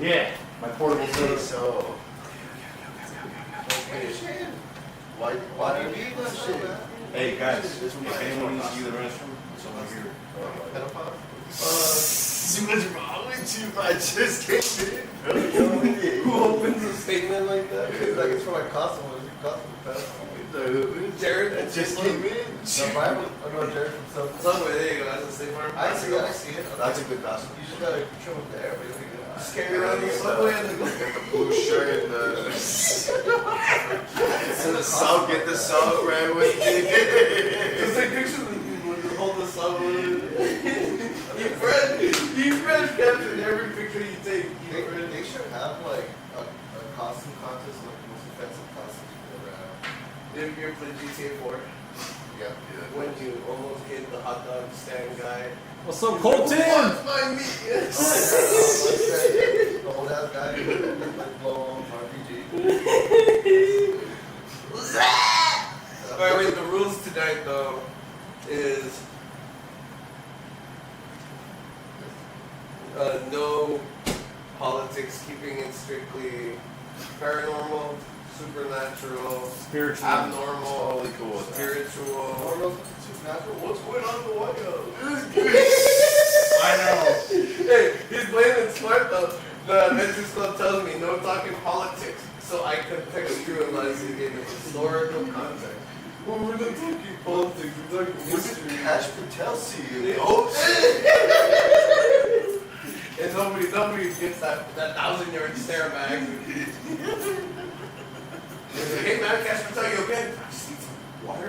Yeah, my portable soda. So. Why do you need that shit? Hey guys, if anyone needs to use the restroom, it's over here. Too much wrong with you, I just came in. Who opens a statement like that? Like it's for my costume. Jared that just came in. No, Bible. Oh no, Jared from Subway. There you go. That's a safe farm. I see it. That's a good costume. You just gotta trim up the air, but just carry around the Subway and the blue shirt and the salt. Get the salt right with it. Just take pictures of you when you hold the salt with it. You friend capture every picture you take. They should have like a costume contest, like the most offensive costumes you've ever had. If you're playing GTA 4, yeah. When you almost get the hot dog stand guy. What's up, Colton? What's my meat? Yes. The old ass guy who like blow on RPG. Alright, wait, the rules tonight though is no politics, keeping it strictly paranormal, supernatural, Spiritual. abnormal, Totally cool with spiritual. Supernatural? What's going on in the White House? I know. Hey, he's playing it smart though. The Adventure Club tells me no talking politics, so I contextualize it in historical context. Well, we're not talking politics, we're talking history. Cash Patel see you. And nobody gets that 1,000-yard stare back. Hey man, Cash Patel, you okay? I just need some water.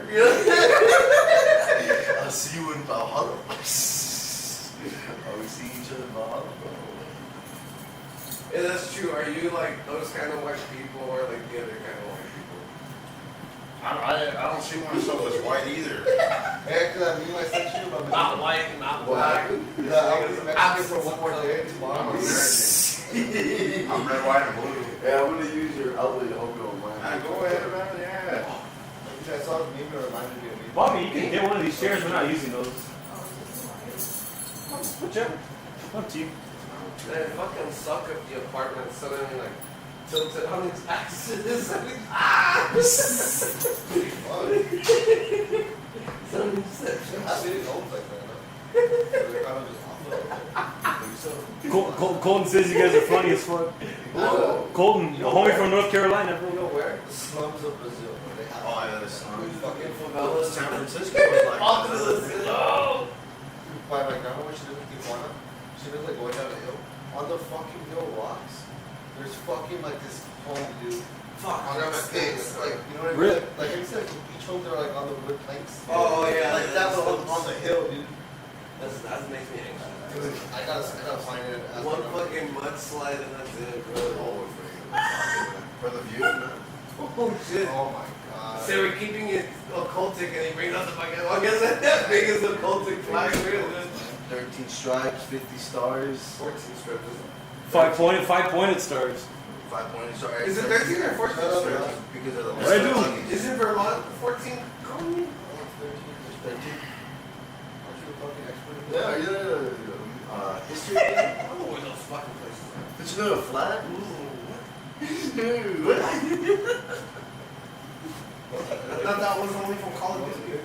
I'll see you in Valhalla. We see each other in Valhalla. Yeah, that's true. Are you like those kind of white people or like the other kind of white people? I don't see myself as white either. Yeah, because I mean, I sent you about Not white, not black. I'm for one more day tomorrow. I'm red, white, and blue. Yeah, I'm gonna use your outlet to hope you don't mind. Go ahead, man. Yeah. I saw the meme that reminded me of me. Bobby, you can get one of these chairs. We're not using those. Whichever. Up to you. They fucking suck up the apartment suddenly like tilted on its axis. Something said. I didn't know like that. Colton says you guys are funny as fuck. Colton, a homie from North Carolina. Where? The slums of Brazil. Where they have Oh, yeah, the slums. Fucking favelas. San Francisco was like Oh! By my grandma, when she lived in Tijuana, she lived like going down a hill. On the fucking hill rocks, there's fucking like this home, dude. Fuck, on the sticks. Like, you know what I mean? Really? Like instead of beach homes, they're like on the wood planks. Oh, yeah. Like that was on the hill, dude. That makes me anxious. Dude, I gotta find it. One fucking mudslide and that's it, bro. for the view, man. Oh shit. Oh my god. So we're keeping it occultic and he brings out the fucking, I guess that's that big as occultic flag. 13 stripes, 50 stars. 14 strips. 5-pointed stars. 5 points. Sorry. Is it 13 or 14 No, strips? Because of the What I do? Isn't Vermont 14? Colony? 13. Aren't you a fucking expert? Yeah. History. I don't know where those fucking places are. Did you know a flag? I thought that was only from Call of Duty.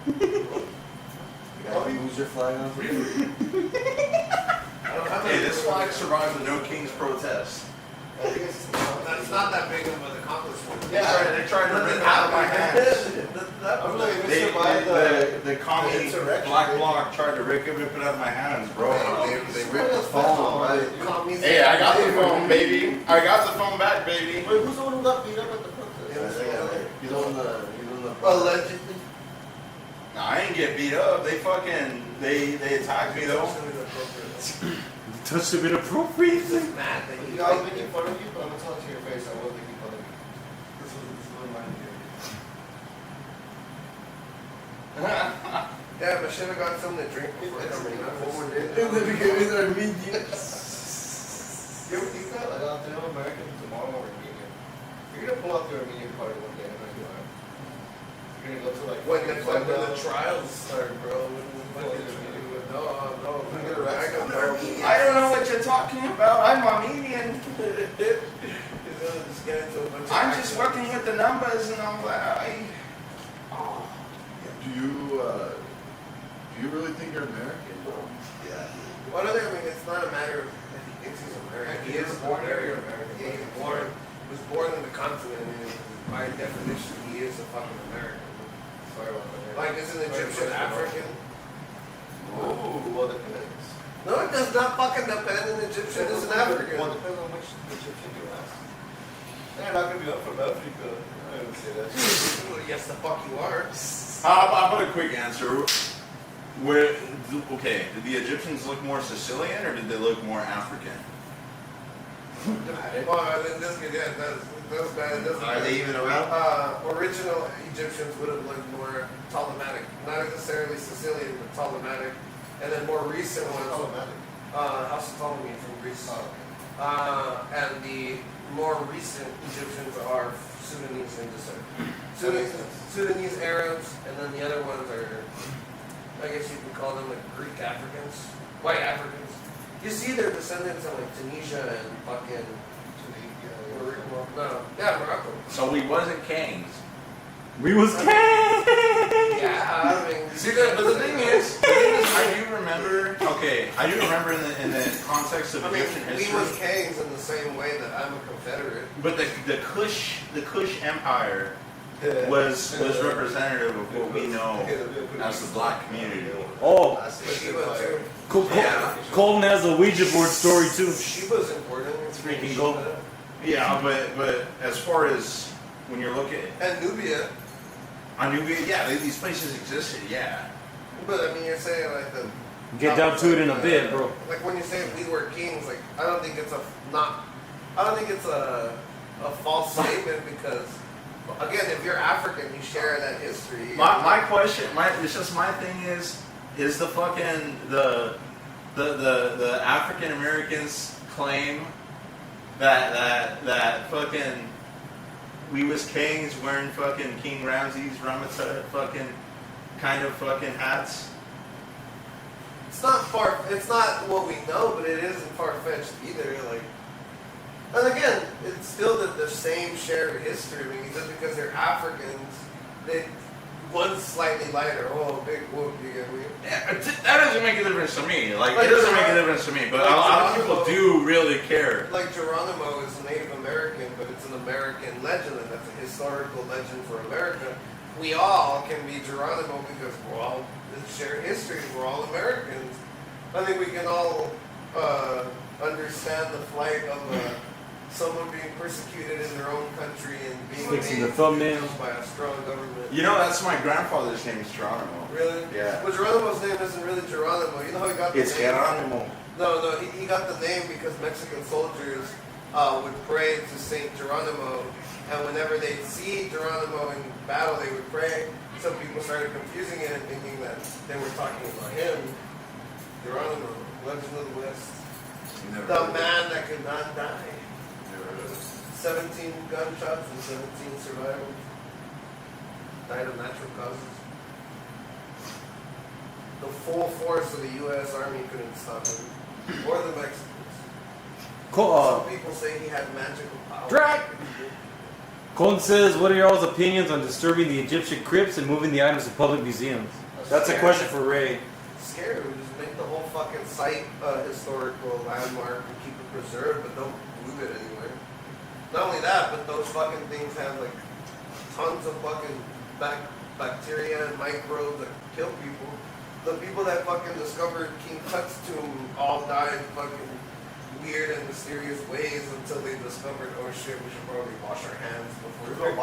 You gotta lose your flag on I don't have Hey, any- this flag survived the No Kings protest. That's not that big of an accomplishment. They tried to rip it out of my hands. I'm like, if it survived The commie insurrection, black they- bloc tried to rip it out of my hands, bro. They ripped the That's phone. all right. Hey, I got the phone, baby. I got the phone back, baby. Wait, who's the one who got beat up at the protest? He's on the. Allegedly. Nah, I ain't get beat up. They fucking they attacked me though. Touched him inappropriately. Mad that You know, I was making fun of you, but I'm gonna tell it to your face. I was making fun of you. This was my idea. Yeah, but should have got something to drink before coming up. In the beginning, they're mediums. You ever think that? Like, I'll tell American tomorrow we're medium. You're gonna pull out the Armenian party one day, and you are. You're gonna go to like When the trials start, bro. No. We're gonna talking about? I'm Armenian. Just get into a bunch of I'm just accents. working with the numbers and all that. Do you really think you're American? Yeah. Well, I mean, it's not a matter of if he thinks he's American. He is born American. Yeah, he was born in the continent, and by definition, he is a fucking American. Sorry about that. Like, is an Egyptian African? Ooh, well, depends. No, it does not fucking depend. An Egyptian is an African. Well, depends on which Egyptian you ask. They're not gonna be up from Africa. I didn't say that. Well, yes, the fuck you are. How about a quick answer? Okay, did the Egyptians look more Sicilian or did they look more African? Well, in this case, yeah, that's bad. It doesn't Are they even around? Original Egyptians would have looked more Ptolemaic, not necessarily Sicilian, but Ptolemaic, and then more recent ones. House of Ptolemy from Greece. And the more recent Egyptians are Sudanese in descent. Sudanese Arabs, and then the other ones are, I guess you can call them like Greek Africans, white Africans. You see their descendants in like Tunisia and fucking Morocco. No, yeah, Morocco. So we wasn't kings. We was king. Yeah, I mean, See, but the thing is, I do remember. Okay, I do remember in the context of I mean, Egyptian we history. was kings in the same way that I'm a Confederate. But the Kush Empire was representative of what we know as the black community. Oh, Sheba too. Colton has a Ouija board story too. Sheba's important. It's Freaking gold. Yeah, but as far as when you're looking And Nubia. at Nubia, yeah, these places existed, yeah. But I mean, you're saying like the. Get down to it in a bit, bro. Like when you say we were kings, like I don't think it's a false statement because again, if you're African, you share that history. My question, it's just my thing is the fucking the African Americans claim that fucking we was kings wearing fucking King Ramses Ramata fucking kind of fucking hats. It's not what we know, but it isn't far fetched either. Like, and again, it's still the same shared history. I mean, just because they're Africans, one's slightly lighter. Oh, big whoop, you get me. Yeah, that doesn't make a difference to me. Like it doesn't make a difference to me, but a lot of people do really care. Like Geronimo is a Native American, but it's an American legend, and that's a historical legend for America. We all can be Geronimo because we're all shared history. We're all Americans. I think we can all understand the flight of someone being persecuted in their own country and being Fixing the made thumbnails. by a strong government. You know, that's my grandfather's name is Geronimo. Really? Yeah. But Geronimo's name isn't really Geronimo. You know how he got the It's name? Geronimo. No, he got the name because Mexican soldiers would pray to Saint Geronimo, and whenever they'd see Geronimo in battle, they would pray. Some people started confusing it and thinking that they were talking about him. Geronimo, Legend of the West. The man that could not die. 17 gunshots and 17 survivors. Died of natural causes. The full force of the U.S. Army couldn't stop him. Or the Mexicans. Some people say he had magical power. Drag! Colton says, what are y'all's opinions on disturbing the Egyptian crypts and moving the items to public museums? That's a question for Ray. Scary. We just make the whole fucking site a historical landmark and keep it preserved, but don't move it anywhere. Not only that, but those fucking things have like tons of fucking bacteria and microbes that kill people. The people that fucking discovered King Tut's tomb all died fucking weird and mysterious ways until they discovered, oh shit, we should probably wash our hands before we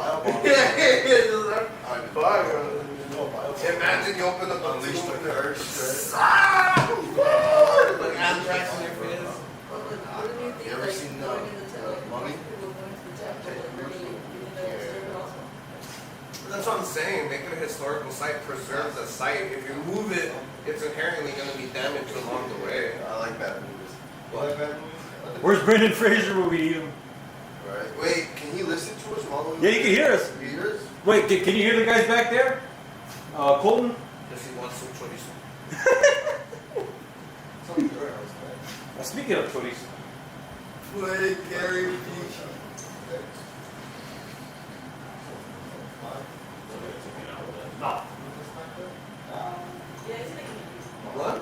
Imagine you open up a Unleash tomb the and curse, like anthrax in your face. You ever seen Mummy? That's what I'm saying. Make it a historical site, preserve the site. If you move it, it's inherently going to be damaged along the way. I like bad movies. You like bad movies? Where's Brendan Fraser when we need him? Right. Wait, can he listen to us while we? Yeah, you can hear us. Can you hear us? Wait, can you hear the guys back there? Colton? Does he want some chorizo? It's only 3 hours, man. Well, speaking of chorizo, Put Gary Vee. no. What?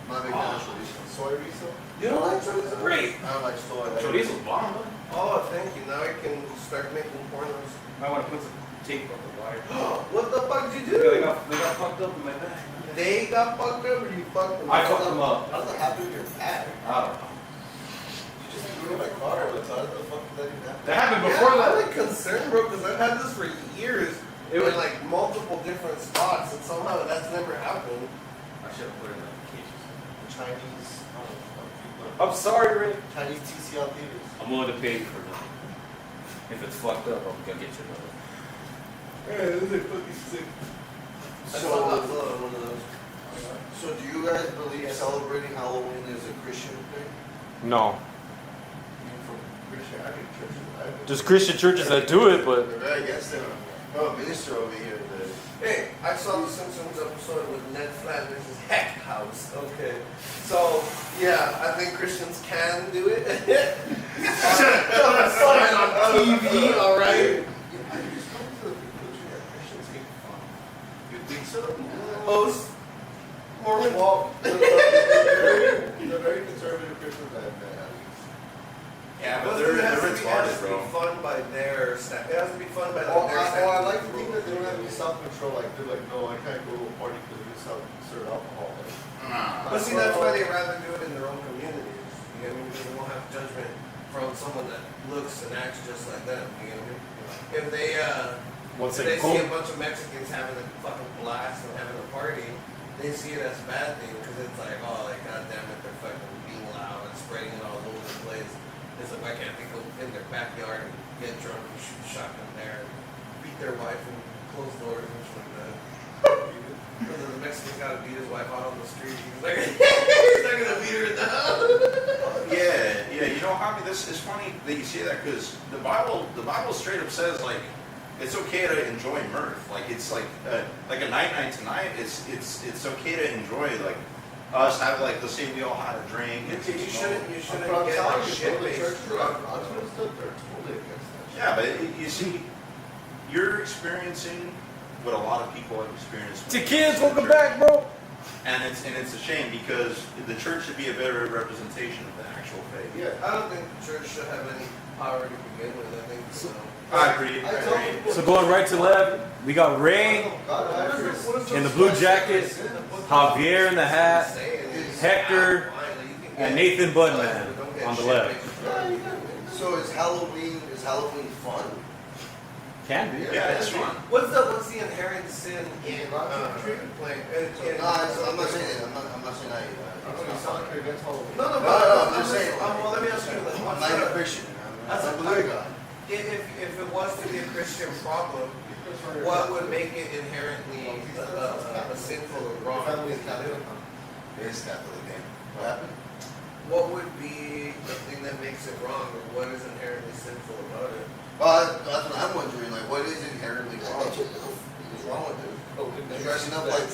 Not big fan of chorizo. Soy riso? You don't like chorizo? Great. I don't like soy. I like Chorizo's bomb. Oh, thank you. Now I can start making pornos. I want to put some tape on the wire. What the fuck did you They do? got fucked up in my bag. They got fucked up or you fucked them I fucked them up. How's that happen in your bag? I don't know. You just threw it in my car. How the fuck did that even happen? That happened Yeah, before I'm that. like concerned, bro, because I've had this for years. It In was- like multiple different spots, and somehow that's never happened. I should have put it in the cases. Chinese. I'm sorry, Rick. Chinese TCL theaters. I'm willing to pay for them. If it's fucked up, I'm gonna get you another. Yeah, this is fucking sick. I still got one of those. So do you guys believe celebrating Halloween is a Christian thing? No. From Christian, I think churches. There's Christian churches that do it, but They're very against it. No, a minister over here. Hey, I saw the Simpsons episode with Ned Flanders' Heck House. Okay. So, yeah, I think Christians can do it. Sign on TV, alright? I just come to the conclusion that Christians hate fun. You think so? Most Mormon. Well, the very conservative Christians that at least. Yeah, But but they're it has to retarded, be bro. fun by their standards. It has to be fun by Well, their I standards. like to think that they don't have any self-control. Like they're like, no, I can't go to a party because we serve alcohol. Like, But see, that's why they rather do it in their own communities. You know what I mean? Because they won't have judgment from someone that looks and acts just like them. You know what I mean? If they, once if they they see a go, bunch of Mexicans having a fucking blast and having a party, they see it as a bad thing because it's like, oh, like, goddamn it, they're fucking being loud and spreading it all over the place. It's like, why can't they go in their backyard and get drunk and shoot a shotgun there and beat their wife and close doors and shit like that? And then the Mexican gotta beat his wife out on the street. He's like, he's not gonna beat her down. Yeah. You know, Javi, this is funny that you say that because the Bible straight up says like it's okay to enjoy mirth. Like it's like a night tonight. It's okay to enjoy like us have like let's say we all had a drink. And You shouldn't I'm get telling like you, shit go to faced church. drunk. They're totally against that. Yeah, but you see, you're experiencing what a lot of people have experienced. to kids, welcome back, bro. And it's a shame because the church should be a better representation of the actual faith. Yeah. I don't think the church should have any power to begin with. I think I agree. I tell people. So going right to left, we got Ray in the blue jacket, Javier in the hat, Hector, and Nathan Budman on the left. So is Halloween fun? Can be. Yeah, it's fun. What's the inherent sin in playing? No, I'm not saying that. I'm not saying that. No, I'm just saying. Well, let me ask you. I'm not a Christian. That's I a believe God. If it was to be a Christian problem, what would make it inherently a sinful or wrong? Family is Catholic. It is Catholic. What happened? What would be the thing that makes it wrong, or what is inherently sinful about it? Well, that's what I'm wondering. Like, what is inherently wrong? What's wrong with it? Is dressing up like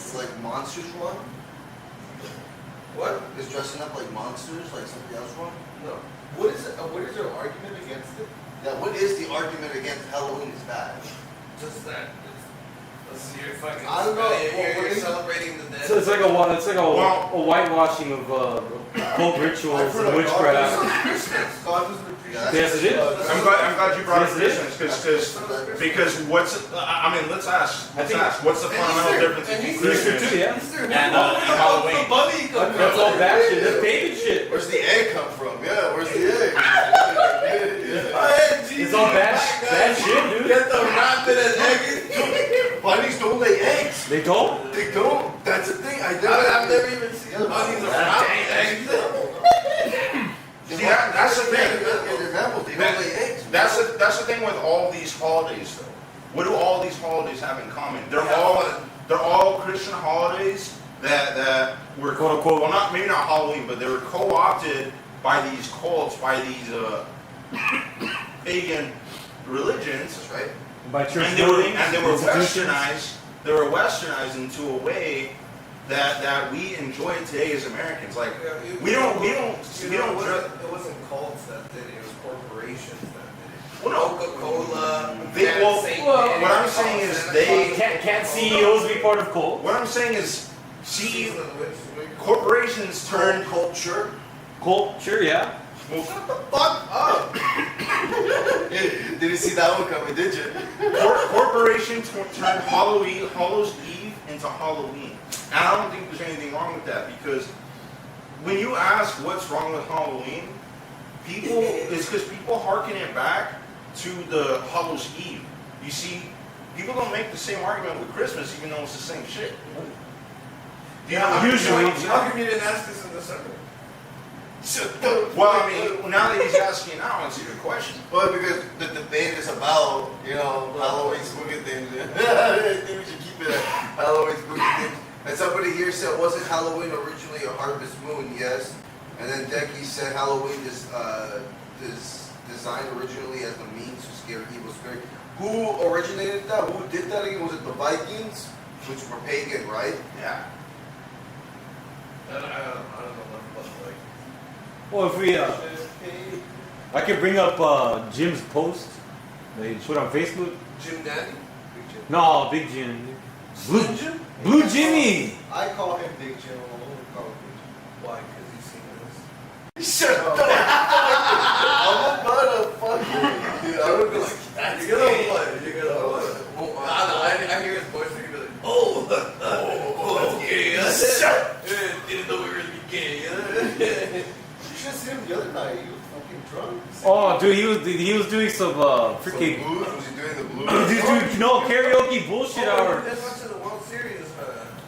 monsters wrong? What? Is dressing up like monsters like something else wrong? No. What is their argument against it? Yeah. What is the argument against Halloween is bad? Just that. You're fucking. I don't know. You're celebrating the dead. So it's like a whitewashing of cult rituals and witchcraft. God doesn't appreciate Yes, it is. I'm glad you brought up Yes, it Christians because what's let's ask what's the fundamental difference between Easter Christians too, yeah. and Halloween? That's all bad shit. That's pagan shit. Where's the egg come from? Yeah. Where's the egg? It's all bad shit, dude. Get the rabbit and egg. Bunnies don't lay eggs. They don't? They don't. That's the thing. I've never even seen bunnies or rabbit eggs. See, that's the thing. They don't lay eggs. That's the thing with all these holidays, though. What do all these holidays have in common? They're all Christian holidays that were Quote, unquote. well, not maybe not Halloween, but they were co-opted by these cults, by these pagan religions, That's right. By church and they were buildings, and they were institutions. westernized. They were westernized into a way that we enjoy today as Americans. Like we It don't. wasn't cults that did it. It was corporations that did it. Well, no. Coca-Cola. What I'm saying is they Can't CEOs be part of cult? What I'm saying is, corporations turn culture. Culture, yeah. Shut the fuck up! Didn't see that one coming, did you? Corporations turn Hallows Eve into Halloween. And I don't think there's anything wrong with that, because when you ask what's wrong with Halloween, it's because people harken it back to the Hallows Eve. You see, people don't make the same argument with Christmas, even though it's the same shit. Usually. How come you didn't ask this in December? Well, I mean, now that he's asking now, it's a good question. Well, because the debate is about, Halloween spooky things. I think we should keep it at Halloween spooky things. And somebody here said, wasn't Halloween originally a harvest moon? Yes. And then Decky said Halloween is designed originally as the means to scare evil spirit. Who originated that? Who did that again? Was it the Vikings? Which were pagan, right? Yeah. I don't know what like. Well, if we, I could bring up Jim's post that he put on Facebook. Jim Dandy? No, Big Jim. Slim Jim? Blue Jimmy. I call him Big Jim. I won't call him Big Jim. Why? Because you've seen this. Shut up! I'm gonna fuck you. Dude, I would be like, that's You're gonna gay. what? You're gonna what? I hear his voice and you're like, that's gay. Shut. Didn't know we were gonna be gay. You should have seen him the other night. He was fucking drunk. Oh, dude, he was doing some freaking. Some blues? Was he doing the blues? Dude, no karaoke bullshit hour. That's much of the World Series.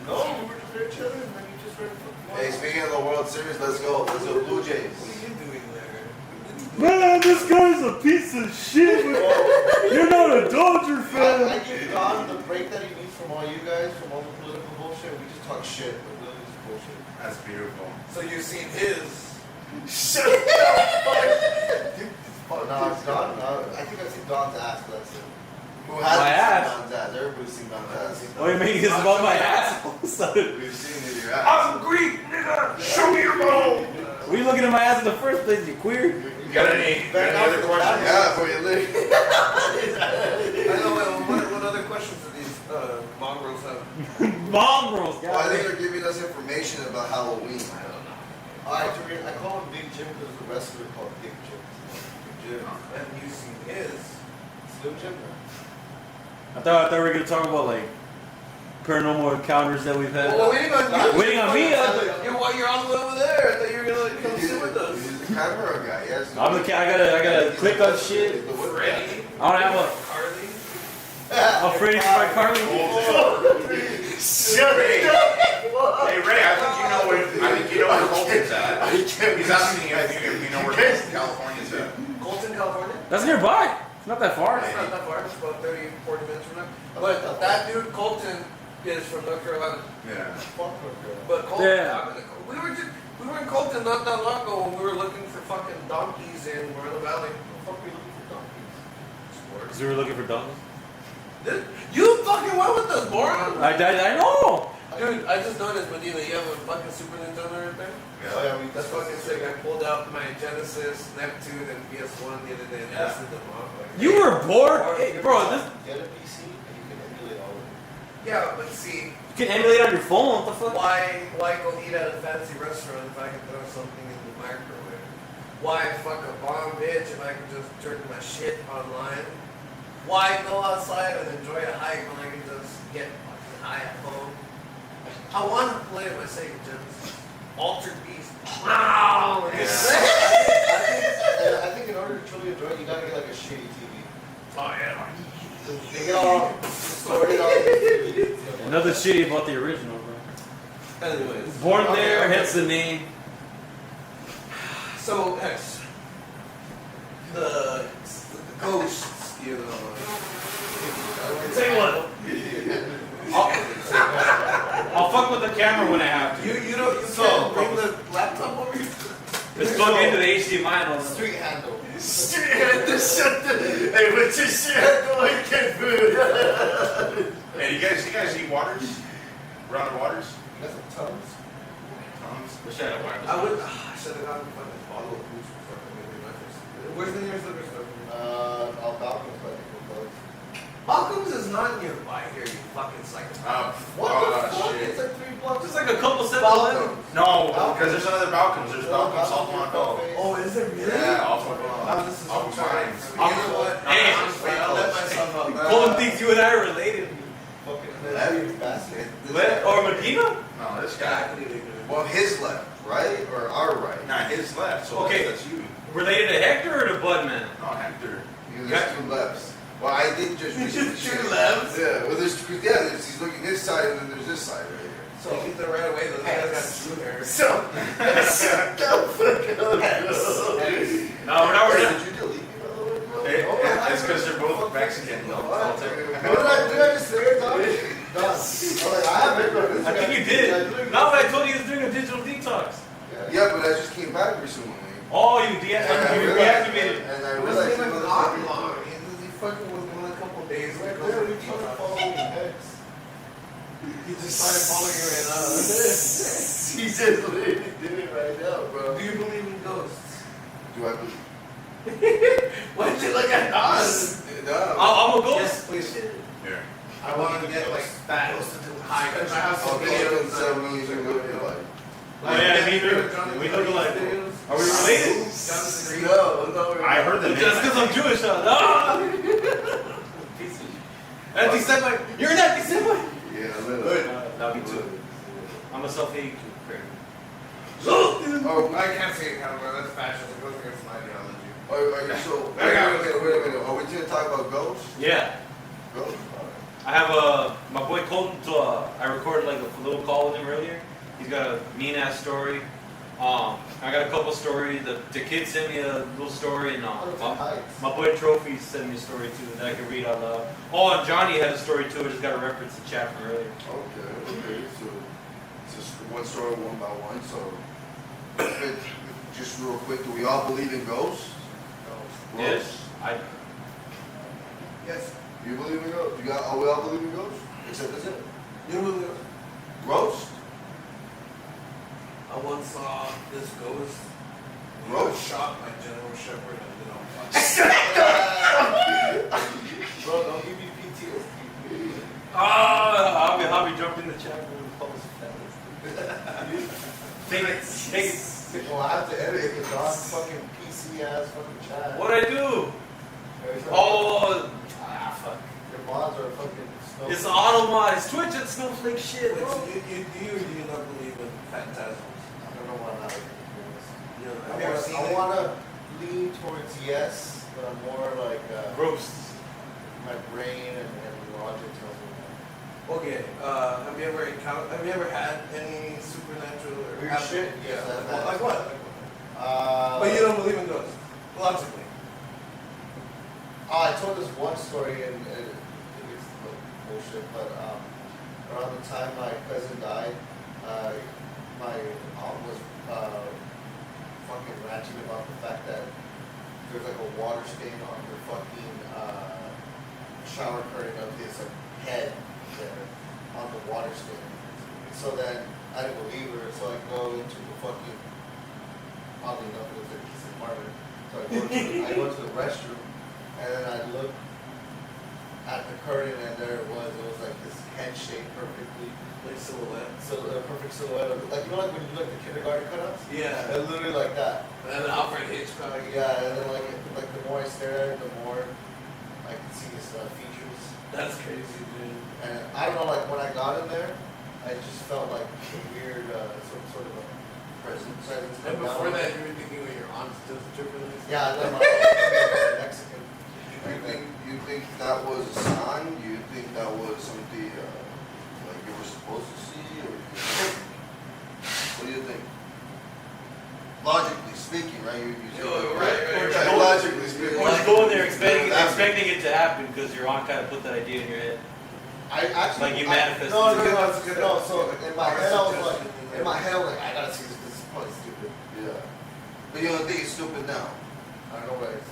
No, we were compared each other, and then you just read fucking. Hey, speaking of the World Series, let's go. Let's go Blue Jays. What are you doing there? Man, this guy's a piece of shit. You're not a Dodger I give Don the break that he needs from all you guys, from all the political bullshit. We just talk shit, but really just bullshit. That's beautiful. So you've seen his. Shut up! No, it's Don. I think I've seen Don's ass, but that's it. Who My hasn't ass. seen Don's ass? Everybody's seen Don's ass. What do you mean this about my ass? All of a sudden. We've seen it, your ass. I'm Greek, nigga. Show me your bone. Were you looking at my ass in the first place, you queer? You got any other questions? Yeah, for your leg. I know. What other questions do these mongrels have? Mongrels, Well, I think guys. they're giving us information about Halloween. I don't know. Alright, I call him Big Jim because the wrestler called Big Jim. Jim, and you've seen his. Slim Jim? I thought we were gonna talk about like paranormal encounters that we've had. Well, waiting on you. Waiting on me. You're all the way over there. I thought you were gonna come sit with us. He's the camera guy, yes. I gotta click on shit. The whip Freddie. I don't have Carly. a Freddy by Carly. Shut Ray. up! Hey Ray, I think you know where Colton's at. He's asking you if you know where California's at. Colton, California. That's nearby. It's not that far. It's not that far. It's about 30, 40 minutes from there. But that dude, Colton, is from North Carolina. Yeah. Fuck her, But Colton, Yeah. we were in Colton not that long ago when we were looking for fucking donkeys in Moreno Valley. Fuck we looking for donkeys. Because we were looking for donkeys. You fucking went with us, moron. I know. Dude, I just noticed, Medina, you have a fucking Super Nintendo right there? Oh yeah, That's fucking sick. I pulled out my Genesis, Neptune, and PS1 the other day and tested them off. Like, You were bored, hey, bro. Get a PC and you can emulate all of it. yeah, but see, You can emulate on your phone. What the fuck? why go eat at a fancy restaurant if I can throw something in the microwave? Why fuck a bomb bitch if I can just turn my shit online? Why go outside and enjoy a hike when I can just get fucking high at home? I want to play my Sega Genesis. Altered Beast. Wow! I think in order to truly enjoy it, you gotta get like a shitty TV. Oh yeah. They get all distorted on the TV. Nothing shitty about the original, bro. Anyways. Born Okay, there, okay. hence the name. So, X. The ghosts, you know. Tell you what. I'll fuck with the camera when I have to. You know, you can't bring the laptop over here. Let's plug into the HDMI and all that. Street handle. Hey, what's your shit? Go and get food. Hey, you guys eat waters? Rounded waters? got some Tums? Tums. Wish I had a wireless. I would. I should have gotten a fucking bottle of booze for fucking maybe my first. Where's the nearest liquor store? Falcons, but I think we're close. Malcolm's is not nearby here, you fucking psychopath. What the fuck? Shit. It's like 3 blocks. Just like a couple 7-Elevens. No, because there's another Balcons. There's Balcons off Montreal. Oh, is it really? Yeah, off of This is off of mine. You know what? Hey, I'll let myself up. Colin thinks you and I are related. Left basket. Or Medina? No, this guy. Well, his left, right? Or our right? Nah, his left. So Okay. that's you. Related to Hector or to Budman? No, Hector. There's 2 lefts. Well, I did just. Just 2 lefts? Yeah, well, he's looking this side and then there's this side right here. So you get there right away, those guys got true hair. So, No, we're not. Did you delete me, by the way, bro? It's because they're both Mexican. No, What did I just say it, dog? I have it, bro. I think you did. No, but I told you he was doing a digital detox. Yeah, but I just came back recently. Oh, you reactivated. And I It realized wasn't it even was that long. He fucking was gone a couple days. Right ago. there, you're trying to follow me next. He just started following you right now. He just literally did it right now, bro. Do you believe in ghosts? Do I believe? Why did you look at us? No. I'm a ghost. Yes, please. Here. I want to get like fat high because I have some Okay, videos. so we usually look alike. Oh, yeah, me too. We look alike. Are we related? No. I heard the name. Just because I'm Jewish, huh? No! Anti-Semite. You're an anti-Semite. Yeah, a little. No, me too. I'm a self-hate critic. Oh, I can't say it kind of that's fashion. It goes against my ideology. are you so? Wait a minute. Are we going to talk about ghosts? Yeah. Ghosts? I have my boy Colton, I recorded like a little call with him earlier. He's got a mean ass story. I got a couple stories. The kid sent me a little story, and my boy Trophy sent me a story too that I can read out loud. Oh, and Johnny had a story too. I just got to reference the chat from earlier. Okay. So it's just one story, one by one. So, just real quick, do we all believe in ghosts? Yes, Yes. You believe in ghosts? We all believe in ghosts? Except this. You know what? Ghosts? I once saw this ghost. He Ghost? was shot by General Shepherd and then Bro, don't give me PTSD. Hobby jumped in the chat room and published Take it. Well, I have to edit it because Don's fucking PC ass fucking chat. What'd I do? Oh, fuck. Your mods are fucking snow. It's auto mod. It's Twitch and snowflake shit, bro. do you or do you not believe in phantasms? I don't know why I'm not. You know, have I you ever seen it? want to lean towards yes, but I'm more like Gross. my brain and logic tells me no. Okay, have you ever had any supernatural or Weird shit? Yeah, Yes, I've had. like what? But But you don't believe in ghosts, logically. I told this one story and it's bullshit, but around the time my cousin died, my mom was fucking ranting about the fact that there's like a water stain on her fucking shower curtain of his head there on the water stain. So then I didn't believe her, so I go into the fucking, oddly enough, it was a piece of apartment. So I go to the restroom, and then I look at the curtain, and there it was. It was like this head shape perfectly, Like silhouette. so a perfect silhouette of, like, you know, like when you do like the kindergarten cutouts. Yeah. Literally like that. And then Alfred Hitchcock. Yeah, and then like the more I stare at it, the more I can see his features. That's crazy, dude. And I don't know, like when I got in there, I just felt like a weird sort of a presence. And before that, you were thinking of your aunt's just tripping. Yeah, I love my Mexican. You think that was a sign? You think that was something like you were supposed to see, or what do you think? Logically speaking, right? Right. Logically speaking. Or just go in there expecting it to happen because your aunt kind of put that idea in your head. I actually Like you manifested. No. So in my head, I was like, I gotta see this. This is probably stupid. Yeah. But you don't think it's stupid now? I don't know what it's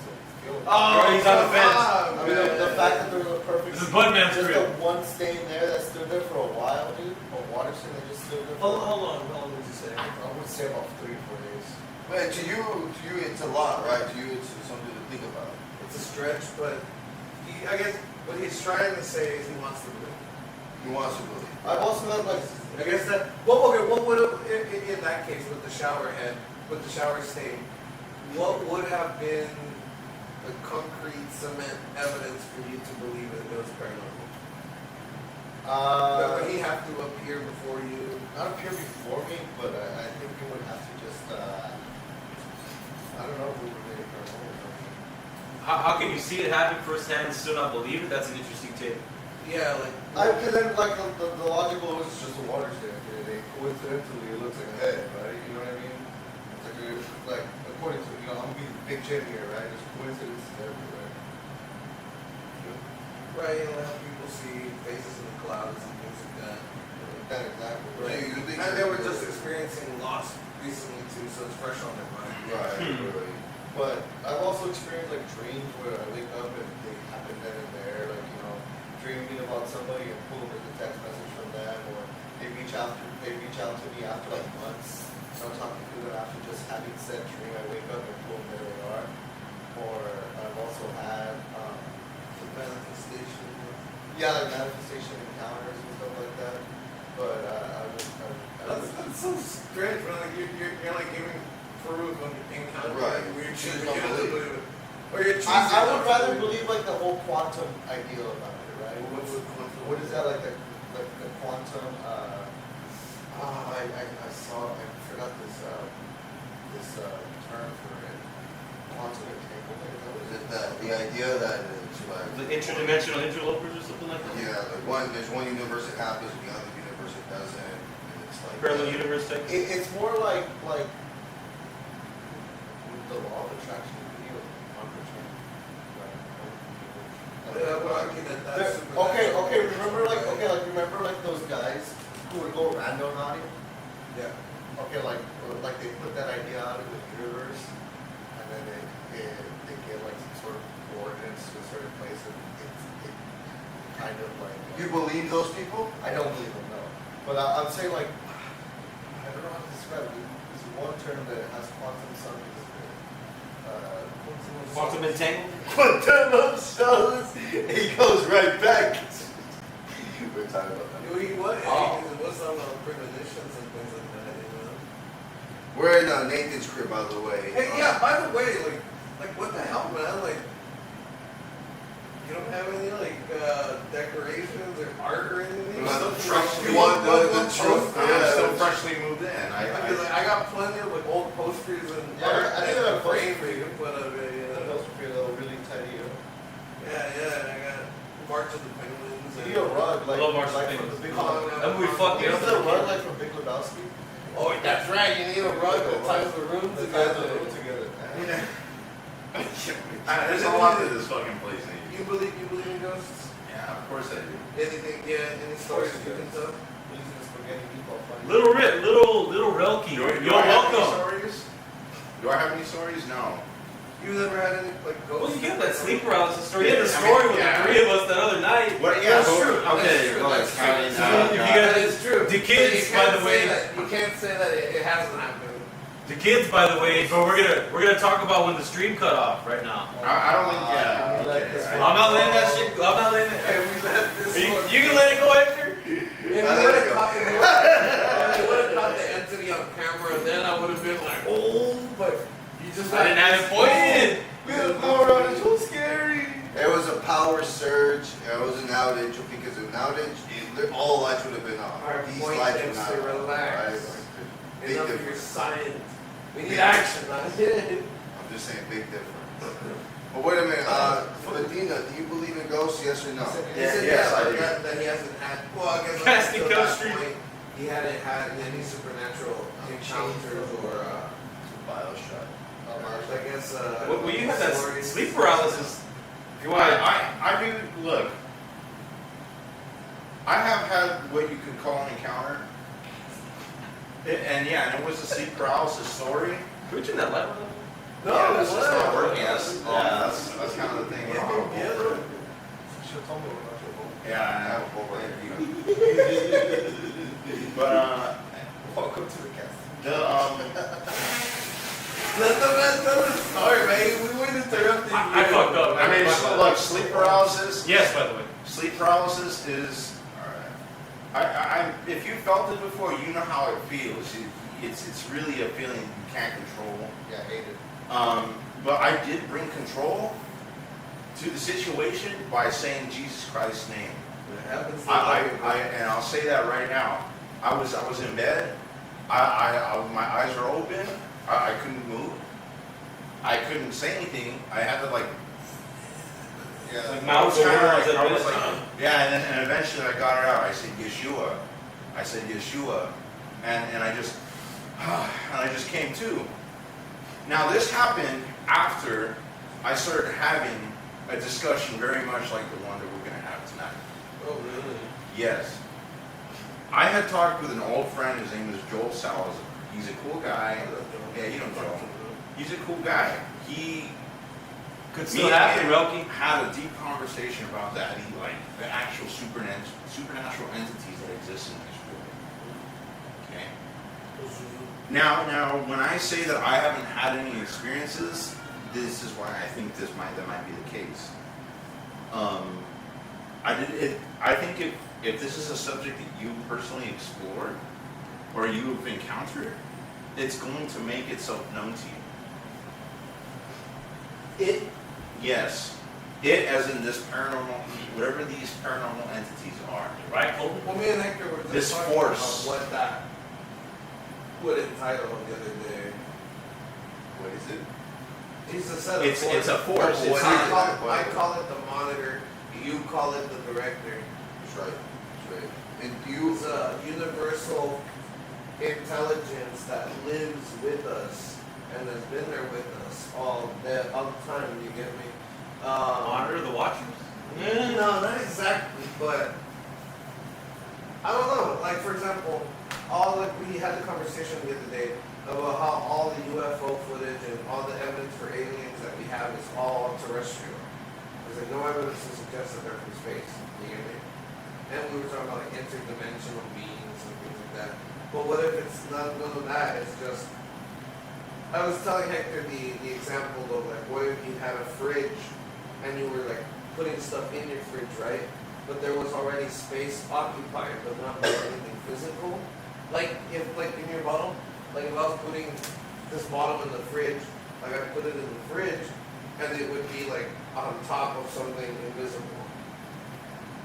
killed. Bro, he's on the fence. I mean, the fact that there was a perfect. This is Budman's just crib. the one stain there that stood there for a while, dude. A water stain that just stood there. Hold on. How long would you say? I would say about 3 or 4 days. But to you, it's a lot, right? To you, it's something to think about. It's a stretch, but I guess what he's trying to say is he wants to believe. He wants to believe. I've also had like. I guess that. Well, okay. What would have, in that case with the shower head, with the shower stain, what would have been the concrete cement evidence for you to believe it was paranormal? Would he have to appear before you? Not appear before me, but I think it would have to just. I don't know if we would make it paranormal or something. How can you see it happen firsthand and still not believe it? That's an interesting take. Yeah, like. Because then, like, the logical was just a water stain. Coincidentally, it looks like a head, right? You know what I mean? It's like according to, I'm being big chin here, right? There's coincidences everywhere. Right, you'll have people see faces in the clouds and things like that. That exactly. Right. You think And they were just experiencing loss recently too, so it's fresh on their mind. Right. But I've also experienced like dreams where I wake up and they happen then and there, like, dreaming about somebody and pull up a text message from them, or they reach out to me after like months. I'm talking to them after just having said dream. I wake up and boom, there they are. Or I've also had Manifestation. like manifestation encounters and stuff like that. But That's so strange, man. Like you're like giving proof of encounter. Right. Like, we're Choose choosing not to believe. believe it. Or you're choosing I not would to rather believe it. believe like the whole quantum idea about it, right? What is that like the quantum? I forgot this term for it. Quantum entanglement. Is it the idea that it's like The interdimensional interlopers or something like that? yeah, like there's one universe that happens, the other universe that doesn't, and it's like Parallel universe type? It's more like the law of attraction. Yeah, well, I mean, that's Okay. Remember those guys who would go random naughty? Yeah. Okay, like they put that idea out of the universe, and then they get like some sort of coordinates to a certain place, and it kind of like. You believe those people? I don't believe them, no. But I'm saying like, I don't know how to describe it. There's one term that has quantum something. Quantum entanglement? Quantum of shows. He goes right back. We're talking about that. What's on premonitions and things like that, We're in Nathan's crib, by the way. Hey, yeah, by the way, like what the hell, man? Like, you don't have any, decorations or art or anything? You want the truth? I'm still freshly moved in. I got plenty of, old posters and Yeah, art I think I got a frame poster where you can put up a, Those would be a little really tidy. Yeah, I got March of the Penguins. You need a rug, I love March of like the from the Big Penguins. That movie fucked me You up. know the rug like from Big Lebowski? Oh, that's right. You need a rug that ties the room The guys in the room together. together. There's a lot to this fucking place, Nate. You believe in ghosts? Yeah, of course I do. Anything? Yeah. Any stories you can tell? Using the spaghetti meatball funny. Little Relky. Do You're I have any welcome. stories? Do I have any stories? No. You never had any ghosts? Well, you get that sleep paralysis story. You had the story with Yeah. the 3 of us that other night. What? Yeah, That's true. Okay, That's like, true. I mean, If you That guys- is true. The kids, by the way, You can't say that it hasn't happened. the kids, by the way, but we're gonna talk about when the stream cut off right now. I don't think. we let Okay, this right. I'm not letting that shit. I'm not letting it. And we let this one. You can let it go, Hector. If you would have caught the entity on camera, then I would have been like, oh, but you just I didn't have it pointed. We had to go around, it's so scary. There was a power surge, there was an outage, because of an outage, all lights would have been off. Our These point lights is were not to on, relax. right? Big enough of your difference. science. We need action, man. I'm just saying, big difference. But wait a minute, Medina, do you believe in ghosts, yes or no? He Yeah, said yes, I but do. that he hasn't had. Well, I guess Casting until Couch that Street. point, he hadn't had any supernatural encounters or. Bioshock. I guess. Well, you had that stories. sleep paralysis. If you want, I do. Look, I have had what you could call an encounter, and it was a sleep paralysis story. Can we turn that light on? No, yeah, that's it just not was. working. That's kind of the thing. Yeah, yeah. Yeah, but Welcome to the cast. Let the man tell the story, man. We wouldn't interrupt you. I fucked up. I mean, look, sleep paralysis. Yes, by the way. Sleep paralysis is. If you felt it before, you know how it feels. It's really a feeling you can't control. Yeah, I hate it. But I did bring control to the situation by saying Jesus Christ's name. It happens to And I'll say that right now. I was in bed. My eyes are open. I couldn't move. I couldn't say anything. I had to like. Yeah. Like I mouth was kinda words like, and I was this. like, yeah, and eventually I got it out. I said Yeshua. I said Yeshua, and I just came to. Now this happened after I started having a discussion very much like the one that we're going to have tonight. Oh, really? Yes. I had talked with an old friend. His name is Joel Salazar. He's a cool guy. Yeah, you know Joel. He's a cool guy. He Could me still and happen, him Rocky. had a deep conversation about that. He like the actual supernatural entities that exist in this world. Okay. Now, when I say that I haven't had any experiences, this is why I think that might be the case. I think if this is a subject that you personally explored or you have encountered, it's going to make itself known to you. Yes. It, as in this paranormal, whatever these paranormal entities are. Right, Colton? Well, me and Hector were just This talking force. about what that would entitle the other day. What is it? Jesus said It's a force. What It's is not, it? I call it the monitor. You call it the director. That's right. That's right. And It's a universal intelligence that lives with us and has been there with us all the time. You get me? Monitor the watchers. No, not exactly, but I don't know. Like for example, we had the conversation the other day about how all the UFO footage and all the evidence for aliens that we have is all terrestrial. There's like no evidence to suggest that they're from space. You get me? And we were talking about like interdimensional beings and things like that. But what if it's none of that? It's just I was telling Hector the example of like what if you had a fridge and you were like putting stuff in your fridge, right? But there was already space occupied, but not anything physical. Like if like in your bottle, like if I was putting this bottle in the fridge, like I put it in the fridge, and it would be like on top of something invisible.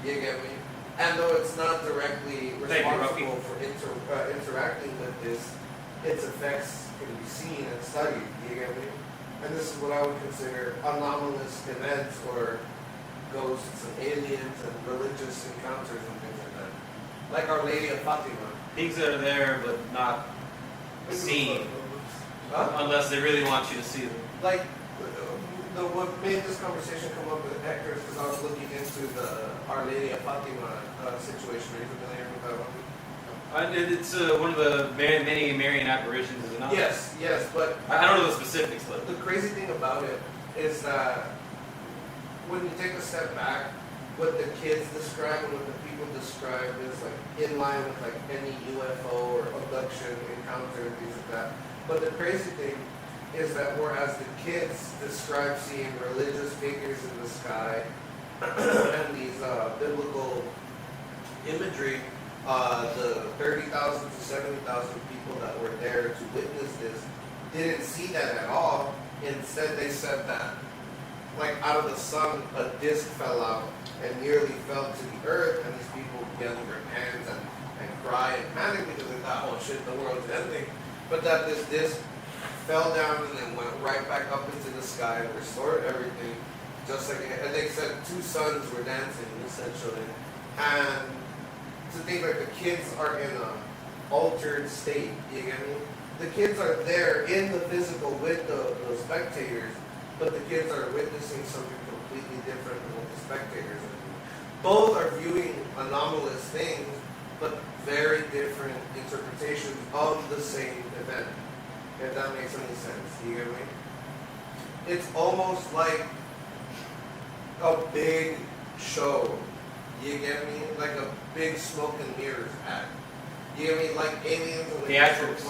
You get me? And though it's not directly responsible for interacting with this, its effects can be seen and studied. You get me? And this is what I would consider anomalous events or ghosts and aliens and religious encounters and things like that. Like Our Lady of Fatima. Things that are there but not seen, Huh? unless they really want you to see them. Like, what made this conversation come up with Hector is because I was looking into the Our Lady of Fatima situation. Are you familiar with that one? It's one of the many Marian apparitions, is it not? Yes, but I don't know the specifics, but the crazy thing about it is that when you take a step back, what the kids describe and what the people describe is like in line with like any UFO or abduction encounter and things like that. But the crazy thing is that whereas the kids describe seeing religious figures in the sky and these biblical imagery, the 30,000 to 70,000 people that were there to witness this didn't see that at all. Instead, they said that, like out of the sun, a disc fell out and nearly fell to the earth, and these people began to rip hands and cry and panic because they thought, oh shit, the world's ending. But that this disc fell down and then went right back up into the sky and restored everything, just like, and they said 2 suns were dancing essentially, and to think like the kids are in a altered state, you get me? The kids are there in the physical with the spectators, but the kids are witnessing something completely different than what the spectators are doing. Both are viewing anomalous things, but very different interpretations of the same event. If that makes any sense, you get me? it's almost like a big show. You get me? Like a big smoke and mirrors act. You get me? Like aliens and Theatrics.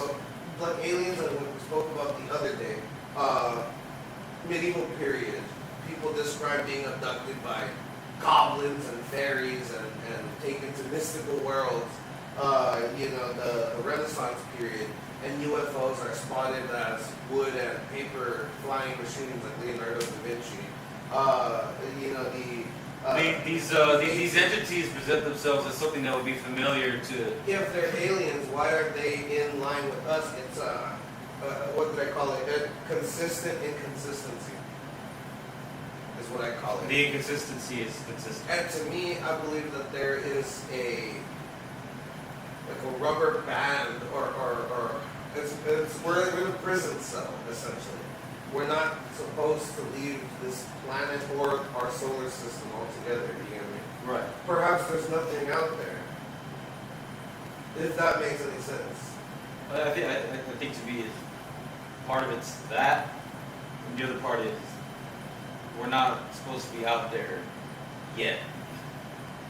like aliens and what we spoke about the other day. Medieval period. People describe being abducted by goblins and fairies and taken to mystical worlds. The Renaissance period, and UFOs are spotted as wood and paper flying machines like Leonardo da Vinci. These entities present themselves as something that would be familiar to. If they're aliens, why are they in line with us? It's what did I call it? A consistent inconsistency is what I call it. The inconsistency is consistent. And to me, I believe that there is a rubber band or we're in a prison cell essentially. We're not supposed to leave this planet or our solar system altogether. You get me? Right. Perhaps there's nothing out there. If that makes any sense. I think to me, part of it's that, and the other part is we're not supposed to be out there yet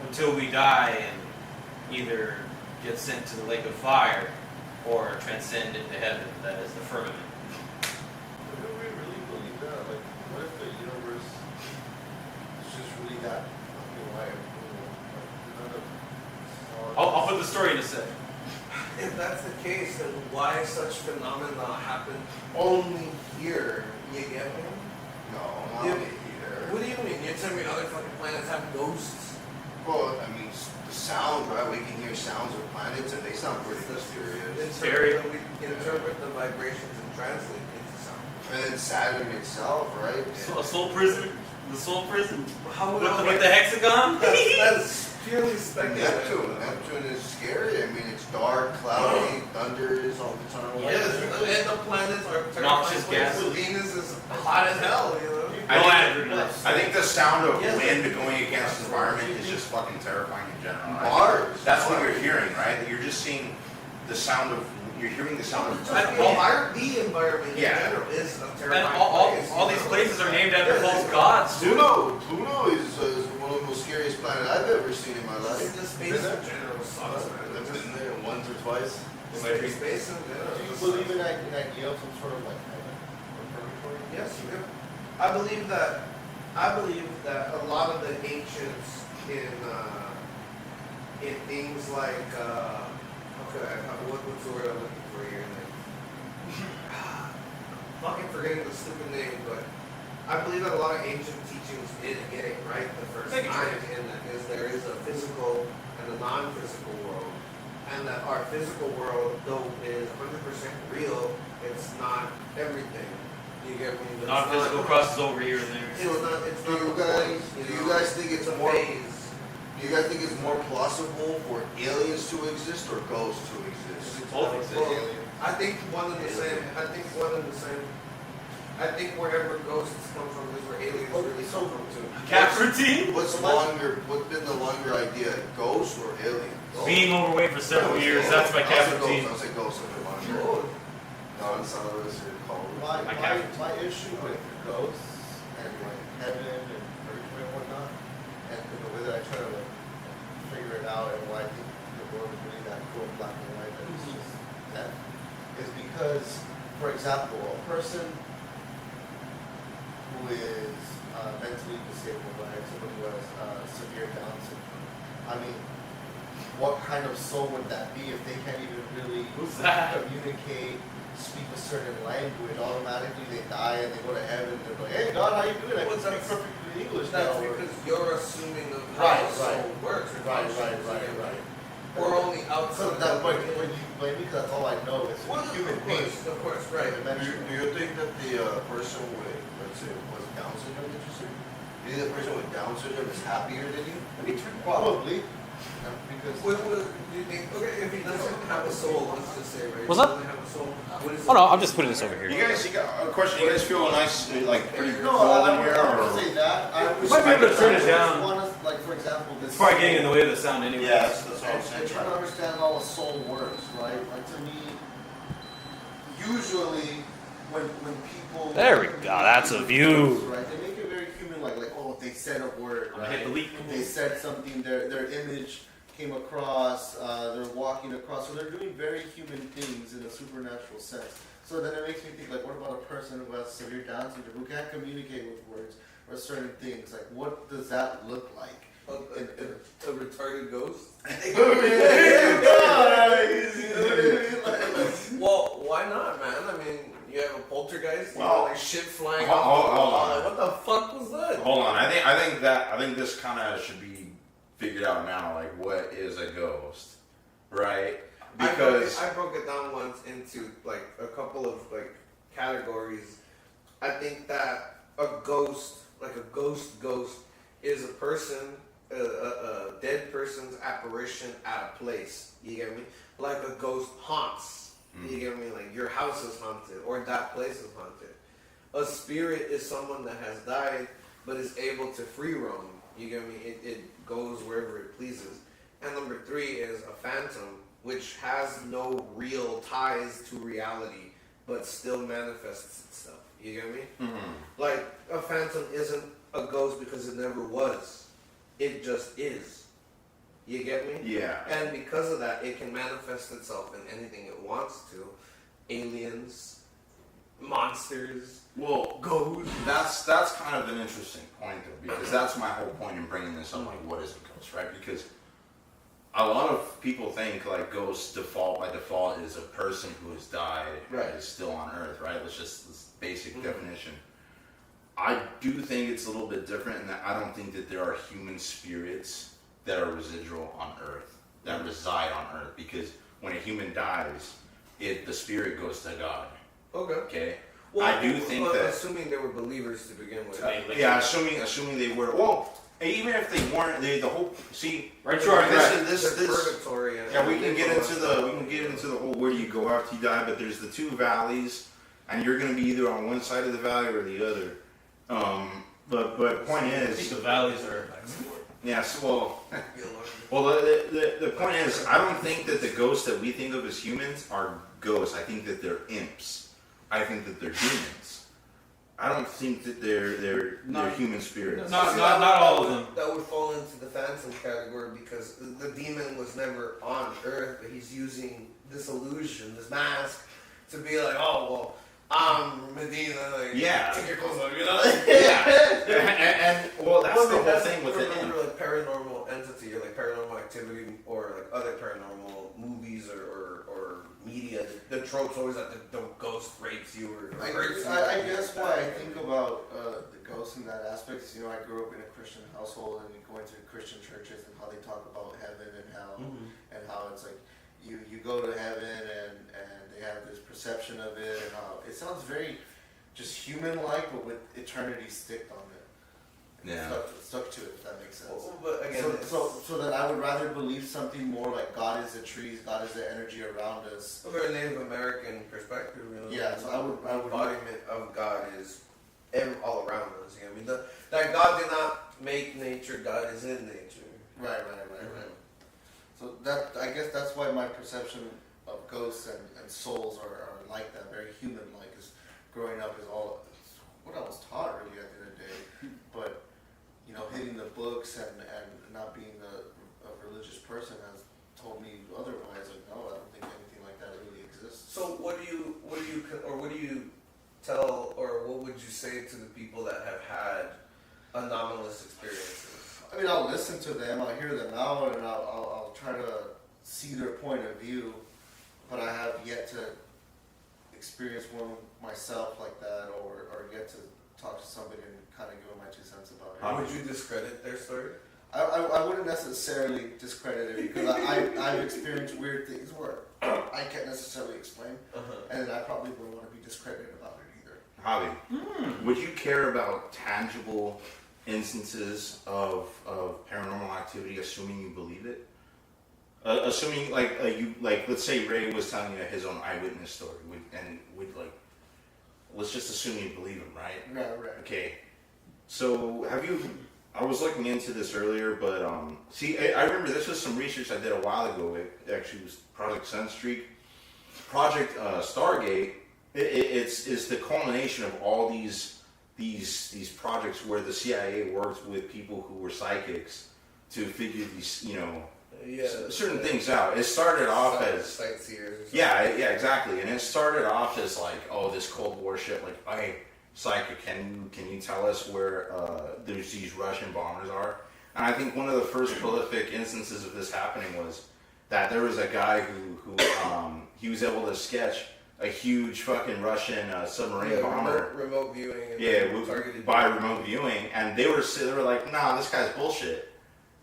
until we die and either get sent to the lake of fire or transcend into heaven, that is the firmament. Do we really believe that? Like, what if the universe is just really that fucking wide? I'll put the story in a sec. If that's the case, then why such phenomena happen only here? You get me? No, Yeah. not either. What do you mean? You're telling me other fucking planets have ghosts? Well, I mean, the sound, right? We can hear sounds of planets, and they sound pretty mysterious. We interpret the vibrations and translate into sound. And then Saturn itself, right? So, a soul prison? The soul prison? How With the hexagon? That's purely speculative. Neptune is scary. I mean, it's dark, cloudy, thunders all the time. Yes, and the planets are Noxious terrifying. gases. Venus is hot as hell, you know? I think the sound of Yes. wind going against the environment is just fucking terrifying in general. Mars. That's what you're hearing, right? You're just seeing the sound of, you're hearing the sound of. The environment in Yeah. general is a And terrifying place. all these places are named after false gods, too. Pluto is one of the most scariest planets I've ever seen in my life. The space in general sucks, man. I've been there once or twice. Space in general. Do you believe in that idea of some sort of like heaven or purgatory? Yes, you do. I believe that a lot of the ancients in things like what's the word I'm looking for here? Fucking forgetting the stupid name, but I believe that a lot of ancient teachings did get it right the first Thank you, time, and that is there is a physical and a non-physical world, and that our physical world, though is 100% real, it's not everything. You get me? The non-physical crosses over here and there. It's not. It's Do not you the guys- point, do you guys think it's a more- phase? Do you guys think it's more plausible for aliens to exist or ghosts to exist? Both exist. Well, I think one and the same. I think one and the same. I think wherever ghosts come from is where aliens really come from too. Cat routine? What's been the longer idea, ghosts or aliens? Being overweight for several years, that's my cat routine. I'll say ghosts a bit longer. Oh, No, it's not always called. My issue with ghosts and like heaven and purgatory and whatnot, and the way that I try to like figure it out and why I think the world is really that cool, black and white, that it's just death, is because, for example, a person who is mentally disabled, right? Somebody who has severe Down syndrome. I mean, what kind of soul would that be if they can't even really Who's that? communicate, speak a certain language? Automatically they die and they go to heaven. They're like, "Hey God, how you doing? I can speak perfectly English now." that's because you're assuming of Right, how the soul right. works. Or Right. functions, We're only So outside. that when you blame me, because that's all I know is Well, human beings. of course, right. Do you think that the person with, let's say, was Down syndrome, did you say? Do you think the person with Down syndrome is happier than you? Probably. Because Do you think? Okay, if he doesn't have a soul, let's just say, right? What's he that? doesn't have a soul. What is Oh no, I'm just putting this over here. You guys, you got a question? You guys feel nice, like pretty no, cool I in here, would or? say that. We might be able to turn it down. Like for example, this. It's probably getting in the way of the sound anyway. Yes, that's what I'm I'm saying. trying to understand how a soul works, right? Like to me, usually when people. There we go, that's a view. Right, they make it very human, like oh, they said a word, I'm right? gonna hit the leak. They said something. Their image came across. They're walking across, so they're doing very human things in a supernatural sense. So then it makes me think, like, what about a person who has severe Down syndrome who can't communicate with words or certain things? Like, what does that look like? A retarded ghost? Well, why not, man? I mean, you have a poltergeist, you Well, know, like shit flying hold- off. hold on. Like, what the fuck was that? Hold on, I think this kind of should be figured out now. Like, what is a ghost, right? Because I broke it down once into like a couple of like categories. I think that a ghost, like a ghost, is a person, a dead person's apparition at a place. You get me? Like a ghost haunts. You get me? Like your house is haunted or that place is haunted. A spirit is someone that has died but is able to free roam. You get me? It goes wherever it pleases. And number 3 is a phantom, which has no real ties to reality but still manifests itself. You get me? Like a phantom isn't a ghost because it never was. It just is. You get me? yeah, And because of that, it can manifest itself in anything it wants to. Aliens, monsters, well, ghosts. that's kind of an interesting point though, because that's my whole point in bringing this up. Like, what is a ghost, right? Because a lot of people think like ghosts by default is a person who has died Right. and is still on Earth, right? That's just this basic definition. I do think it's a little bit different in that I don't think that there are human spirits that are residual on Earth, that reside on Earth, because when a human dies, the spirit goes to God. Okay. Okay. Well, I do think that. assuming they were believers to begin with. Yeah, assuming they were. Well, even if they weren't, the whole see. Right, sure. This. Purgatory. Yeah, we can get into the whole where do you go after you die, but there's the 2 valleys, and you're going to be either on one side of the valley or the other. But point I think is, the valleys are. yeah. So the point is, I don't think that the ghosts that we think of as humans are ghosts. I think that they're imps. I think that they're demons. I don't think that they're human spirits. Not all of them. That would fall into the phantom category because the demon was never on Earth, but he's using this illusion, this mask, to be like, oh well, I'm Medina. Like, Yeah. take your clothes off, you know. and well, that's the whole thing with it. Remember, like paranormal entity or like paranormal activity or like other paranormal movies or media. The trope's always that the ghost rapes you or hurts you. I guess why I think about the ghosts in that aspect is, I grew up in a Christian household and going to Christian churches and how they talk about heaven and hell and how it's like you go to heaven and they have this perception of it and how it sounds very just human-like but with eternity sticked on it. Yeah. Stuck to it, if that makes sense. Well, but again, So that I would rather believe something more like God is the trees, God is the energy around us. from a Native American perspective, Yeah, so I would embodiment of God is all around us. You know what I mean? That God did not make nature; God is in nature. Right. So I guess that's why my perception of ghosts and souls are like that, very human-like. Is growing up is all what I was taught really at the end of the day, but hitting the books and not being a religious person has told me otherwise. Like, no, I don't think anything like that really exists. So what do you tell, or what would you say to the people that have had anomalous experiences? I mean, I'll listen to them, I'll hear them out, and I'll try to see their point of view, but I have yet to experience one myself like that, or get to talk to somebody and kind of give them my 2 cents about it. Would you discredit their story? I wouldn't necessarily discredit it because I've experienced weird things where I can't necessarily explain, and I probably wouldn't want to be discredited about it either. Javi, would you care about tangible instances of paranormal activity, assuming you believe it? Assuming let's say Ray was telling you his own eyewitness story, let's just assume you believe him, right? Right. Okay. So I was looking into this earlier, but I remember this was some research I did a while ago. It actually was Project Sunstreak, Project Stargate, it's the culmination of all these projects where the CIA worked with people who were psychics to figure these, certain things out. It started off as sightseers. yeah, exactly, and it started off as like, oh, this Cold War shit. Like, hey, psychic, can you tell us where there's these Russian bombers are? And I think one of the first prolific instances of this happening was that there was a guy who he was able to sketch a huge fucking Russian submarine bomber. Remote viewing. And by remote viewing, and they were like, nah, this guy's bullshit.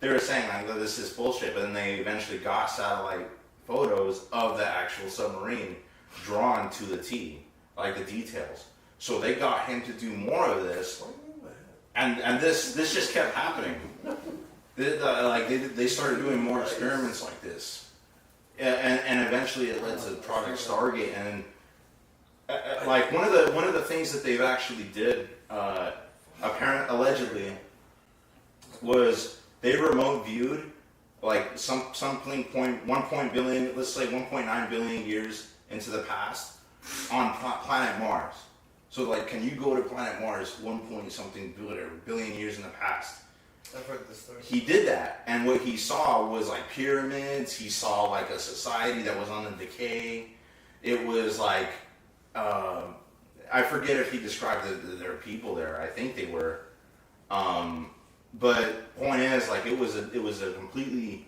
They were saying like, oh, this is bullshit, but then they eventually got satellite photos of the actual submarine drawn to the T, like the details. So they got him to do more of this, and this just kept happening. They started doing more experiments like this, and eventually it led to Project Stargate. And like one of the things that they've actually did, allegedly, was they remote viewed like something 1 billion, let's say 1.9 billion years into the past on planet Mars. So like, can you go to planet Mars 1 point something billion years in the past? I've heard this story. He did that, and what he saw was like pyramids. He saw like a society that was on the decay. It was like, I forget if he described there are people there. I think they were. But point is, like, it was a completely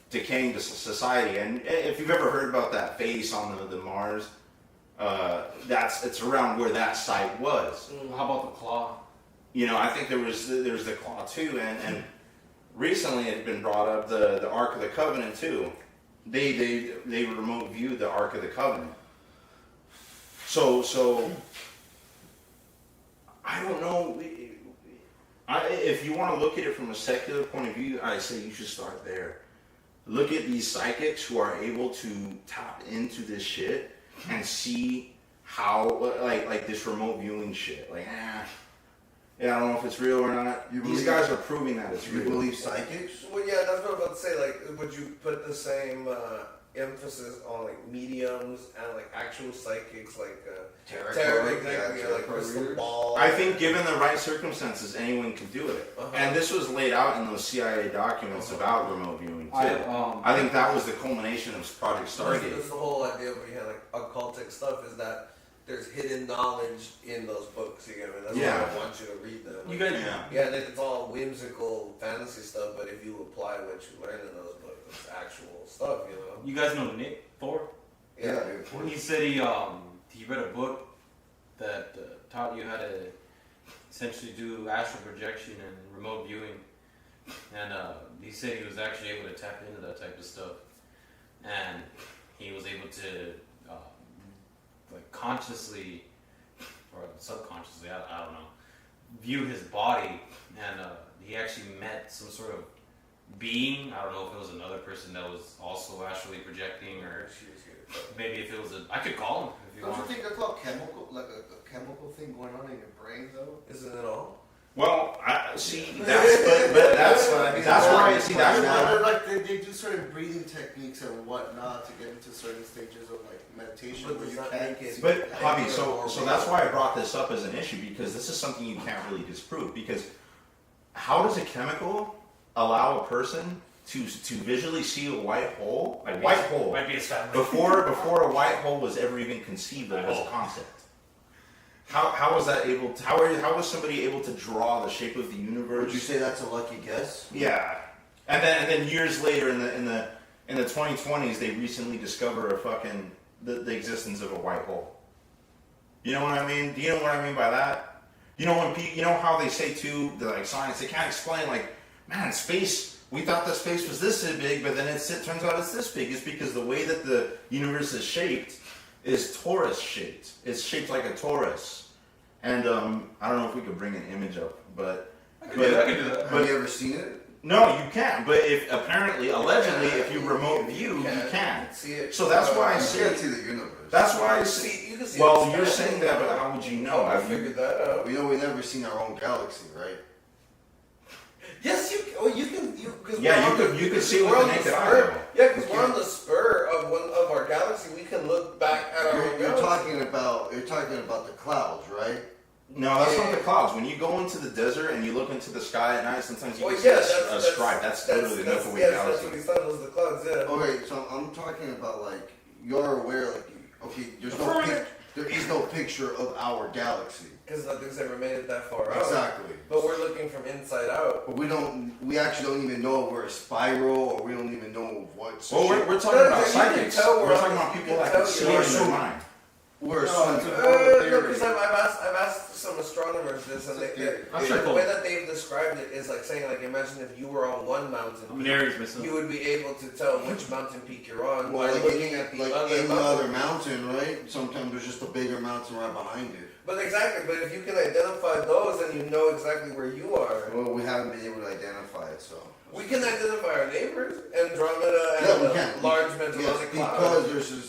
decaying society. And if you've ever heard about that face on the Mars, it's around where that site was. How about the claw? I think there's the claw too, and recently it had been brought up the Ark of the Covenant too. They remote viewed the Ark of the Covenant. So I don't know. If you want to look at it from a secular point of view, I say you should start there. Look at these psychics who are able to tap into this shit and see how, like this remote viewing shit. Like, yeah, I don't know if it's real or not. These guys are proving that it's real. You believe psychics? Well, yeah, that's what I'm about to say. Like, would you put the same emphasis on like mediums and like actual psychics, like tarot, exactly, like crystal ball? I think, given the right circumstances, anyone can do it. And this was laid out in those CIA documents about remote viewing too. I think that was the culmination of Project Stargate. That's the whole idea where you had like occultic stuff, is that there's hidden knowledge in those books. You get me? That's why I want you to read them. You guys, yeah, it's all whimsical fantasy stuff, but if you apply what you learn in those books, it's actual stuff. You guys know Nick Thor? Yeah. He said he read a book that taught you how to essentially do astral projection and remote viewing, and he said he was actually able to tap into that type of stuff, and he was able to like consciously or subconsciously, I don't know, view his body, and he actually met some sort of being. I don't know if it was another person that was also astrally projecting, or maybe if it was I could call him if you Don't want. you think that's all chemical, like a chemical thing going on in your brain, though? Isn't it all? Well, that's why I see that's why. Like they do certain breathing techniques and whatnot to get into certain stages of like meditation But where does you that can't make it- But Javi, so that's why I brought this up as an issue, because this is something you can't really disprove. Because how does a chemical allow a person to visually see a white hole? A white hole Might be a family. before a white hole was ever even conceived of as a concept. How was that able to, how was somebody able to draw the shape of the universe? Would you say that's a lucky guess? Yeah, and then years later in the 2020s, they recently discover the existence of a white hole. You know what I mean? Do you know what I mean by that? You know how they say too, like science, they can't explain, like, man, space. We thought that space was this big, but then it turns out it's this big. It's because the way that the universe is shaped is torus shaped. It's shaped like a torus. And I don't know if we could bring an image up, but I can do that. Have you ever seen it? No, you can't. But allegedly, if you remote view, you can. See it. So that's why I You say. can't see the universe. That's why I say. You can see Well, it. you're saying that, but how would you know? I figured that out. We know we've never seen our own galaxy, right? Yes, you can. because you could see with the naked eye. Yeah, because we're on the spur of one of our galaxy. We can look back at our own You're galaxy. talking about the clouds, right? No, that's not the clouds. When you go into the desert and you look into the sky at night, sometimes you Well, can see yeah, a stripe. That's literally the Milky Way that's galaxy. what we thought was the clouds. Yeah. Okay, so I'm talking about like you're aware, like okay, there is no picture of our galaxy. Because nothing's ever made it that far out. Exactly. But we're looking from inside out. But we actually don't even know if we're a spiral, or we don't even know what. Well, we're talking about psychics. We're talking about people that can see in their mind. We're No, assuming. because I've asked some astronomers this, and the way that they've described it is like saying, like, imagine if you were on one mountain, you would be able to tell which mountain peak you're on by looking at the other mountain, right? Sometimes there's just a bigger mountain right behind it. But exactly, but if you can identify those, then you know exactly where you are. Well, we haven't been able to identify it, so. We can identify our neighbors, Andromeda and we can. large Magellanic Cloud.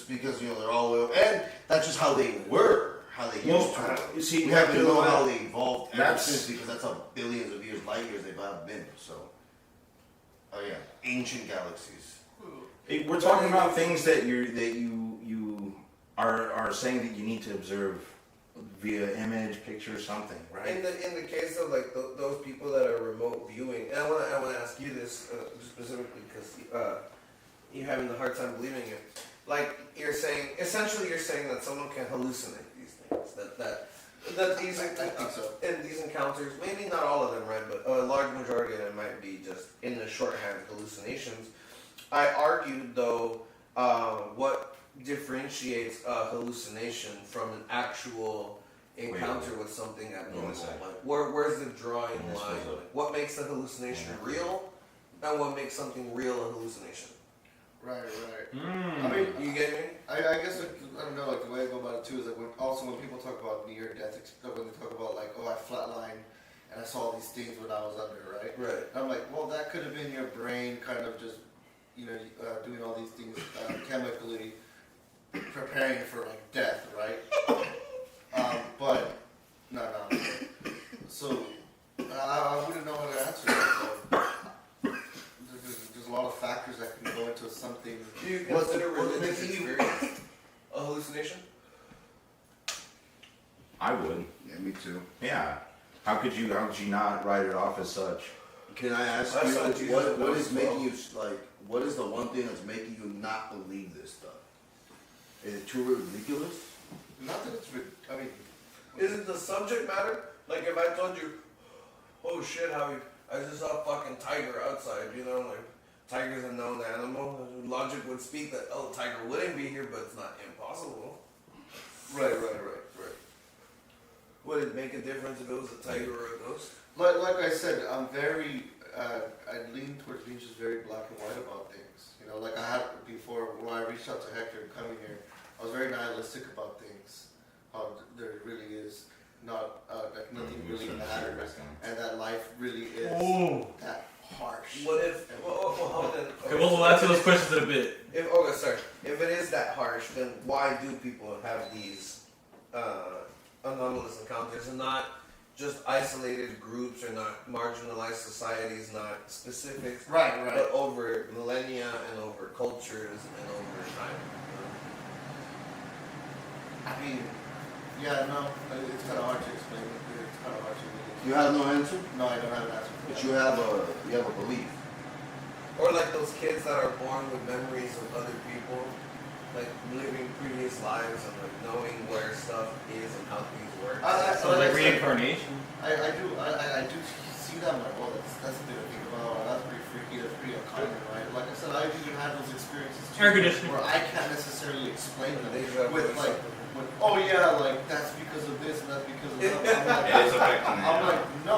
Because you know they're all and that's just how they were, how they used to. You see, we have to know how they evolved ever That's- since, because that's how billions of years, light years they've been. So, oh yeah, ancient galaxies. We're talking about things that you are saying that you need to observe via image, picture, something, right? In the case of like those people that are remote viewing, and I want to ask you this specifically because you're having a hard time believing it. Like you're saying, essentially, you're saying that someone can hallucinate these things. That these I think so. in these encounters, maybe not all of them, right? But a large majority of them might be just in the shorthand hallucinations. I argued though, what differentiates a hallucination from an actual encounter with something abnormal? Like, where's the drawing line? Like, what makes a hallucination real, and what makes something real a hallucination? Right. Mm. I mean, You get me? I guess like, I don't know. Like the way I go about it too is like when people talk about near death, when they talk about like, oh, I flatlined and I saw these things when I was under, right? Right. I'm like, well, that could have been your brain kind of just, doing all these things chemically, preparing for like death, right? But no. So I wouldn't know how to answer that. There's a lot of factors that can go into something. Do you What's consider making religious you- experience a hallucination? I would. Yeah, me too. Yeah. How could you not write it off as such? Can I ask I you saw Jesus what as is well. making you like? What is the one thing that's making you not believe this stuff? Is it too ridiculous? Not that it's, I mean, Is it the subject matter? Like if I told you, oh shit, Howie, I just saw a fucking tiger outside, like tiger's a known animal. Logic would speak that, oh, tiger wouldn't be here, but it's not impossible. right. Would it make a difference if it was a tiger or a ghost? Like I said, I'm very, I lean towards being just very black and white about things. Like I had before, when I reached out to Hector and coming here, I was very nihilistic about things. How there really is not, like nothing really matters, and that life really is that harsh. What if? Hold on. Okay, we'll answer those questions in a bit. If it is that harsh, then why do people have these anomalous encounters, and not just isolated groups, or not marginalized societies, not specific, Right. but over millennia and over cultures and over time? I mean, yeah, no, it's kind of hard to explain. It's kind of hard to really. You have no answer, No, I don't have an answer for but that. you have a belief. Or like those kids that are born with memories of other people, like living previous lives and like knowing where stuff is and how things work. So like reincarnation. I do see that. I'm like, oh, that's a thing to think about. That's pretty freaky. That's pretty uncommon, right? Like I said, I've even had those experiences too, Air conditioning. where I can't necessarily explain them Deja vu with or like, something. oh yeah, like that's because of this and that's because of that. It is affecting I'm it. like, no.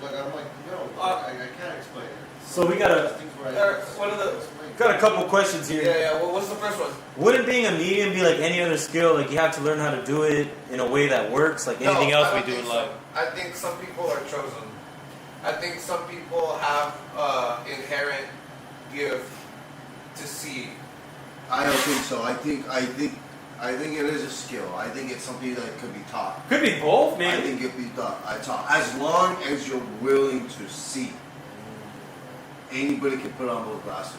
I'm like, no. I can't explain it. So we got There's things where what are the- a couple questions here. Yeah. Well, what's the first one? Wouldn't being a medium be like any other skill? Like you have to learn how to do it in a way that works, like anything No, else I we don't do think in so. life. I think some people are chosen. I think some people have inherent gift to see. I don't think so. I think it is a skill. I think it's something that could be taught. Could be both, I maybe. think it be taught. As long as you're willing to see. anybody can put on those glasses.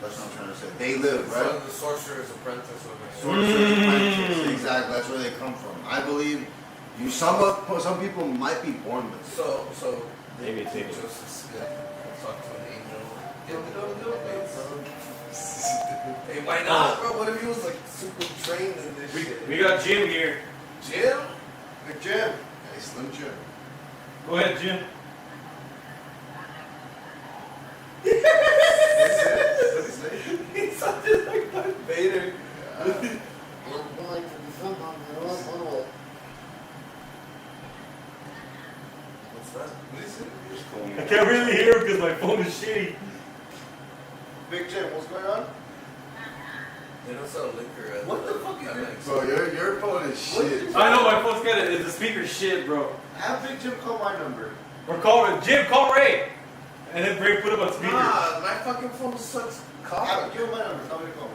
That's what I'm trying to say. They live, right? So the sorcerer's apprentice of it. Sorcerer's apprentice. Exactly. That's where they come from. I believe some people might be born with it. So Maybe it's able. Joseph talk to an angel. Hey, why not, bro? What if he was like super trained in this shit? We got Jim here. Jim? Big Jim. Hey, Slim Jim. Go ahead, Jim. He sounded like Darth Vader. What's that? What is it? I can't really hear him because my phone is shitty. Big Jim, what's going on? They don't sell liquor at What the fuck is this? Bro, your phone is shit. I know my phone's got it. The speaker's shit, bro. Have Big Jim call my number. We're calling Jim. Call Ray. And then Ray put him on speaker. Nah, my fucking phone sucks cock. Give him my number. Tell me to call me.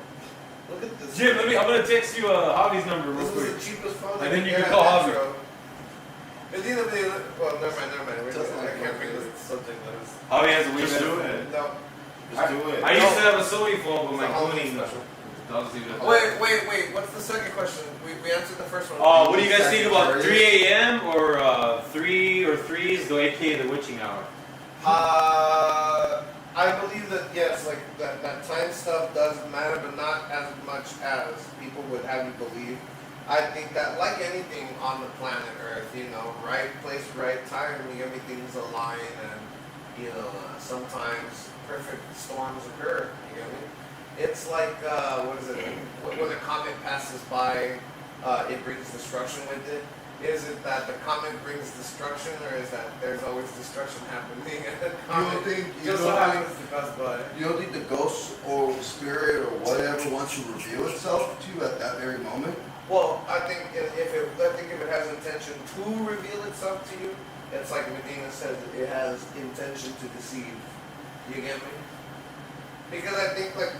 Look at this. Jim, I'm gonna text you Javi's number real This quick. is the cheapest phone. And I then you get can at call Javi. Metro. It's either well, never mind. I can't pick this subject letters. Javi has a Just do window. it. No. Just do it. I used to have a Sony phone, but my It's a Halloween cleaning special. doesn't even. Wait. What's the second question? We answered the first one. What do you guys think about 3 a.m. or 3 or 3s, the aka the witching hour? I believe that yes, like that time stuff does matter, but not as much as people would have you believe. I think that like anything on the planet Earth, right place, right time, everything's aligned, and sometimes perfect storms occur. You know what I mean? It's like what is it? When a comet passes by, it brings destruction with it. Is it that the comet brings destruction, or is that there's always destruction happening and the comet just so happens to pass by? You don't think the ghost or spirit or whatever wants to reveal itself to you at that very moment? Well, I think if it has intention to reveal itself to you, it's like Medina says, it has intention to deceive. You get me? Because I think like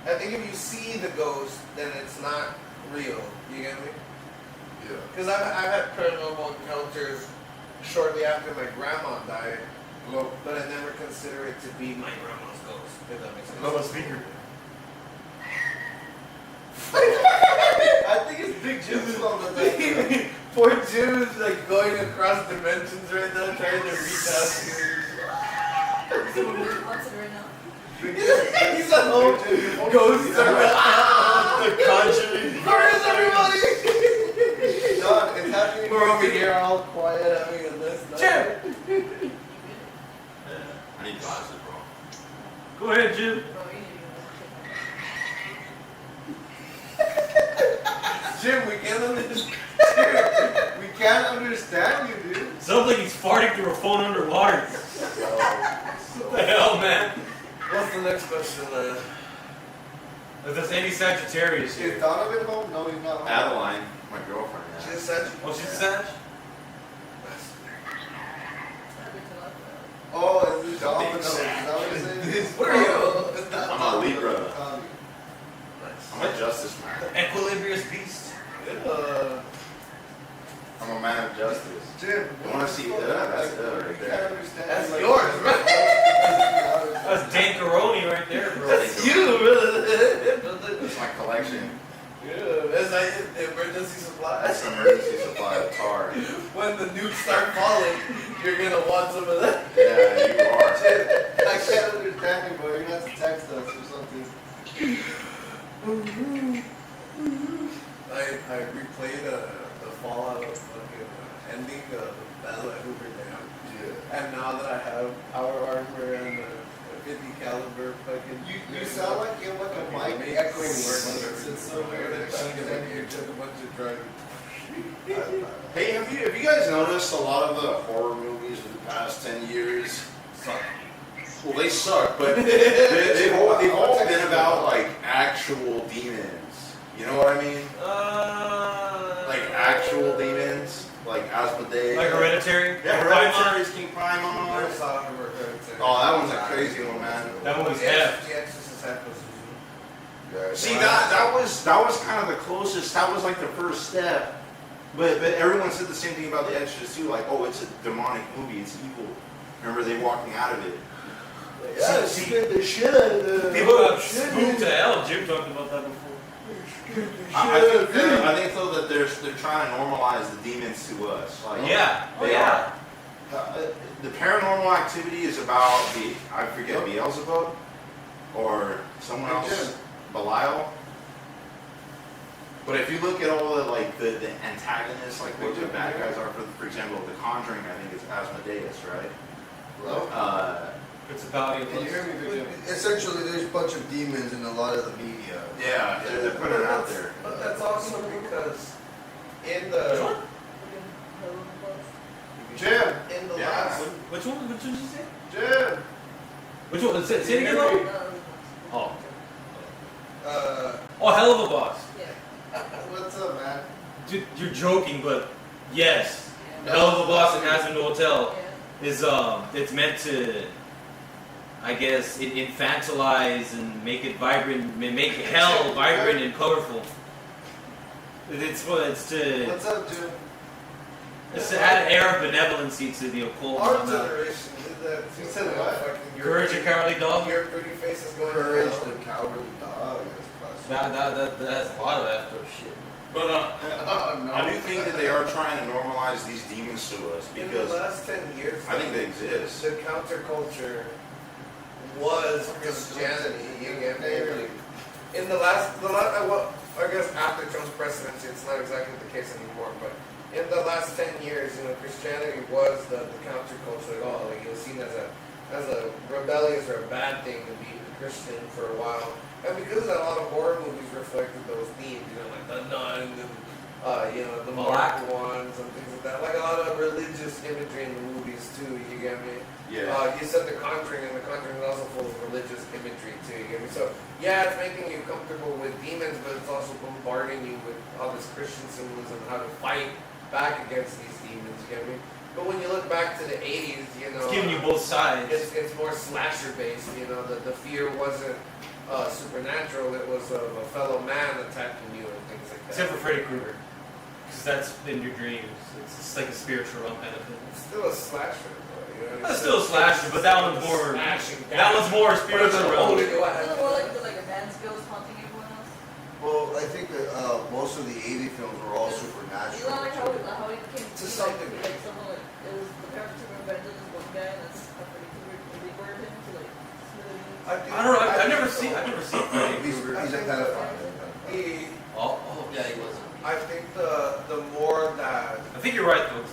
I think if you see the ghost, then it's not real. You get me? Yeah. Because I've had paranormal encounters shortly after my grandma died, but I never consider it to be my grandma's ghost. If that makes sense. Love a speaker. I think it's Big Jim's on the thing. Poor Jim is like going across dimensions right now, trying to reach out to you. What's it right now? He's at home. Ghosts are The Conjuring. Where is everybody? John, it's happening. We're over here all quiet having a list. Jim! I need glasses, bro. Go ahead, Jim. Bro, you need Jim, we can't understand. We can't understand you, dude. Sounds like he's farting through a phone underwater. What the hell, man? What's the next question, If there's any Sagittarius here. Is Donovan home? No, he's not home. Adeline, my girlfriend. She Yeah. just said. Oh, she's a Sag? Oh, is this Donovan? Big Is that what you're saying? What are you? I'm a Libra. Nice. I'm a justice man. Equilibrious beast. I'm a man of justice. Jim, You want to see that? That's it right I can't there. understand. That's like- yours, right? That's Dankaroni right there, bro. That's you, really. That's my collection. Yeah, that's like emergency supply. That's an emergency supply of tar. When the nukes start falling, you're gonna want some of that. Yeah, you are. I can't understand you, bro. You're gonna have to text us or something. I replayed the Fallout fucking ending of Battle at Hoover Dam. Yeah. And now that I have power armor and a 50 caliber fucking. You sound like you have like a mic Make echoing work. words. It's so weird. You took a bunch of drugs. Hey, have you guys noticed a lot of the horror movies of the past 10 years Suck. Well, they suck, but they've all been about like actual demons. You know what I mean? Like actual demons, like Asmodeus. Like Hereditary? Yeah, Hereditary's King Paimon. Never saw Hereditary. Oh, that one's a crazy one, man. That one was The F. Exorcist had Susan. See, that was kind of the closest. That was like the first step. But everyone said the same thing about The Exorcist too. Like, oh, it's a demonic movie. It's evil. Remember they walking out of it. Yeah, it scared the shit out of the. People got spooked to hell. Jim talked about that before. I think though that they're trying to normalize the demons to us. Like, Yeah. Oh they yeah. are. The paranormal activity is about I forget Beelzebub or someone else, Belial. But if you look at all the the antagonists, like what the bad guys are, for example, The Conjuring, I think it's Asmodeus, right? Well, Principality of Can you hear me, Victor? essentially, there's a bunch of demons in a lot of the media. Yeah, they're putting it out there. But that's also because in Which the one? Jim, in the Yeah. last Which one? Which one did you say? Jim. Which one? Say it again, though? Oh. Oh, hell of a boss. What's up, man? Dude, you're joking, but yes, hell of a boss in Hazard Hotel is it's meant to, I guess, infantilize and make it vibrant, make hell vibrant and colorful. It's to What's up, Jim? it's to add an air of benevolency to the occult. our and all that. generation did that. You said what? Fucking Courage and Cowardly Dog. Your pretty face is going Courage, down. the cowardly dog. That's classic. That's a lot of after shit. But Oh, no. I do think that they are trying to normalize these demons to us In the because last 10 years, I think they exist. the counterculture was Christianity. You get me? In the last, well, I guess after Trump's presidency, it's not exactly the case anymore. But in the last 10 years, Christianity was the counterculture at all. Like it was seen as a rebellious or a bad thing to be a Christian for a while. And because a lot of horror movies reflected those themes, like The Nun and the Black ones and things like that. Like a lot of religious imagery in the movies too. You get me? Yeah. You said The Conjuring, and The Conjuring is also full of religious imagery too. You get me? So yeah, it's making you comfortable with demons, but it's also bombarding you with all this Christian symbolism and how to fight back against these demons. You get me? But when you look back to the 80s, It's giving you both sides. it's more slasher based. The fear wasn't supernatural. It was a fellow man attacking you and things like that. Except for Freddy Krueger, because that's in your dreams. It's like a spiritual realm kind of thing. It's still a slasher. Though, That's still a slasher, but that one's more. Smashing That one's more spiritual realm. Holy God. Is it more like a man's ghost haunting everyone else? Well, I think that most of the 80 films were all You supernatural. know like how he became To like, something. like someone like it was the parents who invented this one guy that's pretty cool. They word him to like smithereens. I don't know. I've never seen. Freddy He's Krueger. a pedophile. Oh, yeah, he was. I think the more that I think you're right, though.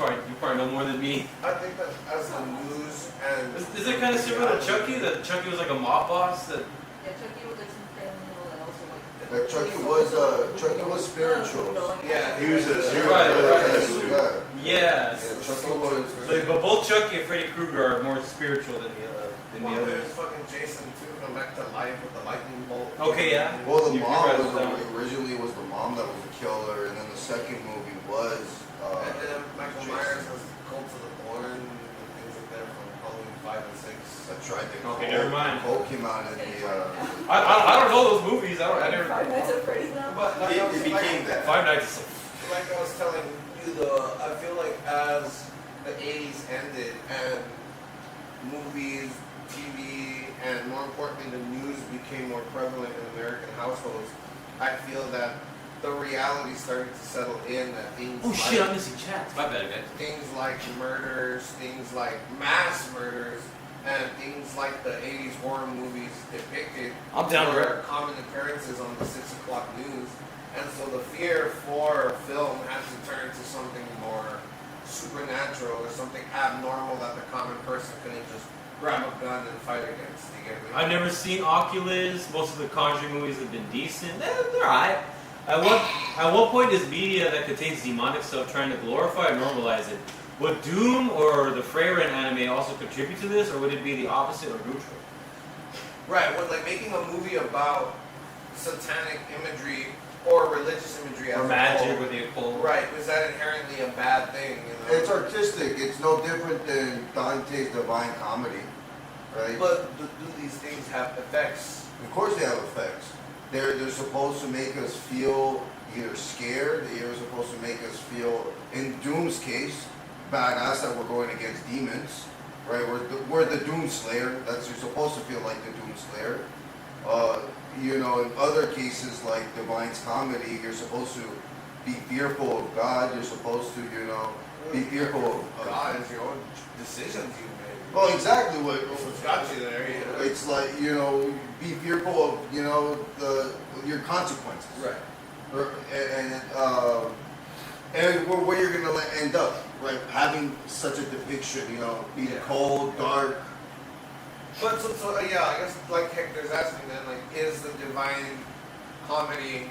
You probably know more than me. I think that as the news and Is it kind of similar to Chucky? That Chucky was like a mob boss. That Yeah, Chucky was like some criminal and also like. That Chucky was spiritual. yeah, He was a Right. Yeah, yes. Chucky was. But both Chucky and Freddy Krueger are more spiritual than the Well, others. there's fucking Jason too, come back to life with the lightning bolt. Okay, yeah. Well, the You're mom right was about that. originally was the mom that was the killer, and then the second movie was. And then Michael Myers was Cult of the Born and things like that from Halloween 5 and 6. That's right. Okay, never mind. Cole came out in the. I don't know those movies. I never. Five Nights at Freddy's now. But like, I was, It became that. Five Nights. like I was telling you, I feel like as the 80s ended and movies, TV, and more importantly the news became more prevalent in American households, I feel that the reality started to settle in that things Oh like shit! I'm missing chats. My bad, guys. things like murders, things like mass murders, and things like the 80s horror movies depicted I'm down with were common occurrences on the 6 o'clock news. And so the fear for film had to turn to something more supernatural or something abnormal that the common person couldn't just grab a gun and fight against. You get me? I've never seen Oculus. Most of the Conjuring movies have been decent. They're alright. At what point is media that contains demonic stuff trying to glorify or normalize it? Would Doom or the Freyren anime also contribute to this, or would it be the opposite or neutral? Right, when like making a movie about satanic imagery or religious imagery as Or a magic whole, or the occult? right, is that inherently a bad thing? It's artistic. It's no different than Dante's Divine Comedy, right? But do these things have effects? Of course they have effects. They're supposed to make us feel either scared, they're supposed to make us feel, in Doom's case, badass that we're going against demons, right? We're the Doomslayer. That's you're supposed to feel like the Doomslayer. You know, in other cases like Divine's comedy, you're supposed to be fearful of God. You're supposed to, you know, be fearful of God is your own decisions you made. Well, exactly what What's got you there? You know? it's like. You know, be fearful of, you know, your consequences. Right. And where you're gonna end up, right? Having such a depiction, you know, being cold, dark. But so yeah, I guess like Hector's asking then, like, is the divine comedy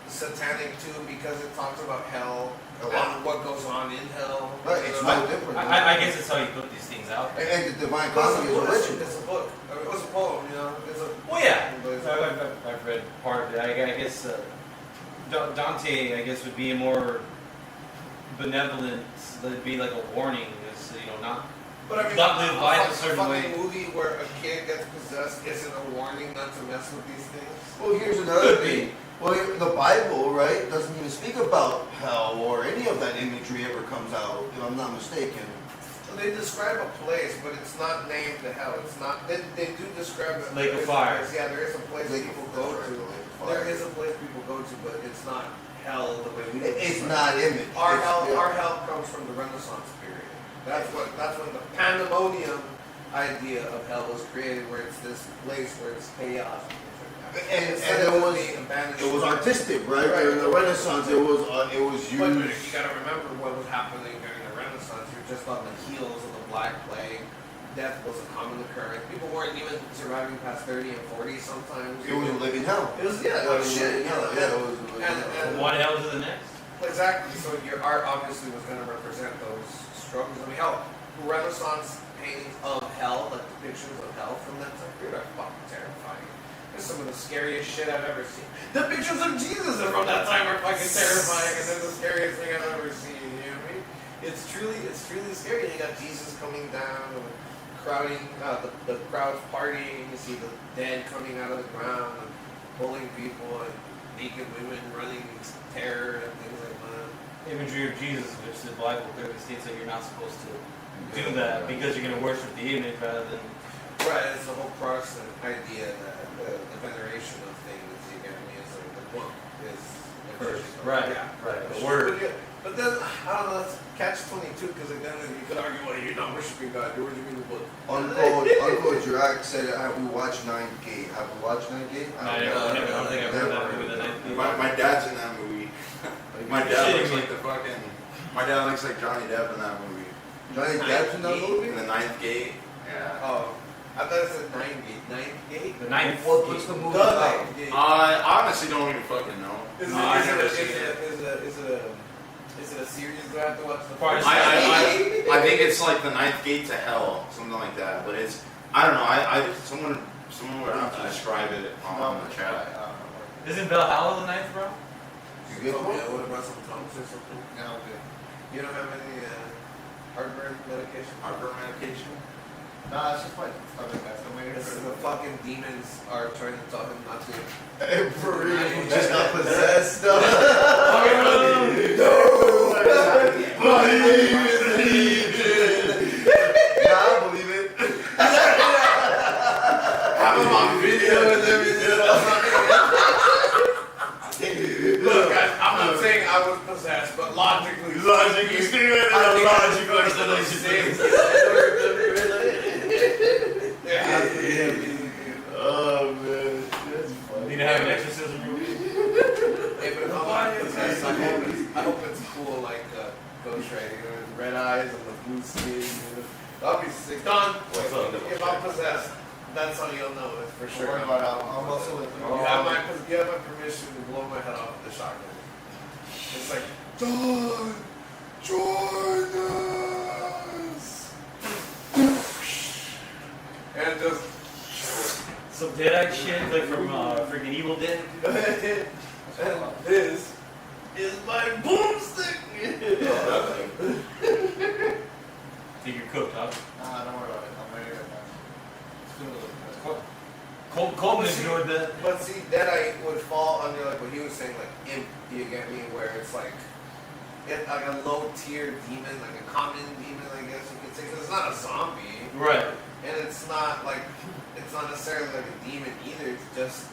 satanic too because it talks about hell and what goes on in hell? Right, it's no different. I guess it's how you put these things out. And the divine comedy is original. It's a book. I mean, it was a poem, you know. It's a Well, yeah. but it's a book. I've read part of it. I guess Dante, I guess, would be a more benevolent. That'd be like a warning, is, you know, not. But I mean, not live life a certain fucking way. movie where a kid gets possessed isn't a warning not to mess with these things. Well, here's another thing. Well, the Bible, right, doesn't even speak about hell or any of that imagery ever comes out, if I'm not mistaken. So they describe a place, but it's not named the hell. It's not. They do describe it. Lake of Fire. Yeah, there is a place people go to. There is a place people go to, but it's not hell the way we. It's not image. Our It's- hell. yeah. Our hell comes from the Renaissance period. That's when the pandemonium idea of hell was created, where it's this place where it's chaos. And Instead it of was being abandoned. it was artistic, right? Right. During the Renaissance, it was used. But you gotta remember what was happening during the Renaissance. You're just on the heels of the Black Plague. Death was a common occurrence. People weren't even surviving past 30 and 40 sometimes. It was a living hell. It was, yeah, It was shit. living hell. Yeah, it was a living And- hell. From one hell to the next. Exactly. So your art obviously was going to represent those struggles. I mean, hell, Renaissance paintings of hell, like depictions of hell from that time period, are fucking terrifying. It's some of the scariest shit I've ever seen. The pictures of Jesus from that time are fucking terrifying, and they're the scariest thing I've ever seen. You know what I mean? It's truly scary. You got Jesus coming down, and crowding, the crowd's partying. You see the dead coming out of the ground, and pulling people, and naked women running terror and things like that. Imagery of Jesus, which the Bible clearly states that you're not supposed to do that because you're going to worship the image rather than. Right, it's the whole Protestant idea that the veneration of things, you get me, is like the book is First, first. right, Yeah. right, the word. But then, I don't know, that's catch-22, because then you could argue, well, you're not worshiping God, you're worshiping the book. Uncle Jack said, "Have we watched Ninth Gate? Have we watched Ninth Gate?" I don't think I've heard that movie. The Ninth Gate. My dad's in that movie. My dad looks like the fucking. My dad looks like Johnny Depp in that movie. Johnny Depp's in that movie. In the Ninth Gate. Yeah. Oh, I thought it said Ninth Gate. The Ninth What's the Gate. movie The about? Ninth Gate. I honestly don't even fucking know. Is No, I've never it seen it. a series? Do I have to watch the Probably first? I think it's like the Ninth Gate to Hell, something like that. But it's I don't know. Someone would have to describe it on the chat. Isn't Valhalla the ninth, bro? You good Oh, one? yeah, what about some Tums or something? Yeah, okay. You don't have any heartburn medication? Heartburn medication. Nah, it's just my stomach. I'm waiting It's for the fucking demons are trying to tell him not to. For real, he just got possessed. No, my name is Legion. Yeah, I believe it. Have him on video and everything. Look, I'm not saying I was possessed, but logically speaking, I think logical explanation. There has to be a reason. Oh man, that's funny. Need to have an exorcism movie. Hey, but if I'm not possessed, I hope it's cool like Ghost Rider, you know, with red eyes and the blue skin. You know. That'll be sick. Don, What's up? if I'm possessed, that's how you'll know it for Don't sure. worry about it. I'm also with you. You have my permission to blow my head off with the shotgun. It's like, Don, join us. And just. Some Deadite shit, like from freaking Evil Dead. And this is my boomstick. Think you're cooked, huh? Nah, don't worry about it. I'm ready right now. It's doing a little bit. Coleman enjoyed that. But see, Deadite would fall under like what he was saying, like imp. You get me? Where it's like like a low tier demon, like a common demon, I guess you could say. 'Cause it's not a zombie, Right. and it's not necessarily like a demon either. It's just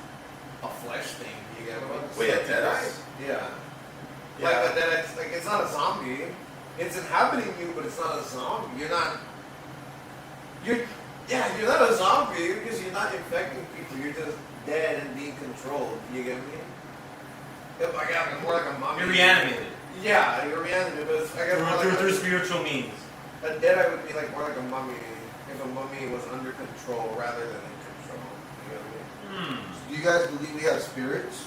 a flesh thing. You get what I'm Wait, a saying? Deadeye? Yeah. Yeah. Like, but then it's not a zombie. It's inhabiting you, but it's not a zombie. You're not a zombie because you're not infecting people. You're just dead and being controlled. You get me? If I got more like a mummy. You're reanimated. Yeah, you're reanimated, but I got more Through like spiritual means. a Deadeye would be like more like a mummy if a mummy was under control rather than in control. You know what I mean? Do you guys believe we have spirits?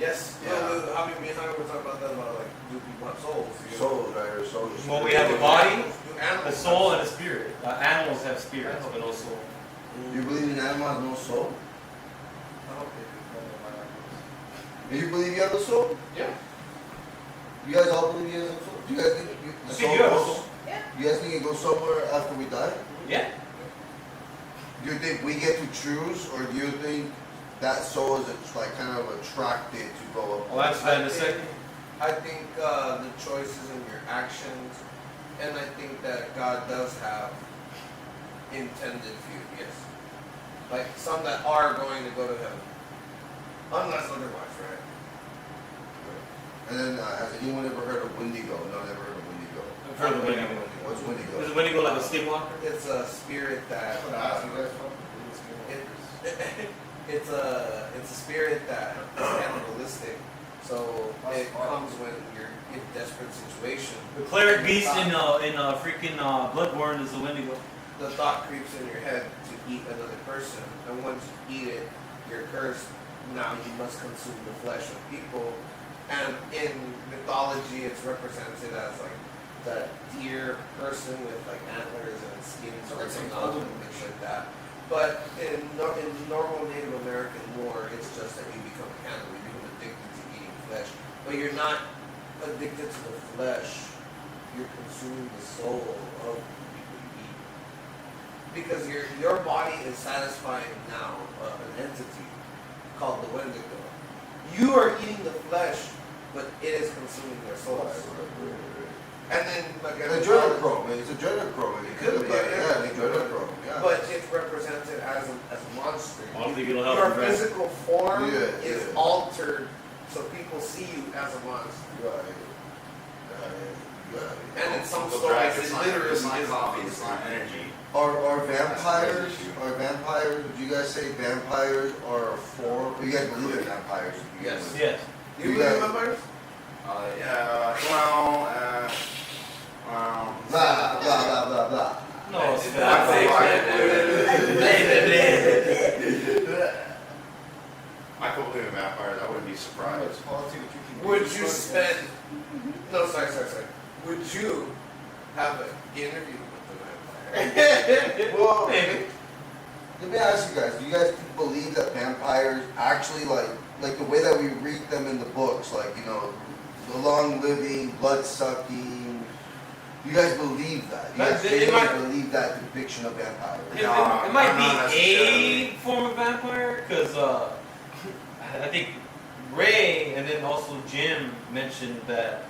Yes. Yeah. How many we're talking about that about like do people have souls? You know? Souls, right? Or souls. or Well, we spirits. have a body, Do animals a soul, and a spirit. Animals have spirits, but no soul. You believe an animal has no soul? I don't think it's one of my animals. Do you believe you have a soul? Yeah. You guys all believe you have a soul? Do you guys think the I soul think you have a goes? soul. Yeah. You guys think it goes somewhere after we die? Yeah. Do you think we get to choose, or do you think that soul is like kind of attracted to go up? I'll answer that in a second. I think the choices in your actions, and I think that God does have intended for you, yes. Like some that are going to go to heaven. Unless otherwise, right? And then, has anyone ever heard of Wendigo? No, never heard of Wendigo. I've heard of Wendigo. What's Wendigo? Is Wendigo like a skinwalker? It's a spirit that it's a spirit that is cannibalistic. So it comes when you're in a desperate situation. The cleric beast in freaking Bloodborne is the Wendigo. The thought creeps in your head to eat another person, and once you eat it, you're cursed. Now you must consume the flesh of people. And in mythology, it's represented as like that deer person with like antlers and skin stripping off and things like that. But in normal Native American lore, it's just that you become a cannibal, you become addicted to eating flesh. But you're not addicted to the flesh, you're consuming the soul of the people you eat. Because your body is satisfying now an entity called the Wendigo. You are eating the flesh, but it is consuming their souls. And then, like, An adrenochrome, man. It's adrenochrome. It could be, yeah, an adrenochrome. Yeah. but it's represented as a monster. I don't think it'll help Your him, right? physical form Yeah, is yeah. altered so people see you as a monster. Right. And in some Uncle stories, Drac, it it's not literally coffee, is it's not energy. Are vampires, would you guys say vampires are a form? You guys believe in vampires? Yes. Yes. You believe in vampires? Yeah, well, Blah, blah, blah, blah, blah. No, it's I could believe in vampires. I wouldn't be surprised. Would you spend? No, sorry. Would you have an interview with the vampire? Well, Maybe. let me ask you guys, do you guys believe that vampires actually like the way that we read them in the books, like, you know, the long living, blood sucking, you guys believe that? You guys genuinely believe that depiction of vampires? It might be a form of vampire, because I think Ray and then also Jim mentioned that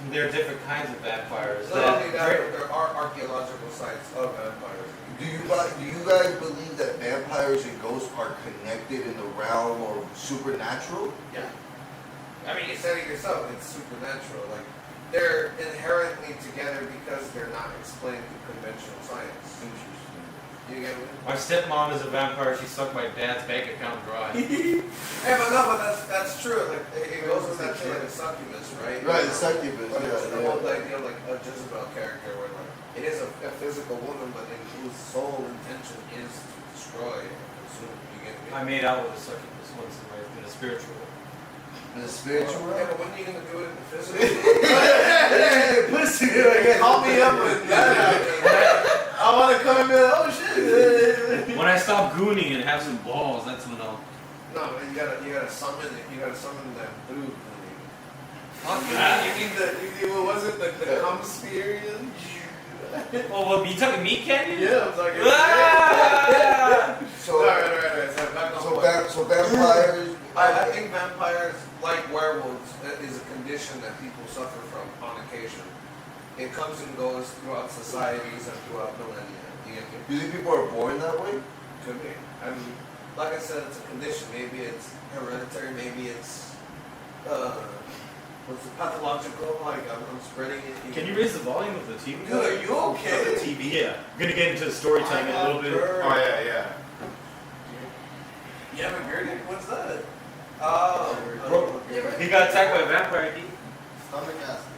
there are different kinds of vampires. Not only that, there are archaeological sites of vampires. Do you guys believe that vampires and ghosts are connected in the realm of supernatural? Yeah. I mean, you said it yourself. It's supernatural. Like they're inherently together because they're not explained through conventional science. You get me? My stepmom is a vampire. She sucked my dad's bank account dry. Yeah, but that's true. Like it goes with that thing like a succubus, right? Right, the succubus, But it's the yeah. whole idea of like a Jezebel character where like it is a physical woman, but in whose sole intention is to destroy and consume. You get me? I made out with a succubus once in a spiritual way. In the spiritual Yeah, realm? but when are you gonna do it in the physical? Pussy, I Call me up when that happens. I want to come and be like, oh shit. When I stop gooning and have some balls, that's when I'll. No, you gotta summon it. You gotta summon them through. Fuck You that. need what was it? The cum sphere? Oh, well, you talking meat canyon? Yeah, I'm talking. Ah! So, Right. So back on point. so vampires. I think vampires like werewolves, is a condition that people suffer from on occasion. It comes and goes throughout societies and throughout millennia. You get me? You think people are born that way? Could be. I mean, like I said, it's a condition. Maybe it's hereditary. Maybe it's what's the pathological? Like I'm spreading it. Can you raise the volume of the TV? Dude, are you okay? The TV. Yeah. I'm gonna get into the storytelling a little bit. Oh yeah. You haven't heard it? What's that? Bro, he got attacked by a vampire. Stomach acid.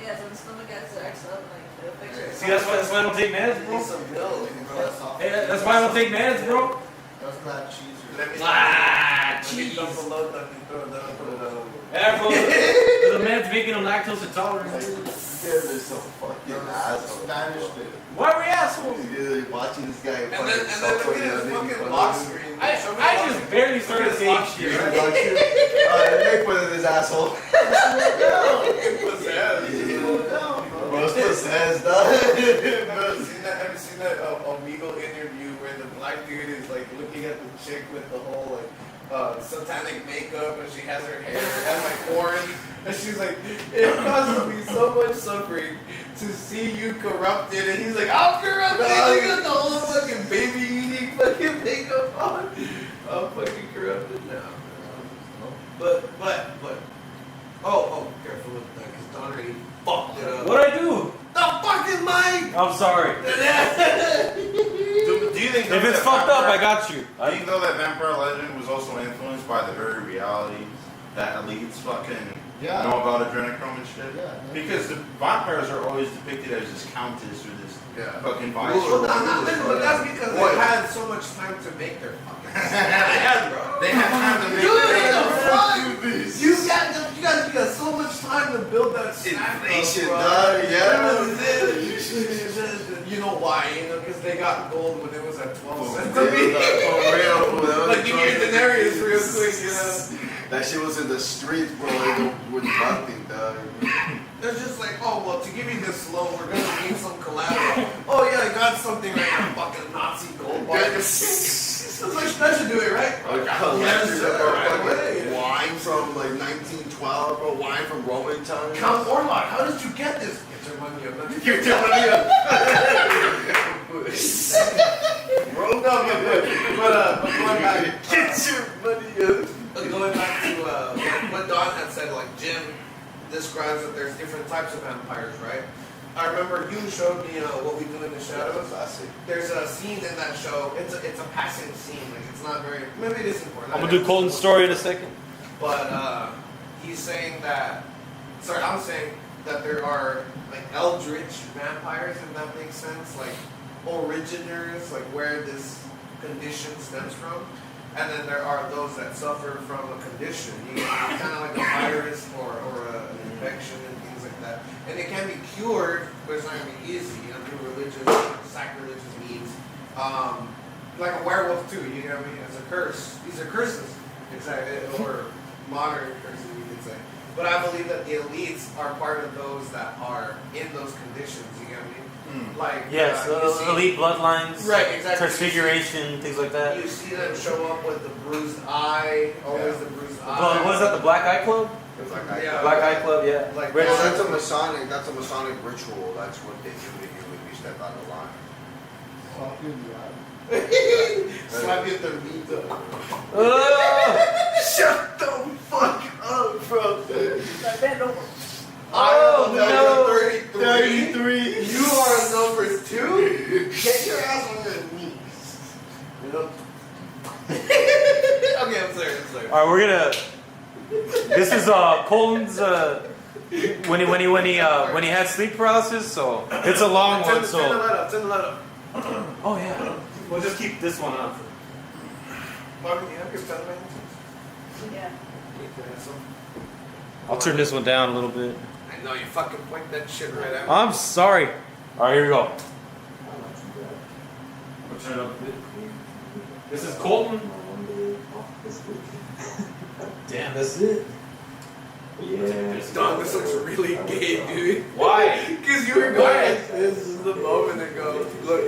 Yeah, so the stomach acid acts up, like, it'll fix it. See, that's why I don't take meds, Need bro. some milk, bro. Hey, that's why I don't take meds, bro. That's not cheese. Let me Ah, let me jeez. dump a load, let me throw it down, put it down. Yeah, bro. The meds making him lactose intolerant. You guys are so fucking assholes. Spanish dude. Why are we assholes? You're watching this guy. And then look at his fucking lock screen. I just barely started saying shit. Make one of this asshole. Most possessed, Have you seen that Omegle interview where the black dude is like looking at the chick with the whole like satanic makeup and she has her hair and like orange and she's like, it causes me so much suffering to see you corrupted, and he's like, I'm corrupted. He got the whole fucking baby eating fucking makeup on. I'm fucking corrupted now. But oh, careful with that because Don already fucked it up. What'd I do? The fucking mic! I'm sorry. Do you think If it's fucked up, I got you. Do you know that Vampire Legend was also influenced by the very reality that elites fucking know about adrenochrome and shit? Yeah. Because the vampires are always depicted as this countess or this fucking vice. Well, but that's because they had so much time to make their fucking bro. They had time to make Dude, you got so much time to build that snack. Inflation, bro. dog, You know why? You know, because they got gold when it was at 12 cents. For real. Like, give me your denarius real quick, you know. That shit was in the streets, bro. Like, with nothing, dog. They're just like, oh, well, to give you this loan, we're going to need some collateral. Oh, yeah, I got something right now. Fucking Nazi gold bar. That should do it, right? Wine from like 1912, bro. Wine from Roman times. Count Orlok, how did you get this? Get your money up. Get your money up. Bro, no, but going back. Get your money up. Going back to what Don had said, like Jim describes that there's different types of vampires, right? I remember you showed me What We Do in the Shadows. There's a scene in that show. It's a passing scene. Like it's not very. Maybe it is important. I'm gonna do Colton's story in a second. But he's saying that. Sorry, I'm saying that there are like eldritch vampires, if that makes sense. Like originators, like where this condition stems from. And then there are those that suffer from a condition, kind of like a virus or an infection and things like that. And it can be cured, but it's not going to be easy, through religious, sacrilegious means. Like a werewolf too, you know what I mean? It's a curse. These are curses, exactly, or modern curses, you could say. But I believe that the elites are part of those that are in those conditions, you know what I mean? Like Yes, elite bloodlines, right, exactly. transfiguration, things like that. You see them show up with the bruised eye, always the bruised eye. What is that? The Black Eye Club? Yeah. Black Eye Club, yeah. Like Red Well, Shirt. that's a Masonic ritual. That's what they do to you when you step out of line. slap you at the meat. Shut the fuck up, bro. Oh, no. 33. You are number 2? Get your ass on your knees. You know? Okay, I'm sorry. All right, we're gonna. This is Colton's when he had sleep paralysis, so it's a long one. Turn the So. light up. Oh yeah. We'll just keep this one on. Marvin, you have your pen, man? Yeah. I'll turn this one down a little bit. I know, you fucking point that shit right out. I'm sorry. All right, here we go. We'll turn it up a bit. This is Colton. Damn, that's it. Yeah. Dog, this looks really gay, dude. Why? Because you were going, this is the moment ago. Look.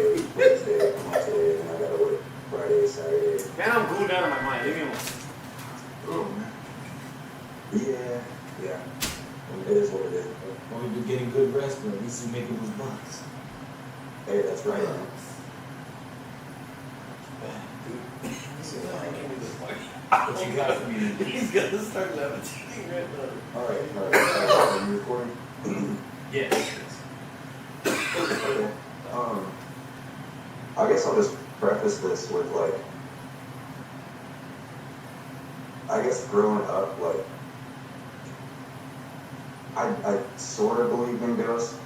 Man, I'm glued down on my mind. Leave me alone. It is what it is. Well, we've been getting good rest, but at least we're making those bucks. Hey, that's right. What you got for me? He's gonna start levitating right now. All right. Are you recording? Yes. Okay. I guess I'll just preface this with like, I guess growing up, like, I sort of believed in ghosts,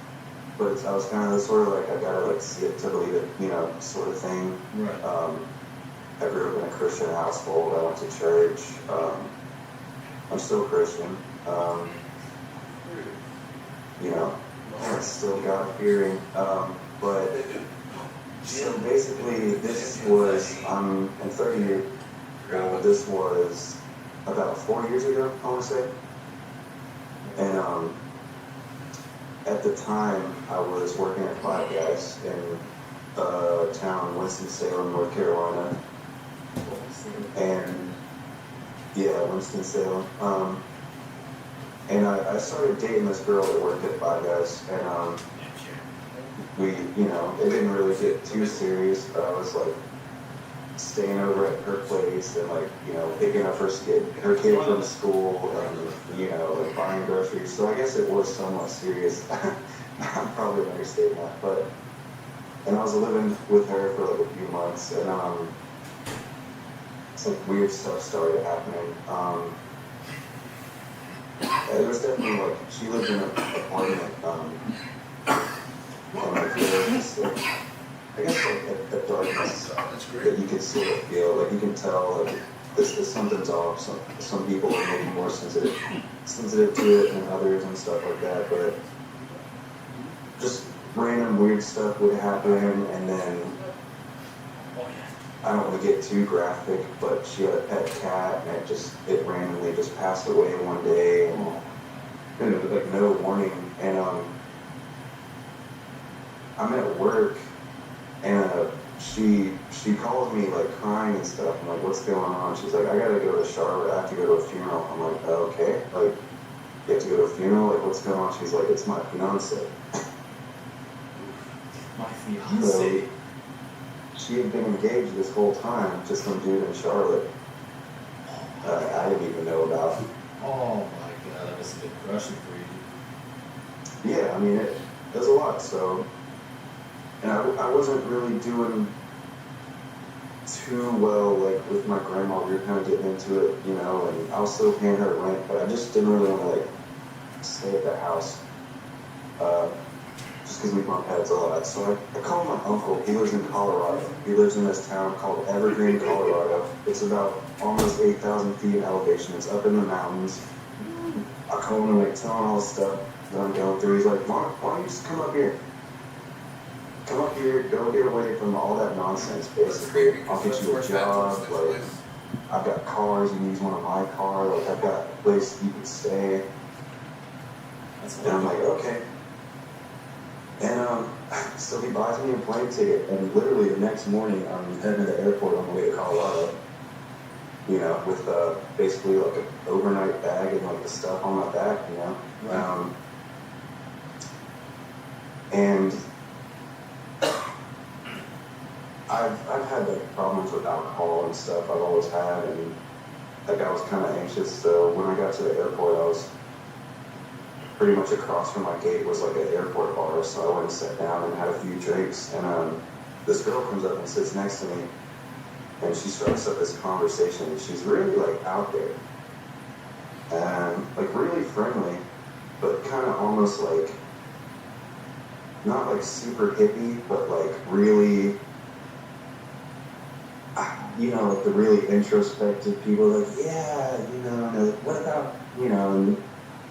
but I was kind of sort of like, I gotta like see it to believe it, you know, sort of thing. Right. I grew up in a Christian household. I went to church. I'm still Christian. You know, I'm still God-fearing. But so basically, this was, I'm 30 years old. This was about 4 years ago, I want to say. And at the time, I was working at Five Guys in a town in Winston-Salem, North Carolina. And yeah, Winston-Salem. And I started dating this girl that worked at Five Guys, and we, you know, it didn't really get too serious, but I was like staying over at her place and like, you know, picking up her kid from school and, you know, like buying groceries. So I guess it was somewhat serious. I'm probably understating that, but, and I was living with her for like a few months, and some weird stuff started happening. It was definitely like, she lived in an apartment, and like there was just like, I guess like a darkness that you can sort of feel, like you can tell like this something's off. Some people are maybe more sensitive to it than others and stuff like that, but just random weird stuff would happen, and then I don't want to get too graphic, but she had a pet cat, and it randomly just passed away one day, and like no warning. And I'm at work, and she calls me like crying and stuff. I'm like, what's going on? She's like, I gotta go to Charlotte. I have to go to a funeral. I'm like, oh, okay. Like, you have to go to a funeral? Like, what's going on? She's like, it's my fiance. My fiance. So, she had been engaged this whole time to some dude in Charlotte. I didn't even know about. Oh my god, that must have been crushing for you. Yeah, I mean, it does a lot. So, and I wasn't really doing too well, like with my grandma. We were kind of getting into it, you know, and I was still paying her rent, but I just didn't really want to like stay at the house. Just because we bump heads a lot. So I called my uncle. He lives in Colorado. He lives in this town called Evergreen, Colorado. It's about almost 8,000 feet in elevation. It's up in the mountains. I called him, like, telling all the stuff that I'm going through. He's like, why don't you just come up here? Come up here, go get away from all that nonsense, basically. I'll get you a job. Like, I've got cars. You can use one of my cars. Like, I've got a place you can stay. And I'm like, okay. And so he buys me a plane ticket, and literally the next morning I'm heading to the airport on the way to Colorado. You know, with basically like an overnight bag and like the stuff on my back, you know. Right. And I've had like problems with alcohol and stuff. I've always had, and like I was kind of anxious. So when I got to the airport, I was pretty much across from my gate was like an airport bar, so I went and sat down and had a few drinks, and this girl comes up and sits next to me, and she strikes up this conversation, and she's really like out there, and like really friendly, but kind of almost like, not like super hippie, but like really, you know, like the really introspective people, like, yeah, you know, and like, what about, you know, and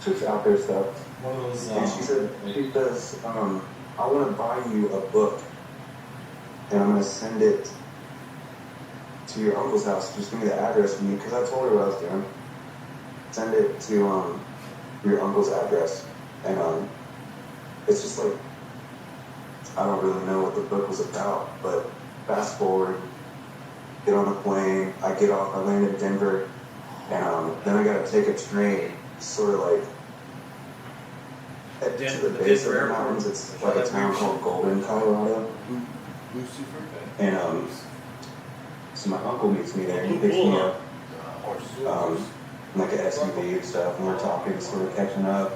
just out there stuff. One of those. And she said, because I want to buy you a book, and I'm going to send it to your uncle's house. Just give me the address from you, because I told her what I was doing. Send it to your uncle's address. And it's just like, I don't really know what the book was about, but fast forward, get on the plane, I get off, I land in Denver, and then I got to take a train, sort of like To the base of the mountains, it's like a town called Golden, Colorado. Lucifer. And so my uncle meets me there. He picks me up, in like an SUV and stuff, and we're talking, sort of catching up.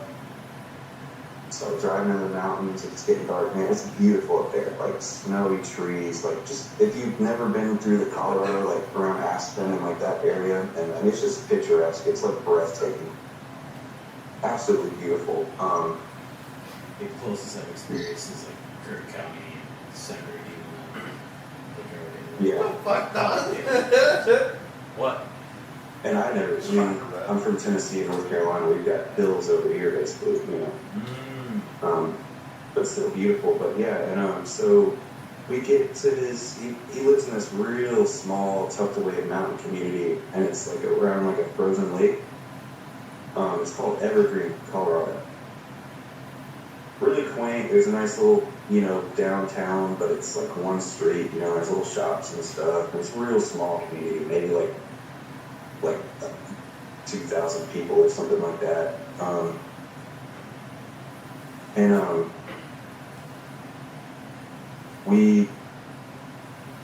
So driving in the mountains, it's getting dark, man. It's beautiful up there, like snowy trees, like just if you've never been through the Colorado, like around Aspen and like that area, and it's just picturesque. It's like breathtaking, absolutely beautiful. The closest I've experienced is like Kirk County, Center, even Yeah. Fuck no. What? And I never, I'm from Tennessee and North Carolina. We've got hills over here, basically, you know. But still beautiful. But yeah, and so we get to his. He lives in this real small, tucked away mountain community, and it's like around like a frozen lake. It's called Evergreen, Colorado. Really quaint. There's a nice little, you know, downtown, but it's like one street. You know, there's little shops and stuff. And it's a real small community, maybe like 2,000 people or something like that. We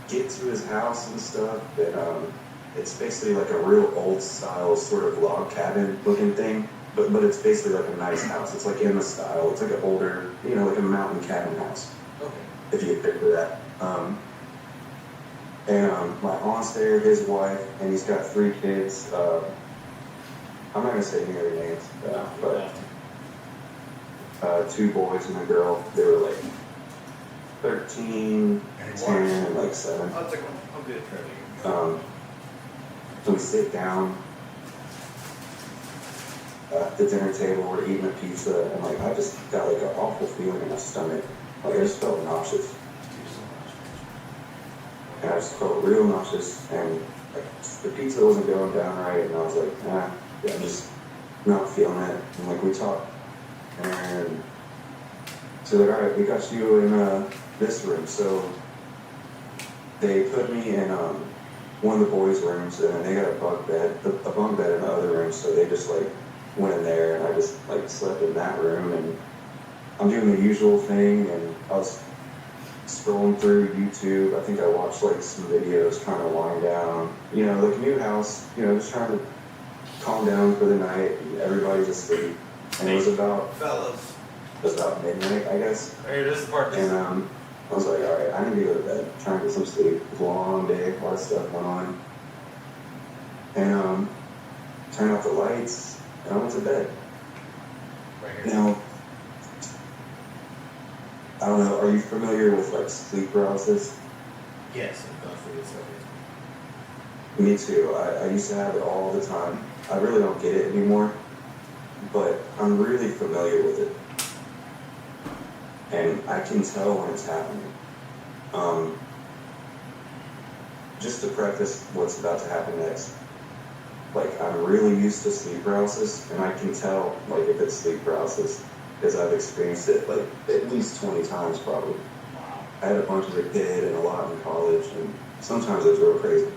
get to his house and stuff, and it's basically like a real old style sort of log cabin looking thing, but it's basically like a nice house. It's like in the style. It's like an older, you know, like a mountain cabin house. Okay. If you could picture that. My aunt's there, his wife, and he's got 3 kids. I'm not gonna say any other names, but 2 boys and a girl. They were like 13, 10, and like 7. I'll take one. I'm good. So we sit down at the dinner table, we're eating a pizza, and like I just got like an awful feeling in my stomach. Like I just felt nauseous. And I just felt real nauseous, and like, the pizza wasn't going down right, and I was like, nah, yeah, I'm just not feeling it. And like we talked, and so like, all right, we got you in this room. So they put me in one of the boys' rooms, and they got a bunk bed in the other room. So they just like went in there, and I just like slept in that room, and I'm doing the usual thing, and I was scrolling through YouTube. I think I watched like some videos trying to wind down, you know, like new house, you know, just trying to calm down for the night. And everybody's asleep, and it was about midnight, I guess. Hey, this is the part. And I was like, all right, I need to go to bed. Trying to get some sleep. It was a long day, a lot of stuff went on, and turned off the lights, and I went to bed. Right here. Now, I don't know, are you familiar with like sleep paralysis? Yes, I've gone through this already. Me too. I used to have it all the time. I really don't get it anymore, but I'm really familiar with it. And I can tell when it's happening. Just to preface what's about to happen next, like I'm really used to sleep paralysis, and I can tell like if it's sleep paralysis, because I've experienced it like at least 20 times probably. I had a bunch as a kid and a lot in college, and sometimes it was real crazy.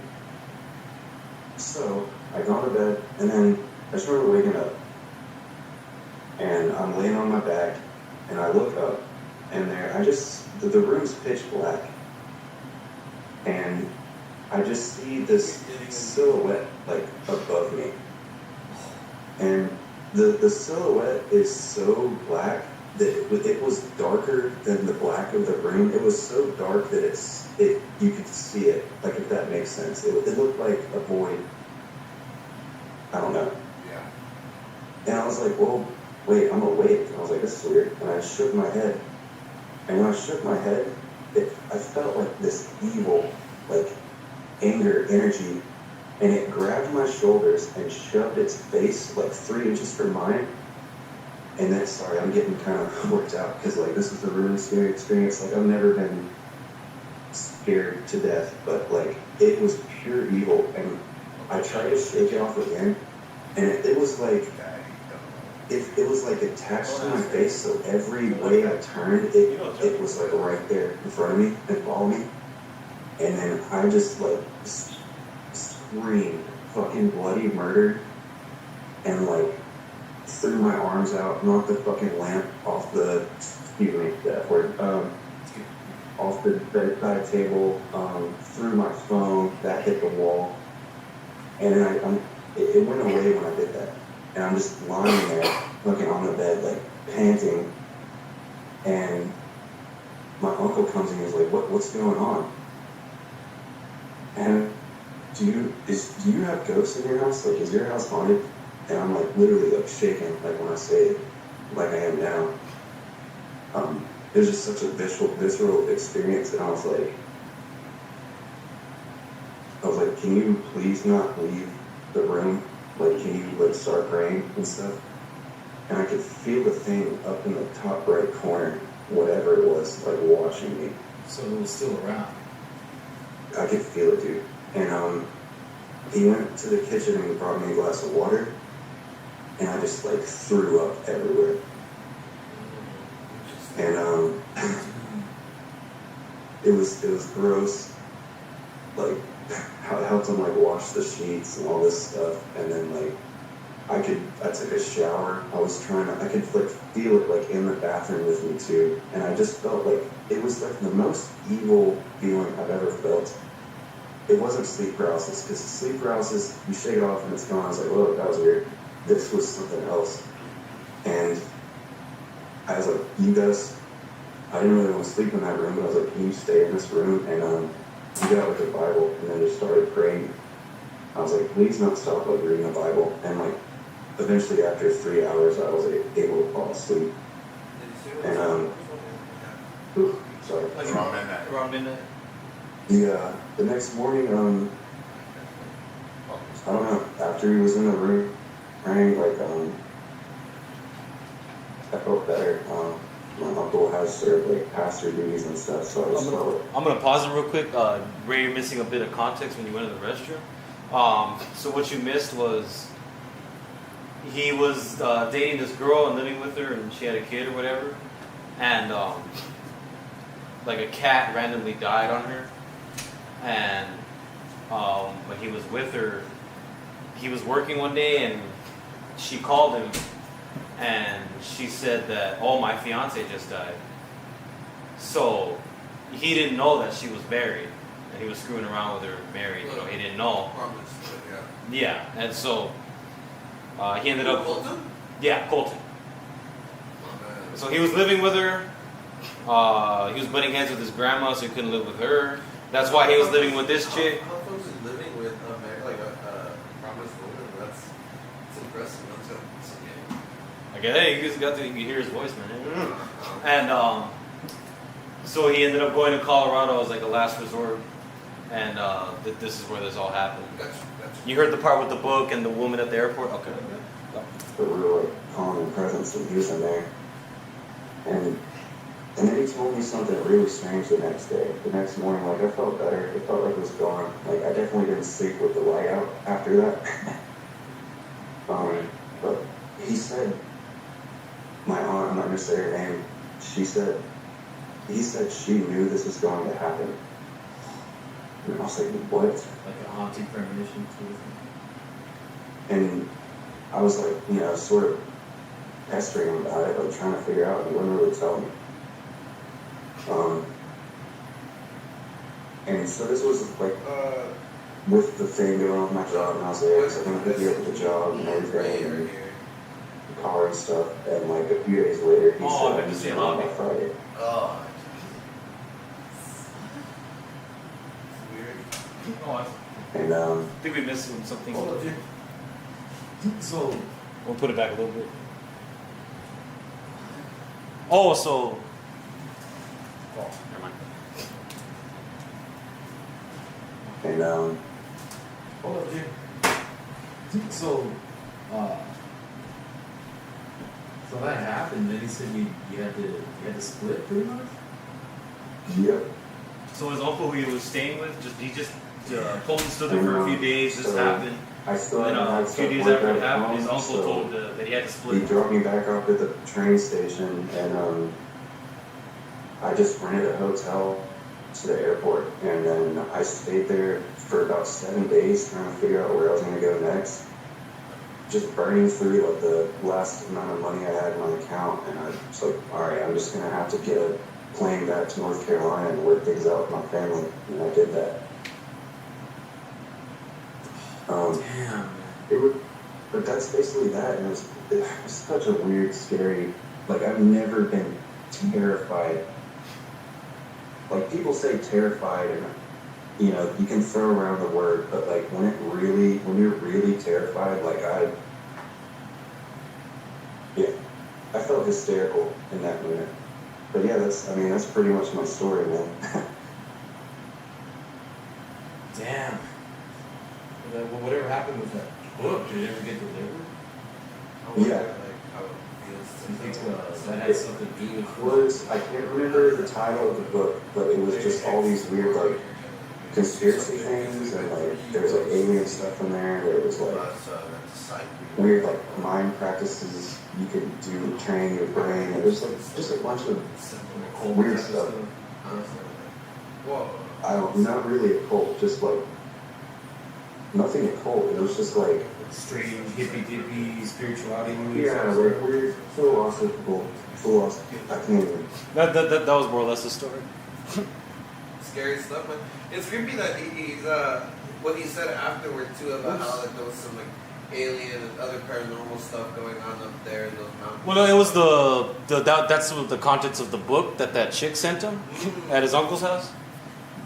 So I go to bed, and then I just remember waking up, and I'm laying on my back, and I look up, and the room's pitch black, and I just see this silhouette like above me, and the silhouette is so black that it was darker than the black of the room. It was so dark that you could see it, like if that makes sense. It looked like a void. I don't know. Yeah. And I was like, well, wait, I'm awake. And I was like, this is weird. And I shook my head. And when I shook my head, I felt like this evil, like anger energy, and it grabbed my shoulders and shoved its face like 3 inches from mine. And then, sorry, I'm getting kind of worked out because like this was a really scary experience. Like I've never been scared to death, but like it was pure evil. And I tried to shake it off again, and it was like it was like attached to my face. So every way I turned, it was like right there in front of me and followed me. And then I just like screamed fucking bloody murder, and like threw my arms out, knocked the fucking lamp off off the bedside table, through my phone, that hit the wall. And then it went away when I did that. And I'm just lying there, looking on the bed, like, panting. And my uncle comes in and he's like, what's going on? And do you have ghosts in your house? Like, is your house haunted? And I'm like literally like shaking, like when I say it, like I am now. It was just such a visceral experience, and I was like, can you please not leave the room? Like, can you like start praying and stuff? And I could feel the thing up in the top right corner, whatever it was, like watching me. So it was still around. I could feel it, dude. And he went to the kitchen and he brought me a glass of water, and I just like threw up everywhere. And it was gross. Like, how it helped him like wash the sheets and all this stuff, and then like I took a shower. I could like feel it like in the bathroom with me too, and I just felt like it was like the most evil feeling I've ever felt. It wasn't sleep paralysis, because sleep paralysis, you shake it off and it's gone. I was like, whoa, that was weird. This was something else. And I was like, you guys, I didn't really want to sleep in that room, but I was like, can you stay in this room? And he got like a Bible and then just started praying. I was like, please don't stop like reading the Bible. And like, eventually after 3 hours, I was able to fall asleep. And sorry. Like Around midnight. Around midnight. The next morning, I don't know, after he was in the room praying, like, I felt better. My uncle has served like pastor duties and stuff, so I just felt it. I'm gonna pause it real quick. Ray, you're missing a bit of context when you went to the restroom. So what you missed was he was dating this girl and living with her, and she had a kid or whatever, and like a cat randomly died on her, and when he was with her, he was working one day and she called him. And she said that, oh, my fiance just died. So he didn't know that she was married, and he was screwing around with her married. You know, he didn't know. Yeah, and so he ended up. Colton? Yeah, Colton. So he was living with her. He was butting heads with his grandma, so he couldn't live with her. That's why he was living with this chick. How comes he's living with a promised woman? That's impressive. That's got some game. Okay, hey, you just got to hear his voice, man. And so he ended up going to Colorado as like a last resort, and this is where this all happened. Gotcha. You heard the part with the book and the woman at the airport? Okay. The real like calming presence of using there. And then he told me something really strange the next day. The next morning, like I felt better. It felt like it was gone. Like I definitely didn't sleep with the light out after that. But he said, my aunt, I'm not gonna say her name, he said she knew this was going to happen. And I was like, what? Like a haunting premonition sort of thing. And I was like, sort of pestering him about it, like trying to figure out, and he wouldn't really tell me. And so this was like, with the thing going on with my job, and I was like, so I'm gonna pick you up at the job and everything, and the car and stuff, and like a few days later, he Oh, I said meant to say he's on hobby. by Friday. Oh, Oh, I And think we missed something. So, We'll put it back a little bit. Oh, so. Oh, never mind. and hold up, dude. So that happened. Then he said you had to split pretty much. yep. So his uncle who he was staying with, he just Colton stood there for a few days. This happened. I still Then haven't had a few stuff days worked after out it at happened, his home, uncle so told that he had to he split. dropped me back off at the train station, and I just rented a hotel to the airport, and then I stayed there for about 7 days trying to figure out where I was going to go next. Just burning through like the last amount of money I had in my account, and I was like, all right, I'm just going to have to get plane back to North Carolina and work things out with my family, and I did that. Damn. It would, but that's basically that, and it was such a weird, scary. Like I've never been terrified. Like people say terrified, and you know you can throw around the word, but like when you're really terrified, like I felt hysterical in that moment. But yeah, that's pretty much my story, man. Damn. Whatever happened with that book, did it ever get delivered? Yeah. Like how it feels Do you to think that had something to do with Was I can't remember the title of the book, but it was just all these weird like conspiracy things, and like there was like alien stuff in there. There was like weird like mind practices you could do to train your brain. It was like just a bunch of weird stuff. Whoa. Not really a cult, just like nothing a cult. It was just like strange hippy dippy spirituality movies? yeah, like weird philosophical. I can't even. That was more or less the story. Scary stuff, man. It's creepy that he's what he said afterward too about how like there was some like alien and other paranormal stuff going on up there in those mountains. Well, no, it was that's the contents of the book that chick sent him at his uncle's house.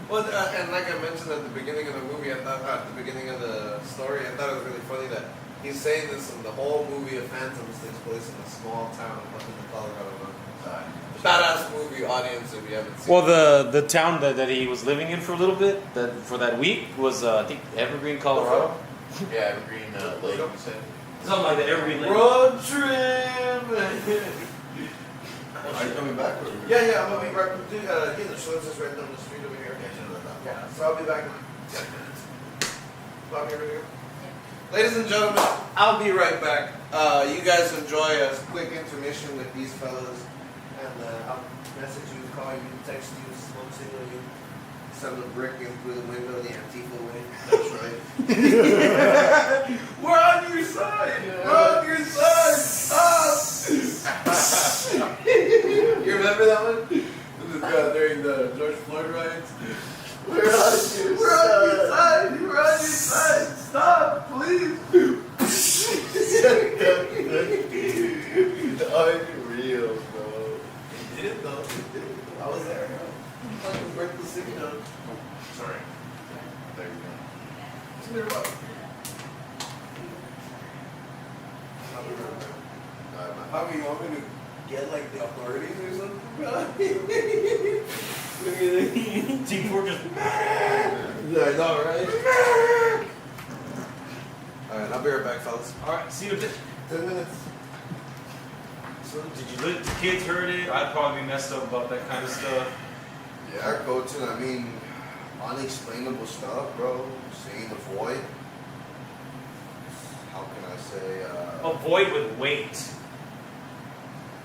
Well, and like I mentioned at the beginning of the movie, I thought at the beginning of the story, I thought it was really funny that he's saying this, and the whole movie of Phantoms takes place in a small town up in the Colorado mountains. Badass movie, audience, if you haven't seen. Well, the town that he was living in for a little bit, for that week, was I think Evergreen, Colorado. Yeah, Evergreen Lake, you said. Something like that. Evergreen Lake. Road trip. Are you coming back? Or? Yeah, I'm gonna be right with you. The show's just right down the street over here. Yeah, so I'll be back in 10 minutes. Bobby, ready to go? Ladies and gentlemen, I'll be right back. You guys enjoy a quick intermission with these fellas, and I'll message you, call you, text you, smoke signal you, send a brick in through the window the Antifa way. That's right. We're on your side. We're on your side. You remember that one? This is during the George Floyd riots. We're on your side. We're on your side. Stop, please. Unreal, bro. He did though. He did. I was there. Fucking break the signal. Sorry. There you go. Come here, Bob. Bobby, you want me to get like the authorities or something? Team Fortress. Yeah, I know, right? Alright, I'll be right back, fellas. All right, see you in a bit. 10 minutes. So, the kids heard it? I'd probably be messed up about that kind of stuff. Yeah, coaching. I mean, unexplainable stuff, bro. Seeing the void. How can I say? A void with weight.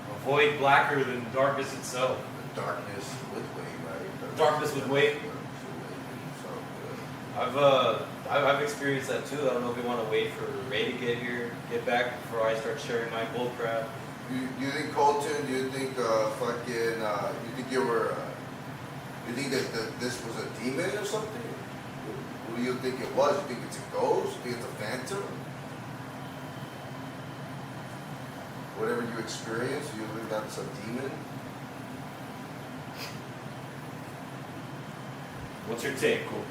A void blacker than darkness itself. The darkness with weight, right? Darkness with weight. So I've experienced that too. I don't know if we want to wait for Ray to get back before I start sharing my bull crap. you think Colton? Do you think you think you think that this was a demon or something? What do you think it was? You think it's a ghost? You think it's a phantom? Whatever you experience, you think that's a demon? What's your take? Cool.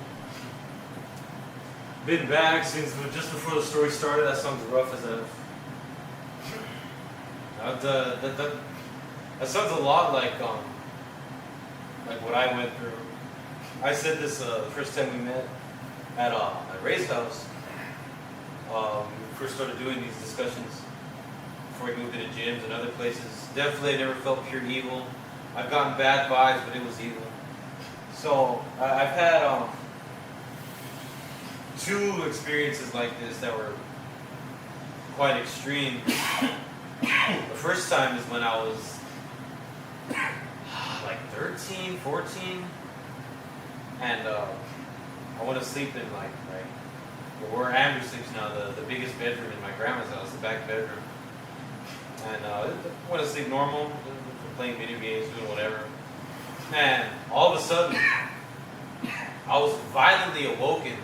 Been back since just before the story started. That sounds rough as a. That sounds a lot like what I went through. I said this the first time we met at Ray's house. We first started doing these discussions before we moved into gyms and other places. Definitely, I never felt pure evil. I've gotten bad vibes, but it was evil. So I've had two experiences like this that were quite extreme. The first time is when I was like 13, 14, and I went to sleep in like where Andrew sleeps now, the biggest bedroom in my grandma's house, the back bedroom. And I went to sleep normal, playing video games, doing whatever. And all of a sudden, I was violently awoken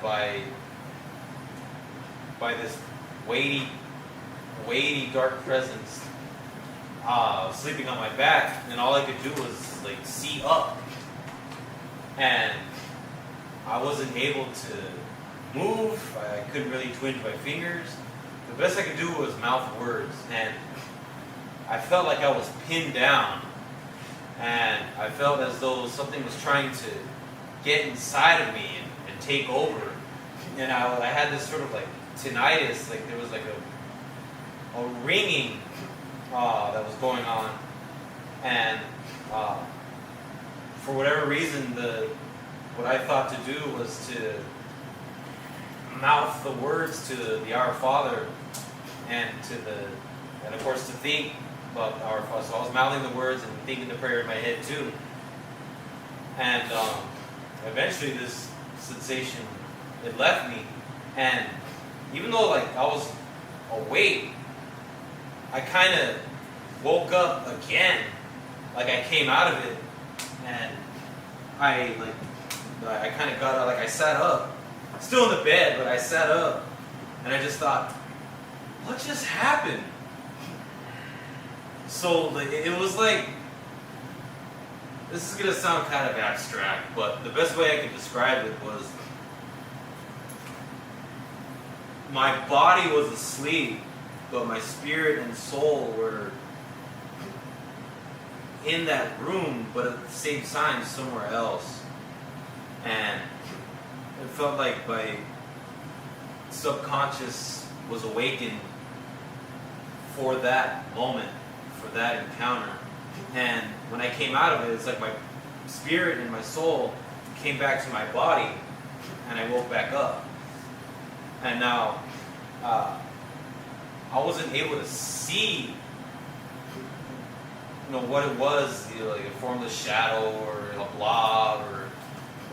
by this weighty dark presence sleeping on my back, and all I could do was like see up, and I wasn't able to move. I couldn't really twinge my fingers. The best I could do was mouth words, and I felt like I was pinned down, and I felt as though something was trying to get inside of me and take over. And I had this sort of like tinnitus, like there was like a ringing that was going on, and for whatever reason, what I thought to do was to mouth the words to the Our Father, and of course to think about Our Father. So I was mouthing the words and thinking the prayer in my head too, and eventually this sensation, it left me, and even though like I was awake, I kind of woke up again, like I came out of it, and I kind of got up, like I sat up, still in the bed, but I sat up, and I just thought, what just happened? So it was like, this is gonna sound kind of abstract, but the best way I could describe it was, my body was asleep, but my spirit and soul were in that room, but at the same time somewhere else. And it felt like my subconscious was awakened for that moment, for that encounter. And when I came out of it, it's like my spirit and my soul came back to my body, and I woke back up. And now, I wasn't able to see, what it was, like a formless shadow or a blob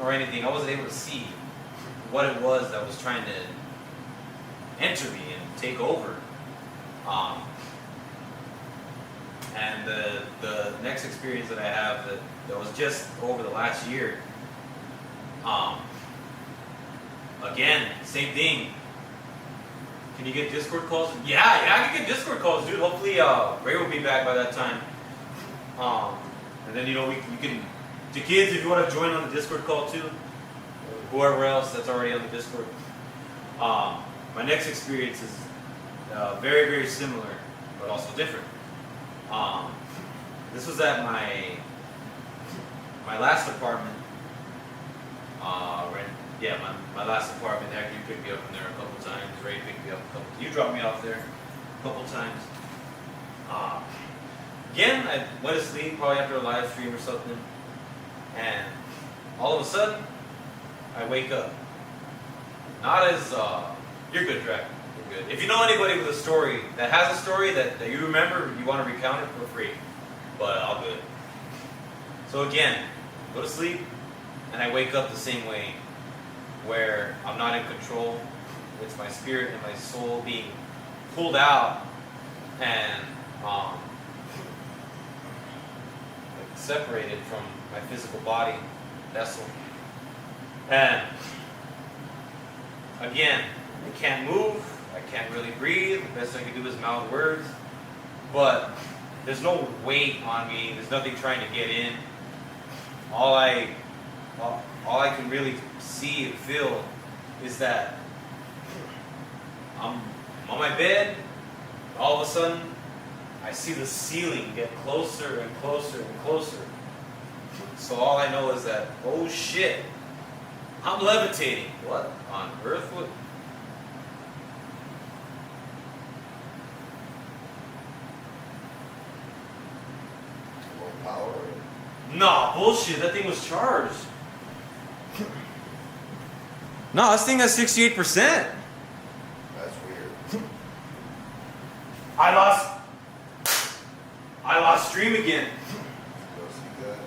or anything. I wasn't able to see what it was that was trying to enter me and take over. And the next experience that I have that was just over the last year, again, same thing. Can you get Discord calls? Yeah, I can get Discord calls, dude. Hopefully, Ray will be back by that time. And then, you can, the kids, if you want to join on the Discord call too, whoever else that's already on the Discord. My next experience is very, very similar, but also different. This was at my last apartment. My last apartment. Actually, you picked me up from there a couple times. Ray picked me up a couple. You dropped me off there a couple times. Again, I went to sleep probably after a live stream or something, and all of a sudden, I wake up. Not as you're good, Drac. You're good. If you know anybody with a story that has a story that you remember, you want to recount it for free, but I'll do it. So again, go to sleep, and I wake up the same way, where I'm not in control. It's my spirit and my soul being pulled out and separated from my physical body vessel. And again, I can't move, I can't really breathe. The best I can do is mouth words, but there's no weight on me. There's nothing trying to get in. All I can really see and feel is that I'm on my bed. All of a sudden, I see the ceiling get closer and closer and closer. So all I know is that, oh shit, I'm levitating. What on earth would... More power. Nah, bullshit. That thing was charged. No, this thing has 68%. That's weird. I lost stream again. Go see that.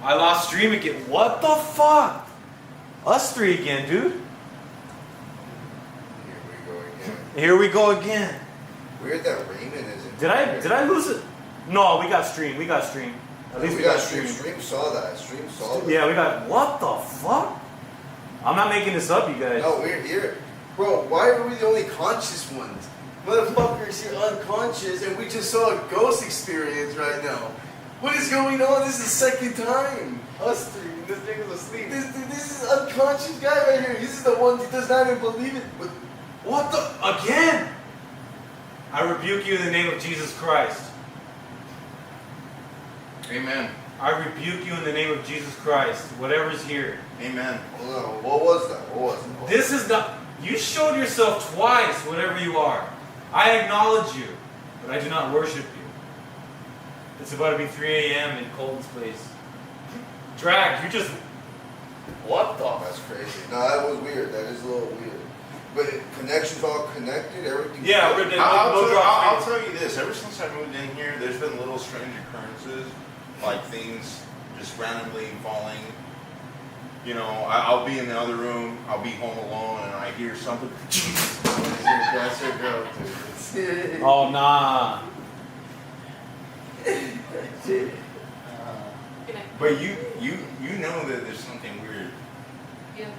I lost stream again. What the fuck? Us three again, dude. Here we go again. Weird that Raymond isn't. Did I lose it? No, we got stream. At least we got stream. Stream saw that. Stream saw that. Yeah, we got. What the fuck? I'm not making this up, you guys. No, we're here. Bro, why are we the only conscious ones? Motherfuckers here unconscious, and we just saw a ghost experience right now. What is going on? This is the second time. Us three. This nigga's asleep. This is unconscious guy right here. This is the one that does not even believe it. But What the? Again? I rebuke you in the name of Jesus Christ. Amen. I rebuke you in the name of Jesus Christ. Whatever's here. Amen. hold on, what was that? What was it? This is not. You showed yourself twice, whatever you are. I acknowledge you, but I do not worship you. It's about to be 3 a.m. in Colton's place. Drag, you just. What the? That's crazy. No, that was weird. That is a little weird. But connections all connected. Everything. Yeah, we're I'll tell you this. Ever since I moved in here, there's been little strange occurrences, like things just randomly falling. You know, I'll be in the other room, I'll be home alone, and I hear something. That's your girl, dude. Oh, nah. Good night. But you know that there's something weird. Yeah.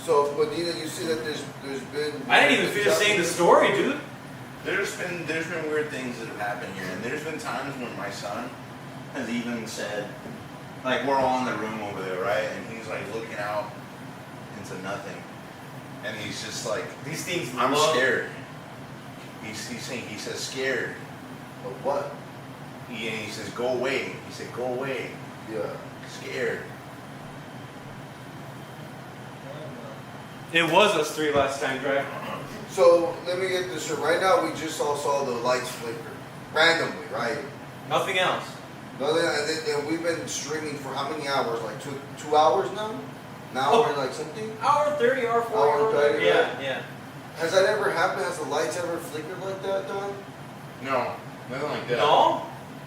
So, Medina, you see that there's been. I didn't even finish saying the story, dude. There's been weird things that have happened here, and there's been times when my son has even said, like we're all in the room over there, right? And he's like looking out into nothing, and he's just like, These things. I'm love- scared. He's saying, he says scared. Of what? He says go away. He said go away. Yeah. Scared. It was us three last time, Drag. So let me get this straight. Right now, we just all saw the lights flicker randomly, right? Nothing else. Nothing, and we've been streaming for how many hours? Like two hours now. Now Oh. we're like something. Hour 30, hour 40, Hour 30, Yeah, right? yeah. Has that ever happened? Has the lights ever flickered like that, Don? No, nothing like that. No?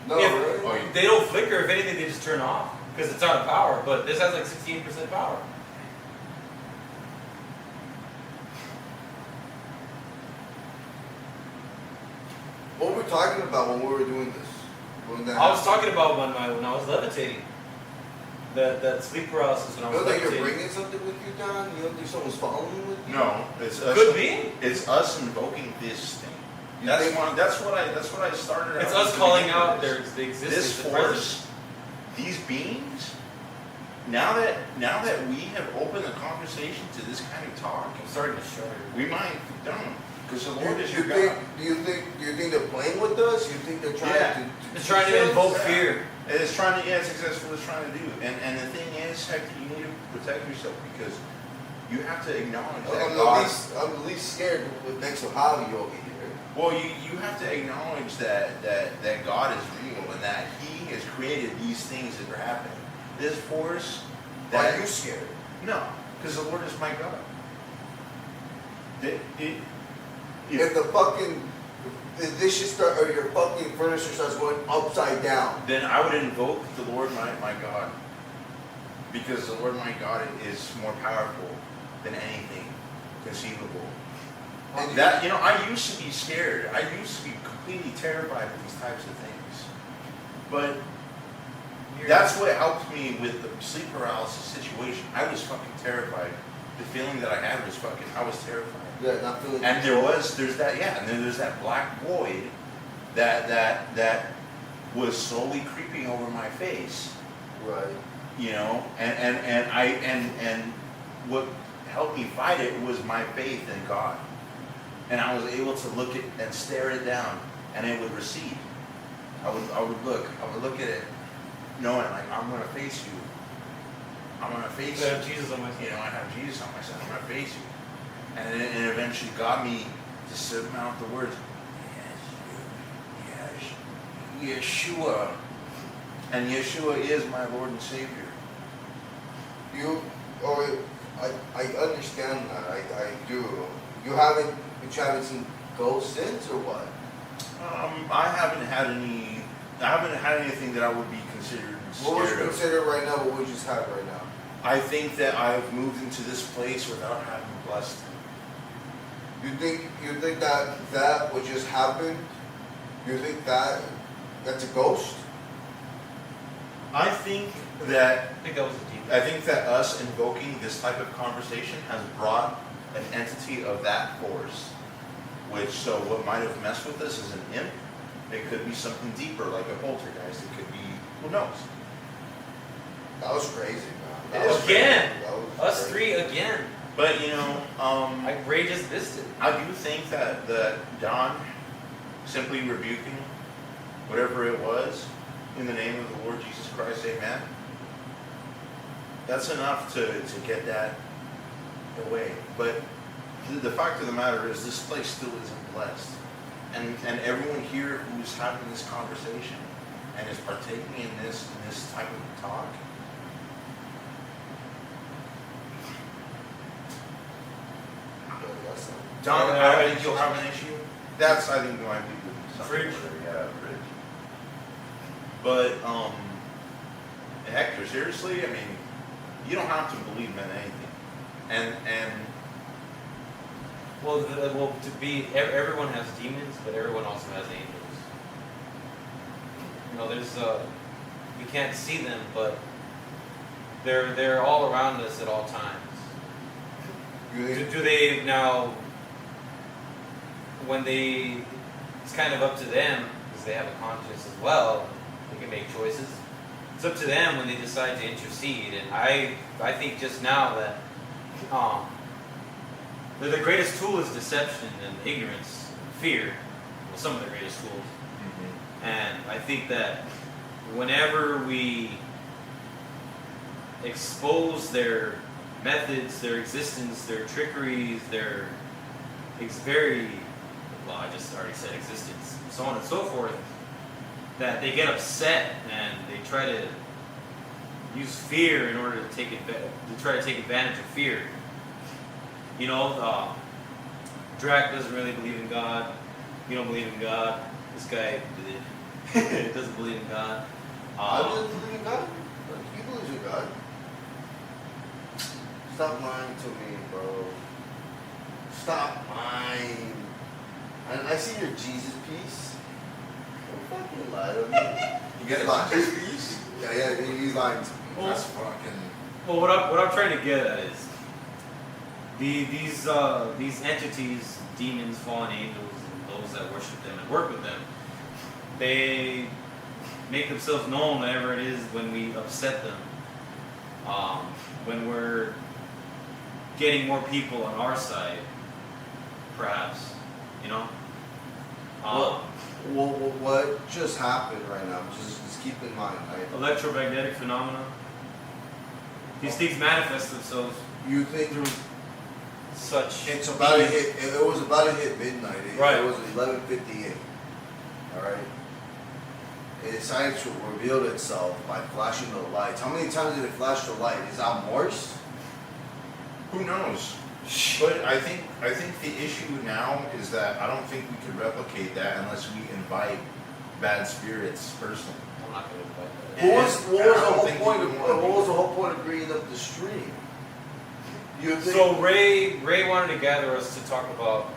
No, If- really? Oh, They don't flicker. If anything, they just turn off because it's out of power. But this has like 68% power. What were we talking about when we were doing this? When that I was happened? talking about when I was levitating. That sleep paralysis when I You was don't think you're levitating. bringing something with you, Don? You don't think someone's following with you? No, it's us. Could be. It's us invoking this thing. You That's think- one. That's what I started. It's out us with the calling beginning out of their this. the existence. This the presence. force, these beings. Now that we have opened the conversation to this kind of talk, I'm starting to shudder. we might don't because the Lord is You your think? God. Do you think they're playing with us? You think they're trying Yeah. to? It's trying to teach us? invoke fear. It's trying to. Yeah, it's exactly what it's trying to do. And the thing is, Hector, you need to protect yourself because you have to acknowledge that God. I'm at least scared with next to Javi over here. Well, you have to acknowledge that God is real and that He has created these things that are happening. This force. Are you scared? No, because the Lord is my God. If the fucking the dishes start or your fucking furniture starts going upside down, Then I would invoke the Lord my God. Because the Lord my God is more powerful than anything conceivable. And That I used to be scared. I used to be completely terrified of these types of things. But that's what helped me with the sleep paralysis situation. I was fucking terrified. The feeling that I had was I was terrified. yeah, not feeling. And there's that black void that was slowly creeping over my face. right. And what helped me fight it was my faith in God. And I was able to look at and stare it down, and it would recede. I would look at it, knowing like I'm gonna face you. I'm gonna face I you. have Jesus on my side. I have Jesus on my side. I'm gonna face you. And it eventually got me to sit mouth the words, yes, Yeshua. And Yeshua is my Lord and Savior. I understand that. I do. You haven't seen ghosts since or what? I haven't had anything that I would be considered What would you scared of. consider right now? What would you just have right now? I think that I've moved into this place without having blessed. You think that would just happen? You think that's a ghost? I think that I think that was a demon. I think that us invoking this type of conversation has brought an entity of that force. Which, so what might have messed with us is an imp. It could be something deeper, like a poltergeist. It could be, who knows? That was crazy, man. That It was is. Again, crazy. That was us crazy. three again. But you know, Ray just missed it. I do think that Don simply rebuking whatever it was in the name of the Lord Jesus Christ, amen. That's enough to get that away. But the fact of the matter is this place still isn't blessed. And everyone here who's having this conversation and is partaking in this type of talk, Don, I think you'll have an issue. That's, I think, might be something. Fridge. Yeah, fridge. But, Hector, seriously, I mean, you don't have to believe in anything. And Well, everyone has demons, but everyone also has angels. You know, there's we can't see them, but they're all around us at all times. Do they now? When it's kind of up to them because they have a conscience as well. They can make choices. It's up to them when they decide to intercede. And I think just now that the greatest tool is deception and ignorance, fear. Well, some of the greatest tools. mm-hmm. And I think that whenever we expose their methods, their existence, their trickeries, I just already said existence, so on and so forth, that they get upset and they try to use fear in order to take advantage of fear. You know, Drac doesn't really believe in God. You don't believe in God. This guy doesn't believe in God. I don't believe in God. He believes in God. Stop lying to me, bro. Stop lying. I see your Jesus piece. Don't fucking lie to me. You get lying. his piece? Yeah, he's lying to me. Well, That's fucking. Well, what I'm trying to get at is these entities, demons, fallen angels, and those that worship them and work with them, they make themselves known whenever it is when we upset them. When we're getting more people on our side, perhaps, you know. Well, what just happened right now? Just keep in mind, right? Electromagnetic phenomena. These things manifest themselves You think through such. it's about to hit? It was about to hit midnight. Right. It was 11:58. All right. It decided to reveal itself by flashing the lights. How many times did it flash the light? Is that Morse? Who knows? But I think the issue now is that I don't think we could replicate that unless we invite bad spirits personally. I'm not going to invite that. What was the whole point of bringing up the stream? You think? So Ray wanted to gather us to talk about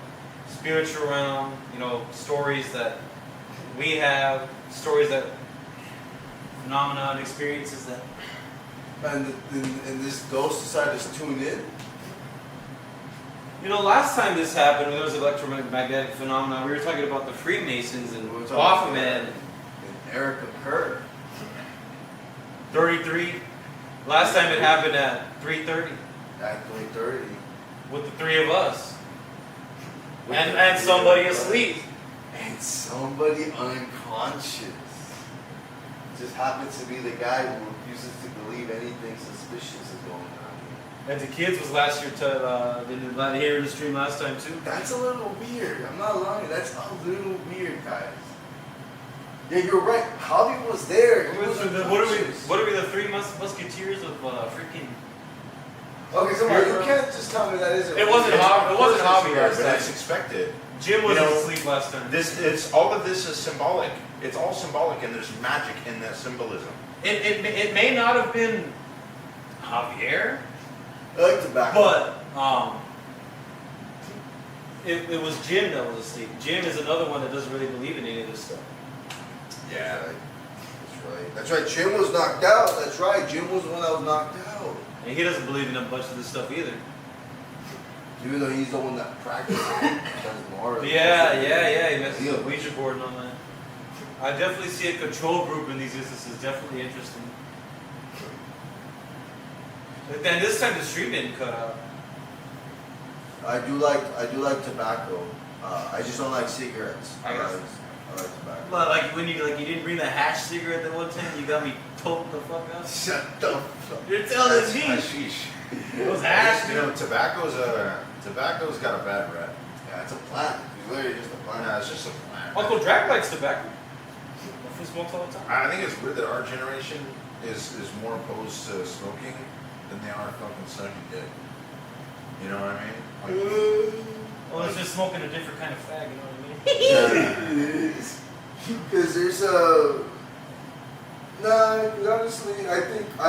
spiritual realm, you know, stories that we have, stories that phenomena and experiences that. And this ghost decided to tune in. You know, last time this happened, when there was electromagnetic phenomena, we were talking about the Freemasons and We were talking Baphomet. And Erica Kerr. 33. Last time it happened at 3:30 At 3:30. with the three of us. And somebody asleep. And somebody unconscious. Just happens to be the guy who refuses to believe anything suspicious is going on. And the kids was last year here in the stream last time too. That's a little weird. I'm not lying. That's a little weird, guys. Yeah, you're right. Javi was there. He was unconscious. What are we the three musketeers of freaking? Okay, so you can't just tell me that isn't. It wasn't Javi. It wasn't Javi last But it's time. expected. Jim was You know, asleep last time. All of this is symbolic. It's all symbolic, and there's magic in that symbolism. It may not have been Javier, I like tobacco. but it was Jim that was asleep. Jim is another one that doesn't really believe in any of this stuff. Yeah. That's right. Jim was knocked out. That's right. Jim was the one that was knocked out. And he doesn't believe in a bunch of this stuff either. Even though he's the one that practices it. Does more. Yeah. He messes with Ouija board and all that. I definitely see a control group in these instances. Definitely interesting. But then this time the stream didn't cut out. I do like tobacco. I just don't like cigarettes. I guess. I like tobacco. Well, like when you didn't bring the hash cigarette that one time, you got me told the fuck up. Shut the fuck. You're telling me Hashish. it was hash, You dude. know, tobacco's got a bad rep. Yeah, it's a plant. It's literally just a plant. Yeah, it's just a plant. Uncle Drac likes tobacco. He smokes all the time. I think it's weird that our generation is more opposed to smoking than they are fucking sucking dick. You know what I mean? Well, it's just smoking a different kind of fag, you know what I mean? Because there's a. Nah, 'cause honestly, I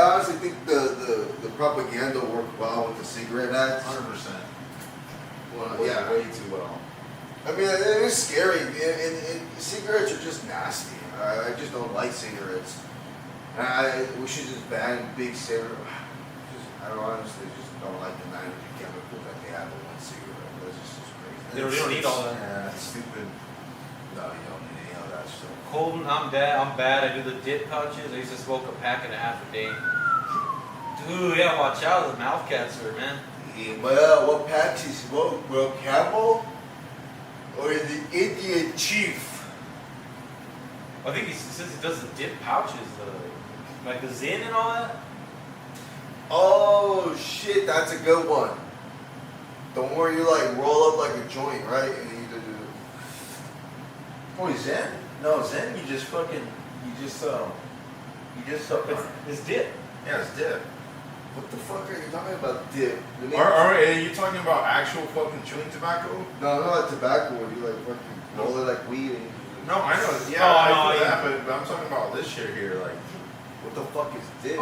honestly think the propaganda worked well with the cigarette ads. 100%. Well, yeah. Way too well. I mean, it is scary, and cigarettes are just nasty. I just don't like cigarettes. We should just ban big cigarettes. I honestly just don't like the nitrogen chemicals that they have in one cigarette. That's just crazy. They don't need all that. Yeah, it's stupid. No, you don't need any of that stuff. Colton, I'm bad. I do the dip pouches. I used to smoke a pack and a half a day. Dude, yeah, watch out. The mouth cancer, man. Yeah, well, what packs you smoke, bro? Camel? Or the Indian Chief? I think he says he does the dip pouches, like the Zin and all that. Oh, shit, that's a good one. The one where you like roll up like a joint, right? And you do. Oh, Zen? No, Zen, you just suck on. It's dip. Yeah, it's dip. What the fuck are you talking about, dip? Are you talking about actual fucking chewing tobacco? No, not tobacco where you like fucking roll it like weed and No, I know. Yeah, Oh, I no, feel yeah. that, but I'm talking about this shit here. Like, what the fuck is dip?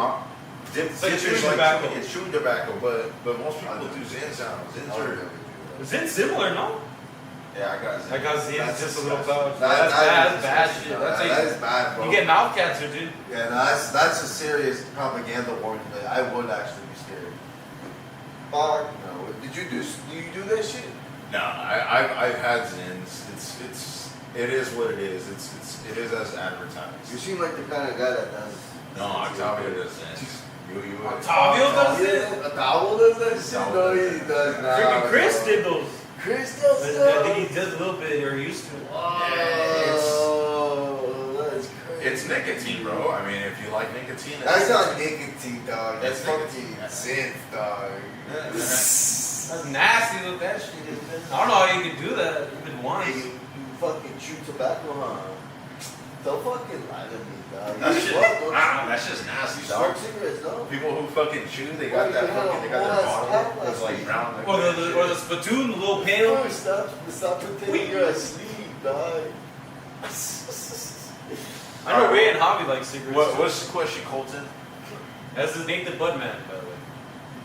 dip It's like dip chewing is like tobacco. It's chewing tobacco, but most people do Zins now. Zins I would are. never do Zin's similar, no? Yeah, I got Zins. I got Zin's That's just a little disgusting. pouch. That- That's that is bad disgusting. shit. No, That's that how is bad, bro. you get mouth cancer, dude. Yeah, no, that's a serious propaganda warning. That I would actually be scared. Fuck no. Do you do that shit? No, I've had Zins. It is what it is. It is as You advertised. seem like the kind of guy that does. No, Octavio does Zins. You. Octavio does it? Octavio does that shit? No, he does not. Freaking Chris bro. did those. Chris does I that? think he does a little bit, or used to. Oh, that's crazy. It's nicotine, bro. I mean, if you like nicotine, That's not nicotine, dog. That's It's fucking nicotine. synth, dog. That's nasty with that shit. I don't know how you can do that even once. Hey, you fucking chew tobacco, huh? Don't fucking lie to me, dog. That's You just, what? Don't that's just nasty, you dog. smoke cigarettes, no? People who fucking chew, they got Well, that you had fucking, they a got whole their ass bottle. pack It's last like week. brown. Like Or that the shit. spittoon, the little pail. Oh, stop pretending you're asleep, dog. I know Ray and Javi like cigarettes. What's the question, Colton? That's the Nate the Budman, by the way.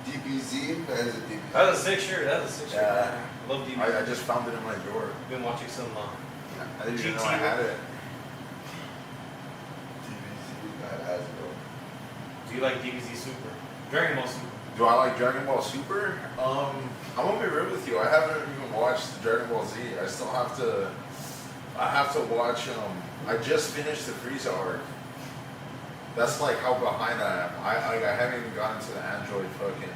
DBZ? That is a DBZ. That's a sick shirt. That's a sick shirt. Yeah. I love DB. I just found it in my drawer. Been watching some. I didn't even know I GT. had it. DBZ, that has it, bro. Do you like DBZ Super? Dragon Ball Super. Do I like Dragon Ball Super? I'm gonna be real with you. I haven't even watched the Dragon Ball Z. I still have to. I have to watch. I just finished the Frieza arc. That's like how behind I am. I haven't even gotten to the Android fucking.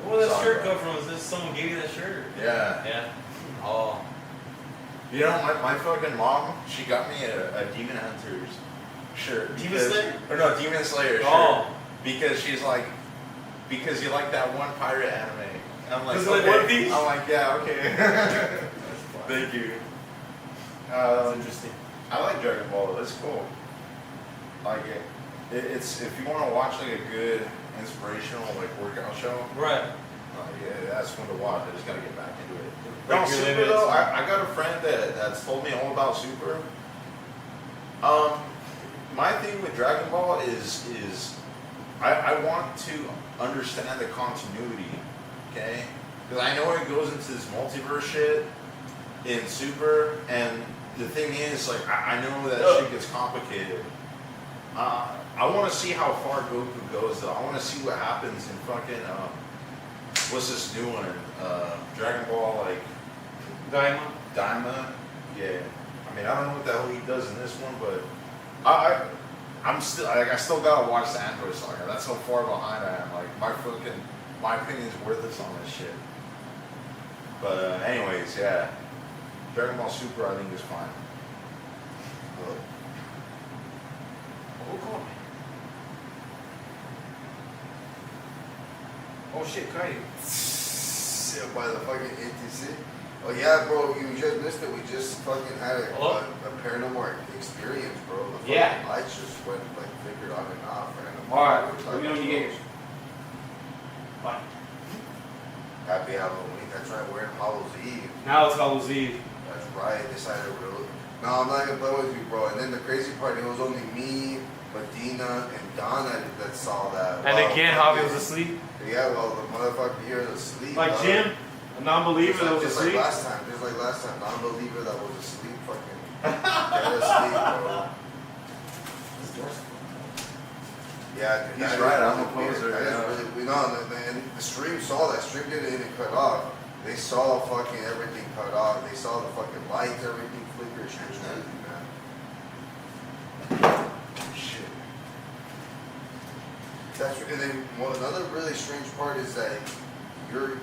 Where did that Sorry, shirt bro. come from? Is this someone gave you that shirt? Yeah. Yeah. Oh. You know, my fucking mom, she got me a Demon Hunters shirt. Demon because- Slayer? Or no, Demon Slayer shirt. Oh. Because she's like, because you like that one pirate anime. And I'm like, Is it like okay. One Piece? I'm like, yeah, okay. Thank you. That's interesting. I like Dragon Ball. It's cool. Like it. It's if you want to watch like a good inspirational like workout show. Right. Yeah, that's one to watch. I just gotta get back into it. Break No, your Super limits. though. I got a friend that's told me all about Super. My thing with Dragon Ball is I want to understand the continuity, okay? Because I know it goes into this multiverse shit, in Super, and the thing is, like, I know that shit gets complicated. I want to see how far Goku goes, though. I want to see what happens in fucking, what's this new one? Dragon Ball, like, Daima? Yeah. I mean, I don't know what the hell he does in this one, but I'm still, like, I still gotta watch the Android Saga. That's how far behind I am. Like, my opinion's worthless on this shit. But, anyways, yeah. Dragon Ball Super, I think, is fine. Oh shit, Kai. By the fucking ATC. Oh yeah, bro, you just missed it. We just fucking had a paranormal experience, bro. The fucking lights just went like flickered on and off. Alright, let me know when you get yours. Bye. Happy Halloween. That's right, we're in Hallows Eve. Now it's Hallows Eve. That's right, they decided we're no, I'm not gonna play with you, bro. And then the crazy part, it was only me, Medina, and Donna that saw that. And again, Javi was asleep. Yeah, well, the motherfucker here is asleep. Like Jim, a non-believer that was just asleep. Like last time, non-believer that was asleep, fucking dead asleep, bro. Yeah, dude, He's right, I'm a poser. That is really, we know, and the stream saw that. Stream didn't even cut off. They saw fucking everything cut off. They saw the fucking lights, everything flicker. Shit was crazy, man. Shit. That's and then another really strange part is that you're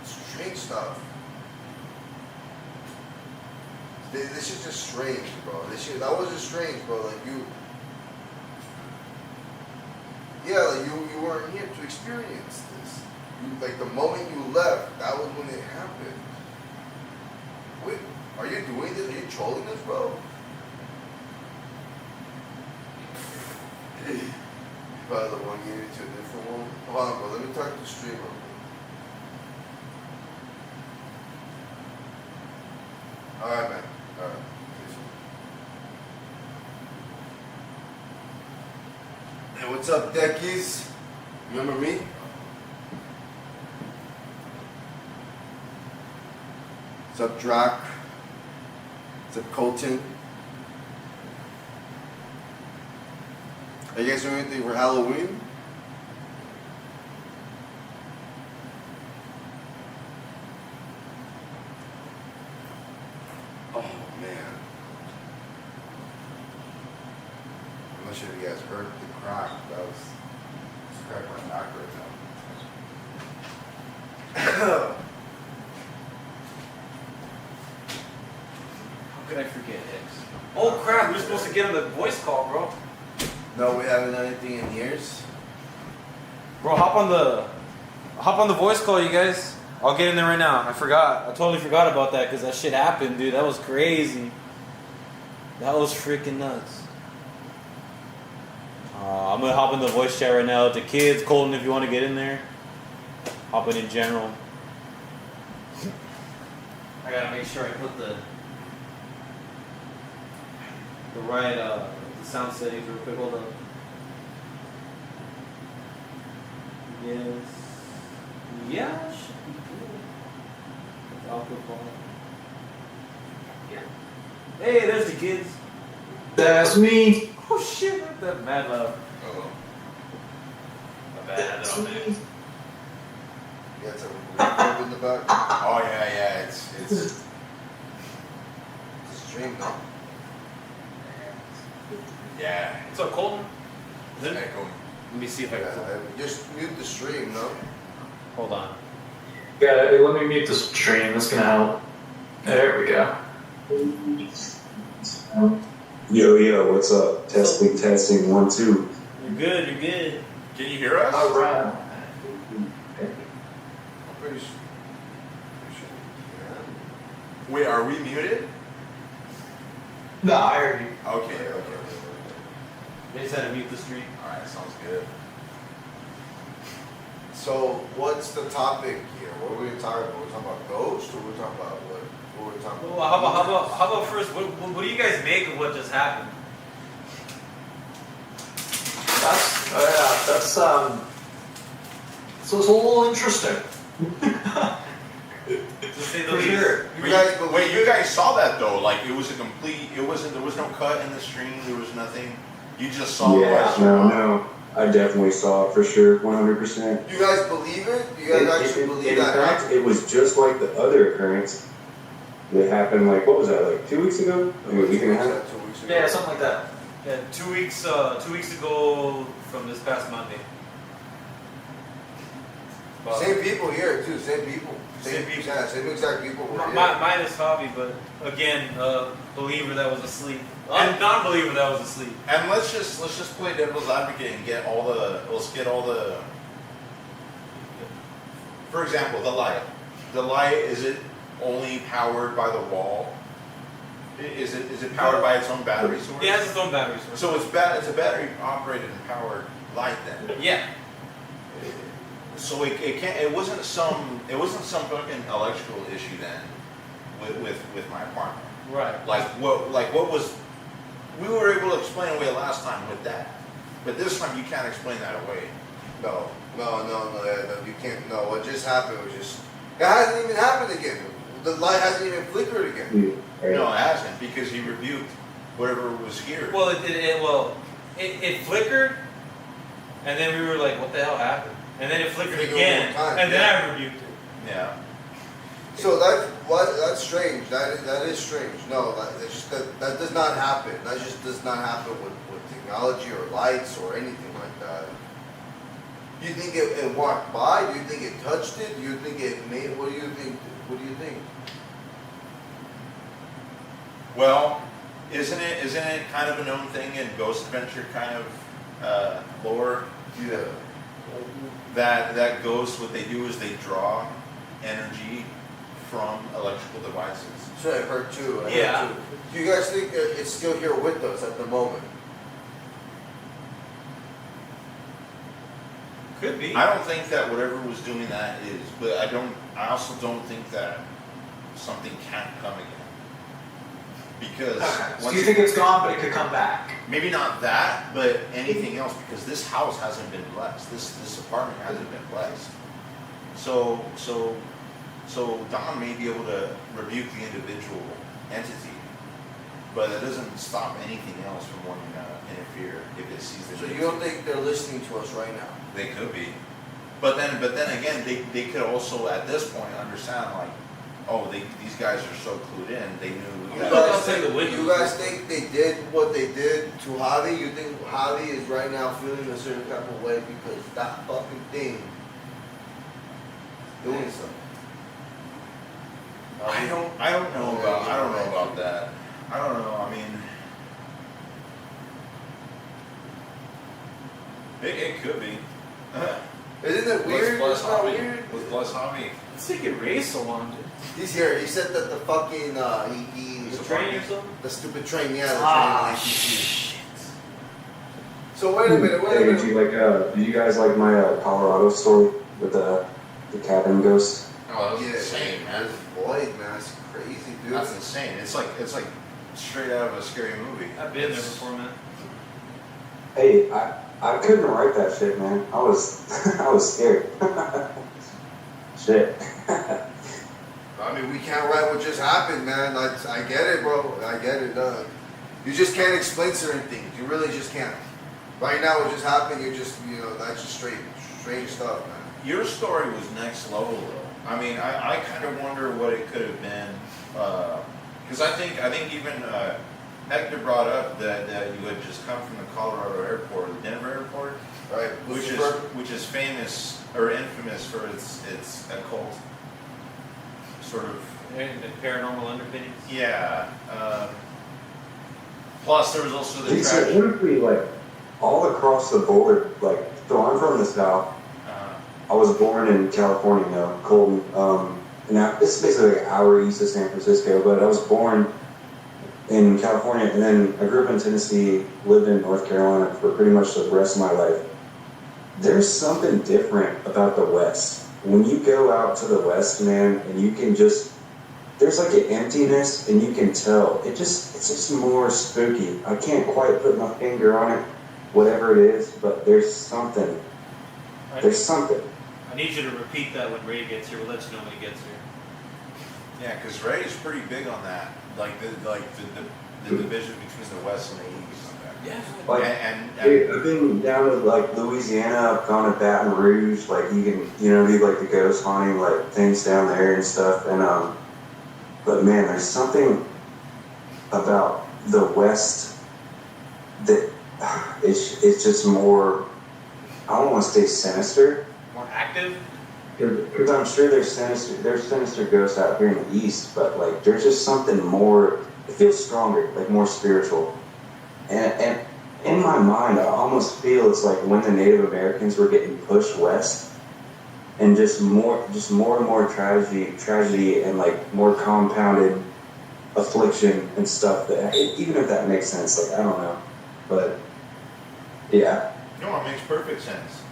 strange stuff. This is just strange, bro. That was just strange, bro. Like you. Yeah, like you weren't here to experience this. Like the moment you left, that was when it happened. Wait, are you doing this? Are you trolling us, bro? Probably the one gave it to a different one. Hold on, bro. Let me talk to the streamer. Alright, man. Alright. Hey, what's up, Deckies? Remember me? What's up, Drac? What's up, Colton? Are you guys doing anything for Halloween? Oh, man. I'm not sure if you guys heard the crack. That was just cracked my back right now. How could I forget X? Oh crap, we were supposed to get on the voice call, bro. No, we haven't done anything in years. Bro, hop on the voice call, you guys. I'll get in there right now. I forgot. I totally forgot about that because that shit happened, dude. That was crazy. That was freaking nuts. I'm gonna hop in the voice chat right now. The kids, Colton, if you want to get in there, hopping in general. I gotta make sure I put the right the sound settings real quick. Hold up. Yes. Yeah, should be good. Alpha volume. Yeah. Hey, there's the kids. That's me. Oh shit, look at that mad love. Oh. My bad, I had that on there. You got some reverb in the back? Oh, yeah, it's It's a stream now. yeah. What's up, Colton? Is it? Echoing. Let me see if I can. Just mute the stream, no? Hold on. Yeah, let me mute the stream. That's gonna help. There we go. Yo, what's up? Testing, 1, 2. You're good, you're good. Can you hear us? All right. I'm pretty sure. Wait, are we muted? No, I heard you. Okay. They just had to mute the stream. Alright, sounds good. So, what's the topic here? What are we talking about? We're talking about ghosts, or we're talking about what? What are we talking Well, about? how about first? What do you guys make of what just happened? That's so it's a little interesting. Just To say the For least. sure. You guys believe Wait, you it? guys saw that though? Like it was a complete. It wasn't. There was no cut in the stream. There was nothing. You just saw. Yeah, the no. I definitely saw it for sure, 100%. You guys believe it? You guys actually believe in that? fact, it was just like the other occurrence that happened, like, what was that, like 2 weeks ago? Like a week and a half? 2 weeks ago. Yeah, something like that. Yeah, 2 weeks. 2 weeks ago from this past Monday. But Same people here too. Same people. Same people. Yeah, same exact people were here. Minus Hobby, but again, believer that was asleep, and non-believer that was asleep. And let's just play devil's advocate and get all the. Let's get all the. For example, the light. The light, is it only powered by the wall? Is it powered by its own battery source? It has its own battery source. So it's a battery operated and powered light then. Yeah. So it wasn't some fucking electrical issue then with my apartment. Right. Like what was, we were able to explain away last time with that, but this time you can't explain that away. No, you can't. No, what just happened was just. It hasn't even happened again. The light hasn't even flickered again. No, it hasn't, because he rebuked whatever was here. Well, it flickered, and then we were like, "What the hell happened?" And then it flickered Flickered again, one more time, and then yeah. I rebuked it. Yeah. So that's strange. That is strange. No, that does not happen. That just does not happen with technology or lights or anything like that. Do you think it walked by? Do you think it touched it? Do you think it made? What do you think? What do you think? Well, isn't it kind of a known thing in Ghost Adventure kind of lore? Yeah. That ghosts, what they do is they draw energy from electrical devices. So I heard too. Yeah. Heard too. Do you guys think that it's still here with us at the moment? Could be. I don't think that whatever was doing that is, but I also don't think that something can't come again. Because So you think it's gone, but it could come back? maybe not that, but anything else, because this house hasn't been blessed. This apartment hasn't been blessed. So Don may be able to rebuke the individual entity, but that doesn't stop anything else from wanting to interfere if it sees the. So you don't think they're listening to us right now? They could be, but then again, they could also at this point understand, like, oh, these guys are so clued in. They knew. You guys think they did what they did to Javi? You think Javi is right now feeling a certain type of way because that fucking thing doing something? I don't know about that. I don't know. I mean, it could be. Isn't it weird? Bless It's not Javi. weird. With Bless Javi. Let's take it race so long, dude. He's here. He said that the fucking The train or something? the stupid train, yeah, the Ah, train. shit. So wait a minute. Hey, did you guys like my Colorado story with the cabin ghost? Oh, that's Yeah, insane, man. Boy, man, that's crazy, dude. That's insane. It's like straight out of a scary movie. I've been there before, man. Hey, I couldn't write that shit, man. I was scared. Shit. I mean, we can't write what just happened, man. I get it, bro. I get it. You just can't explain certain things. You really just can't. Right now, what just happened, that's just strange stuff, man. Your story was next level, though. I mean, I kind of wonder what it could have been, because I think even Hector brought up that you had just come from the Colorado airport, the Denver airport, Right. which is famous or infamous for its occult sort of. And paranormal underpinnings. Yeah. Plus, there was also the So tragedy. honestly, like, all across the board, like, so I'm from the South. I was born in California, Colton. And it's basically like an hour east of San Francisco, but I was born in California, and then I grew up in Tennessee, lived in North Carolina for pretty much the rest of my life. There's something different about the West. When you go out to the West, man, and you can just, there's like an emptiness, and you can tell. It's just more spooky. I can't quite put my finger on it, whatever it is, but there's something. There's something. I need you to repeat that when Ray gets here. We'll let you know when he gets here. Yeah, because Ray is pretty big on that, like the division between the West and the East. Yeah. Like, And dude, I've been down to like Louisiana. I've gone to Baton Rouge. Like you can, do like the ghost hunting like things down there and stuff. And but man, there's something about the West that it's just more. I don't want to say sinister. More active. Because I'm sure there's sinister ghosts out here in the East, but like there's just something more. It feels stronger, like more spiritual. And in my mind, I almost feel it's like when the Native Americans were getting pushed west, and just more and more tragedy, and like more compounded affliction and stuff. That even if that makes sense, like I don't know, but yeah. no, it makes perfect sense.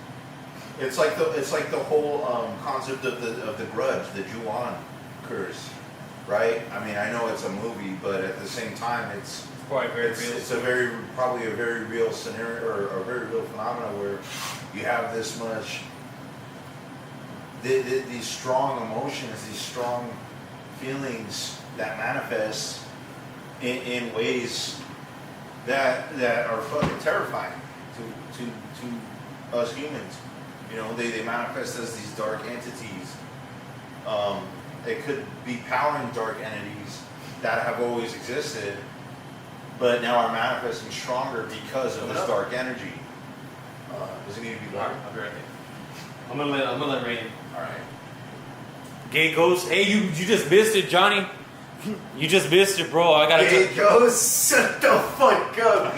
It's like the whole concept of the grudge, the Juan curse, right? I mean, I know it's a movie, but at the same time, it's Quite very real. It's probably a very real scenario or a very real phenomenon where you have this much, these strong emotions, these strong feelings that manifest in ways that are fucking terrifying to us humans. They manifest as these dark entities. It could be powering dark entities that have always existed, but now are manifesting stronger because of this dark energy. Does it need to be Alright, loud? I'll be right there. I'm gonna let Rain. All right. Gay ghost. Hey, you just missed it, Johnny. You just missed it, bro. I gotta. Gay ghost, shut the fuck up.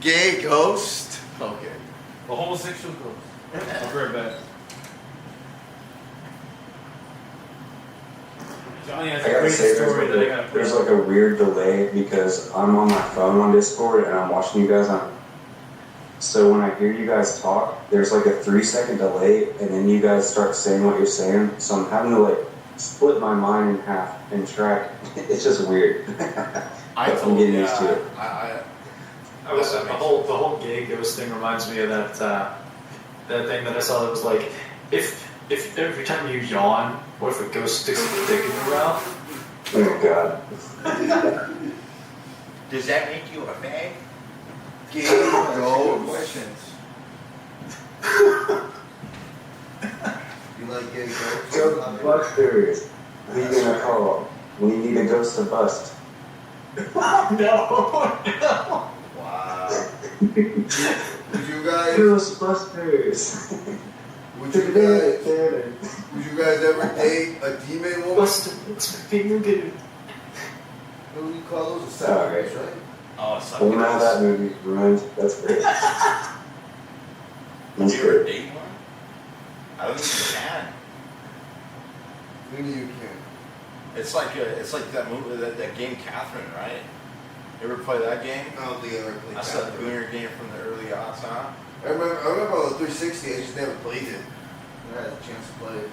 Gay ghost. Okay. A homosexual ghost. I'll be right back. Johnny has I a gotta great say, story that I gotta put there's out. like a weird delay because I'm on my phone on Discord and I'm watching you guys on. So when I hear you guys talk, there's like a 3-second delay, and then you guys start saying what you're saying. So I'm having to like split my mind in half and track. It's just weird. I'm getting used to it. The whole gay ghost thing reminds me of that thing that I saw that was like, if every time you yawn, what if a ghost sticks a dick in your mouth? Oh god. Does that make you a fag? Gay Good ghost. questions. You like gay ghosts? Ghostbusters. Who you gonna call? When you need a ghost to bust. No. Wow. Would you guys? Ghostbusters. Would you guys ever date a demon woman? Buster, it's my finger good. What do you call those? A sacrifice, right? Oh, Well, now that movie's ruined. That's great. Would That's you ever great. date one? I don't think you can. Maybe you can. It's like that movie, that game Catherine, right? You ever play that game? I don't think I ever played That's that. that boomer game from the early aughts, huh? I remember on the 360, I just never played it. I had a chance to play it.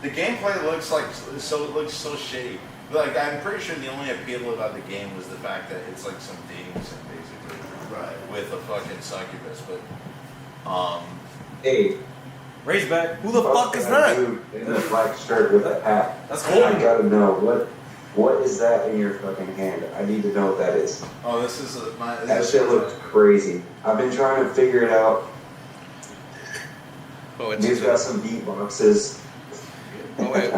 The gameplay looks so shitty. Like, I'm pretty sure the only appeal about the game was the fact that it's like some dating sim basically, Right. with a fucking succubus. But Hey. Ray's back. Who the fuck is that that? dude in the black shirt with a hat? That's I Colton. gotta know what is that in your fucking hand? I need to know what that is. oh, this is That shit looks crazy. I've been trying to figure it out. Oh, Dude's got some beatboxes. wait.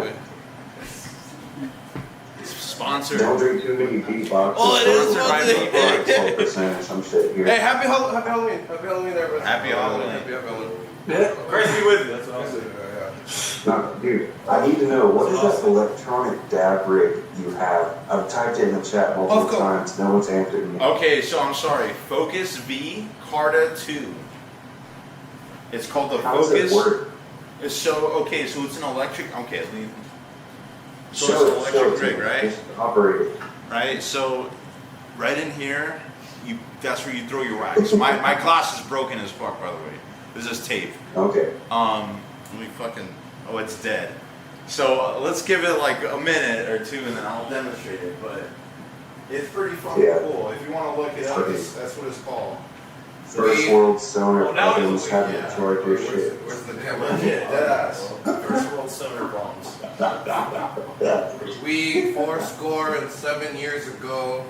It's sponsored. Don't drink too many beatboxes. Oh, it is sponsored. 12% or some shit here. Hey, happy Halloween. Happy Halloween, everybody. Happy Halloween. Happy Halloween. Crazy with you. That's what I'll say. No, dude, I need to know, what is that electronic dab rig you have? I've typed it in the chat multiple times. No one's answered me. Okay, so I'm sorry. Focus V Carta 2. It's called the How does Focus. it work? So it's an electric. Okay, so Show it's an electric rig, me. right? Just operate it. Right. So right in here, that's where you throw your wax. My glass is broken as fuck, by the way. This is tape. Okay. Let me fucking. Oh, it's dead. So let's give it like a minute or two, and then I'll demonstrate it. But it's pretty fucking cool. If you want to look it up, that's what it's called. First world stoner Oh, now problems it's- have yeah. to charge your shit. Where's the damn Legit, deadass. First world summer bombs. We 407 years ago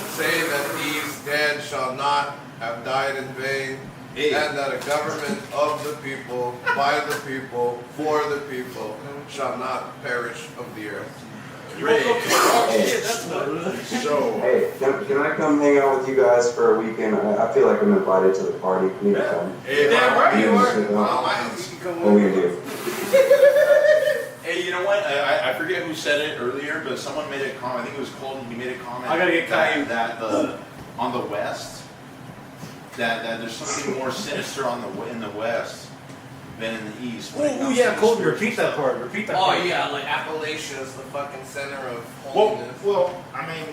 say that these dead shall not have died in vain, and that a government of the people, by the people, for the people, shall not perish of the earth. So, Hey, can I come hang out with you guys for a weekend? I feel like I'm invited to the party. You need to come. Damn right you are. What are we gonna do? hey, you know what? I forget who said it earlier, but someone made a comment. I think it was Colton. He made a comment. I gotta get Caillou. that on the west, that there's something more sinister in the west than in the east. when it Oh comes yeah, to Colton, spiritual repeat that stuff. part. Repeat that Oh part. yeah, like Appalachia is the fucking center of holiness. Well, I mean,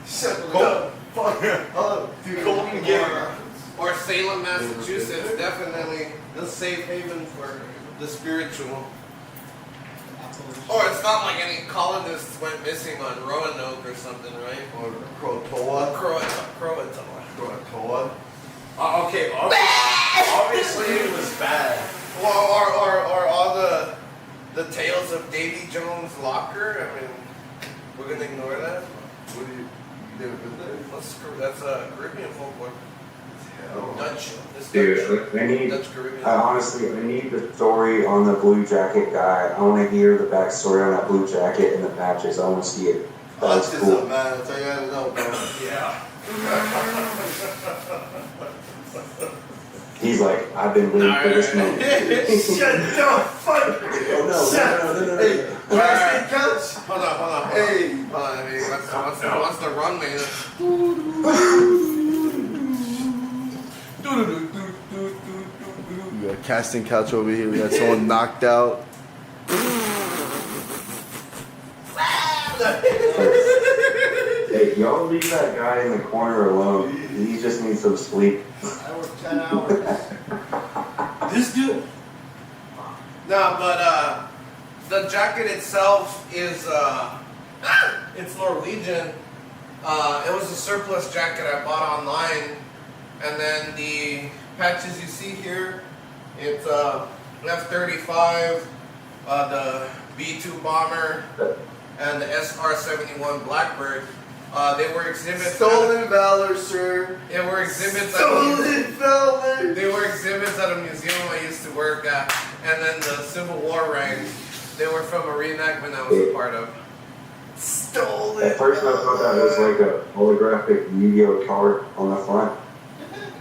Shut the Colton, fuck up, dude. Colton gave Or Salem, Massachusetts, definitely the safe haven for the spiritual. Or it's not like any colonists went missing on Roanoke or something, right? Or Croatoa. Croatoa. okay, obviously it was bad. Or all the tales of Davy Jones' locker. I mean, we're gonna ignore that. What do you never been there? That's a Caribbean folklore. Hell. Dutch. This Dude, I need. Dutch Caribbean. Honestly, I need the story on the blue jacket guy. I want to hear the backstory on that blue jacket and the patches. I want to see it. That's Autism, cool. man. That's all you gotta know, bro. Yeah. He's like, I've been waiting for this moment. Shut the fuck. No. Hey, Casting Couch. Hold on. Hey. Hold on. I mean, what's the runway? We got Casting Couch over here. We got someone knocked out. Hey, y'all leave that guy in the corner alone. He just needs some sleep. I worked 10 hours. This dude. No, but the jacket itself is it's Norwegian. It was a surplus jacket I bought online, and then the patches you see here, it's F-35, the B-2 bomber, and the SR-71 Blackbird. They were exhibits. Stolen valor, sir. They were exhibits. Stolen valor. They were exhibits at a museum I used to work at, and then the Civil War ranks. They were from a reenactment I was a part of. Stolen. At first, I thought that was like a holographic Yu-Gi-Oh card on the front.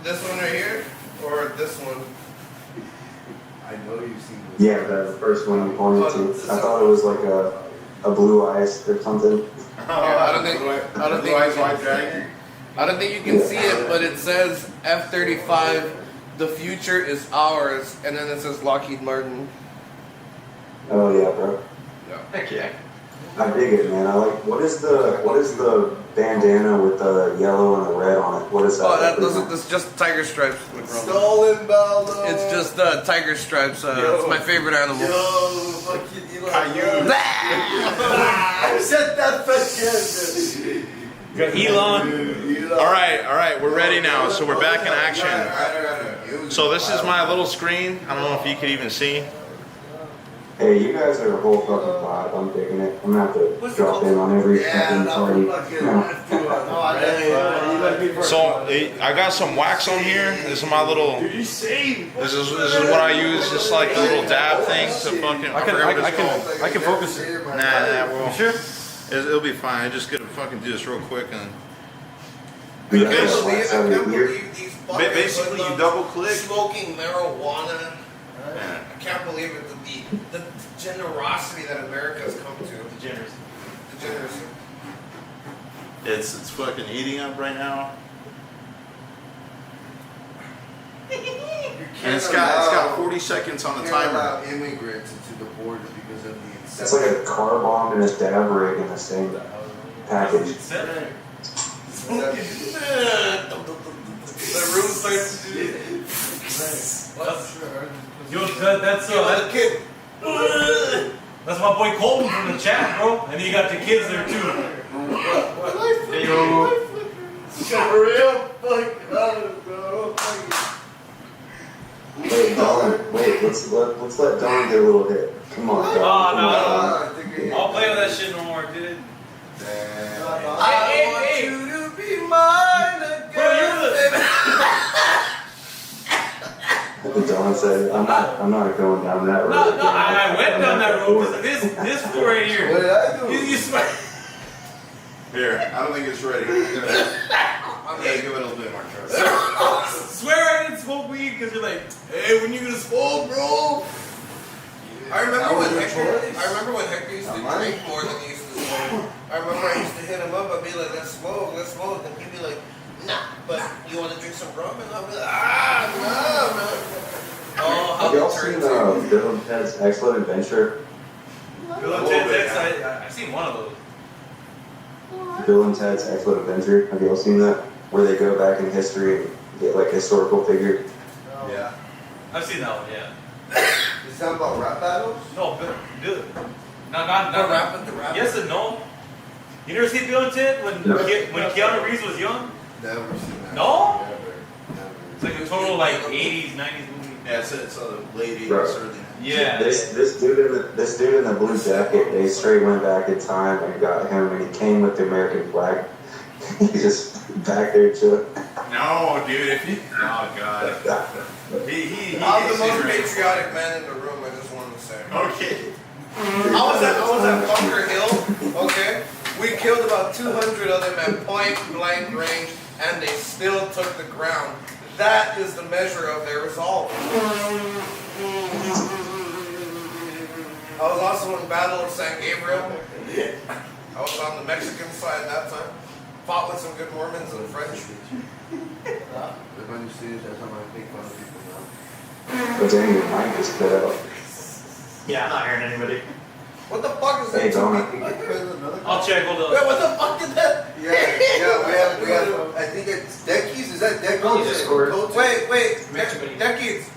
This one right here, or this one? I know you've seen this. Yeah, the first one you pointed to. I thought it was like a blue eyes or something. I don't think you can see it, but it says F-35. The future is ours, and then it says Lockheed Martin. Oh yeah, bro. Heck yeah. I dig it, man. I like. What is the bandana with the yellow and the red on it? What is that? Oh, that's just tiger stripes. Stolen valor. It's just tiger stripes. It's my favorite animal. Yo, fucking Elon. Caillou. I said that fucking. You got Elon. All right, we're ready now. So we're back in action. So this is my little screen. I don't know if you could even see. Hey, you guys are a whole fucking vibe. I'm digging it. I'm gonna have to drop in on every fucking party. So I got some wax on here. This is my little. This is what I use. Just like a little dab thing to fucking. I can focus it. Nah, well. You sure? It'll be fine. I just gotta fucking do this real quick and. I can't believe these fuckers Basically, love you double click. smoking marijuana. I can't believe it. The generosity that America has come to. Degeneracy. It's fucking heating up right now. And it's got 40 seconds on the timer. Allow immigrants into the borders because of the incentive. It's like a car bomb and a dab rig in the same package. The room starts to do. Yo, that's my boy Colton from the chat, bro. And you got the kids there too. Hey, yo. Hurry up, fuck out, bro. Wait, Dawn. Wait, let's let Dawn get a little hit. Come on, Oh, dog. no. I think I don't play with that shit no more, dude. Damn. I want you to be mine again. Bro, you're Don said, I'm not going down that road. No, again. I went down that road because of this fool right What here. did I do? You swear. Here, I don't think it's ready. Yeah, give it a little bit more trust. Swear I didn't smoke weed because you're like, hey, when you gonna smoke, bro? I remember That when was Hector. your choice. I remember when Hector used to Not mine. drink more than he used to smoke. I remember I used to hit him up. I'd be like, let's smoke, and he'd be like, nah, but you want to drink some rum? And I'd be like, nah, man. Oh, how Have y'all the seen turns Bill and Ted's Excellent Adventure? Bill and Ted's Ex, I've seen one of those. Bill and Ted's Excellent Adventure. Have y'all seen that? Where they go back in history and get like historical figures. Yeah. I've seen that one, yeah. You sound about rap battles? No, dude. Not The rap with the rap. Yes and no. You never see Bill and Ted when Keanu Reeves was young? Never seen that. No? Never. It's like a total like 80s, 90s movie. Yeah, it's a late 80s, Right. early 90s. Yeah. This dude in the blue jacket, they straight went back in time and got him, and he came with the American flag. He's just back there chilling. No, dude, if you. Oh, God. He I'm the is most great. patriotic man in the room. I just wanted to say. Okay. I was at Bunker Hill. Okay, we killed about 200 of them at point blank range, and they still took the ground. That is the measure of their resolve. I was also in Battle of San Gabriel. I was on the Mexican side that time. Fought with some good Mormons and French. The funny thing is, that's how I make fun of people now. But dang, your mic just cut out. Yeah, I'm not hearing anybody. What the fuck is Hey, that? Don. I'll check, hold Wait, up. what the fuck is that? Yeah, we have, I think it's Deckies, is that Deckies? Oh, Discord. Wait, Make too many. Decades,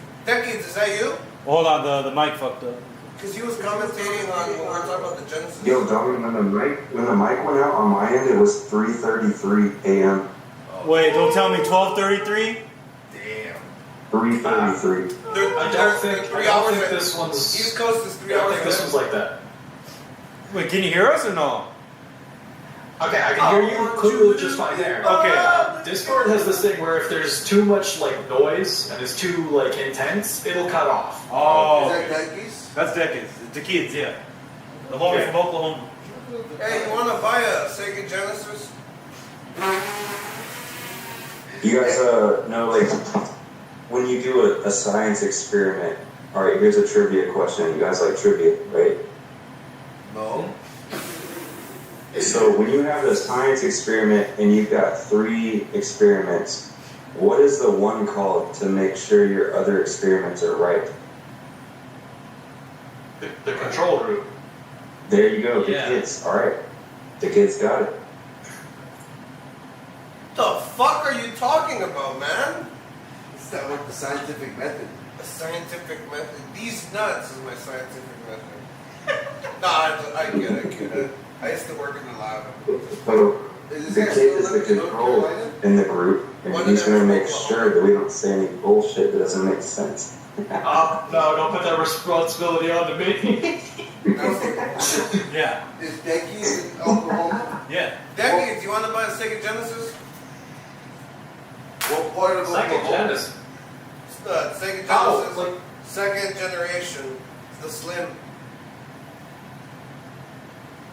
is that you? Hold on, the mic fucked up. Because he was commentating on when we were talking about the Genesis. Yo, Don, when the mic went out on my end, it was 3:33 a.m. Wait, don't tell me 12:33? Damn. 3:33. I don't think 3 hours. this one's. East Coast is 3 I don't hours. think this one's like that. Wait, can you hear us or no? Okay, I can hear you clearly just fine there. Okay. Discord has this thing where if there's too much like noise and it's too like intense, it'll cut off. Oh, Is that Deckies? that's Decades. The kids, yeah. The homie Okay. from Oklahoma. Hey, you want to buy a Sega Genesis? You guys know, like, when you do a science experiment, alright, here's a trivia question. You guys like trivia, right? No. So when you have a science experiment and you've got 3 experiments, what is the one called to make sure your other experiments are right? The control room. There you go, the Yeah. kids. Alright. The kids got it. The fuck are you talking about, man? Is that what the scientific method? A scientific method. These nuts is my scientific method. No, I get it. I used to work in the lab. So Is the this guy kid is still the living in North control Carolina? in the group, and One he's of them gonna from make Oklahoma. sure that we don't say any bullshit that doesn't make sense. No, don't put that responsibility onto me. Yeah, Is Deckies in Oklahoma? yeah. Decades, you want to buy a Sega Genesis? What part of Second Oklahoma? Genesis. It's the Sega Genesis, Oh, like second generation. It's the Slim.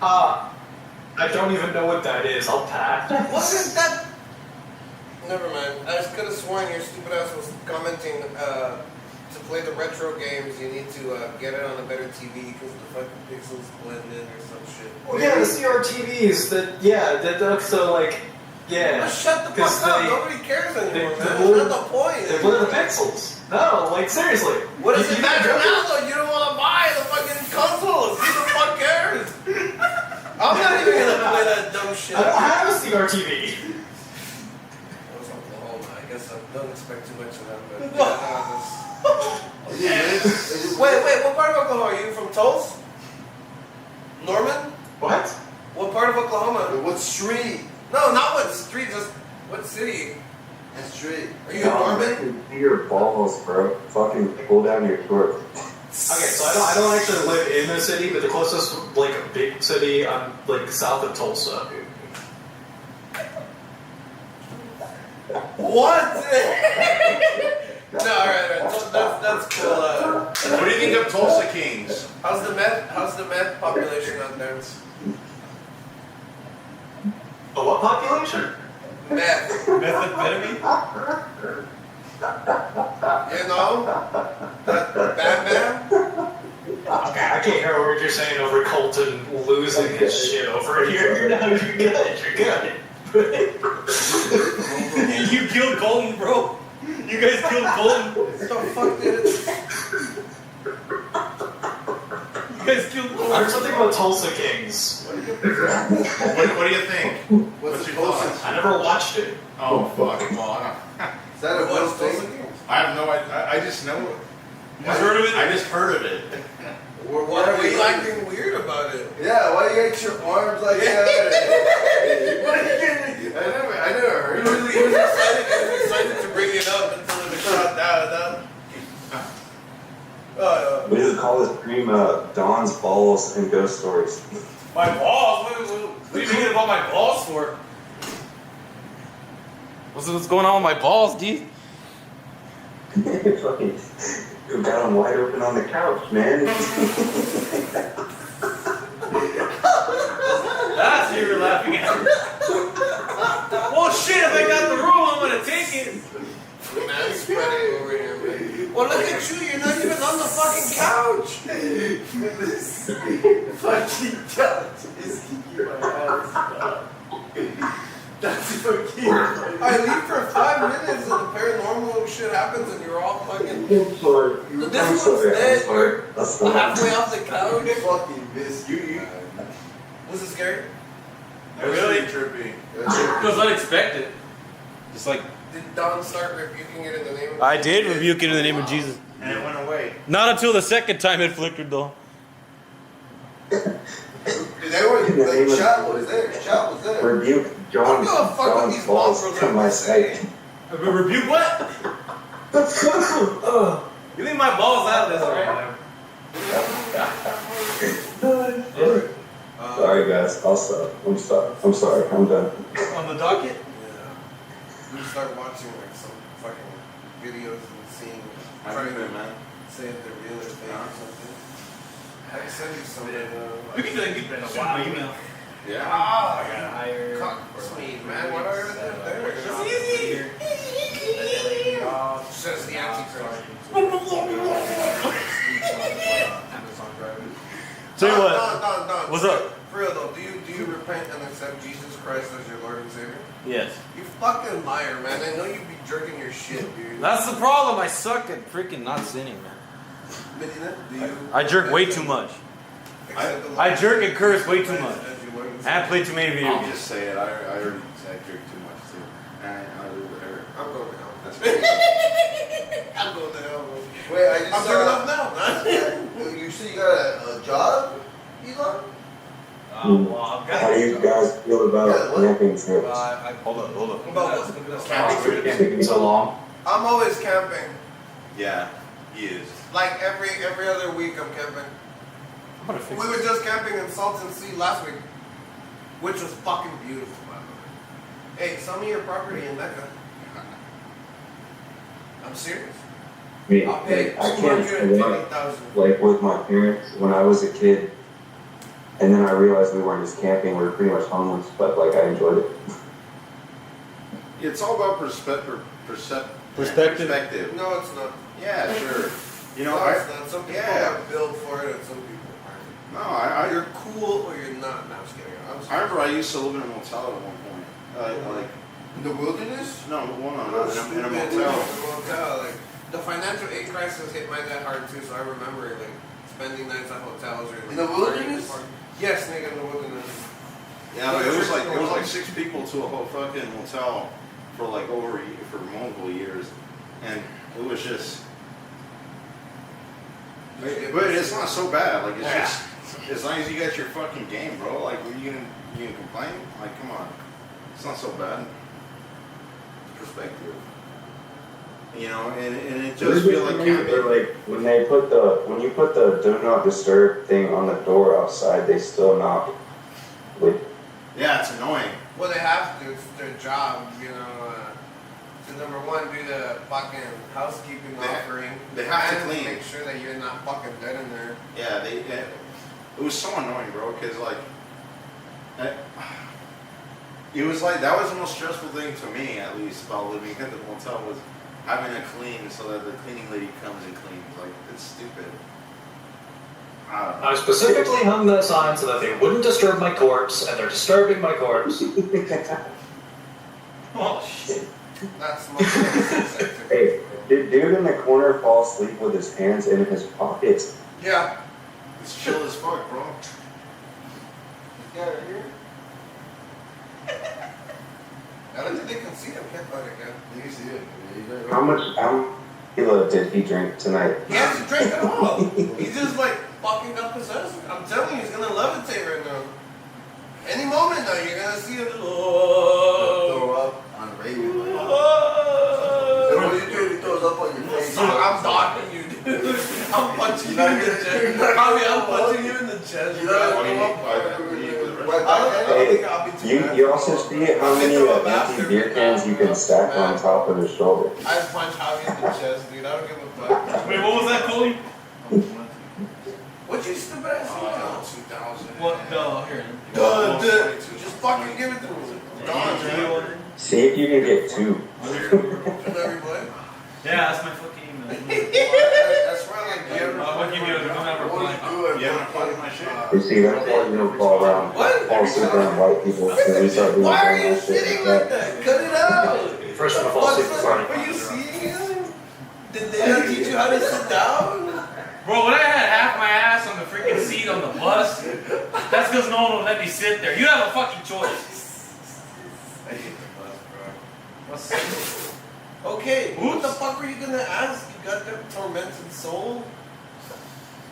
I don't even know what that is. I'll pass. Wasn't that? Never mind. I just could have sworn your stupid ass was commenting to play the retro games. You need to get it on a better TV because the fucking pixels blend in or some shit. Oh yeah, the CRTVs. That's so like, yeah. Shut the 'Cause fuck up. they- Nobody cares anymore, they man. blur- That's not the point. They blur the pixels. No, like seriously. What does You- it you matter don't- now though? You don't want to buy the fucking consoles. Who the fuck cares? I'm not even gonna play that dumb shit. I don't have a CRTV. That was Oklahoma. I guess I don't expect too much of that, but Wait, what part of Oklahoma are you from? Tulsa? Norman? What? What part of Oklahoma? What street? No, not what street, just what city? That street. Are you in Norman? See your balls, bro. Fucking pull down your shorts. so I don't actually live in the city, but the closest like big city, I'm like south of Tulsa. What? No, alright. That's cool. What do you think of Tulsa Kings? How's the meth population out there? A what population? Meth. Methamphetamine? You know? That Batman? Okay, I can't hear what you're saying over Colton losing his shit over here. No, you're good. You're good. You killed Colton, bro. You guys killed Colton. What the fuck, dude? You guys killed I Colton. heard something about Tulsa Kings. What do you think? What's your thoughts? I never watched it. Oh fuck! Well, Is that a real thing? I have no idea. I just know it. You just heard of it? I just heard of it. Why are we acting weird about it? Yeah, why you got your arms like that? I never heard He of was it. excited to bring it up until it shot down. We just call this stream Don's Balls and Ghost Stories. My balls? What are you thinking about my balls for? What's going on with my balls, D? Fucking got them wide open on the couch, man. That's what you were laughing at. Well, shit, if I got the room, I'm gonna take it. Man, spreading over here, man. Well, look at you. You're not even on the fucking couch. This fucking couch is kicking my ass. That's fucking. I leave for 5 minutes and the paranormal shit happens and you're all fucking. I'm sorry. This one's dead. You're halfway off the couch. Fucking miss you. Was it scary? Really? Trippy. It was unexpected. Just like Did Don start rebuking it in the name of I did rebuke it in the name of Jesus. And it went away. Not until the second time it flickered, though. The shot was there. Shot was there. Rebuke I don't John's give a fuck what these balls mongrels to are my saying. sight. Rebuke what? You leave my balls out of this right now. Sorry guys, I'll stop. I'm sorry. I'm done. On the docket? Yeah. We start watching like some fucking videos and seeing, How trying you been, to man? say if they're real or fake or something. I can send you some. We can do that. Been a while. Email. Yeah. I got hired. Sweet man, what are you doing there? It's easy. Says the Antichrist. Tell you what. Don, What's up? For real though, do you repent and accept Jesus Christ as your Lord and Savior? Yes. You fucking liar, man. I know you be jerking your shit, dude. That's the problem. I suck at freaking not sinning, man. Medina, do you I jerk way too much. accept the Lord I jerk and curse way too Christ much. as your Lord and And I Savior? play too many video I'll games. just say it. I already said drink too much too. And I will hurt. I'm going to hell. That's crazy. I'm going to hell, bro. Wait, I just I'm turning up now, man. You say you got a job, Elon? How do you guys feel about camping trips? Hold up. About what? Camping taking so long. I'm always camping. Yeah, he is. Like every other week I'm camping. I'm gonna fix We this. were just camping in Salton Sea last week, which was fucking beautiful, by the way. Hey, sell me your property in Mecca. I'm serious. I mean, I'll pay I can't lie. $250,000. Like with my parents when I was a kid, and then I realized we weren't just camping; we were pretty much homeless. But like I enjoyed it. It's all about perspective. No, it's not. Yeah, sure. You know, No, I it's not. Some people yeah. are built for it, and some people aren't. no, I You're cool or you're not. No, I'm just kidding. I remember I used to live in a motel at one point. Like In the wilderness? no, well, no, Oh, in a stupid. motel. Like the financial aid crisis hit my dad hard too, so I remember like spending nights at hotels or In the wilderness? Yes, nigga, in the wilderness. Yeah, but it was like 6 people to a whole fucking motel for like for multiple years, and it was just. But it's not so bad. Like it's just as long as you got your fucking game, bro. Like you can complain. Like come on, it's not so bad. Perspective. You know, and it does feel like camping. Like when you put the do not disturb thing on the door outside, they still knock. Like, Yeah, it's annoying. Well, they have to. It's their job, you know. To number one, do the fucking housekeeping offering. They have to and clean. make sure that you're not fucking dead in there. Yeah, it was so annoying, bro, because, like, it was like, that was the most stressful thing to me, at least, about living at the motel, was having to clean so that the cleaning lady comes and cleans. Like, it's stupid. I don't know. I specifically hung that sign so that they wouldn't disturb my corpse, and they're disturbing my corpse. Oh shit. That's my sector. hey, did dude in the corner fall asleep with his hands in his pockets? Yeah. It's chill as fuck, bro. Yeah, right here. I don't think they can see him. Can't find it again. You can see it. How much tequila did he drink tonight? He hasn't drank at all. He's just like fucking got possessed. I'm telling you, he's gonna levitate right now. Any moment now, you're gonna see him. Throw up on radio. And what do you do? He throws up on your face. I'm docking you, dude. I'm punching you in the chest. I'm punching you in the chest. You bro. You also see how many empty beer cans you can stack on top of his shoulder. I punch Javi in the chest, dude. I don't give a fuck. Wait, what was that, Cody? What you stupid ass do? 2000. What? No, here. Just fucking give it to him. Gone, See if you can get two. everybody. Yeah, that's my fucking email. That's right, like, I'm gonna give you a number What reply. do you do? You haven't applied my shit? You see, that's why you don't fall around, fall asleep around white people, because we start doing Why are you that shit sitting like like that? Cut it out. First one to fall asleep in front of Are you me. seeing him? Did they not teach you how to sit down? Bro, when I had half my ass on the freaking seat on the bus, that's because no one will let me sit there. You have a fucking choice. I hate the bus, bro. Okay, what the fuck were you gonna ask? You goddamn tormented soul?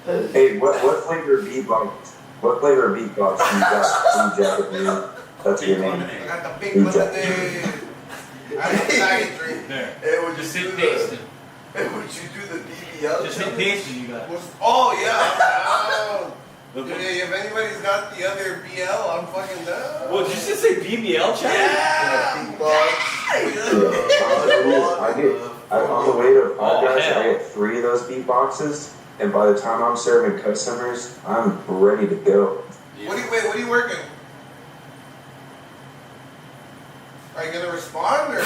Hey, what flavor beatbox? What flavor beatbox you got? Blue Jacket Man. That's your name. I got the big Blue lemonade. I got the faggot drink. There. Hey, would you Just do sit the? tasting. Hey, would you do the BBL? Just sit tasting, you got. Oh yeah. Dude, if anybody's got the other BL, I'm fucking down. What, did you just say BBL, chat? Yeah. On the way to Oh, podcast, hell. I get 3 of those beatboxes, and by the time I'm serving customers, I'm ready to go. What are you working? Are you gonna respond or?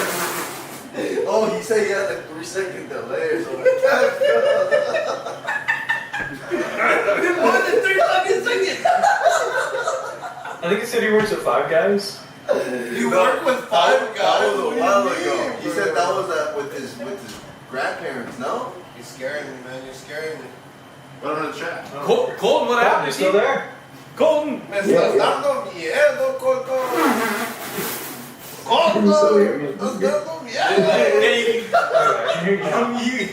Oh, he said he had like 3-second delay or something. More than 3 fucking seconds. I think he said he works with 5 guys. You work with 5 guys. That was What a do while you ago. mean, He bro? said that was with his grandparents. No. You're scaring me, man. You're scaring me. Put it in the chat. Colton, what happened? You still there? Colton! Me estás dando miedo, Coco. Can you still hear me? Estás dando miedo. Hey,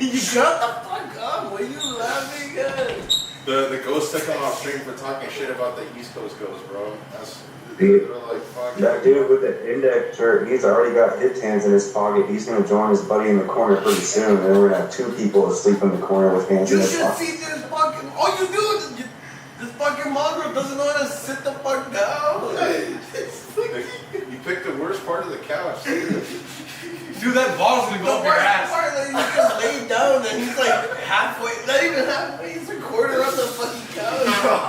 You shut the fuck up. What are you laughing at? The ghost took him off stream for talking shit about the East Coast ghost, bro. They're like, fuck. That dude with the index shirt, he's already got his hands in his pocket. He's gonna join his buddy in the corner pretty soon, and then we're gonna have 2 people asleep in the corner with hands in You their should pocket. see this fucking. All you do is this fucking mongrel doesn't know how to sit the fuck down. You picked the worst part of the couch, dude. dude, that bottle's gonna The go up your worst ass. part that he just laid down and he's like halfway, not even halfway, he's a quarter on the fucking couch.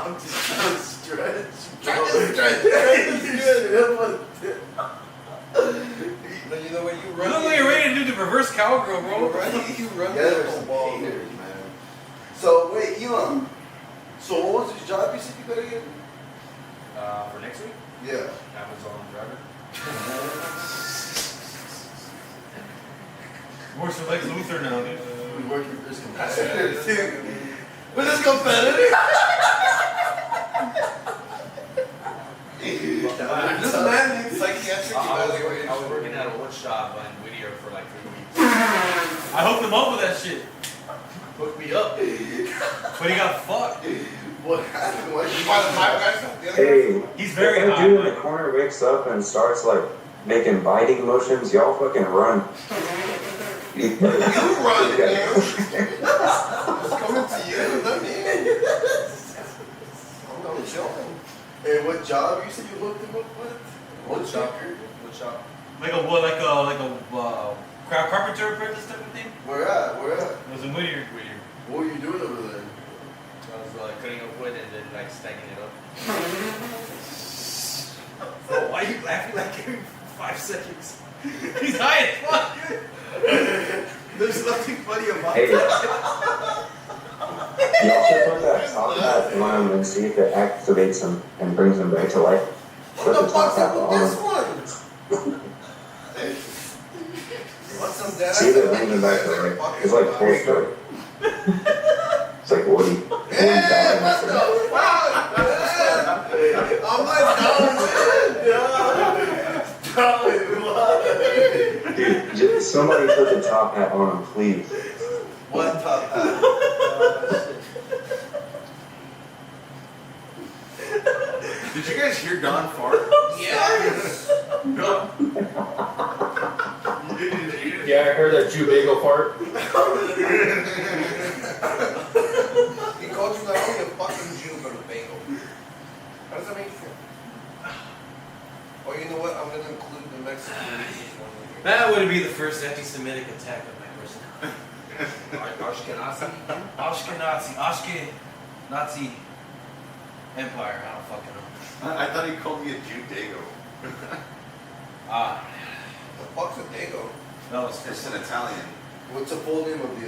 I'm just trying to stretch. Try to stretch. But you know what, you You run. look like you're ready to do the reverse cowgirl, You bro. run, you run Yeah, the there's whole some ball. haters, man. So wait, Elon. So what was his job you said you gotta get? For next week, Yeah. Amazon driver. Works for Lex Luthor now, dude. We working for this That's competitor. it, dude. Was this competitive? This man needs psychiatric I was evaluation. working at a wood shop in Whittier for like 3 weeks. I hooked him up with that shit. Hooked me up. But he got fucked. What happened? What You buy the 5 guys from the other Hey, He's very if that hot. dude in the corner wakes up and starts like making biting motions, y'all fucking run. run, man. It's coming to you, not me. I'm chilling. Hey, what job you said you looked him up with? What shop? What shop? Like a carpenter apprentice type of thing. Where at? Where at? It was in Whittier. What were you doing over there? I was cutting up wood and then like stacking it up. Bro, why are you laughing like every 5 seconds? He's high as fuck. There's nothing funny about Hey, that. y'all should put that top hat on him and see if it activates him and brings him back to life. Put What the the top fuck's hat up with on this him. one? What's some dead? See if it brings him back to life. It's like Toy Story. It's like Woody. Woody Yeah, died. what the fuck? Yeah. I'm like, Dude, just somebody put the top hat on him, please. What top hat? Did you guys hear Don fart? Yes. Yeah, I heard that Jew bagel part. He called you not only a fucking Jew, but a bagel. How does that make you feel? Oh, you know what? I'm gonna include the Mexican religious one in here. That would be the first anti-Semitic attack of my personality. Ashkenazi Nazi Empire. I don't fucking know. I thought he called me a Jew Dago. The fuck's a Dago? No, It's an Italian. What's the full name of the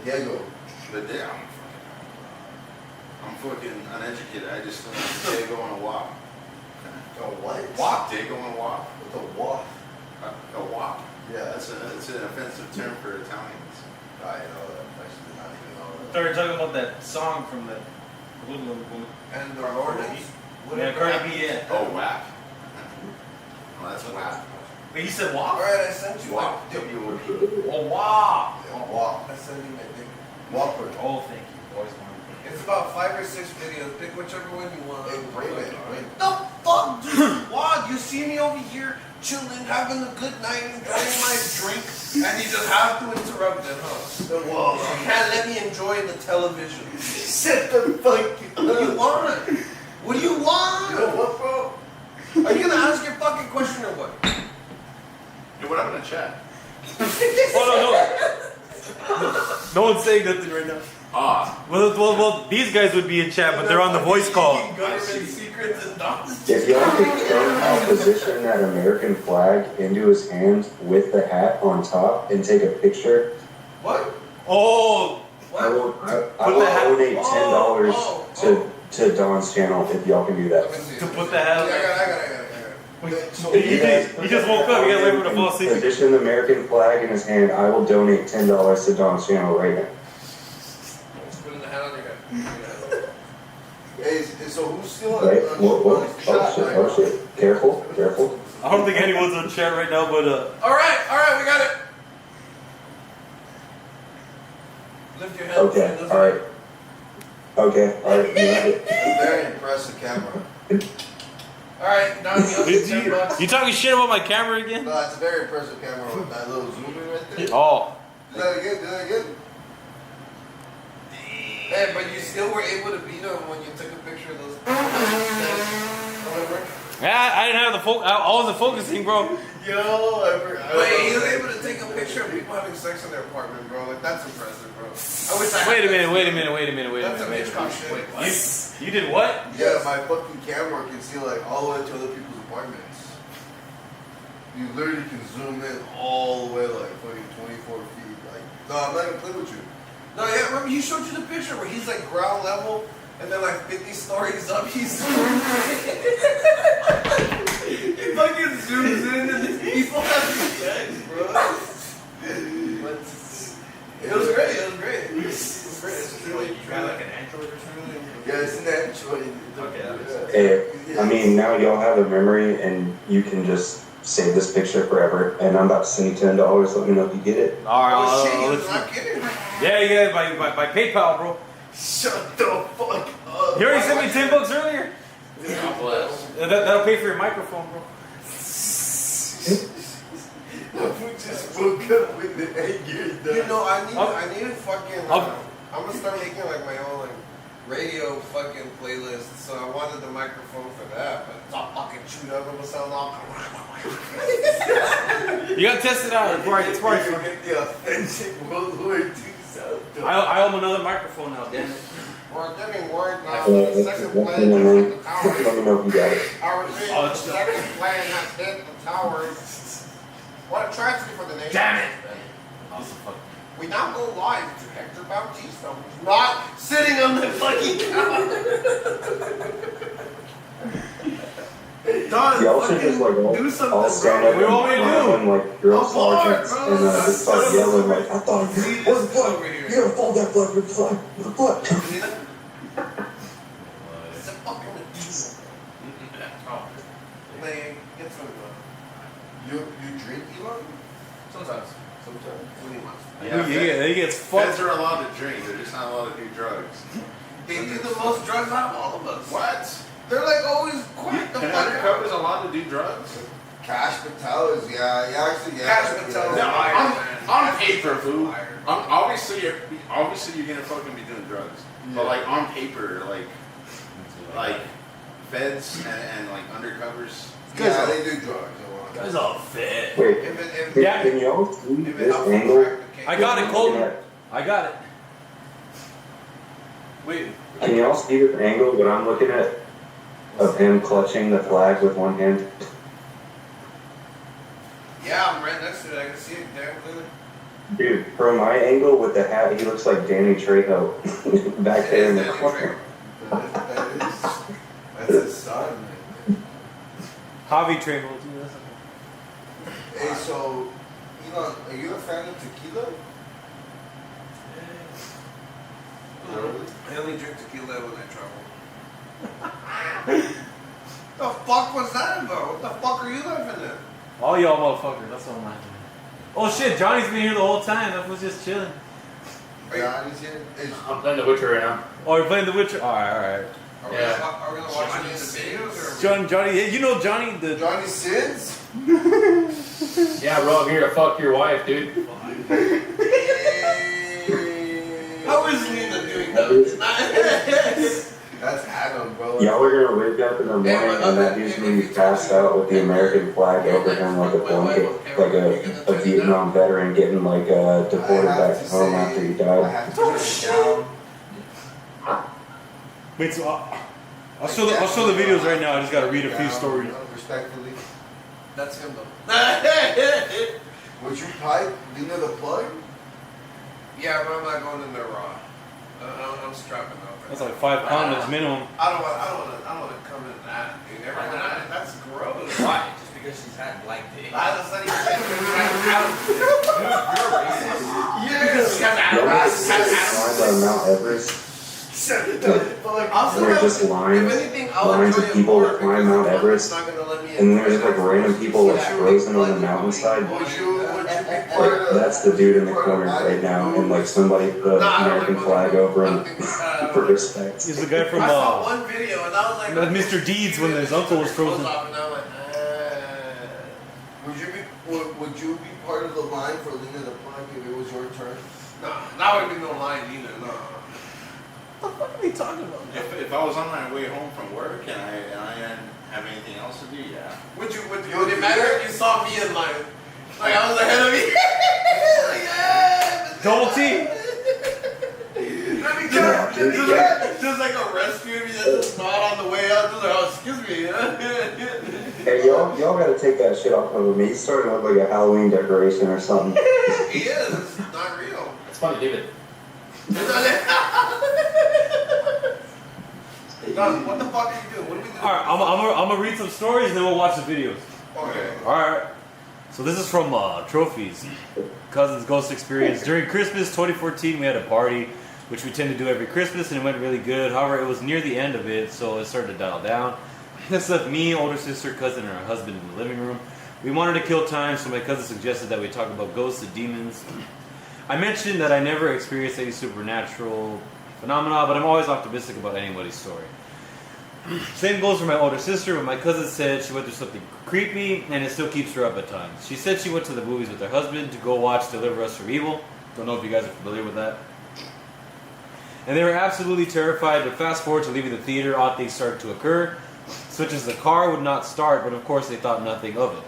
Diego? But I'm fucking uneducated. I just know Dago and a wop. A what? Wop, Dago and a wop. What's a wop? A wop. Yeah, That's an offensive term for Italians. I know that. I actually did not even know I thought we were talking about that song from the that. And the Lordans? Yeah, Cardi B, yeah. Oh, wap. Oh, that's wap. Wait, you said WAP? Alright, I sent you Wop. my dick. W-O-P. Oh, WAP. Yeah, wop. I sent you my dick. Whopper. Oh, thank you. Always wanted It's about 5 or 6 videos. Pick whichever one you want. Hey, wait a minute, wait. The fuck, dude? Why? You see me over here chilling, having a good night, enjoying my drink, and you just have to interrupt it, huh? Whoa. You can't let me enjoy the television. Shut the fuck What do you want? What do you want? You know what, bro? Are you gonna ask your fucking question or what? Dude, what happened to chat? Oh, no. No one's saying nothing right now. Ah. Well, these guys would be in chat, but they're on the voice call. Government secrets and dogs. If y'all could somehow position that American flag into his hands with the hat on top and take a picture, What? Oh, I will Put the hat- donate $10 to Don's channel if y'all can do that. to put the hat I on. got it. So If you guys He just woke up. You gotta wait for the fall season. position the American flag in his hand, I will donate $10 to Don's channel right now. Let's put in the hat on your head. Hey, so who's still Right? Whoa, whoa. on Oh shit. Careful. I don't think anyone's on chat right now, but Alright, we got it. Lift your head. Okay, Lift your alright. Okay, alright. Very impressive camera. Alright, Don, you owe me $10. you talking shit about my camera again? No, it's a very impressive camera with that little zoom in right there. Oh, Do that again. Hey, but you still were able to beat him when you took a picture of those. Remember? yeah. I didn't have the all in the focusing, bro. Yo, I forgot. Wait, he was able to take a picture of people having sex in their apartment, bro. Like, that's impressive, bro. I wish I Wait a had minute. That's some Hitchcock shit. Wait, what? You did what? Yeah, my fucking camera can see like all the way to other people's apartments. You literally can zoom in all the way like fucking 24 feet. Like, no, I'm not gonna play with you. No, yeah, remember he showed you the picture where he's like ground level and then like 50 stories up, he's he fucking zooms in and the people having sex, bro. It was great. It's really You got like an Android or something? Yeah, it's an Android. Okay, Hey, I mean, now y'all have a memory and you can just save this picture forever. And I'm about to send you $10. Let me know if you get it. All right, Oh shit, I'll he let was you- not kidding. Yeah, by PayPal, bro. Shut the fuck up. You already sent me $10 earlier. God bless. That'll pay for your microphone, bro. We just woke up with the 8 years done. You know, I need a fucking. I'm gonna start making like my own like radio fucking playlist. So I wanted the microphone for that, but it's all fucking chewed up. It will sound all. You gotta test it out. It's right. You get the authentic World War II sound. I own another microphone now, damn it. We're getting word now. Yeah, The second plane let has me hit the towers. know if you got it. I repeat, Oh, the it's- second plane has hit the towers. What a tragedy for the nation. Damn it! Awesome, fuck. We now go live to Hector Bautista, who's not sitting on the fucking couch. Don, Y'all should just like do something, all stand up What do you want me to do? and like drill I'm bored, sergeants bro. and just start yelling like, I thought See you this was flag. over here. You gotta fold that flag with the flag. With the flag. It's a fucking diesel. Man, get some. You drink, Elon? Sometimes. Sometimes. When he wants. He gets Feds fucked. are allowed to drink. They're just not allowed to do drugs. They do the most drugs out of all of us. What? They're like always quiet the And fuck out. undercover's allowed to do drugs? Cash Patel is, yeah, actually, yeah. Cash Patel is No, fired, on man. paper, fool. Fired. Obviously you're gonna fucking be doing drugs. But like on paper, like feds and like undercovers. Yeah, they do drugs. a lot. Guys all fit. Wait, If Yeah. can y'all see it this helps you angle? crack the case. I got it, Colton. I got it. Wait. Can y'all see this angle that I'm looking at of him clutching the flag with one hand? Yeah, I'm right next to it. I can see it damn clearly. Dude, from my angle with the hat, he looks like Danny Trejo back there in the Danny corner. That's his son, man. Javi Trejo. Hey, so, Elon, are you a fan of tequila? Really? I only drink tequila when I travel. The fuck was that about? What the fuck are you laughing at? All y'all motherfuckers. That's all I'm laughing at. Oh shit, Johnny's been here the whole time. That was just chilling. Johnny's here. I'm playing The Witcher right now. Oh, you're playing The Witcher? Alright. Are we Yeah. gonna, are we gonna watch any of the videos or? Johnny, hey, you know Johnny, the. Johnny Sins? Yeah, bro, I'm here to fuck your wife, dude. How is Lena doing that? That's Adam, bro. Y'all are gonna wake up in the morning and that dude's gonna be passed out with the American flag over him like a blanket, like a Vietnam veteran getting like deported back to home after he I died. have to put it down. Wait, so I'll show the videos right now. I just gotta read a few stories. Respectfully. That's him though. Would you pipe Lena the plug? Yeah, but I'm not going in there raw. I'm strapping up. That's like 5 condoms minimum. I don't want to come in that, dude. That's gross. Why? Just because she's had blank dick. That's not even Because she has Y'all ass. climbed on Mount Everest. Also, There are just lines, lines of people that climb Mount Everest, and then there's like random people like frozen on the mountainside. Would you be Like part of that's the dude in the corner right now, and like somebody put an American flag over him for respect. He's the guy from I saw one video and I was like, Mr. Deeds when his uncle was frozen. And I'm like, Would you be part of the line for Lena the plug if it was your turn? no, now would be no line either. No. What are we talking about? If I was on my way home from work and I didn't have anything else to do, yeah. Would it matter if you saw me in line? Like I was ahead of you? Like, yeah. Double T. Just like a rescue me, just not on the way out. Just like, oh, excuse me. Hey, y'all gotta take that shit off of him. He's starting to look like a Halloween decoration or something. He is. It's not real. It's funny, David. Don, what the fuck are you doing? What are we doing? Alright, I'm gonna read some stories and then we'll watch the videos. Okay. Alright. So this is from Trophies. Cousins Ghost Experience. During Christmas 2014, we had a party, which we tend to do every Christmas, and it went really good. However, it was near the end of it, so it started to dial down. This left me, older sister, cousin, and her husband in the living room. We wanted to kill time, so my cousin suggested that we talk about ghosts and demons. I mentioned that I never experienced any supernatural phenomena, but I'm always optimistic about anybody's story. Same goes for my older sister, but my cousin said she went through something creepy, and it still keeps her up at times. She said she went to the movies with her husband to go watch Deliver Us from Evil. Don't know if you guys are familiar with that. And they were absolutely terrified, but fast forward to leaving the theater, odd things started to occur, such as the car would not start, but of course they thought nothing of it.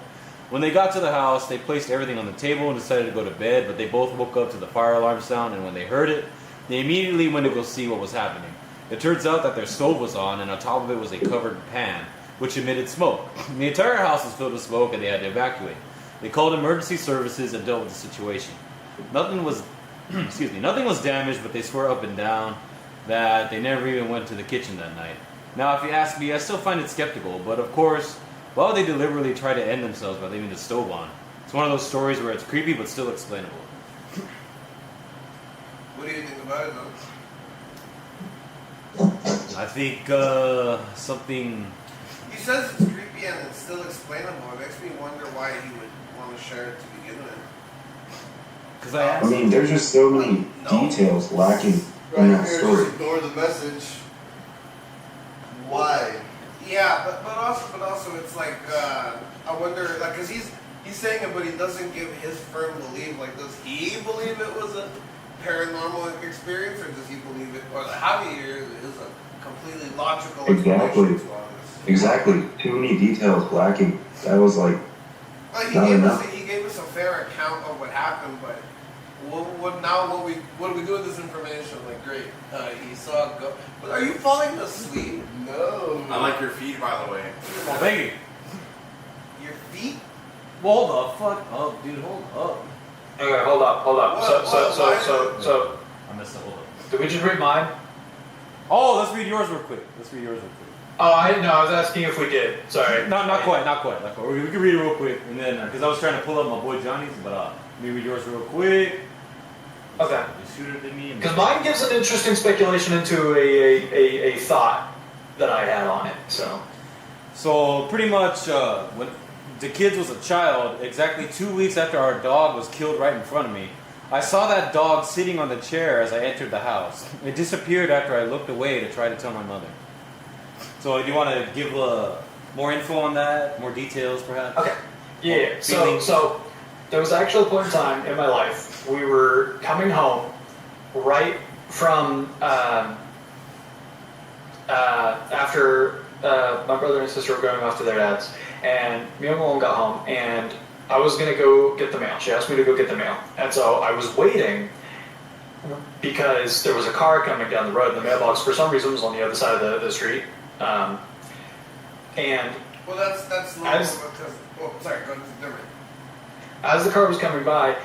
When they got to the house, they placed everything on the table and decided to go to bed, but they both woke up to the fire alarm sound, and when they heard it, they immediately went to go see what was happening. It turns out that their stove was on, and on top of it was a covered pan, which emitted smoke. The entire house was filled with smoke, and they had to evacuate. They called emergency services and dealt with the situation. Nothing was nothing was damaged, but they swear up and down that they never even went to the kitchen that night. Now, if you ask me, I still find it skeptical, but of course, why would they deliberately try to end themselves by leaving the stove on? It's one of those stories where it's creepy, but still explainable. What do you think about it, though? I think something. He says it's creepy and it's still explainable. It makes me wonder why he would want to share it to begin with. Because I asked. I mean, there's just so many details lacking in that Here, story. just ignore the message. Why? Yeah, but also it's like I wonder, like, cause he's saying it, but he doesn't give his firm belief. Like, does he believe it was a paranormal experience, or does he believe it, or Javier is a completely logical explanation to all this? Exactly. Too many details lacking. That was like Like, not enough. he gave us a fair account of what happened, but what do we do with this information? Like, great, he saw a ghost. But are you falling asleep? No. I like your feed, by the way. Oh, thank you. Your feet? Hold the fuck up, dude. Hold up. Okay, hold up. So, I messed up. Hold up. did we just read mine? Oh, let's read yours real quick. Oh, I didn't know. I was asking if we did. Sorry. Not quite. We can read it real quick, and then because I was trying to pull up my boy Johnny's, but let me read yours real quick. Okay. Just shoot it at me. Because mine gives an interesting speculation into a thought that I had on it. So pretty much when the kid was a child, exactly 2 weeks after our dog was killed right in front of me, I saw that dog sitting on the chair as I entered the house. It disappeared after I looked away to try to tell my mother. So do you want to give more info on that? More details, perhaps? Okay. Yeah. So there was actually a point in time in my life we were coming home right from after my brother and sister were going off to their dad's, and me and mom got home, and I was gonna go get the mail. She asked me to go get the mail, and so I was waiting because there was a car coming down the road, and the mailbox for some reason was on the other side of the street. And Well, that's normal because. Oh, sorry. Go different. as the car was coming by,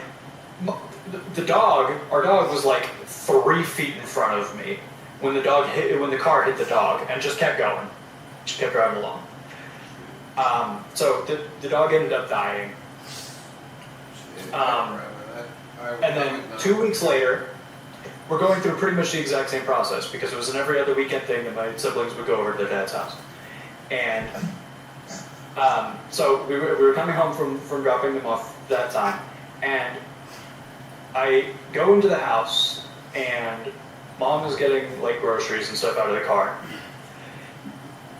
our dog was like 3 feet in front of me when the car hit the dog, and just kept going, just kept driving along. So the dog ended up dying. And then 2 weeks later, we're going through pretty much the exact same process because it was an every other weekend thing that my siblings would go over to their dad's house. And so we were coming home from dropping them off that time, and I go into the house, and mom is getting like groceries and stuff out of the car,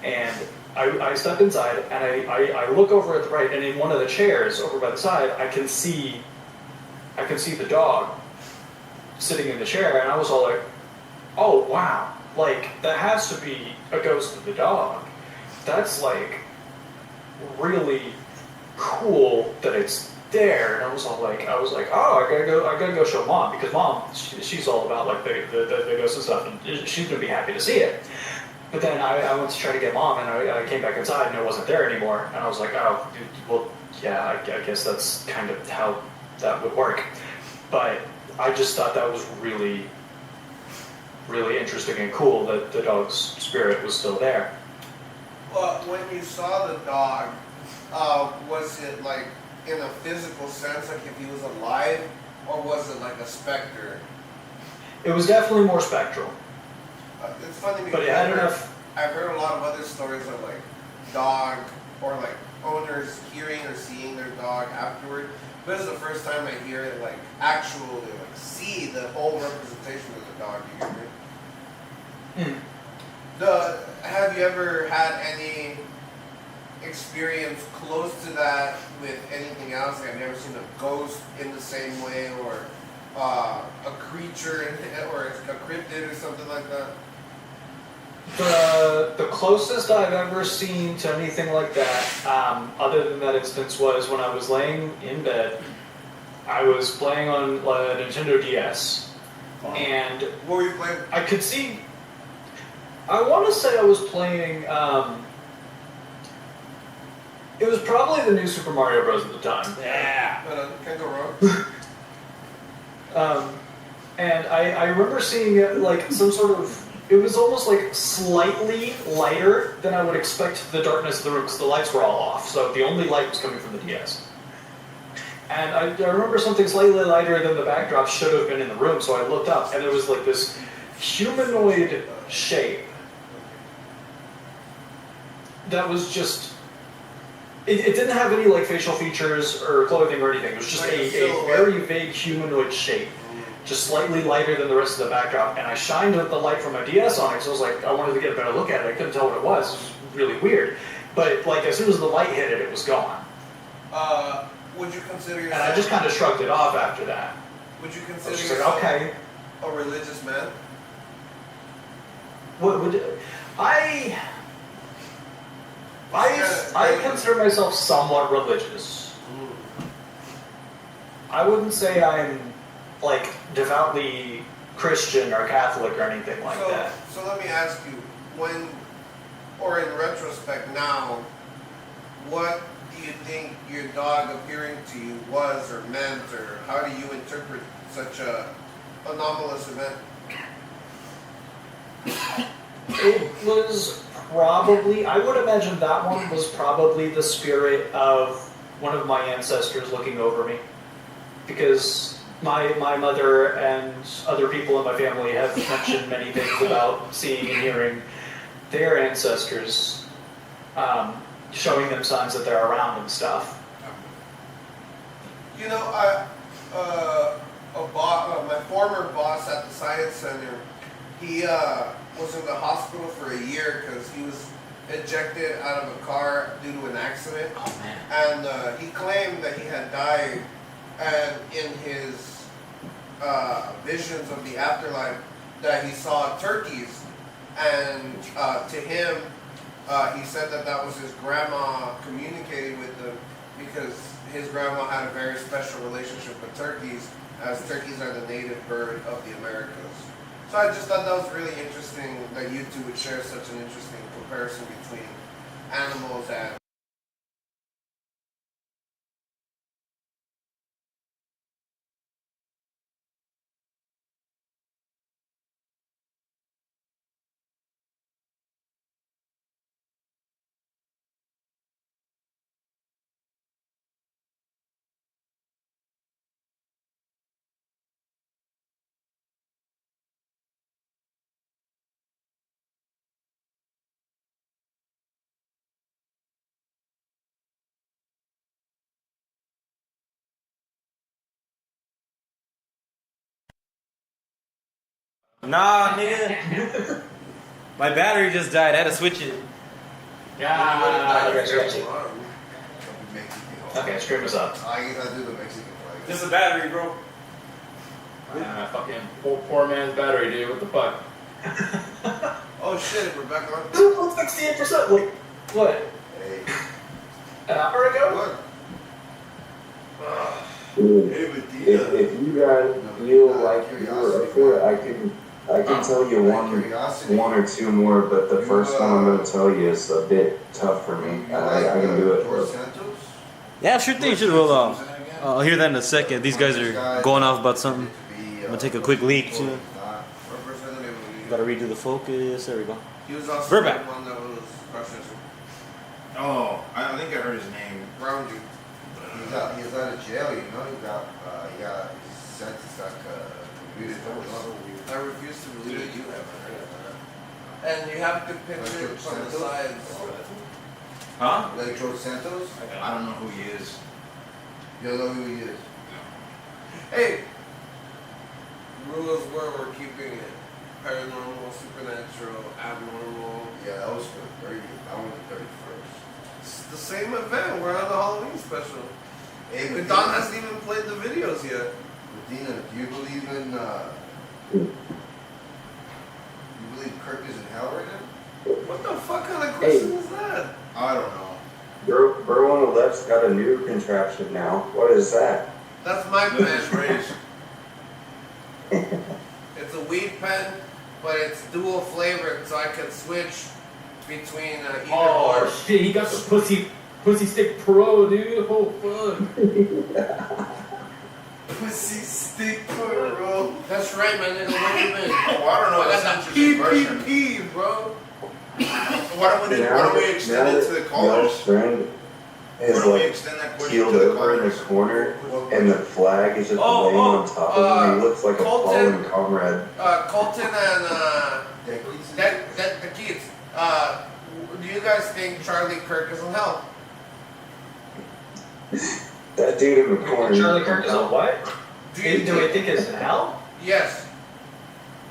and I step inside, and I look over at the right, and in one of the chairs over by the side, I can see the dog sitting in the chair, and I was all like, oh wow, like that has to be a ghost of the dog. That's like really cool that it's there. And I was like, oh, I gotta go show mom, because mom, she's all about like the ghosts and stuff, and she's gonna be happy to see it. But then I went to try to get mom, and I came back inside, and it wasn't there anymore. And I was like, oh, well, yeah, I guess that's kind of how that would work. But I just thought that was really, really interesting and cool that the dog's spirit was still there. Well, when you saw the dog, was it like in a physical sense, like if he was alive, or was it like a specter? It was definitely more spectral. It's funny because But it had enough. I've heard a lot of other stories of like dog or like owners hearing or seeing their dog afterward. But this is the first time I hear it like actually like see the whole representation of the dog. You get me? have you ever had any experience close to that with anything else? Like, I've never seen a ghost in the same way, or a creature, or a cryptid or something like that. The closest I've ever seen to anything like that, other than that instance, was when I was laying in bed. I was playing on a Nintendo DS, and What were you playing? I could see. I want to say I was playing. It was probably the new Super Mario Bros. At the time. Yeah. Can't go wrong. And I remember seeing like some sort of. It was almost like slightly lighter than I would expect the darkness of the room, because the lights were all off, so the only light was coming from the DS. And I remember something slightly lighter than the backdrop should have been in the room, so I looked up, and it was like this humanoid shape that was just... It didn't have any like facial features or clothing or anything. It was just Like a a silhouette. very vague humanoid shape, just slightly lighter than the rest of the backdrop. And I shined the light from my DS on it, so I was like, I wanted to get a better look at it. I couldn't tell what it was. It was really weird. But like as soon as the light hit it, it was gone. Would you consider And yourself? I just kind of shrugged it off after that. Would you I consider was just yourself like, okay. a religious man? What would I consider myself somewhat religious. I wouldn't say I'm like devoutly Christian or Catholic or anything like that. So let me ask you, when, or in retrospect now, what do you think your dog appearing to you was or meant, or how do you interpret such a anomalous event? It was probably, I would imagine that one was probably the spirit of one of my ancestors looking over me. Because my mother and other people in my family have mentioned many things about seeing and hearing their ancestors, showing them signs that they're around and stuff. You know, my former boss at the Science Center, he was in the hospital for a year because he was ejected out of a car due to an accident. Oh man. And he claimed that he had died, and in his visions of the afterlife, that he saw turkeys. And to him, he said that that was his grandma communicating with him, because his grandma had a very special relationship with turkeys, as turkeys are the native bird of the Americas. So I just thought that was really interesting that you two would share such an interesting comparison between animals and... Nah, nigga. My battery just died. I had to switch it. Okay, scream us up. I guess I do the Mexican flag. This is a battery, bro. Fucking poor man's battery, dude. What the fuck? Oh shit, we're back on. 68%. Like, what? Hey, An hour ago? what? Dude, Hey, but if you guys feel like you're up for it, I can tell you one or two more, but the first one I'm gonna tell you is a bit tough for me. I can do it. George Santos? Yeah, sure thing. Should we'll I'll hear that in a second. These guys are going off about something. I'm gonna take a quick leak too. Gotta redo the focus. There we go. He was also We're the back. one that was crushing Oh, I think I heard his name. around you. He's out of jail, you know. He got his sentence got commuted. I refuse to believe that you haven't heard of that. And you have to picture it from the sides. Huh? Like George Santos? I don't know who he is. You don't know who he is. Hey, rule is where we're keeping it. paranormal, supernatural, abnormal. Yeah, that was for the 30th. I went the 31st. It's the same event. We're on the Halloween special. Hey, And Don hasn't even played the videos yet. Medina, do you believe in, you believe Kirk is in hell right now? What the fuck kind of question is that? I don't know. Bro on the left's got a new contraption now. What is that? That's my Goodness pen. gracious. It's a weed pen, but it's dual flavored, so I can switch between either Oh or. shit, he got the pussy stick pro, dude. Oh fuck. Pussy stick bro. That's right, man. Nigga, what do you mean? Oh, I don't know. I got That's that an interesting question. PPP, bro. Why don't we extend it to the Y'all's callers? friend Why is don't we like extend that question keeled to the over in callers? the corner, and the flag is just Oh, laying on top of him. He looks like a Colton. fallen comrade. Colton and That the kids. Do you guys think Charlie Kirk is in hell? That dude in the corner. Charlie Kirk is on what? Do you Do we think it's in hell? Yes.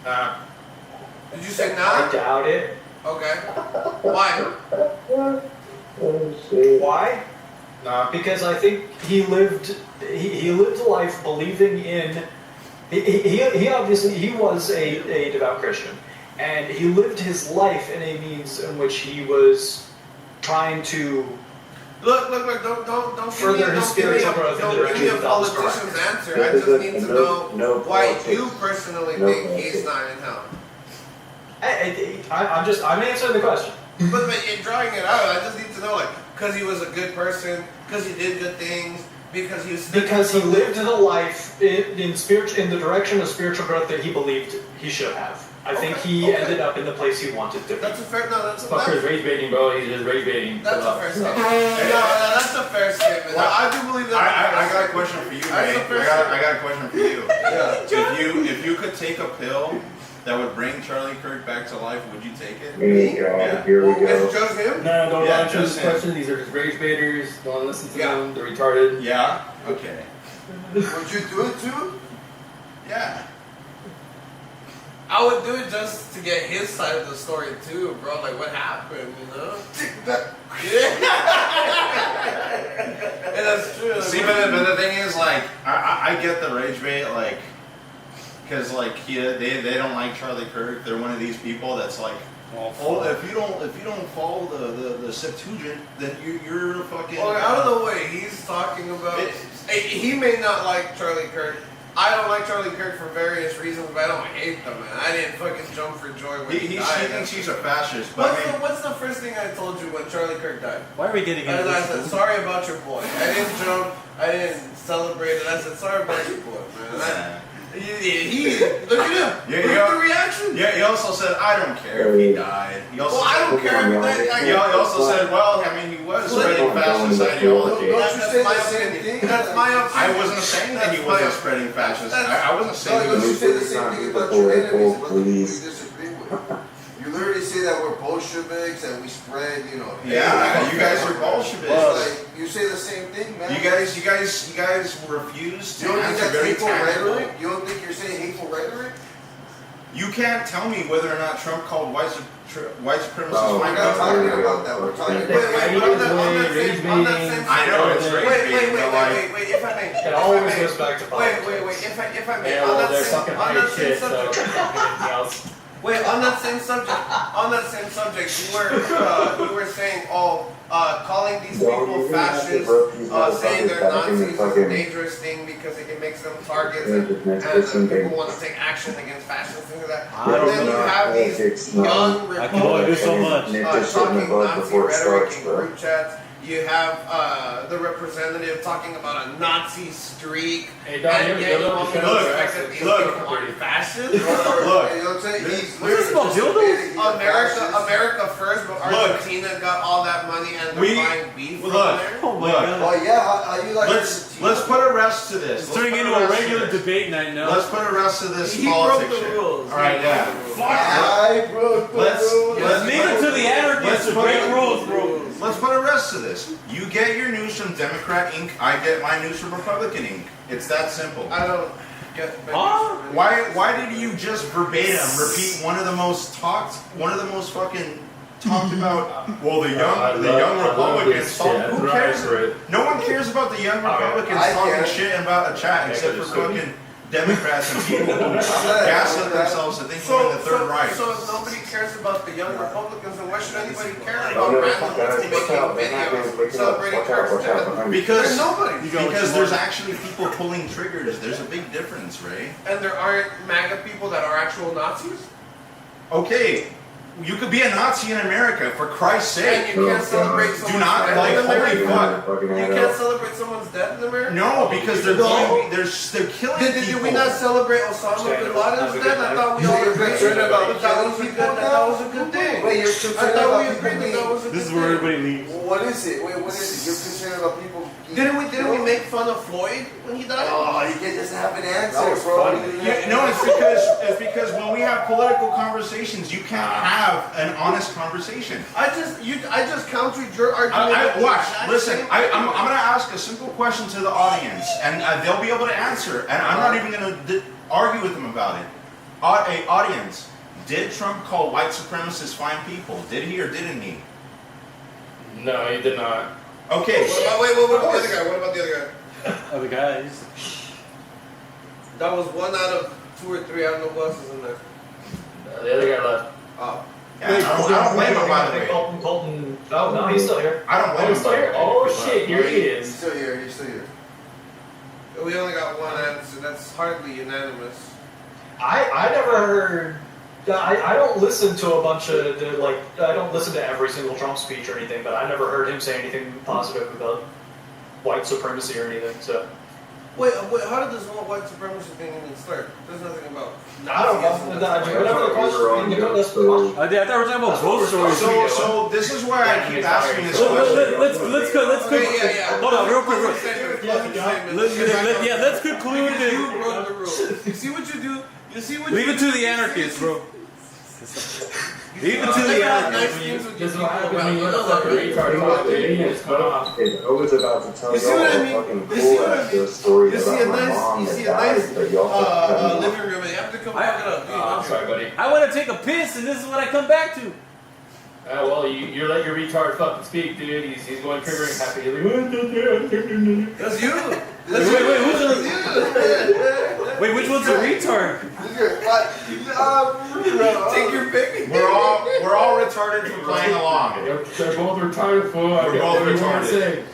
Did you say I not? doubt it. Okay. Why? Oh shit. Why? Because I think he lived a life believing in. He obviously he was a devout Christian, and he lived his life in a means in which he was trying to Look! Don't Further his spiritual growth in the don't give me direction a that was correct. politician's answer. I just need to know why you personally No think politics. he's not in hell. I'm answering the question. But you're drawing it out. I just need to know, like, because he was a good person, because he did good things, because he was. Because he lived the life in the direction of spiritual growth that he believed he should have. I think he ended up in the place he wanted to be. That's a fair. No, that's a Fucker's fair. rage baiting, bro. He's just rage baiting. That's a fair statement. No, that's a fair statement. No, I do believe that. I got a question for you, That's Nate. a fair I got a question for you. Yeah. If you could take a pill that would bring Charlie Kirk back to life, would you take it? Oh God, Yeah. here we go. It's just him. No, don't Yeah, answer just this him. question. These are just rage baiters. Don't listen to Yeah. them. They're retarded. Yeah. Okay. would you do it too? Yeah. I would do it just to get his side of the story too, bro. Like, what happened, you know? Yeah. And that's true. Like, See, but the thing is, like, I get the rage bait, like, because like they don't like Charlie Kirk. They're one of these people that's like, oh, if you don't follow the Septuagint, then you're a fucking. Well, I don't know what he's talking about. He may not like Charlie Kirk. I don't like Charlie Kirk for various reasons, but I don't hate them, man. I didn't fucking jump for joy when he He died. thinks he's a fascist, but I mean, What's the first thing I told you when Charlie Kirk died? Why are we getting into I said, this? sorry about your boy. I didn't jump. I didn't celebrate it. I said, sorry about your boy, man. He look at him. Yeah, Look yeah. at the reaction. yeah, he also said, I don't care if he died. He also Well, I don't said, care if that. he also said, well, I mean, he was spreading fascist ideology. Don't you That's say my the same opinion. thing? That's my opinion. I wasn't saying that he That's wasn't my- spreading fascist. That's- I wasn't saying No, he you was. say the same thing about your enemies, but we Please. disagree with. You literally say that we're Bolsheviks and we spread, you know. Yeah, you guys are Bolsheviks. Like, you say the same thing, man. You guys refuse You to don't think answer that's very hateful tactical. rhetoric? You don't think you're saying hateful rhetoric? You can't tell me whether or not Trump called white supremacists Oh, my We're not government. talking about that. We're talking Wait, about. on that same I know it's subject. rage baiting, but like, Wait, if I may. It if always I may. goes back to politics. Wait, if I may. Yeah, on well, that they're same, fucking on high that as same shit, so subject. anything else. Wait, on that same subject, you were saying, calling these people fascists, saying they're Nazis is a dangerous thing because it makes them targets and people want to take action against fascists, things like that. And then you have these young I can only do so Republicans much. talking Nazi rhetoric in group chats. You have the representative talking about a Nazi streak, Hey, Don, and you yet you ever want me to look, expect that these look. people are fascists? Look. You know what I'm saying? He's What's this about literally dildos? he's a fascist. America first, but Argentina got all that money and they're buying beef from look. there. Oh my Look. god. Well, yeah, how you like Let's put a rest to this. It's turning into a regular debate night now. Let's put a rest to this He broke politics the shit. rules. All right, yeah. I broke the Let's- rules. let's Leave it to the anarchists to break rules, bro. Let's put a rest to this. You get your news from Democrat Inc. I get my news from Republican Inc. It's that simple. I don't. Why did you just verbatim repeat one of the most fucking talked about? Well, the young Republicans. Who cares? No one cares about the young Republicans talking shit about a chat except for fucking Democrats and people who gaslit themselves to think we're in the Third Reich. So if nobody cares about the young Republicans, then why should anybody care about randoms making videos celebrating Trump's death? Because there's actually people pulling triggers. There's a big difference, Ray. And there aren't MAGA people that are actual Nazis? Okay. You could be a Nazi in America, for Christ's sake. And you can't celebrate someone's death in America? You can't celebrate someone's death in America? No, because they're killing people. Did we not celebrate Osama bin Laden's death? I thought we all agreed that that was a good thing. Wait, you're concerned about people being... This is where everybody leaves. What is it? Wait, what is it? You're concerned about people... Didn't we make fun of Floyd when he died? Oh, you can't just have an answer, was bro. funny. No, it's because when we have political conversations, you can't have an honest conversation. I just countered your argument. Listen, I'm going to ask a simple question to the audience, and they'll be able to answer, and I'm not even going to argue with them about it. Audience, did Trump call white supremacists fine people? Did he or didn't he? No, he did not. Okay. What about the other guy? What about the other guy? Other guys. That was 1 out of 2 or 3. I don't know who else is in there. The other guy left. Oh. Yeah, I don't blame him, by the way. Colton. Oh, no, he's still here. I don't blame He's him, still by the here? way. Oh, shit, here he He's is. still here, he's still here. We only got one answer. That's hardly unanimous. I never heard. I don't listen to a bunch of I don't listen to every single Trump speech or anything, but I never heard him say anything positive about white supremacy or anything. So Wait, how did this whole white supremacy thing even start? There's nothing about. I don't know. Whatever the question you know, that's the question. I thought we were talking about ghost stories. So this is why I keep asking this question. Let's Yeah. hold on, real quick. Yeah, Let's conclude You it. broke the rules. You see what you do? You see what Leave you it do? to the anarchists, bro. Leave it to the anarchists. This is what happened when you have a retard about the idiots cut off. I was about to tell You see y'all what I a mean? fucking You see cool what I ass mean? story You see about a my nice, mom you that see a died, nice but y'all fucking cut me off. living room, and you have to come fuck it up. I'm sorry, buddy. I want to take a piss, and this is what I come back to. Well, you let your retard fucking speak, dude. He's going triggering happy. That's you. Wait, who's the? Wait, which one's a retard? Take your pick. We're all retarded for playing along. They're both retarded for. We're both What do you want to retarded. say?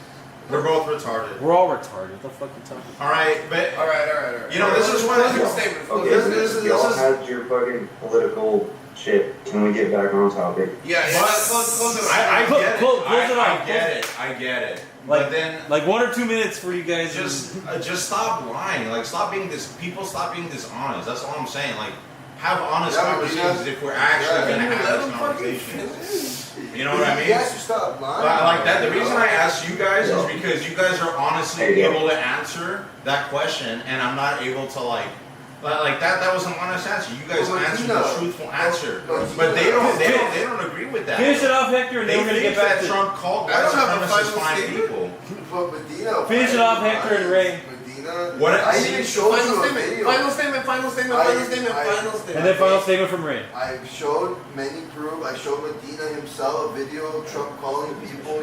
We're both retarded. We're all retarded. What the fuck you talking about? All right, but All right. you know this is one of the statement. Okay, This y'all is- had your fucking political shit. Can we get back on topic? Yeah. Close it. I get it. Close it off. I get it. Like- But then Like 1 or 2 minutes for you guys. just stop lying. Like stop being dishonest. That's all I'm saying. Like have honest Yeah, but conversations if we're actually gonna have this conversation. You know what I mean? Yes, you stop lying. Like that. The reason I asked you guys is because you guys are honestly able to answer that question, and I'm not able to like that. That was an honest answer. You guys answered a truthful answer, but they don't agree with that. Finish it off, Hector, and They then we're gonna think get back that to Trump called I white don't have a supremacists final fine statement. people. But Medina, Finish it off, Hector and Ray. Medina. What? I even showed Final you a statement. video. Final statement. Final statement. And then final statement from Ray. I showed many proof. I showed Medina himself a video of Trump calling people,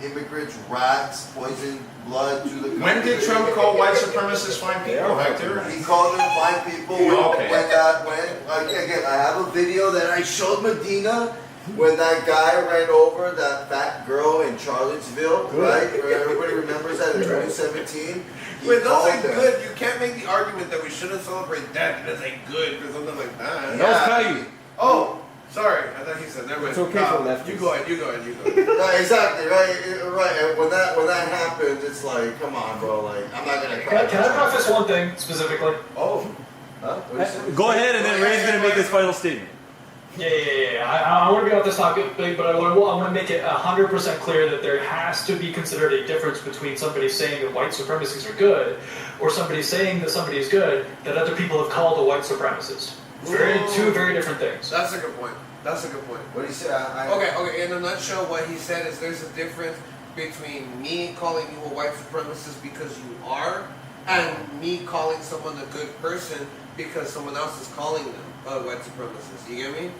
immigrants, rats, poison blood to the. When did Trump call white supremacists fine people, Hector? He called them fine people Okay. again, I have a video that I showed Medina when that guy ran over that fat girl in Charlottesville, right? Everybody remembers that in 2017. He Wait, those called ain't them. good. You can't make the argument that we shouldn't celebrate death. That's ain't good or something like that. That was Caillou. Oh, sorry. I thought he said never mind. It's okay for lefties. You go ahead. No, exactly, right. And when that happens, it's like, come on, bro. Like, I'm not gonna cry. Can I preface one thing specifically? Oh, huh? What you say? Go ahead, and then Ray's gonna make his final statement. Yeah. I want to be off this topic, but I want to make it 100% clear that there has to be considered a difference between somebody saying that white supremacists are good, or somebody saying that somebody is good that other people have called a white supremacist. Two very different things. That's a good point. What do you say? Okay. In a nutshell, what he said is there's a difference between me calling you a white supremacist because you are, and me calling someone a good person because someone else is calling them a white supremacist. You get me?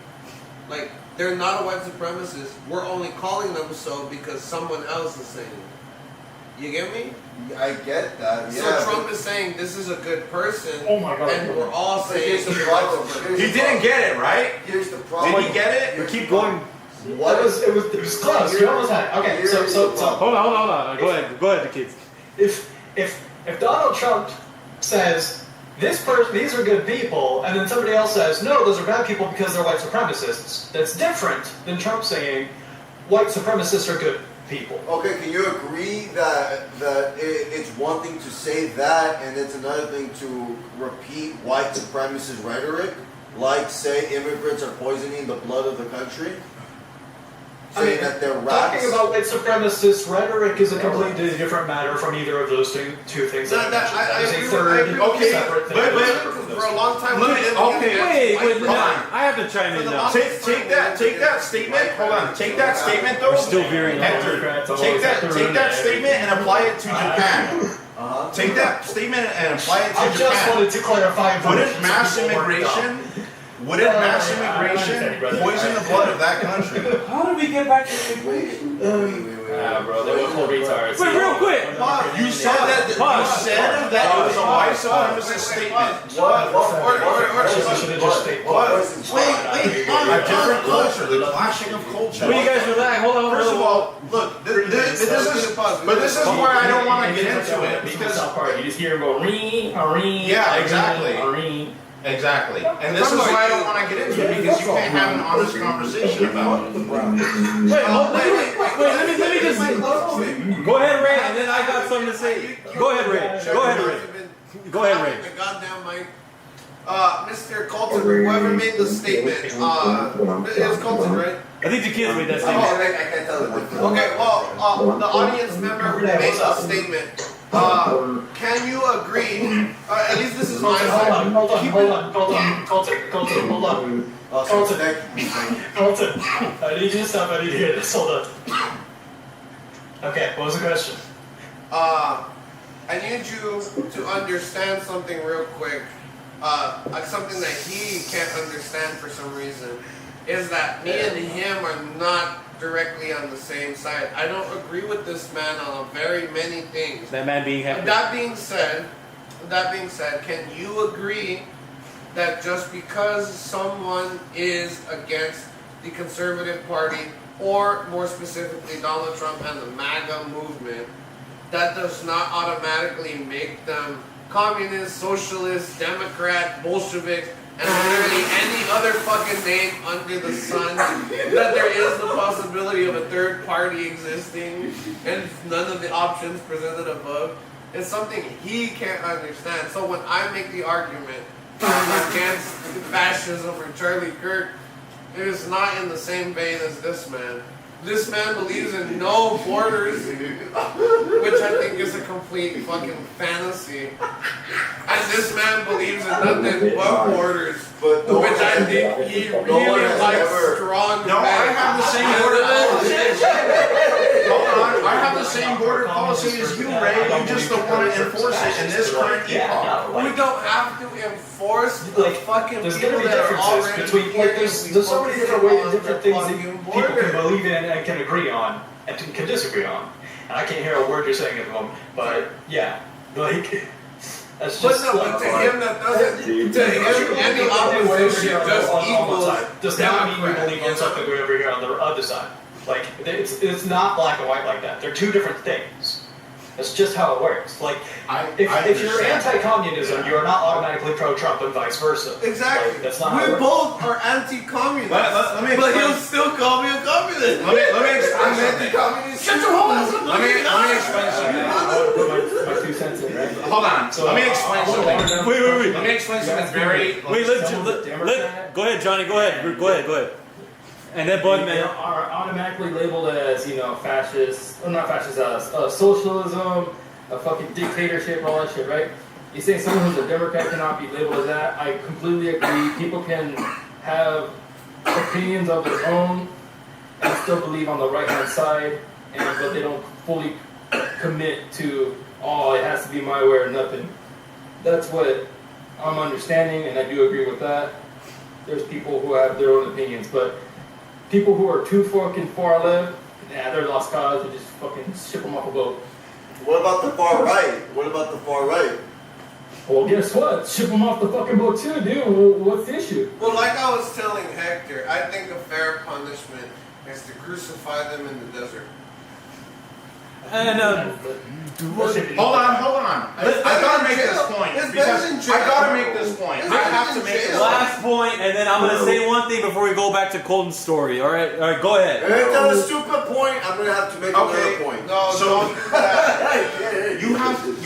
Like, they're not a white supremacist. We're only calling them so because someone else is saying it. You get me? I get that. So Yeah. Trump is saying this is a good person, Oh my God. and we're all But saying here's the you're problem. also good. Here's He the didn't problem. get it, right? Here's the problem. Did he get it? We keep going. What It was close. You almost had it. Okay, so Hold on. Go ahead, the kids. if Donald Trump says this person, these are good people, and then somebody else says no, those are bad people because they're white supremacists, that's different than Trump saying white supremacists are good people. Okay, can you agree that it's one thing to say that, and it's another thing to repeat white supremacist rhetoric, like say immigrants are poisoning the blood of the country, saying that they're rats. Talking about white supremacist rhetoric is a completely different matter from either of those two things. No, that- I There's agree a with- third I agree with you. separate thing. But- separate from those For a long time, Let me- we didn't okay, get Wait, white hold on. supremacy. I have to chime in now. Take that statement. Hold on. Take that statement though. We're still veering off. Hector, take that statement and apply it to Japan. Uh-huh. Take that statement and apply it to I just Japan. wanted to clarify. Wouldn't mass immigration poison the blood of that country? How did we get back to immigration? Bro, they were full retards. Wait, real quick. You said that. You said that it was a white supremacist statement. I should have just stayed quiet. A different culture, the clashing of culture. Will you guys relax? Hold on. First of all, look, this is where I don't want to get into it because South Park, you just hear him go ring, a ring. Yeah, exactly. A ring. exactly, and this is why I don't want to get into it because you can't have an honest conversation about it. Let me just. Go ahead, Ray, and then I got something to say. Go ahead, Ray. Go ahead, Ray. The goddamn mic. Mr. Colton, whoever made the statement, it was Colton, right? I think the kids made that Oh, statement. I can't tell the difference. okay, well, the audience member who made the statement, can you agree, at least this is my side. Hold on, Colton. Awesome. Thank you. Colton, I need you to stop, I need to hear this, hold on. Okay, what was the question? I need you to understand something real quick. Something that he can't understand for some reason is that me and him are not directly on the same side. I don't agree with this man on very many things. That man being happy. That being said, can you agree that just because someone is against the Conservative Party, or more specifically Donald Trump and the MAGA movement, that does not automatically make them communist, socialist, Democrat, Bolshevik, and literally any other fucking name under the sun, that there is the possibility of a third party existing and none of the options presented above? It's something he can't understand. So when I make the argument against fascism or Charlie Kirk, it is not in the same vein as this man. This man believes in no borders, which I think is a complete fucking fantasy. And this man believes in nothing but borders, But which I think he really likes strong No, I have the same border policy. Hold on, I have the same border policy as you, Ray. You just don't want to enforce it in this current epoch. We don't have to enforce the fucking There's people gonna be that are differences already between, here. like, there's so many different ways, different things that fucking people can border. believe in and can agree on, and can disagree on. And I can't hear a word you're saying at the moment, but yeah, like, that's But just no, but to him that doesn't, to him any opposition just equals does not mean you Democrat, believe you in something know? over here on the other side. Like, it's not black and white like that. They're two different things. That's just how it works. Like, if you're anti-communism, you are not automatically pro-Trump and vice versa. Exactly. Like, that's not how it We works. both are anti-communist. Let me But explain. he'll still call me a communist. Let me explain I'm something. anti-communist. Shut your whole ass up. Let me explain something. My 2 cents in, right? Hold on. Let me explain something. Wait. Let me explain something very. Wait, let. Go ahead, Johnny. Go ahead. And then Bud, They man. are automatically labeled as, fascist, or not fascist, socialism, a fucking dictatorship, and all that shit, right? You saying someone who's a Democrat cannot be labeled as that? I completely agree. People can have opinions of their own and still believe on the right-hand side, but they don't fully commit to, oh, it has to be my way or nothing. That's what I'm understanding, and I do agree with that. There's people who have their own opinions, but people who are too fucking far left, yeah, they're lost cause. You just fucking ship them off a boat. What about the far right? What about the far right? Well, guess what? Ship them off the fucking boat too, dude. What's the issue? Well, like I was telling Hector, I think a fair punishment is to crucify them in the desert. And Hold on. I gotta make this point It's because better than jail. I gotta make this point. It's I better have than to make this jail. last point, and then I'm gonna say one thing before we go back to Colton's story. All right, go ahead. If I tell a stupid point, I'm gonna have to make Okay. another point. No, So- don't do that. You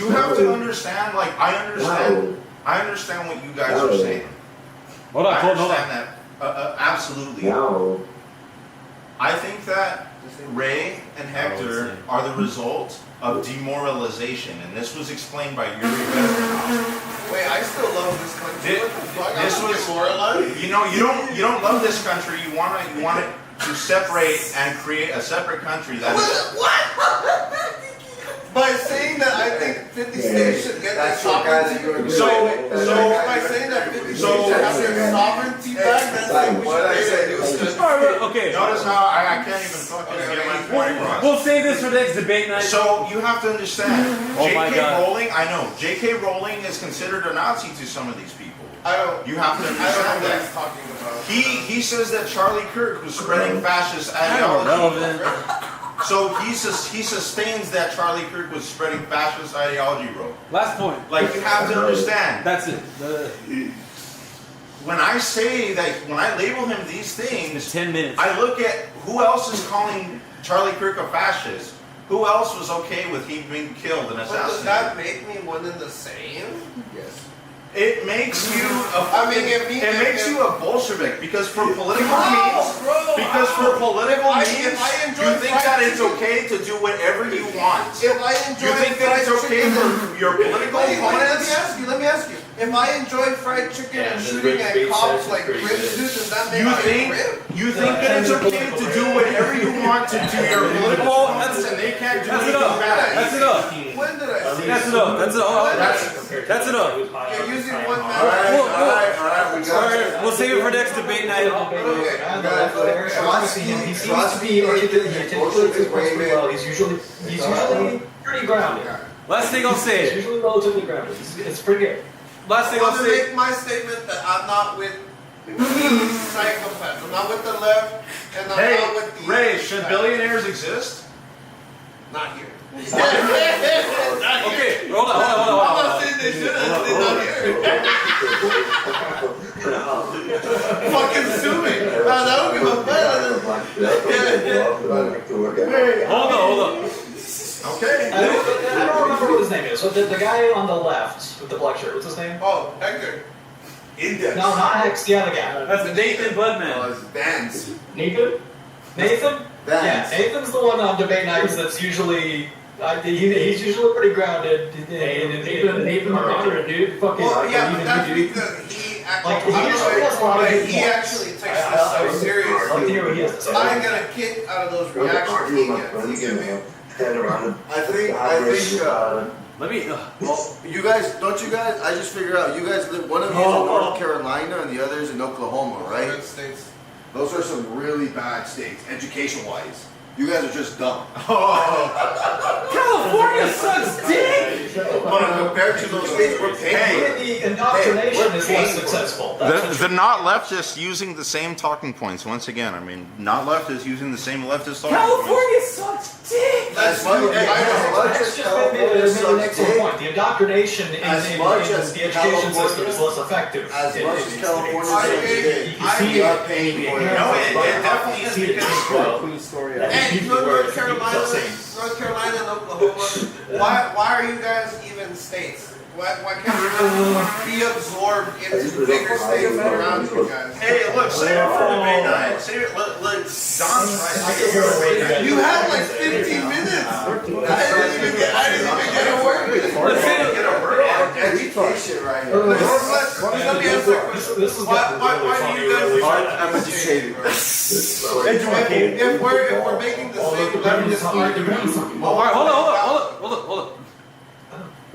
have to understand. Like I understand what you guys are saying. Hold on, I Colton, hold on. understand that absolutely. No. I think that Ray and Hector are the result of demoralization, and this was explained by Yuri Bezmenov. Wait, I still love this country. Thi- What the fuck? this I'm was- demoralized. You know, you don't love this country. You want it to separate and create a separate country. That is, What? By saying that I think 50 states should get their That's your guy that sovereignty. you're gonna By saying that 50 states should have their sovereignty back, that's like we What I should say? do. All right, okay. notice how I can't even fucking get my point across. We'll save this for the next debate night. So you have to understand, Oh my J.K. God. Rowling. I know J.K. Rowling is considered a Nazi to some of these people. I don't. You have to I don't know understand what that. he's talking about. He says that Charlie Kirk was spreading fascist Kind of ideology. irrelevant. So he sustains that Charlie Kirk was spreading fascist ideology, bro. Last point. Like you have to understand. That's it. When I say that, when I label him these things, It's 10 minutes. I look at who else is calling Charlie Kirk a fascist. Who else was okay with him being killed and But does that assassinated? make me one and the same? Yes. It makes you a I mean, it makes you a Bolshevik because for political Bro, means. bro, Because for political If I means, enjoy you think fried that it's chicken- okay to do whatever you want. If I enjoy You think that it's fried okay chicken- for your political Wait, let me opponents? ask you. If I enjoy fried chicken Yeah, and the shooting rib at beef cops is like pretty ribs good. do, does that make You me think a rib? you think that it's okay to do whatever you want to do your political Well, opponents and they can't do That's anything enough. bad. That's enough. When did I see That's enough. That's enough. That's enough. You're using one All man. right, Well, all right, we All got right, it. we'll save it for next debate night. He seems to be articulates his points pretty well. He's usually pretty grounded. Last thing I'll He's say. usually relatively grounded. It's pretty good. Last I thing I'll want to say. make my statement that I'm not with these psychopaths. I'm not with the left, and I'm Hey, not with the Ray, should billionaires exist? Not here. Okay, hold on. I'm not saying they should have. They're not here. Fucking sue me. I don't give a fuck. Hold on. Okay. I don't remember what his name is. So the guy on the left with the black shirt, what's his name? Oh, Hector. Index. No, not Hex, the other guy. That's Nathan Budman. It's Vance. Nathan? Nathan? Vance. Yeah, Nathan's the one on debate nights that's usually, he's usually pretty grounded. Nathan Marauder, dude. Fucking. Well, yeah, but even that's you, dude. because he Like, actually, he usually has a lot of but good he points. actually takes this so seriously. I'd like to hear what he has to say. I get a kick out of those reactions he gets. You get me? I think, Let me. you guys, don't you guys, I just figured out, you guys live, one of you is in North Carolina and the other is in Oklahoma, right? United States. Those are some really bad states, education-wise. You guys are just dumb. California sucks dick. But compared to those states, we're paying. The indoctrination is less for it. successful. That's The not leftists using the same talking points. Once again, I mean, not leftists using the same leftist talking points. California sucks dick. As much That's as just California maybe an sucks excellent dick, point. The indoctrination in As much the as education California- system is less effective. as in- much in as these California states. sucks dick, You can see we are it. paying for it. No, it definitely is because Well, Queen story. Hey, People were- North Carolina, North Carolina and Oklahoma. Why are you guys even states? Why can't you just be absorbed into bigger states around you guys? Hey, look, save it for debate night. Save it. Look, Don's I right. can hear a radio. You had like 15 minutes. I didn't even get a word in. Let's say Get a word in. Education right here. Let me answer that question. This is Why do you guys? I'm educated. If we're making the same level of All right, hold on.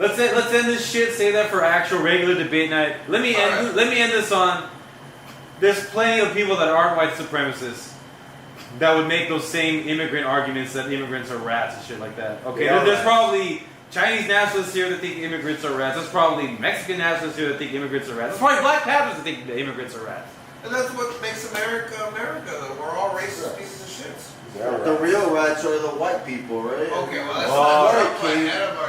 let's end this shit. Save that for actual regular debate night. Let me end this on. There's plenty of people that aren't white supremacists that would make those same immigrant arguments that immigrants are rats and shit like that. Okay, there's probably Chinese nationalists here that think immigrants are rats. There's probably Mexican nationalists here that think immigrants are rats. There's probably Black Panthers that think the immigrants are rats. And that's what makes America America. Though. We're all racist pieces of shit. The real rats are the white people, right? Okay, well that's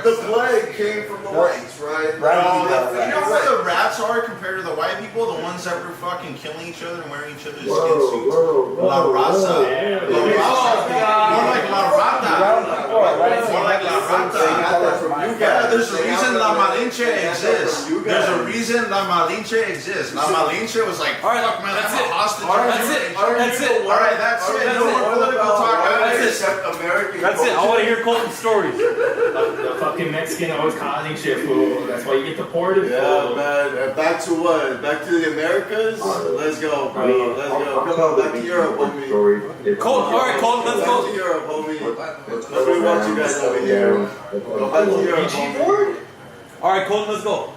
the plague came from the whites, right? You know where the rats are compared to the white people? The ones that were fucking killing each other and wearing each other's skin suits. La raza. La raza. More like la rata. More like la rata. Yeah, there's a reason La Malinche exists. There's a reason La Malinche exists. La Malinche was like, fuck man, I'm a hostage. That's it. Alright, that's it. No more political talk. That's it. I want to hear Colton's stories. The fucking Mexican always causing shit, fool. That's why you get deported. Yeah, man. Back to what? Back to the Americas? Let's go, bro. Let's go. Come on, back to Europe, homie. Colton, alright, Colton, let's go. Back to Europe, homie. Let me watch you guys over here. Go back to Europe, homie. Alright, Colton, let's go.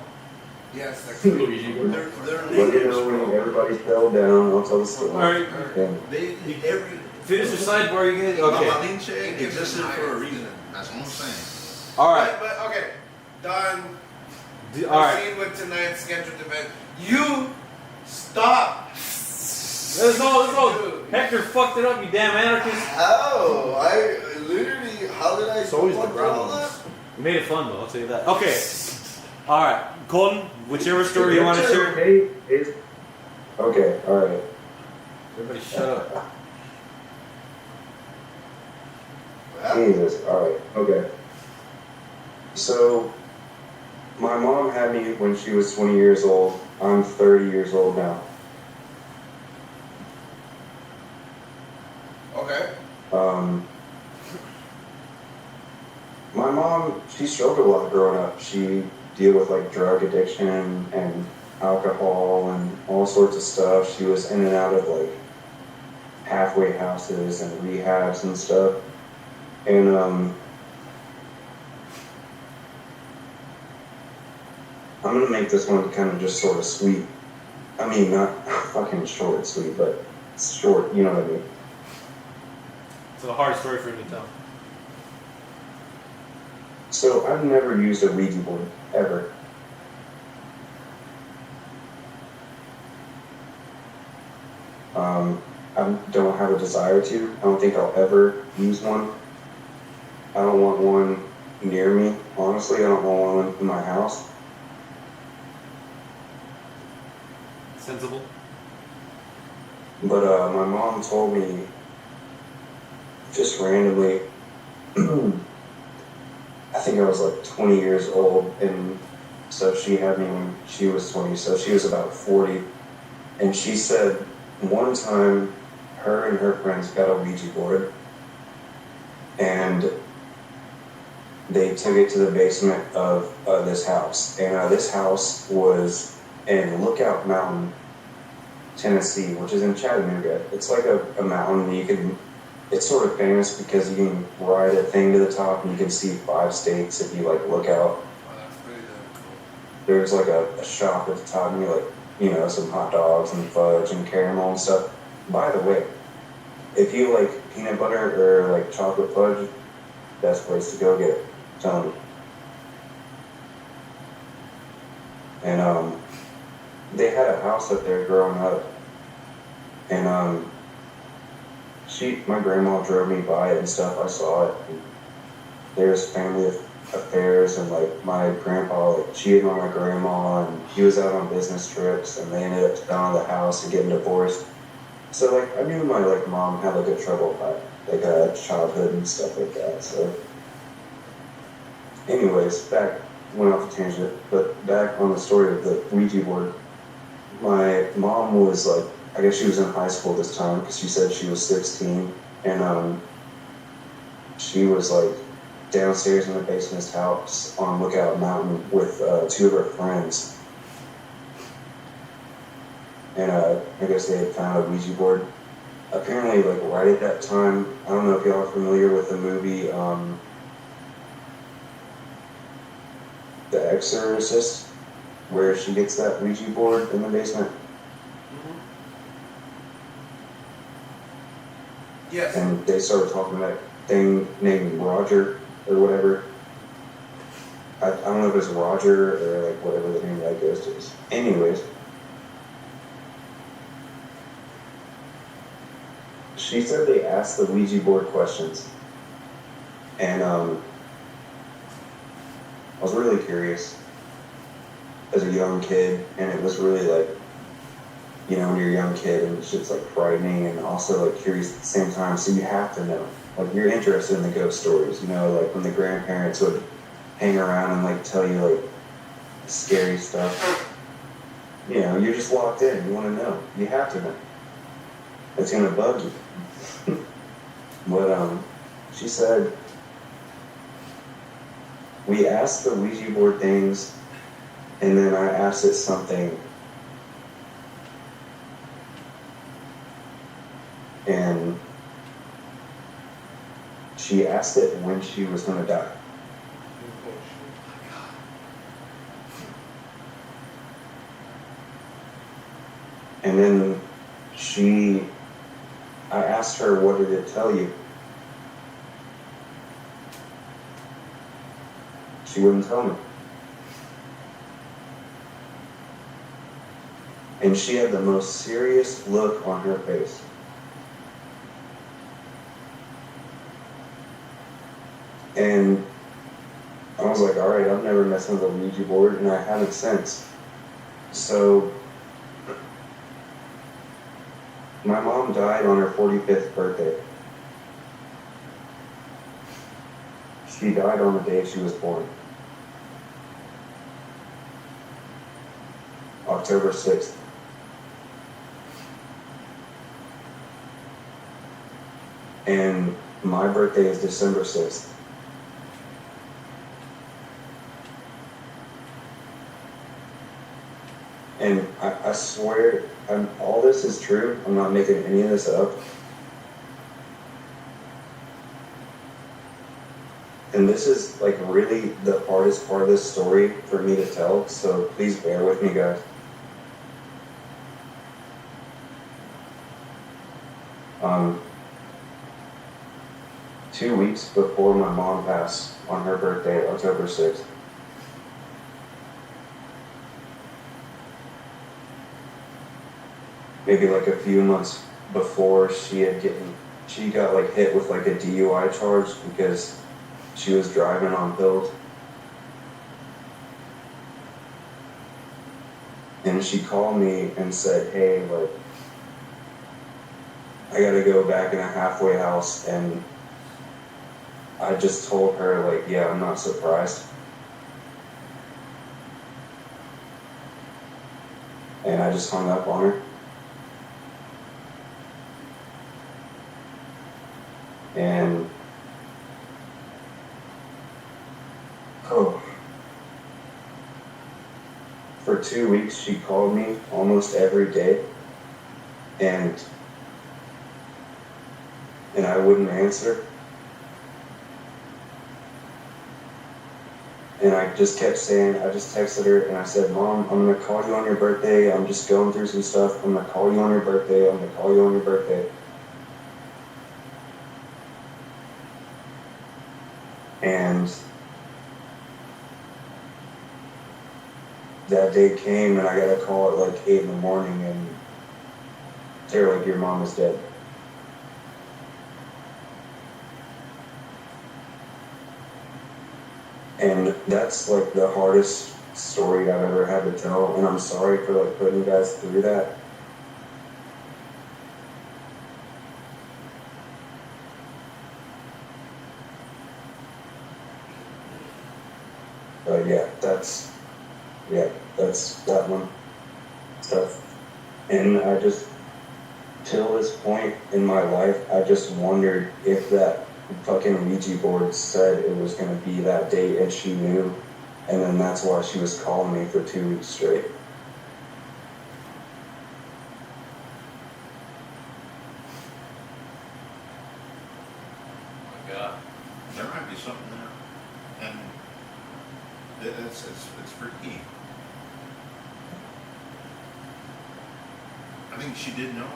Yes, that's Luigi. they're Let me know when everybody fell down. I'll tell the story. Alright. Finish your sidebar, you guys. La Okay. Malinche existed for a reason. That's what I'm saying. Alright. But okay, done. Alright. Proceed with tonight's scheduled event. You stop. Let's go. Hector fucked it up, you damn anarchist. How? How did I It's always the fuck brown all ones. that? You made it fun though, I'll tell you that. Okay. Alright. Colton, whichever story you want to share. Okay, alright. Everybody shut up. Jesus, alright, okay. So, my mom had me when she was 20 years old. I'm 30 years old now. Okay. My mom, she struggled a lot growing up. She dealt with like drug addiction and alcohol and all sorts of stuff. She was in and out of like halfway houses and rehabs and stuff. And I'm gonna make this one kind of just sort of sweet. I mean, not fucking short and sweet, but short, you know what I mean? It's a hard story for him to tell. So I've never used a Ouija board, ever. I don't have a desire to. I don't think I'll ever use one. I don't want one near me. Honestly, I don't want one in my house. Sensible. But my mom told me just randomly, I think I was like 20 years old, and so she had me when she was 20, so she was about 40. And she said one time her and her friends got a Ouija board, and they took it to the basement of this house. And this house was in Lookout Mountain, Tennessee, which is in Chattanooga. It's like a mountain you can, it's sort of famous because you can ride a thing to the top and you can see 5 states if you like look out. Oh, that's pretty damn cool. There's like a shop at the top and you like, you know, some hot dogs and fudge and caramel and stuff. By the way, if you like peanut butter or like chocolate fudge, best place to go get it. I'm telling you. And they had a house up there growing up, and my grandma drove me by it and stuff. I saw it. And there's family affairs, and like my grandpa like cheated on my grandma, and he was out on business trips, and they ended up selling the house and getting divorced. So like I knew my like mom had like a troubled like childhood and stuff like that. So, anyways, went off a tangent, but back on the story of the Ouija board. My mom was like, I guess she was in high school this time because she said she was 16, and she was like downstairs in the basement of this house on Lookout Mountain with 2 of her friends, and I guess they had found a Ouija board. Apparently, like right at that time, I don't know if y'all are familiar with the movie The Exorcist, where she gets that Ouija board in the basement, Yes. and they started talking that thing named Roger or whatever. I don't know if it's Roger or like whatever the name of that ghost is. Anyways, she said they asked the Ouija board questions, and I was really curious as a young kid, and it was really like, you know, when you're a young kid and shit's like frightening and also like curious at the same time, so you have to know. Like you're interested in the ghost stories, you know, like when the grandparents would hang around and like tell you like scary stuff. You know, you're just locked in, you want to know. You have to know. It's gonna bug you. But she said, we asked the Ouija board things, and then I asked it something, and she asked it when she was going to die. And then I asked her, what did it tell you? She wouldn't tell me. And she had the most serious look on her face. And I was like, all right, I've never messed with a Ouija board, and I haven't since. So my mom died on her 45th birthday. She died on the day she was born. October 6th. And my birthday is December 6th. And I swear, all this is true. I'm not making any of this up. And this is like really the hardest part of this story for me to tell, so please bear with me, guys. 2 weeks before my mom passed on her birthday, October 6th, maybe like a few months before she got like hit with like a DUI charge because she was driving on pills. And she called me and said, hey, like, I gotta go back in a halfway house. And I just told her, like, yeah, I'm not surprised. And I just hung up on her. And for 2 weeks, she called me almost every day, and I wouldn't answer. And I just kept saying, I just texted her and I said, Mom, I'm gonna call you on your birthday. I'm just going through some stuff. I'm gonna call you on your birthday. I'm gonna call you on your birthday. And that day came and I got a call at like 8 in the morning and they're like, your mom is dead. And that's like the hardest story I've ever had to tell, and I'm sorry for like putting you guys through that. But yeah, that's that one stuff. And I just, till this point in my life, I just wondered if that fucking Ouija board said it was going to be that date and she knew, and then that's why she was calling me for 2 weeks straight. Oh my God, there might be something there. And It's freaky. I think she did know.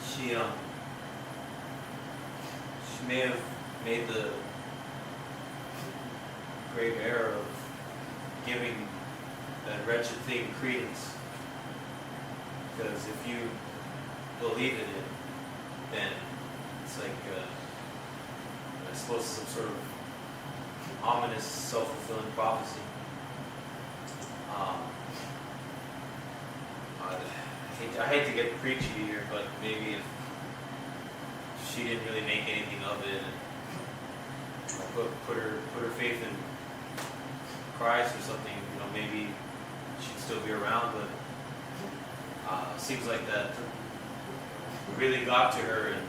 She may have made the grave error of giving that wretched thing credence. Because if you believe in it, then it's like, I suppose, some sort of ominous, self-fulfilling prophecy. I hate to get preachy here, but maybe if she didn't really make anything of it, and put her faith in Christ or something, maybe she'd still be around. But seems like that really got to her, and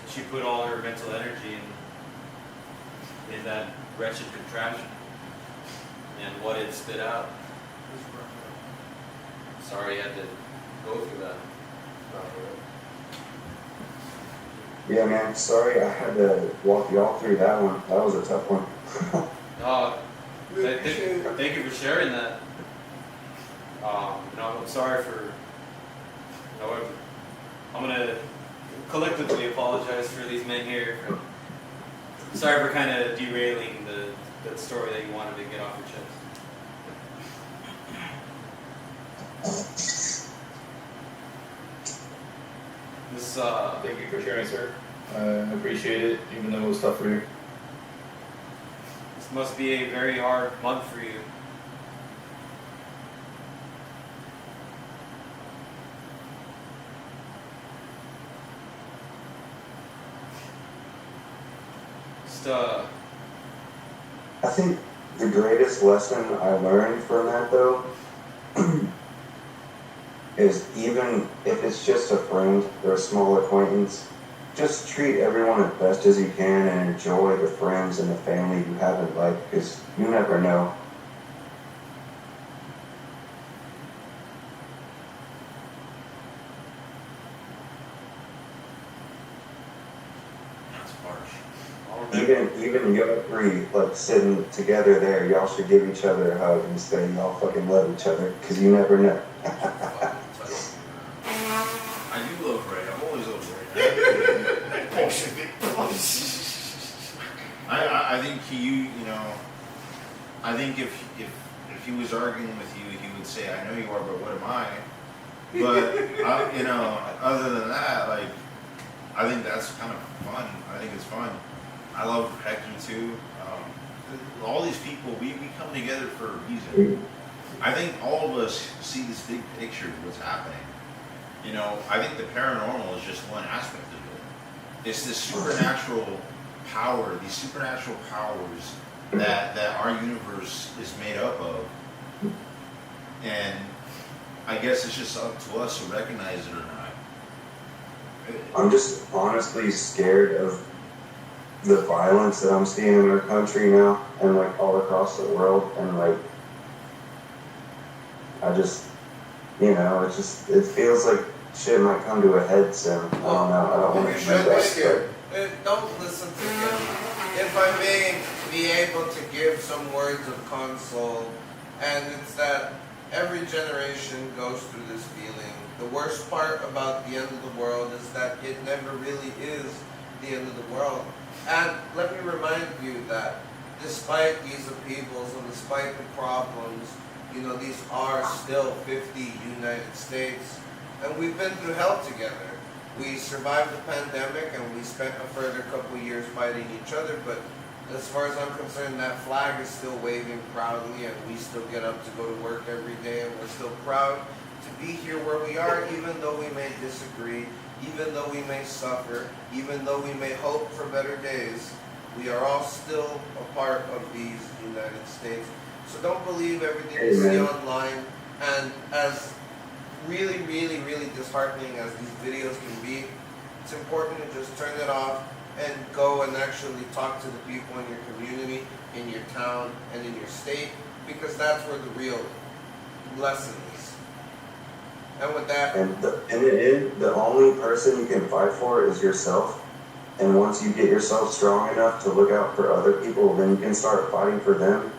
she put all her mental energy in that wretched contraption and what it spit out. Sorry I had to go through that. Yeah, man. Sorry, I had to walk y'all through that one. That was a tough one. Thank you for sharing that. I'm sorry for. I'm gonna collectively apologize for these men here. Sorry for kind of derailing the story that you wanted to get off your chest. Thank you for sharing, sir. I appreciate it, even though it was tough for you. This must be a very hard month for you. I think the greatest lesson I learned from that, though, is even if it's just a friend or a small acquaintance, just treat everyone as best as you can and enjoy the friends and the family you have in life, because you never know. That's harsh. Even y'all three, like, sitting together there, y'all should give each other a hug and say y'all fucking love each other, because you never know. I do love Ray. I've always loved Ray. I think I think if he was arguing with you, he would say, "I know you are, but what am I?" But other than that, like, I think that's kind of fun. I think it's fun. I love Hecky too. All these people, we come together for a reason. I think all of us see this big picture of what's happening. I think the paranormal is just one aspect of it. It's this supernatural power, these supernatural powers that our universe is made up of. And I guess it's just up to us to recognize it or not. I'm just honestly scared of the violence that I'm seeing in our country now and like all across the world, and like it feels like shit might come to a head soon. I don't know. I don't want to You do should be that. scared. Don't listen to him. If I may be able to give some words of console, and it's that every generation goes through this feeling. The worst part about the end of the world is that it never really is the end of the world. And let me remind you that despite these upheavals and despite the problems, these are still 50 United States. And we've been through hell together. We survived the pandemic and we spent a further couple years fighting each other, but as far as I'm concerned, that flag is still waving proudly, and we still get up to go to work every day, and we're still proud to be here where we are, even though we may disagree, even though we may suffer, even though we may hope for better days. We are all still a part of these United States. So don't believe everything you see online. And as really, really, really disheartening as these videos can be, it's important to just turn it off and go and actually talk to the people in your community, in your town, and in your state, because that's where the real lesson is. And with that, And in the end, the only person you can fight for is yourself. And once you get yourself strong enough to look out for other people, then you can start fighting for them.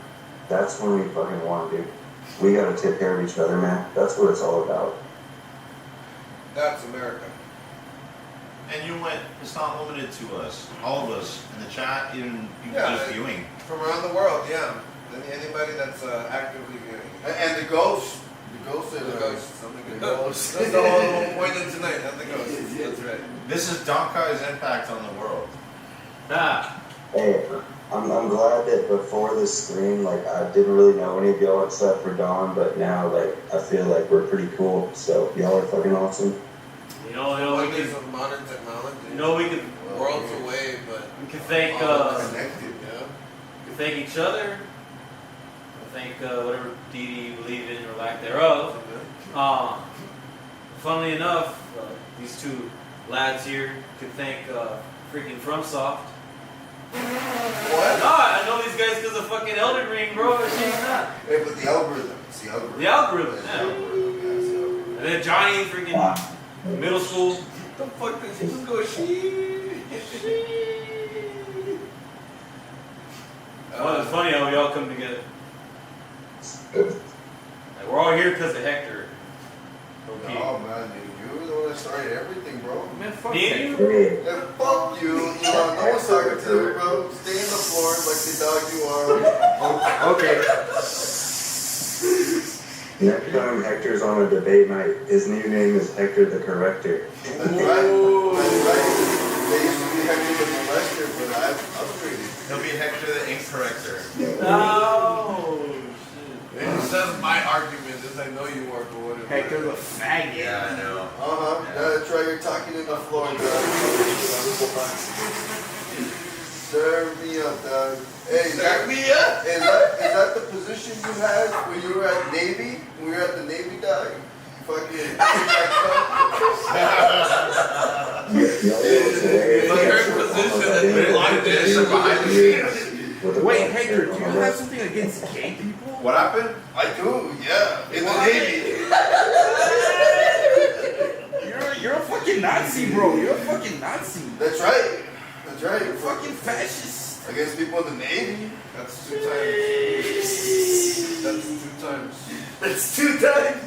That's when we fucking won, dude. We gotta take care of each other, man. That's what it's all about. That's America. And you went, it's not limited to us. All of us in the chat, even people Yeah, just viewing. From around the world, yeah. Anybody that's actively viewing. And the ghosts. The ghosts are The ghosts. The ghosts. That's the whole point of tonight, not the ghosts. That's right. This is Donkai's impact on the world. Ah, Hey, I'm glad that before this stream, like, I didn't really know any of y'all except for Don, but now, like, I feel like we're pretty cool. So, y'all are fucking awesome. you know, we Wonders could, of modern technology. we could, Worlds away, but we could thank, all connected, yeah. we could thank each other. Thank whatever deity you believe in or lack thereof. Funnily enough, these two lads here could thank freaking FromSoft. What? No, I know these guys because of fucking Elden Ring, bro. She's not. Hey, but the algorithm. It's the algorithm. The algorithm, It's the yeah. algorithm. Yeah, it's the algorithm. And then Johnny, freaking middle school. The fuck did she just go Well, it's funny how we all come together. Like, we're all here because of Hector. Okay. Oh man, you were the one that started everything, bro. Man, fuck you. Hey, And fuck you. No one's talking to you, bro. Stay in the floor like the dog you are. Okay. next time Hector's on a debate night, his new name is Hector the Corrector. That's right. That's right. They used to be Hector the Molester, but I've upgraded. He'll be Hector the Ink Corrector. Oh, It says my argument is I know you are, but whatever. Hector the faggot. Yeah, I know. Uh-huh. That's right. You're talking in the floor, dog. Serve me up, dog. Hey, Serve me up. Is that the position you had when you were at Navy? When you were at the Navy, dog? Fucking. Wait, Hector, do you have something against gay people? What happened? I do, yeah. In the Navy. You're a fucking Nazi, bro. You're a fucking Nazi. That's right. That's right. You're fucking fascist. Against people in the Navy. That's 2 times. That's 2 times.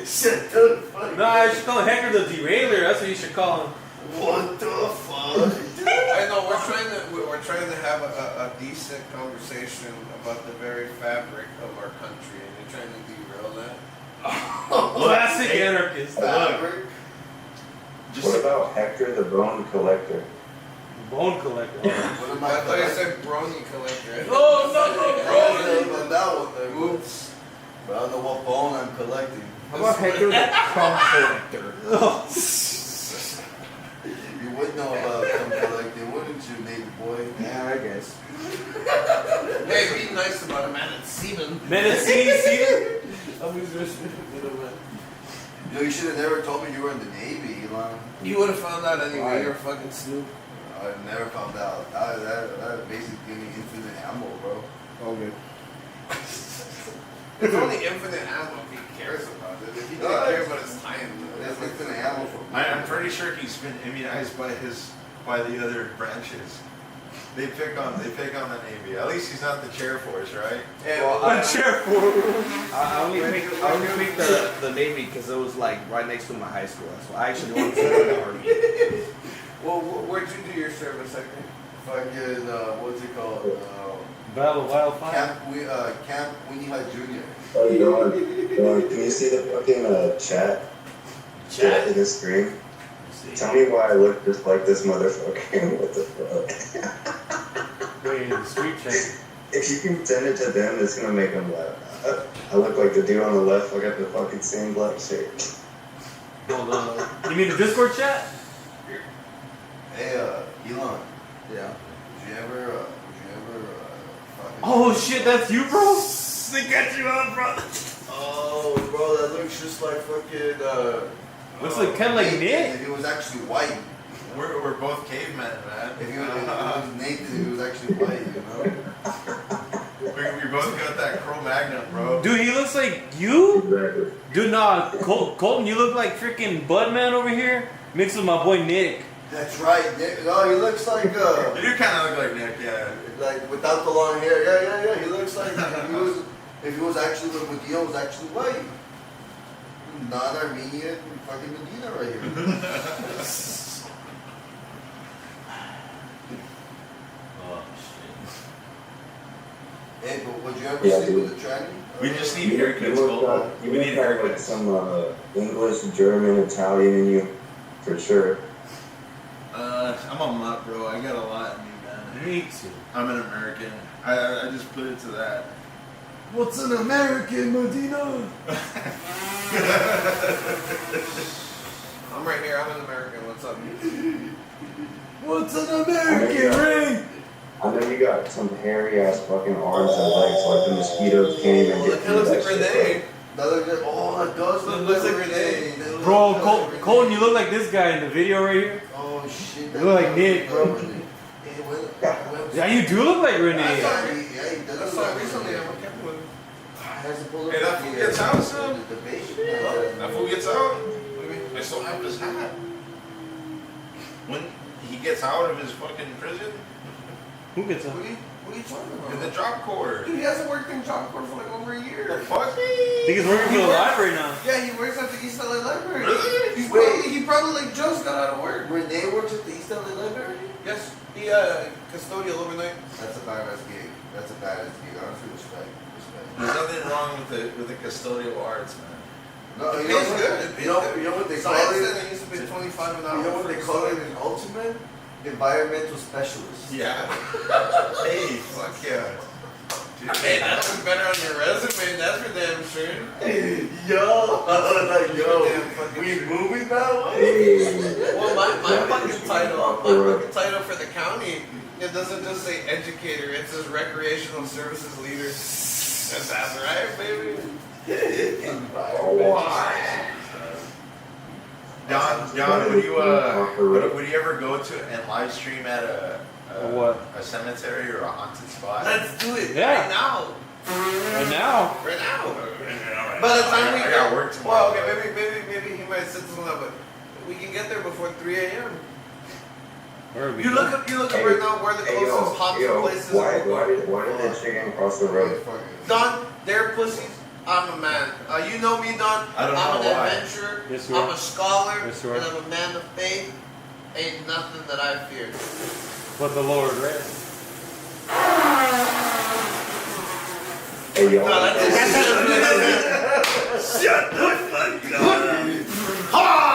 Shut the fuck. no, I should call him Hector the Derailer. That's what you should call him. What the fuck? I know we're trying to have a decent conversation about the very fabric of our country, and you're trying to derail that. Classic anarchist. Fabric. What about Hector the Bone Collector? Bone collector. What am I thought you I said brony collector. Oh, no, on that one then. Oops. But I don't know what bone I'm collecting. How about Hector the cum collector? You would know about cum collecting, wouldn't you, Navy boy? Yeah, I guess. Hey, be nice about a man at seaman. Menacing, You know, you should have never told me you were in the Navy, Elon. You would have found out anyway. You're a fucking snoop. I never found out. That basically gave me infinite ammo, bro. Okay. It's only infinite ammo if he cares about it. If he didn't care about his time, That's infinite ammo for me. I'm pretty sure he's been immunized by the other branches. They pick on the Navy. At least he's not the chair force, right? Yeah, I'm chair for. I only picked the Navy because it was like right next to my high school. That's why I actually wanted to go to the Army. Well, where'd you do your service, Hector? Fucking, what's it called? Battle of Wildfire. Camp Winnie High Jr. Oh, Don, can you see the fucking chat in the screen? Tell me why I look just like this motherfucker. What the fuck? Wait, the street check. If you can send it to them, it's gonna make them laugh. I look like the dude on the left. I got the fucking same black shirt. Hold on. You mean the Discord chat? Hey, Elon, Yeah. would you ever fucking... Oh shit, that's you, bro? They got you on, bro. Oh, bro, that looks just like fucking, Looks like kind of like Nick. If he was actually white. We're both cavemen, man. If he was Nathan, he was actually white, you know? We both got that Cro-Magnon, bro. Dude, he looks like you? Exactly. Dude, nah, Colton, you look like freaking Budman over here, mixed with my boy Nick. That's right, Nick. No, he looks like You do kind of look like Nick, yeah. like without the long hair. Yeah. He looks like if he was actually the Medina was actually white. Non-Armenian fucking Medina right here. Oh shit. Hey, but would you ever Yeah, sleep dude. with a tranny? We just need You haircuts, look Cole. We need like haircuts. some English, German, Italian in you, for sure. I'm a mutt, bro. I got a lot in me, man. Me too. I'm an American. I just put it to that. What's an American, Medina? I'm right here. I'm an American. What's up? What's an American ring? I know you got some hairy ass fucking arms and legs, like the mosquitoes can't even Oh, get that kind through of looks that like shit, Renee. That looks like, oh, it does That look looks like like Renee. Renee. That looks Bro, like Renee. Colton, you look like this guy in the video right here. Oh shit. You look like Nick, bro. Hey, when, Yeah, you do look like I Renee. saw it. yeah, he does I look saw it like recently. Renee. I went camping with him. Has to pull up Hey, that the, fool gets out soon? The baby. That fool gets out. What do you mean? I still have his hat. When he gets out of his fucking prison, Who gets up? What are you talking in about? the drop corps. Dude, he hasn't worked in Job Corps for like over a The year. fuck? I think he's working for the library now. Yeah, he works at the East LA Library. Really? He probably like just got out of work. Renee works at the East LA Library? Yes, he custodial overnight. That's a badass gig. That's a badass gig. Honestly, respect. There's nothing wrong with the custodial arts, man. No, It you know pays what? good. You know what they call Science it? Center used to pay 25 an hour. You know what for they call it custodial. in Ultimate? Environmental specialist. Yeah. Hey, fuck yeah. Dude, Hey, that looks better on your resume. That's for damn sure. Yo, we moving that way? Well, my fucking title for the county, it doesn't just say educator. It says recreational services leader. That's right, baby. John, would you ever go to and live stream at a cemetery or a haunted spot? Let's do it Yeah. right now. And now, Right now. By the time we I got work tomorrow. Well, okay, maybe he might set something up, but we can get there before 3 a.m. where are we? You look up right now where the closest haunted places why are. did that chicken cross the road? Don, they're pussies. I'm a man. You know me, Don. I don't I'm know an why. adventurer. Yes, you I'm are. a scholar. Yes, you are. And I'm a man of faith. Ain't nothing that I fear. But the Lord, right? Hey, y'all. No, that's Shut the fuck up.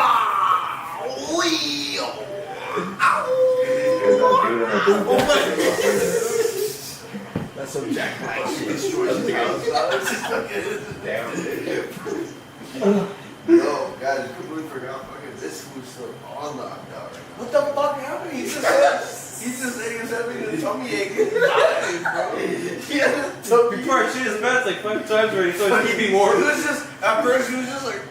That's some Jack Black shit. Yo, guys, I completely forgot fucking this food's still on lockdown right now. What the fuck happened? He just said he was having a tummy ache. He died, bro. He had a tummy Before I shit his pants like 5 times already, so he's keeping It warm. was just, at first he was just like,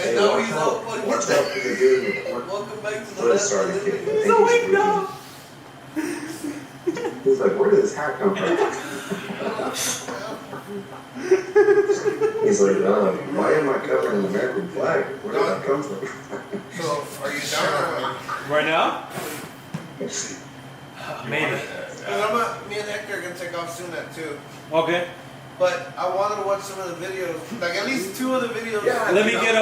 and now he's all fucking. What's up with the dude? Welcome back to the What last started living. kicking? He's awake now. He's like, where did this hat come from? He's like, why am I covering an American flag? Where did that come from? So, are you down or Right now? Maybe. me and Hector are gonna take off soon at 2. Okay. But I wanted to watch some of the videos, like at least 2 of the videos. Yeah, Let me get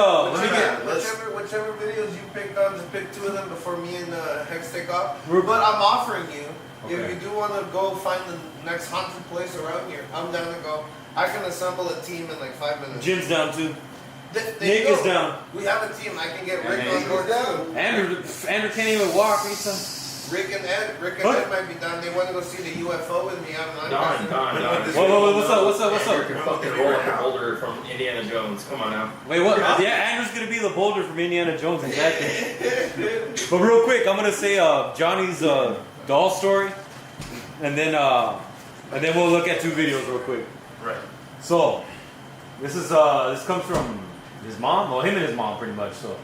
Whichever videos you picked on, just pick 2 of them before me and Hex take off. We're- But I'm offering you, Okay. if you do want to go find the next haunted place around here, I'm down to go. I can assemble a team in like 5 minutes. Jim's down too. There Nick you is go. down. We have a team. I can get Rick Yeah, on board too. Andrew can't even walk. He's Rick and Ed What? might be down. They want to go see the UFO with me. I'm Don. Whoa, what's up? You're fucking rolling the boulder from Indiana Jones. Come on now. Wait, what? Yeah, Andrew's gonna be the boulder from Indiana Jones, exactly. But real quick, I'm gonna say Johnny's doll story, and then we'll look at 2 videos real quick. Right. So, this comes from his mom, well, him and his mom, pretty much. So,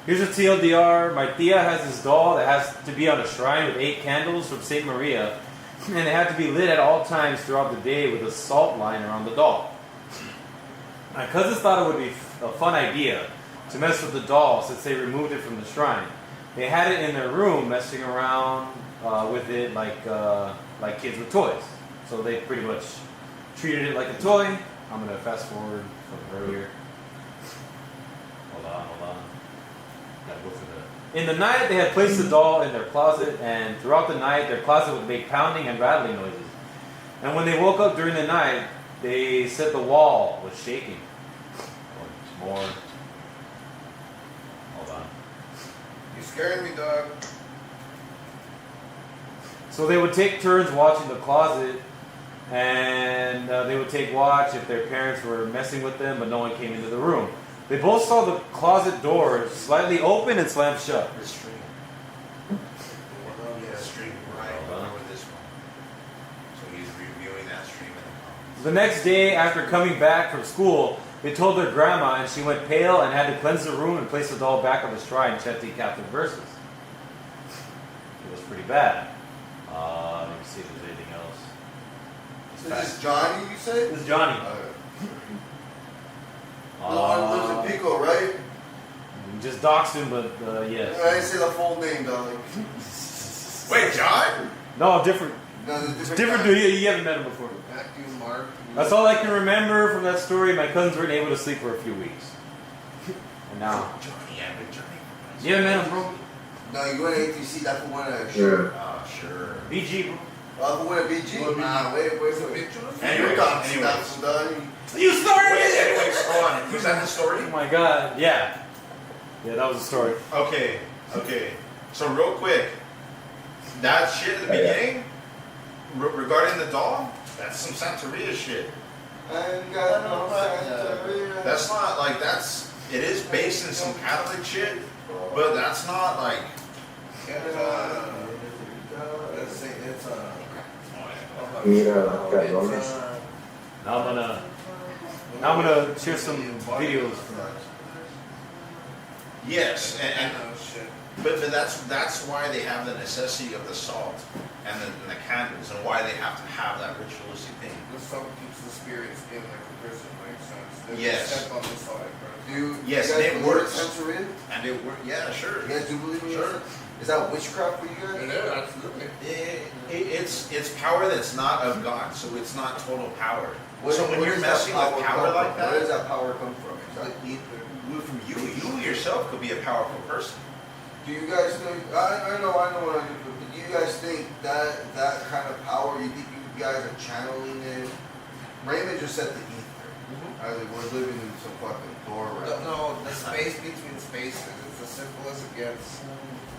here's a TLDR. My tia has this doll that has to be on a shrine with 8 candles from Saint Maria, and they have to be lit at all times throughout the day with a salt line around the doll. My cousins thought it would be a fun idea to mess with the doll since they removed it from the shrine. they had it in their room, messing around with it like kids with toys. So they pretty much treated it like a toy. I'm gonna fast forward from earlier. Hold on. Gotta go through the. In the night, they had placed the doll in their closet, and throughout the night, their closet would make pounding and rattling noises. And when they woke up during the night, they said the wall was shaking. More. Hold on. You scaring me, dog. So they would take turns watching the closet, and they would take watch if their parents were messing with them, but no one came into the room. They both saw the closet door slightly open and slammed shut. The stream. Yeah, stream right over this one. So he's reviewing that stream in the comments. The next day, after coming back from school, they told their grandma, and she went pale and had to cleanse the room and place the doll back on the shrine, chanting Catholic verses. It was pretty bad. Let me see if there's anything else. So this is Johnny, you said? This is Johnny. The one who lives in Pico, right? Just doxed him, but yes. I didn't say the full name, dog. Wait, John? No, different. No, there's Different guy. dude. You haven't met him before. Matthew, Mark. That's all I can remember from that story. My cousins weren't able to sleep for a few weeks. And now. Johnny, yeah, but Johnny. You haven't met him, bro? No, you went to ATC, that's the one that Sure. Sure. BG, bro. the one at BG? Nah, wait, Some pictures? Anyways, That's done. You started it! Anyways, hold on. Was that the story? Oh my god, yeah. Yeah, that was the story. Okay. So real quick, that shit at the beginning, regarding the doll, that's some Santeria shit. I ain't got no Santeria. That's not like it is based in some Catholic shit, but that's not like. Now I'm gonna share some videos from that. Yes, but that's why they have the necessity of the salt and the candles, and why they have to have that ritualistic thing. The salt keeps the spirits in like a prison, makes sense. Yes. Step on the side, right? Yes, you guys and it believe in works. Santeria? And it works. Yeah, sure. You guys do believe in Sure. it? Is that witchcraft for you guys? Yeah, absolutely. It's power that's not of God, so it's not total power. So when where you're does that messing with power come like from? Where does that, that power come from? from you yourself could be a powerful person. Do you guys think? I know what I do. But do you guys think that kind of power? You think you guys are channeling it? Raymond just said the ether. I think we're living in some fucking door right now. No, the space between spaces. It's as simple as it gets.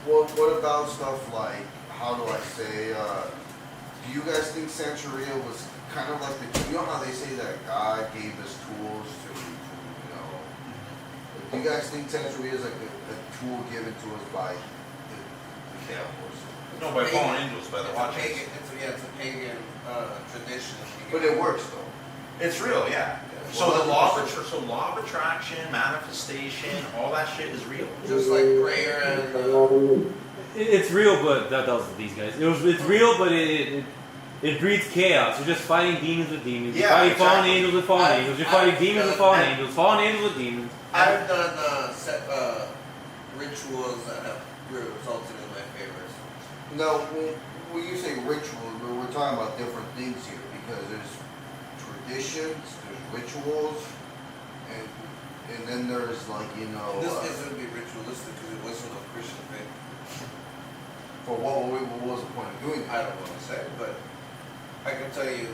What about stuff like, how do I say, do you guys think Santeria was kind of like you know how they say that God gave us tools to do you guys think Santeria is like a tool given to us by the Catholics? No, by fallen angels, by the watchers. It's a pagan tradition. But it works though. It's real, yeah. So the law of attraction, manifestation, all that shit is real. Just like prayer and It's real, but that was these guys. It's real, but it breeds chaos. You're just fighting demons with demons. You're fighting fallen angels with fallen angels. You're fighting demons with fallen angels. Fallen angels with demons. I've done rituals that have resulted in my favors. No, when you say ritual, we're talking about different things here because there's traditions, there's rituals, and then there's like This isn't be ritualistic because it wasn't a Christian thing. For what was the point of doing I that? don't want to say, but I can tell you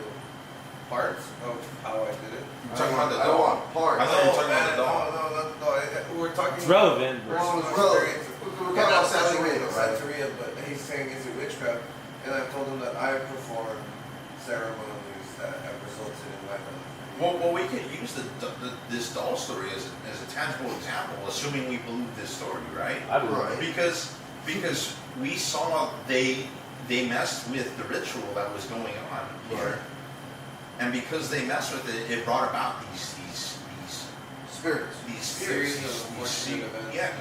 parts of how I did it. You're talking about the I don't doll. want parts. I thought you were talking about the doll. No. We're talking. It's relevant. Well, it's Personal relevant. experience. We're talking about Santeria, right? Santeria, but he's saying is it witchcraft? And I told him that I performed ceremonies that have resulted in my life. Well, we could use this doll story as a tangible example, assuming we believe this story, right? I believe Right. Because we saw they messed with the ritual that was going on here, and because they messed with it, it brought about these Spirits. Series of unfortunate events. Yeah.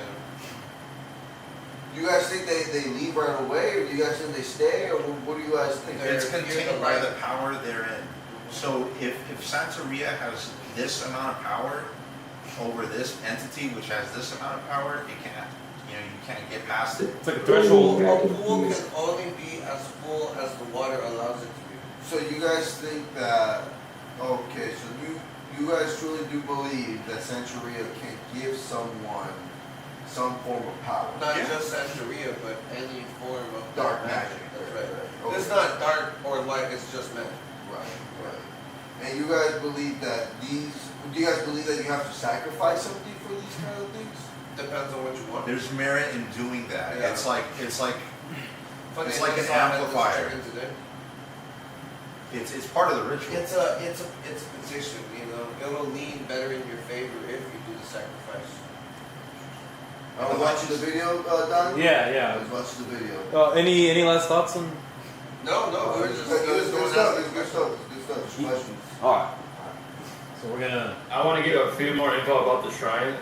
Do you guys think they leave right away, or do you guys think they stay, or what do you guys think? It's contained by the power therein. So if Santeria has this amount of power over this entity, which has this amount of power, it can't. you can't get past it. It's like a threshold. A pool can only be as full as the water allows it to be. So you guys think that, okay, so you guys truly do believe that Santeria can give someone some form of power? Not just Santeria, but any form of Dark magic. That's right. Okay. It's not dark or light, it's just magic. Right. And you guys believe that do you guys believe that you have to sacrifice something for these kind of things? Depends on what you want. There's merit in doing that. Yeah. It's like Funny It's enough, like an I had this amplifier. chicken today. it's part of the ritual. It's a position, you know. It'll lean better in your favor if you do the sacrifice. I was watching the video, Don. Yeah. I was watching the video. Any last thoughts on? No, we were just Good stuff. Questions. All right. So we're gonna I want to give a few more info about the shrine.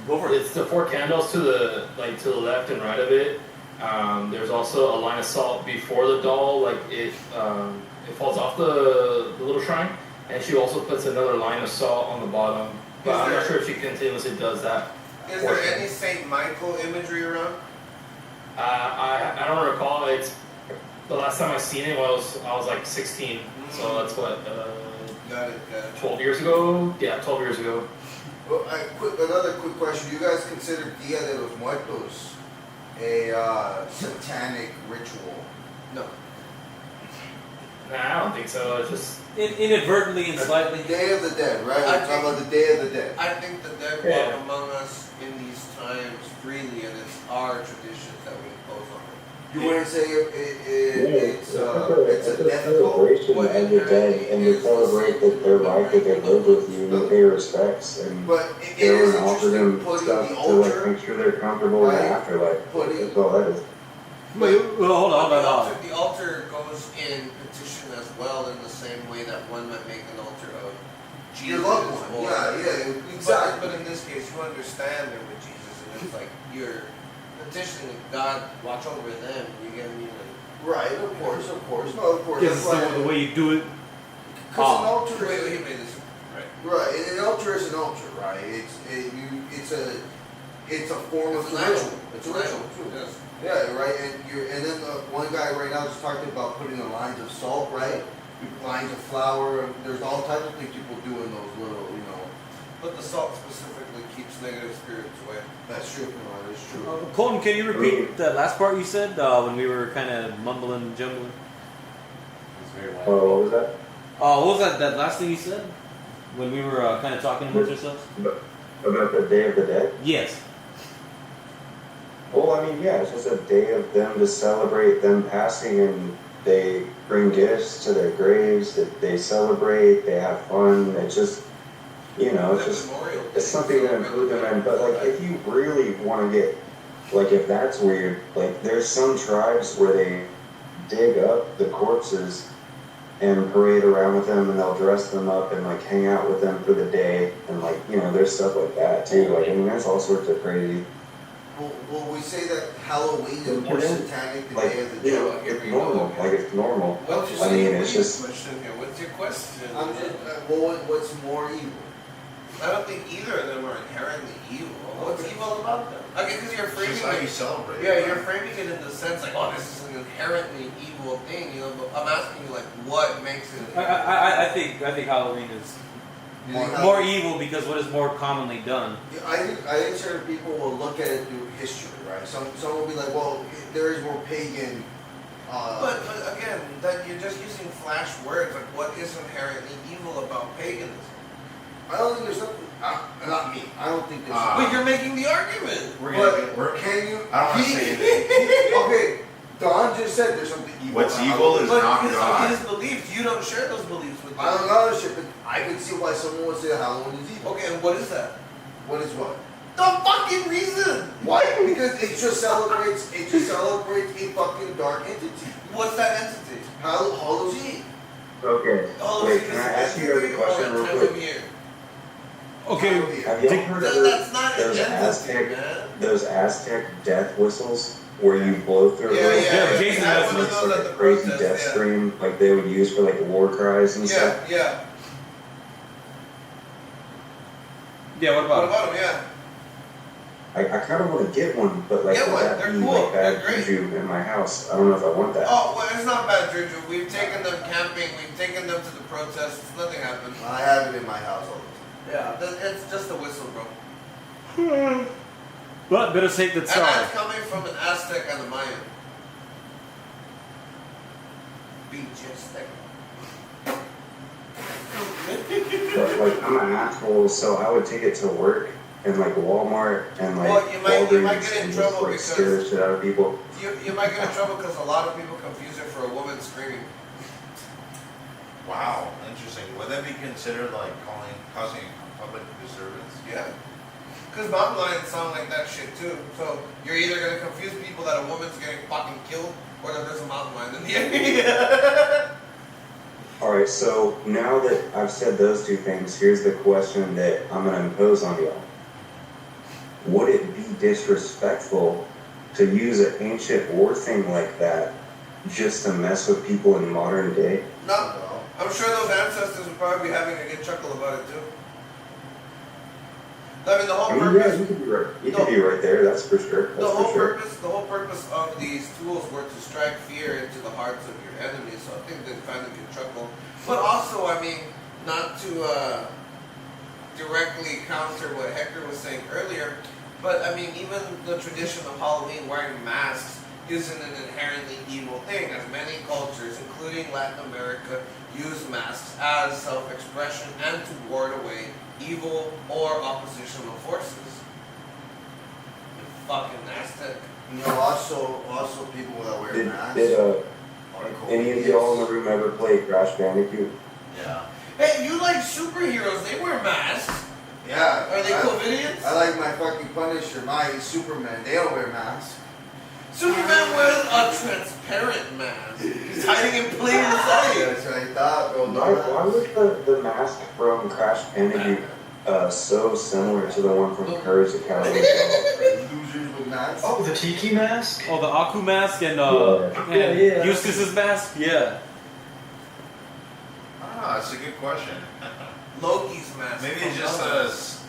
go for it. It's the 4 candles to the left and right of it. There's also a line of salt before the doll, like it falls off the little shrine, and she also puts another line of salt on the bottom. But I'm not sure if she continuously does that. Is there any Saint Michael imagery around? I don't recall. It's the last time I seen it was I was like 16, so that's what Got it. 12 years ago. Yeah, 12 years ago. Well, another quick question. Do you guys consider Dia de los Muertos a satanic ritual? No. Nah, I don't think so. It's just Inadvertently and slightly. Day of the Dead, right? I We're talking about the Day of the Dead. I think the dead Yeah. walk among us in these times freely, and it's our traditions that we impose on them. You wouldn't say it's a death cult? celebration What of the dead, and you is celebrate that their life, that they lived with you, and you pay respects, and But it go is and offer interesting them putting stuff the to like altar. make sure they're comfortable in Right. the afterlife. Putting- That's all that is. Wait, hold on. The altar goes in petition as well, in the same way that one might make an altar of Your Jesus. loved one. or- Yeah, exactly. But in this case, you understand they're with Jesus, and it's like you're petitioning God, watch over them. You get me? Right, of course. No, of course. Because That's it's the way you do it. Because an altar Wait, is he made this right. right. An altar is an altar, right? It's a form of It's an ritual. idol. It's a ritual. Yes. Yeah, right. And then one guy right now just talking about putting the lines of salt, right? Lines of flour. There's all types of things people do in those little, But the salt specifically keeps negative spirits away. That's true. No, that is true. Colton, can you repeat the last part you said when we were kind of mumbling and jumbling? It's very loud. Oh, what was that? What was that last thing you said when we were kind of talking amongst ourselves? About the Day of the Dead? Yes. Well, I mean, yeah, it's just a day of them to celebrate them passing, and they bring gifts to their graves, that they celebrate, they have fun. It's just, it's just, Memorial it's something to include them in. But like, if you really want to get, like, if that's weird, like, there's some tribes where they dig up the corpses and parade around with them, and they'll dress them up and like hang out with them for the day, and like, there's stuff like that too. Like, I mean, there's all sorts of crazy. Will we say that Halloween is more satanic than Day of the Dead? It's normal. Like, it's normal. What's I mean, it's just. question here? What's your question? What's more evil? I don't think either of them are inherently evil. What's evil about them? Okay, because you're It's framing just how you it. celebrate. Yeah, you're framing it in the sense like, oh, this is an inherently evil thing, But I'm asking you, like, what makes it? I think Halloween is You think more evil because what is more commonly done. I think certain people will look at it through history, right? Some will be like, well, there is more pagan. But again, that you're just using flash words. Like, what is inherently evil about paganism? I don't think there's something. Not me. I don't think there's. But you're making the argument. But can you? I don't want to say anything. Okay, Don just said there's something evil. What's about evil Halloween. is But not his God. beliefs, you don't share those beliefs with them. I don't know shit, but I can see why someone would say that Halloween is evil. Okay, and what is that? What is what? The fucking reason. Why? Because it just celebrates a fucking dark entity. What's that entity? Halloween. Okay. Wait, can I ask you guys a question real quick? Okay. Have y'all heard of That's not an those entity, man. those Aztec death whistles where you blow through Yeah, Jason I has one of it's those like at a the crazy protest, death yeah. scream like they would use for like war cries and stuff. Yeah. Yeah, what What about about him? Yeah. I kind of want to get one, but like Get would one. that They're be cool. like bad They're great. juju in my house? I don't know if I want that. Oh, well, it's not bad, Juju. We've taken them camping. We've taken them to the protests. Nothing happened. I have it in my house all the time. Yeah, it's just a whistle, bro. But better safe than And sorry. that's coming from an Aztec and a Mayan. Be just like. But like I'm an asshole, so I would take it to work and like Walmart and like Well, you might Walgreens get in and trouble just like scare the because shit out of people. you might get in trouble because a lot of people confuse it for a woman screaming. Wow, interesting. Would that be considered like causing public disturbance? Yeah. Because mountain lions sound like that shit too. So you're either gonna confuse people that a woman's getting fucking killed or that there's a mountain lion in the area. Alright, so now that I've said those two things, here's the question that I'm gonna impose on y'all. Would it be disrespectful to use an ancient war thing like that just to mess with people in modern day? No. I'm sure those ancestors would probably be having a good chuckle about it too. I mean, the whole I mean, yeah, purpose. you could be right. You could be right there. That's for sure. The That's whole for sure. purpose of these tools were to strike fear into the hearts of your enemies. So I think they kind of can chuckle. But also, I mean, not to directly counter what Hector was saying earlier, but I mean, even the tradition of Halloween wearing masks isn't an inherently evil thing, as many cultures, including Latin America, use masks as self-expression and to ward away evil or oppositional forces. You fucking Aztec. You know, also people that wear masks. Did are cool. any of y'all in the room ever play Crash Bandicoot? Yeah. Hey, you like superheroes? They wear masks. Yeah. Are they COVIDians? I like my fucking Punisher, my Superman. They don't wear masks. Superman wears a transparent mask. He's hiding in plain sight. That's what I thought, bro. Why was the mask from Crash Bandicoot so similar to the one from Courage the Cowardly Dog? Losers with masks. Oh, the tiki mask? Oh, the Aku mask and Yeah. Eustace's mask? Yeah. Ah, that's a good question. Loki's mask. Maybe from it's just Elvis.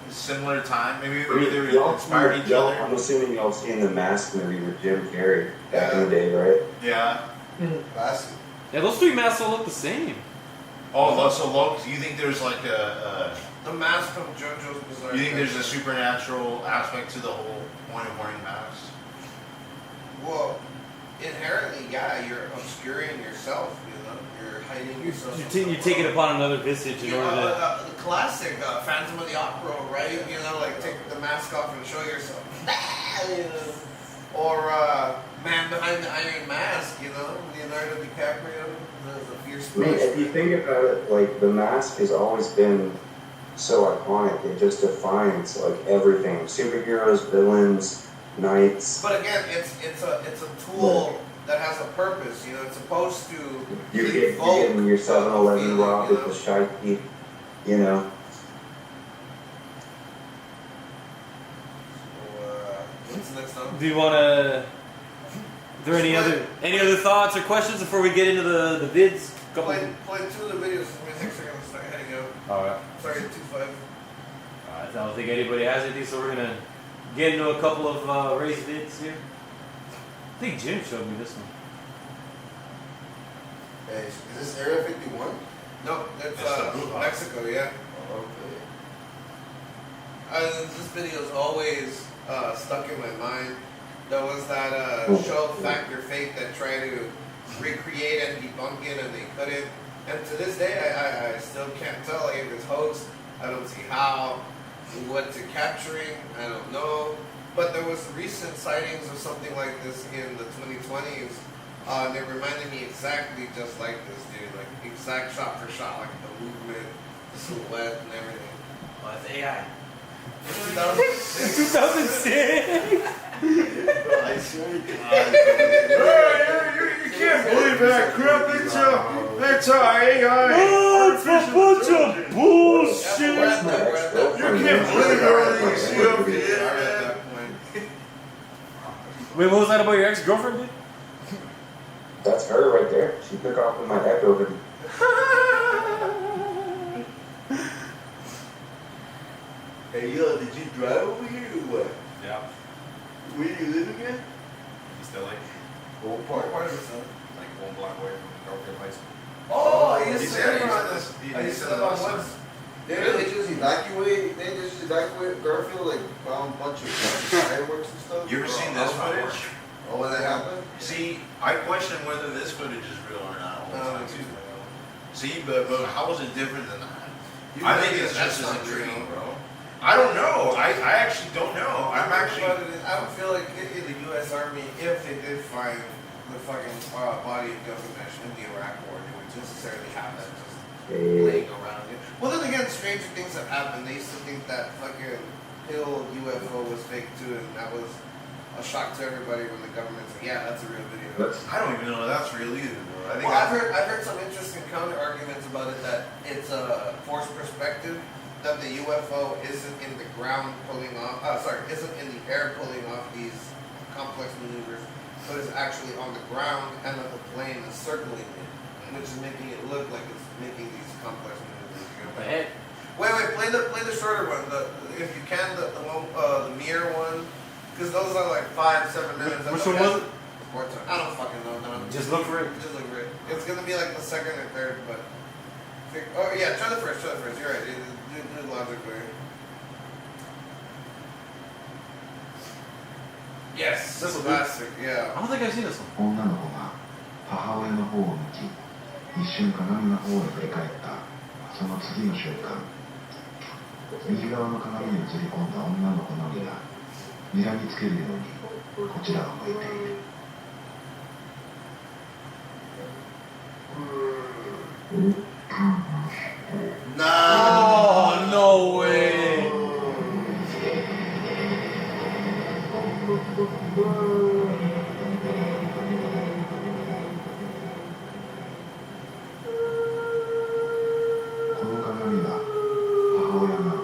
a similar time. Maybe they were Y'all- inspired each y'all- other. I'm assuming y'all seen the Mask movie with Jim Carrey back in the day, right? Yeah. Masks. Yeah, those three masks all look the same. Oh, so Loki, you think there's like The mask from JoJo's Bizarre you think there's a Adventure. supernatural aspect to the whole point of wearing masks? Well, inherently, yeah, you're obscuring yourself. You know, you're hiding yourself. You take it upon another visage in You know, order to. the classic Phantom of the Opera, right? You know, like take the mask off and show yourself. You know. Or Man Behind the Iron Mask, you know, Leonardo DiCaprio, the fierce I mean, if you brush. think about it, like the mask has always been so iconic. It just defines like everything: superheroes, villains, knights. But again, it's a tool that has a purpose. You know, it's supposed to You're evoke getting your 7-Eleven feeling, robbed you with know? the shite, you know. So, what's the next one? Do you want to? Are there any other thoughts or questions before we get into the vids? Couple. Play two of the videos. My things are gonna start heading out. All right. Sorry, 2-5. Alright, I don't think anybody has anything, so we're gonna get into a couple of race vids here. I think Jim showed me this one. Hey, is this Area 51? No, that's It's the Blue Hawk. Mexico. Yeah. Okay. This video is always stuck in my mind. There was that show Fact or Fake that tried to recreate and debunk it, and they couldn't. And to this day, I still can't tell if it's hoax. I don't see how, what's it capturing, I don't know. But there was recent sightings of something like this in the 2020s. And it reminded me exactly just like this, dude. Like exact shot for shot, like the movement, the silhouette, and everything. Oh, it's AI. It's 2006. 2006. I swear to God. You can't believe that crap. That's AI. Oh, it's a bunch of bullshit. We're at that point. You can't believe everything you see over We're here. at that point. Wait, what was that about your ex-girlfriend, dude? That's her right there. She took off with my echo hoodie. Hey, yo, did you drive over here or what? Yeah. Where do you live again? East LA. What What part of it, son? Like 1 block away from Garfield High School. Oh, I used He to said- live he on said this. this- he I used to said live on this. Woods. Didn't they just evacuate? They just evacuate Garfield, like found a bunch of fireworks and stuff. You ever seen this footage? Oh, when that happened? See, I question whether this footage is real or not. all the No, time, it's too. See, but how is it different than that? You I think think it's that's just as not real. intriguing, bro. I don't know. I actually don't know. I'm actually. I don't feel like in the U.S. Army, if they did find the fucking body of Gilgamesh in the Iraq War, they would necessarily have that just laying around it. Well, then again, stranger things have happened. They used to think that fucking Hill UFO was fake too, and that was a shock to everybody when the government said, "Yeah, that's a real video." I don't even know if that's real either, bro. I think Well, I've heard some interesting counter arguments about it, that it's a forced perspective, that the UFO isn't in the ground pulling off, isn't in the air pulling off these complex maneuvers, but is actually on the ground, and that the plane is circling it, which is making it look like it's making these complex maneuvers. You know? Ahead. Wait, play the shorter one, if you can, the one, the mirror one, because those are like 5-7 minutes. Which one was it? More time. I don't fucking know. No. Just look for it. Just look for it. It's gonna be like the second or third, but. Oh yeah, try the first. You're right. Do logically. Yes, This will do. classic. I Yeah. don't think I've seen this one. 女の子が母親の方を向き、一瞬鏡の方へ振り返った。その次の瞬間、右側の鏡に映り込んだ女の子のみが睨みつけるようにこちらを向いている。Oh, no way. この鏡は母親が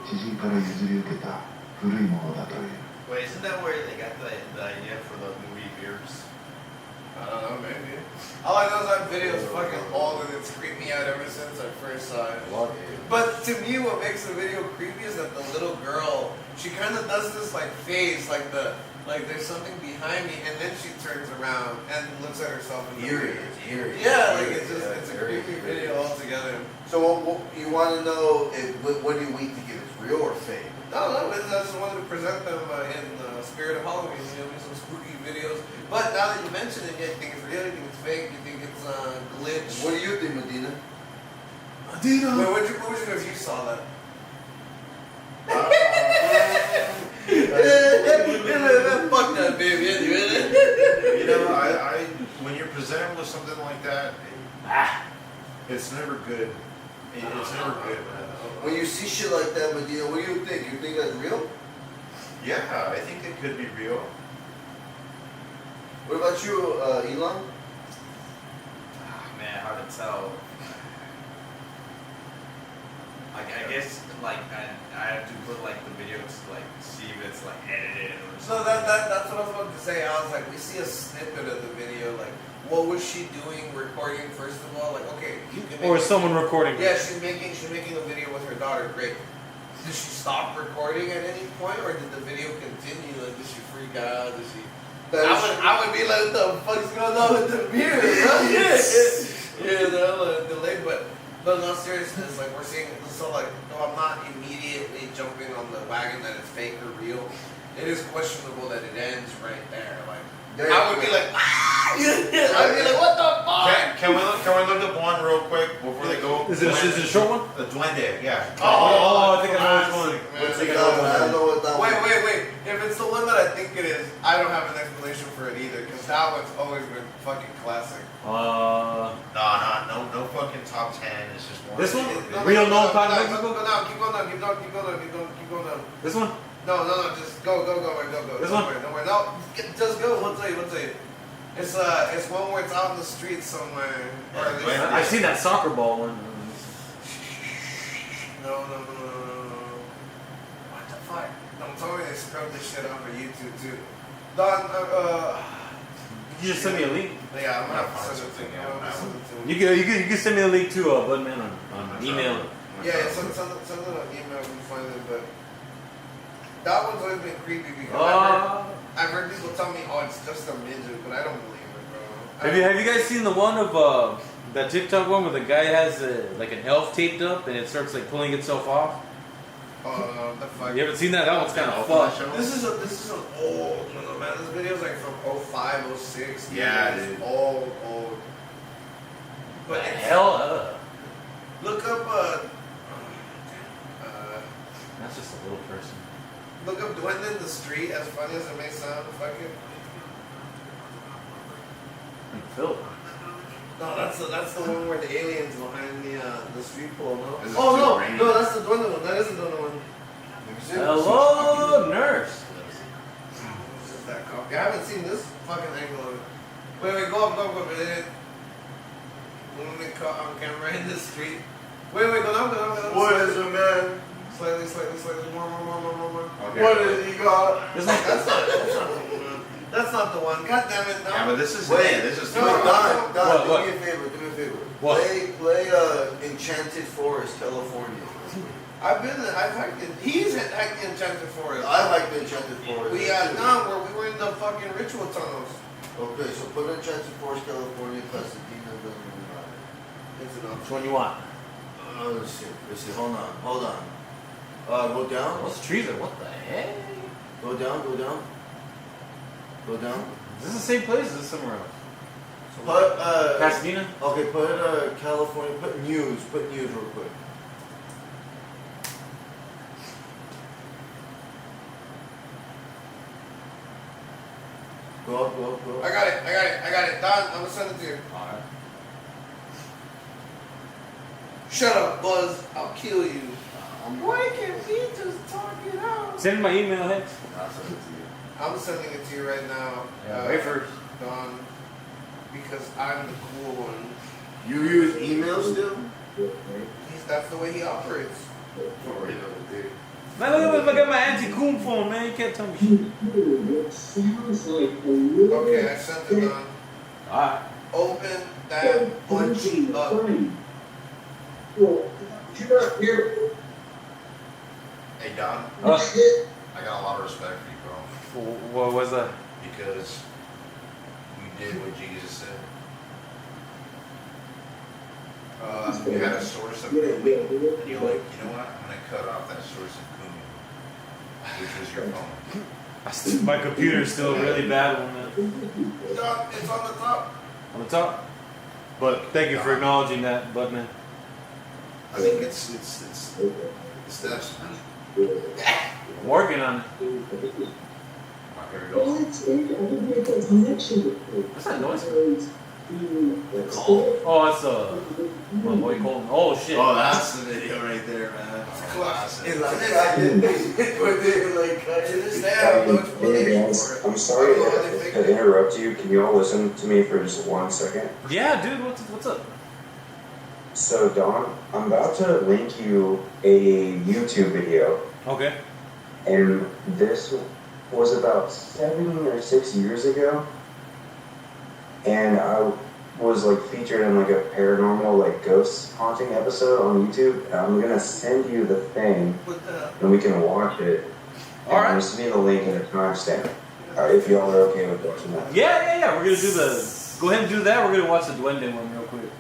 知人から譲り受けた古いものだという。 Wait, isn't that where they got the idea for the movie Beers? I don't know, maybe. All I know is that video's fucking old and it's creeped me out ever since I first saw it. But to me, what makes the video creepy is that the little girl, she kind of does this like phase, like there's something behind me, and then she turns around and looks at herself in the mirror. Eerie. Yeah, like it's a creepy video altogether. So what you want to know if what do you think it's real or fake? No, I just wanted to present them in the spirit of Halloween, some spooky videos. But now that you mention it, you think it's real, you think it's fake, you think it's a glitch. What do you think, Medina? Wait, what would you do if you saw that? Fuck that, baby. You know, I when you're presented with something like that, it's never good. It's never good, man. When you see shit like that, Medina, what do you think? You think that's real? Yeah, I think it could be real. What about you, Elon? Man, hard to tell. Like, I guess, like, I have to put, like, the video to, like, see if it's, like, edited or So something. that's what I was about to say. I was like, we see a snippet of the video, like, what was she doing recording first of all? Like, okay, you can make Or someone recording. Yeah, she's making a video with her daughter. Great. Did she stop recording at any point, or did the video continue? Like, did she freak out? Did she? I would be like, what the fuck's going on with the mirror? Yeah, they're like delayed, but in all seriousness, like we're seeing. So like, though I'm not immediately jumping on the wagon that it's fake or real, it is questionable that it ends right there. Like, I would be like, I'd be like, what the fuck? Can we look up one real quick before they go? Is it a short one? The Duende, yeah. Oh, I think I know which one. What's it called? I don't know what that one is. Wait. If it's the one that I think it is, I don't have an explanation for it either, because that one's always been fucking classic. No fucking top 10. It's just one. This one? No, Real no, known part of no, Mexico? Go down, keep going down. This one? No, just go. This Don't one? worry. No, just go. One second. It's one where it's out in the streets somewhere. Or at least- I've seen that soccer ball one. No. What the fuck? Don't tell me they scrubbed this shit off of YouTube too. Don, You just send me a link. yeah, I'm gonna have to Find send it to something you. out I'm gonna now. send it to you. You can send me a link to Budman on email. Yeah, send it on email if you find it, but That one's always been creepy because I've heard people tell me, oh, it's just a midget, but I don't believe it, bro. Have you guys seen the one of that TikTok one where the guy has like an elf taped up and it starts like pulling itself off? The fuck? You haven't seen that? That one's kind of fun. This is an old one, man. This video's like from 05, 06. Yeah, it's dude. old. But Hell, look up that's just a little person. look up Duende in the Street. As funny as it may sound, fuck it. Phil. No, that's the one where the aliens behind the street pole. No. Is it Oh too rainy? no, that's the Duende one. That isn't the Duende one. Hello, nurse. This is that copy. I haven't seen this fucking angle of it. Wait, go up. Let me caught on camera in the street. Wait, go down. What is it, man? Slightly. More. Okay. What is he got? That's not the one. That's not the one. God damn it. No. Yeah, but this is Wait, this is no, Don, What? do me a favor. What? Play Enchanted Forest, California. I've hiked it. He's hiked the Enchanted Forest. I like the Enchanted Forest. We where we were in the fucking ritual tunnels. Okay, so put Enchanted Forest, California, Pasadena, It's enough. Which one you want? let's see. Hold on. Go down. Those trees are what the heck? Go down. Is this the same place or is this somewhere else? Put Pasadena? okay, put California, put news real quick. Go up. I got it. Don, I'm gonna send it to you. Alright. Shut up, Buzz. I'll kill you. Why can't we just talk it out? Send me my email, Hex. I'm sending it to you right now. Yeah, wait first. Don, because I'm the cool one. You use email still? That's the way he operates. Man, look at my anti-coon phone, man. You can't tell me shit. Okay, I sent it, Don. Alright. Open that bunch up. Hey Don, Uh, I got a lot of respect for you, bro, what was that? because you did what Jesus said. You had a source of kumi, and you're like, you know what? I'm gonna cut off that source of kumi, which was your phone. My computer's still a really bad one, man. Don, it's on the top. On the top? But thank you for acknowledging that, Budman. I think it's steps. I'm working on it. Here we go. What's that noise? Oh, that's my boy Colton. Oh shit. Oh, that's the video right there, man. Classic. To this day, I have no Hey explanation guys, for it. I'm sorry to interrupt you. Can you all listen to me for just 1 second? Yeah, dude. What's up? So Don, I'm about to link you a YouTube video, Okay. and this was about 7 or 6 years ago, and I was like featured in like a paranormal like ghost haunting episode on YouTube. And I'm gonna send you the thing, and we can watch it. And All right. I'm sending the link and a timestamp. If y'all are okay with watching that. Yeah. We're gonna do the. Go ahead and do that. We're gonna watch the Duende one real quick.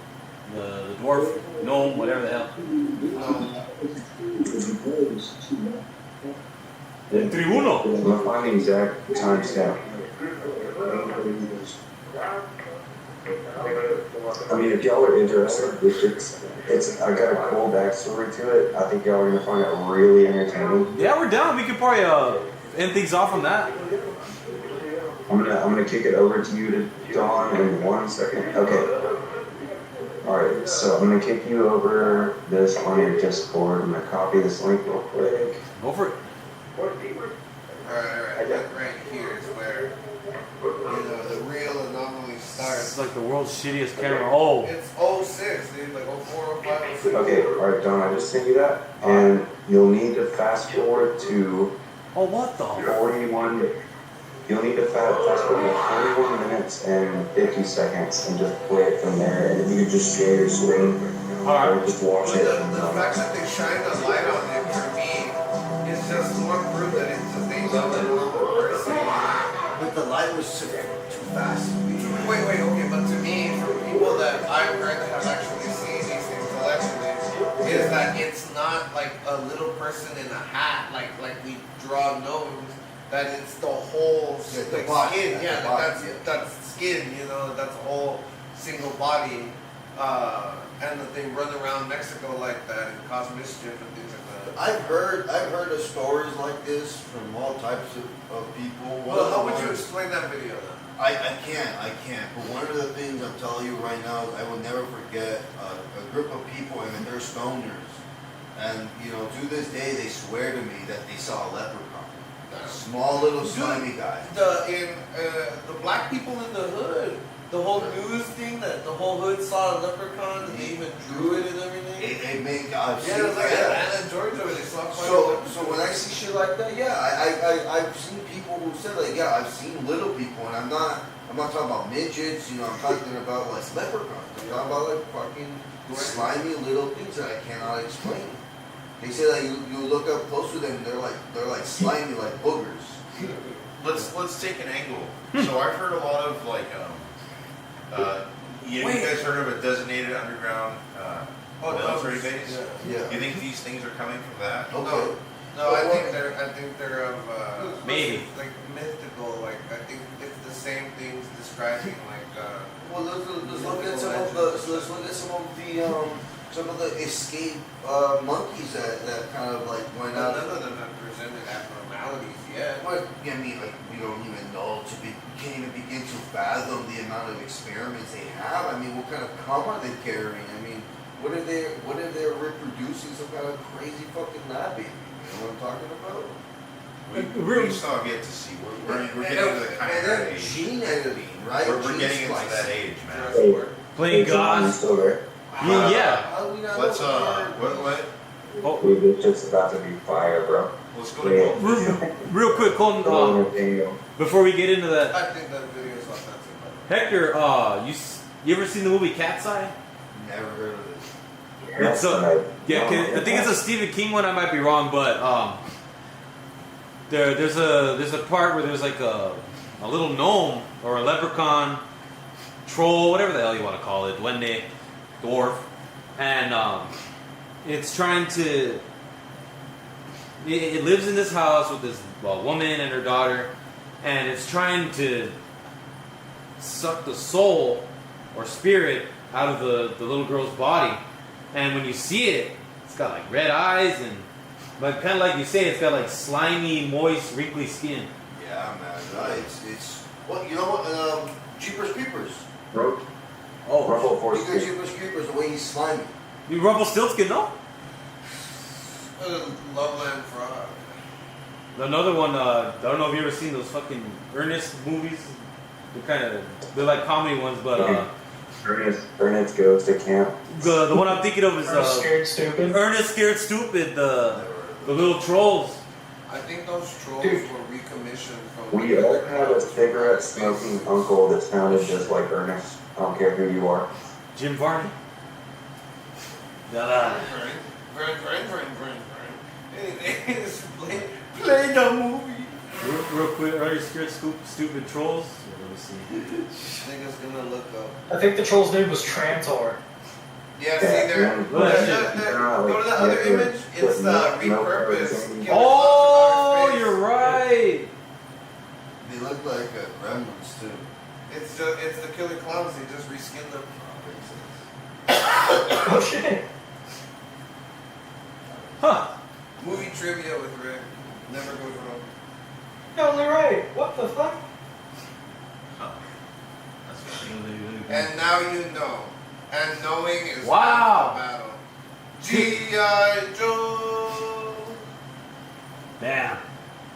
The dwarf, gnome, whatever the hell. El tribuno. I'm gonna find the exact timestamp. I mean, if y'all are interested, it's I got a cool backstory to it. I think y'all are gonna find it really entertaining. Yeah, we're down. We could probably end things off on that. I'm gonna kick it over to you to Dawn in 1 second. Okay. All right. So I'm gonna kick you over this on your Discord. I'm gonna copy this link real quick. Go for it. Alright. Right here is where the real anomaly It's starts. like the world's shittiest camera. Oh. It's 06, dude, like 04, 05, 06. Okay. All right, Dawn. I just sent you that, and you'll need to fast forward to Oh, what the? 41. You'll need to fast forward to 41 minutes and 50 seconds and just play it from there. And if you could just share your screen or just watch But it. the fact that they shine the light on it for me is just more proof that it's just things up and a little bit crazy. But the light was too fast. Wait, okay, but to me, from people that I've heard that have actually seen these things allegedly, is that it's not like a little person in a hat, like we draw nose, that it's the whole like, body, skin, yeah, the body, that's skin, you know, that's a whole single body, and that they run around Mexico like that and cause mischief and things like that. I've heard of stories like this from all types of people. Well, how would you explain that video then? I can't. But one of the things I'm telling you right now is I will never forget a group of people, and they're stoners. And, you know, to this day, they swear to me that they saw a leprechaun. A small little slimy guy. The black people in the hood, the whole news thing that the whole hood saw a leprechaun and they even drew it and everything. It made it was like Atlanta, Georgia, where they saw So when I see shit like that, yeah, I've seen people who said like, yeah, I've seen little people, and I'm not talking about midgets, you know, I'm talking about like leprechauns. I'm talking about like fucking slimy little things that I cannot explain. They say that you look up close to them, they're like slimy, like boogers. Let's take an angle. So I've heard a lot of like, you guys heard of a designated underground military base? Yeah. You think these things are coming from that? Okay. No, I think they're of Maybe. like mythical. Like I think it's the same things describing like. Well, let's look at some of the escaped monkeys that kind of like went out. None of them have presented abnormalities yet. But I mean, like we don't even know we can't even begin to fathom the amount of experiments they have. I mean, what kind of cum are they carrying? I mean, what if they're reproducing some kind of crazy fucking lab baby? You know what I'm talking about? We still have yet to see. We're getting into the kind of that age. Gene editing, right? We're getting into that age, man. Hey, Playing hey, John, you God. still there? Yeah. How do we not Let's know what? Dude, it's just about to be fire, bro. Let's go to Colton. Real quick, Colton, before we get into that, I think that video is offensive. Hector, you ever seen the movie Cat's Eye? Never heard of this. It's I think it's a Stephen King one. I might be wrong, but there's a part where there's like a little gnome or a leprechaun, troll, whatever the hell you want to call it, duende, dwarf, and it's trying to. It lives in this house with this woman and her daughter, and it's trying to suck the soul or spirit out of the little girl's body. And when you see it, it's got like red eyes but kind of like you say, it's got like slimy, moist, wrinkly skin. Yeah, man. It's well, you know what? Jeepers Creepers. Oh, Rumble Force. You go Jeepers Creepers the way he's slimy. You Rumpelstiltskin, no? Loveland Frog. Another one. I don't know if you ever seen those fucking Ernest movies. They're like comedy ones, but Ernest goes to camp. the one I'm thinking of is Scared Stupid. Ernest Scared Stupid. The little trolls. I think those trolls Dude. were recommissioned from. We all had a cigarette smoking uncle that sounded just like Ernest. I don't care who you are. Jim Varney. Da-da. Anyways, play the movie. Real quick, Ernest Scared Stupid trolls. Let me see. Nigga's gonna look up. I think the troll's name was Trantor. Yeah, see there. man. Look at that shit. Go to the other image. It's repurposed. Give it Oh, some space. you're right. They look like gremlins too. It's the Killer Clowns. They just reskinned them. Oh shit. Huh. Movie trivia with Rick. Never goes wrong. You're only right. What the fuck? And now you know. And knowing is Wow. half the battle. G.I. Joe. Damn.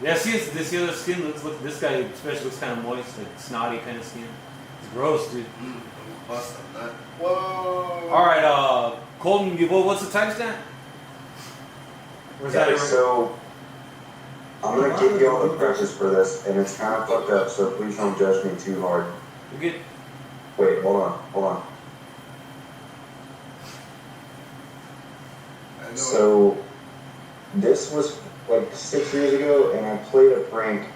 Yeah, see, this other skin looks. This guy especially looks kind of moist, like snotty kind of skin. It's gross, dude. Bust a nut. Whoa. All right, Colton, what's the timestamp? Where's that? Okay, so I'm gonna give you all the preface for this, and it's kind of fucked up, so please don't judge me too hard. You get. Wait, hold on. I know So This was like 6 years ago, and I played a prank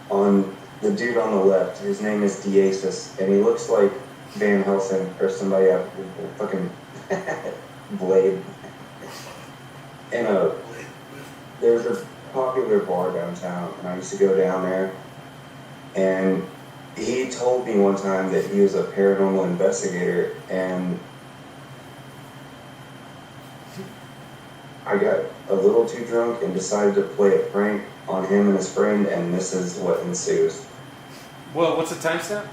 on the dude on the left. His name is Deasis, and he looks like Van Helsing or somebody out of fucking Blade. And there's a popular bar downtown, and I used to go down there. And he told me one time that he was a paranormal investigator, and I got a little too drunk and decided to play a prank on him and his friend, and this is what ensues. Well, what's the timestamp?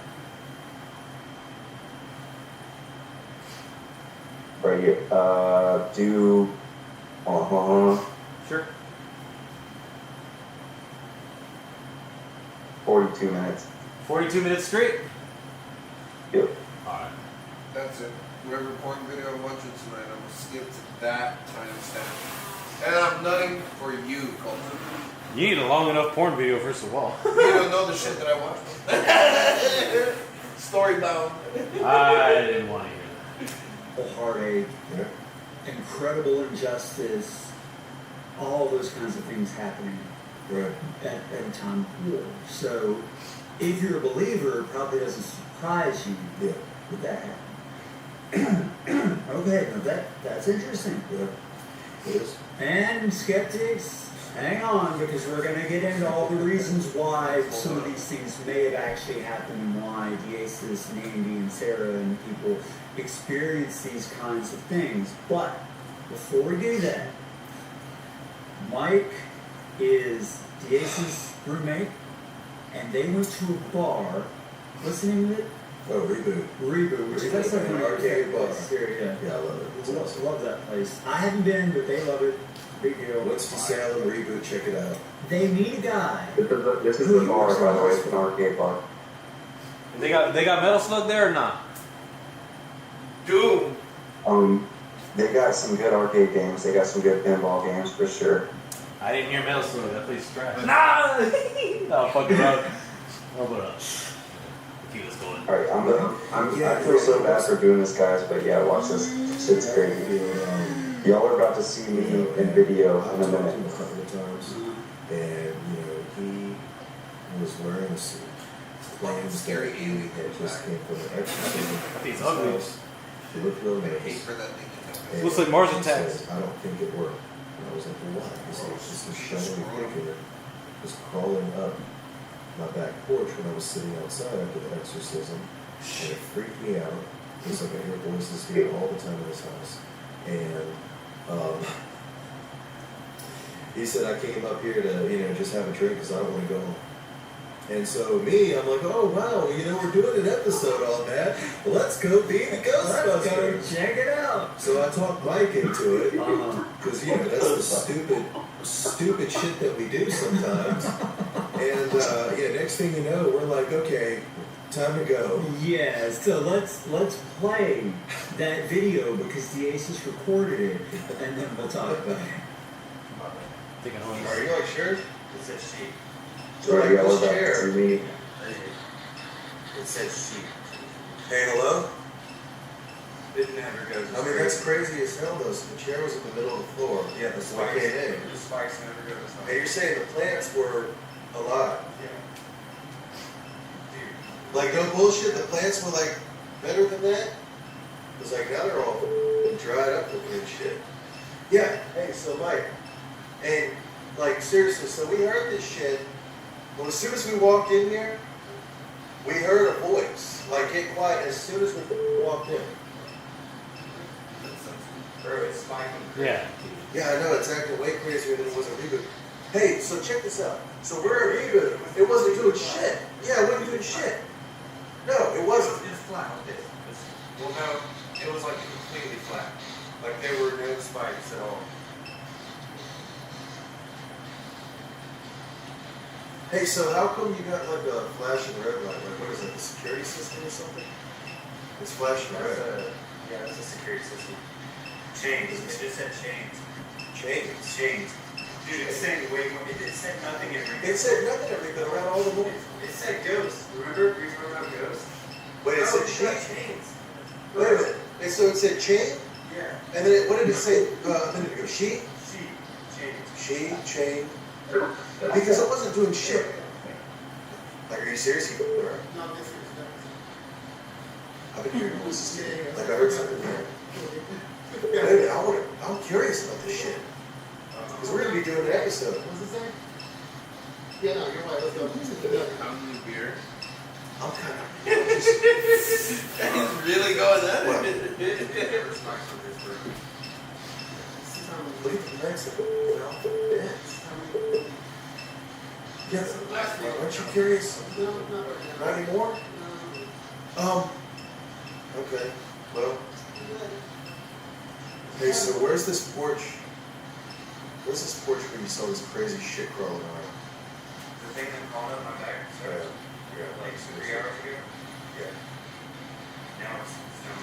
Right here. Sure. 42 minutes. 42 minutes straight? Yep. Alright. That's it. Whatever porn video I'm watching tonight, I'm gonna skip to that timestamp. And I'm nutting for you, Colton. You need a long enough porn video, first of all. You don't know the shit that I watch. Story bound. I didn't want to hear that. Heartache, incredible injustice, all those kinds of things happening at a time of war. So, if you're a believer, it probably doesn't surprise you that that happened. Okay, now that's interesting. It is. And skeptics, hang on, because we're going to get into all the reasons why some of these things may have actually happened and why Deasis and Andy and Sarah and people experience these kinds of things. But before we do that, Mike is Deasis' roommate, and they went to a bar. What's the name of it? Oh, Reboot. Reboot, which is like an arcade bar. Here, Yeah, I love it. Love that place. I haven't been, but they love it. Big deal. Winston-Salem, Reboot, check it out. They meet a guy. This is the bar, by the way. It's an arcade bar. They got Metal Slug there or not? Doom. They got some good arcade games. They got some good pinball games for sure. I didn't hear Metal Slug. That place is trash. Nah! No, fuck it up. Oh, but keep us going. Alright, I feel so bad for doing this, guys, but yeah, watch this. Shit's crazy. Y'all are about to see me in video in a minute. A couple of times, and he was wearing a suit. Playing scary alien that just came from an exorcism. He's ugly. He looked real nice. And Looks like Mars he Attacks. said, I don't think it worked. And I was like, well, why? He said, it's just a shiny figure was crawling up my back porch when I was sitting outside after the exorcism, and it freaked me out. It's like I hear voices here all the time in this house. And he said, I came up here to, just have a drink because I don't want to go home. And so I'm like, oh wow, we're doing an episode on that. Let's go be the Ghostbusters. Let's go check it out. So I talked Mike into it because that's the stupid shit that we do sometimes. And next thing you know, we're like, okay, time to go. Yeah, so let's play that video because Deasis recorded it, and then we'll talk about it. Are you like sure? It says sheep. Sorry, y'all are about to see me. It says sheep. Hey, hello? It never goes. I mean, that's crazy as hell, though. So the chair was in the middle of the floor. Yeah, the spikes. Okay, The spikes never go. hey, you're saying the plants were alive? Yeah. Like, no bullshit, the plants were, like, better than that? It's like, now they're all dried up looking and shit. Yeah, hey, so Mike, and, like, seriously, so we heard this shit. Well, as soon as we walked in here, we heard a voice, like, get quiet as soon as we walked in. It's spiking. Yeah. Yeah, I know, it's acting way crazier than it was a Reboot. Hey, so check this out. So we're a Reboot. It wasn't doing shit. Yeah, it wasn't doing shit. No, it wasn't. It's flat. Well, no, it was like completely flat. Like there were no spikes at all. Hey, so how come you got like a flashing red light? Like, what is that, the security system or something? It's flashing red. Yeah, that's a security system. Chains. It just said chains. Chains? Chains. Dude, it said way more. It said nothing in ring. It said nothing every bit around all the movies. It said ghost. Remember? You remember about ghost? Wait, it said chain? Chains. Wait a minute. So it said chain? Yeah. And then what did it say a minute ago? Sheep? Sheep. Chains. she chained because I wasn't doing shit. Like, are you serious? You go there. No, this is I've been hearing voices too. Like I heard something there. Wait, I'm curious about this shit. Because we're gonna be doing an episode. What's it say? Yeah, no, you're right. Let's go. How many beer? I'm kind of He's really going at What? it. Look at the next one. Yes. Aren't you curious? Not anymore? Okay. Well. Hey, so where's this porch? Where's this porch where you saw this crazy shit crawling around? The thing that crawled up my back, so like 3 hours ago. Yeah. Now it's down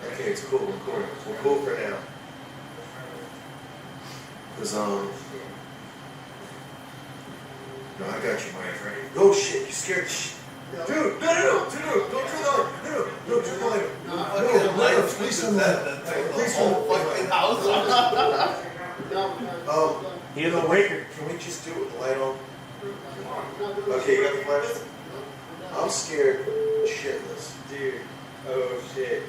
there. Okay, it's cool. We're cool. We're cool for now. Cause no, I got you, Mike. Oh shit, you scared the shit. Dude, no, don't turn the light. No, turn the light. No, please turn the light. Please turn the light. Here's the breaker. Can we just do it with the light on? Okay, you got the flash? I'm scared shitless. Dude, oh shit.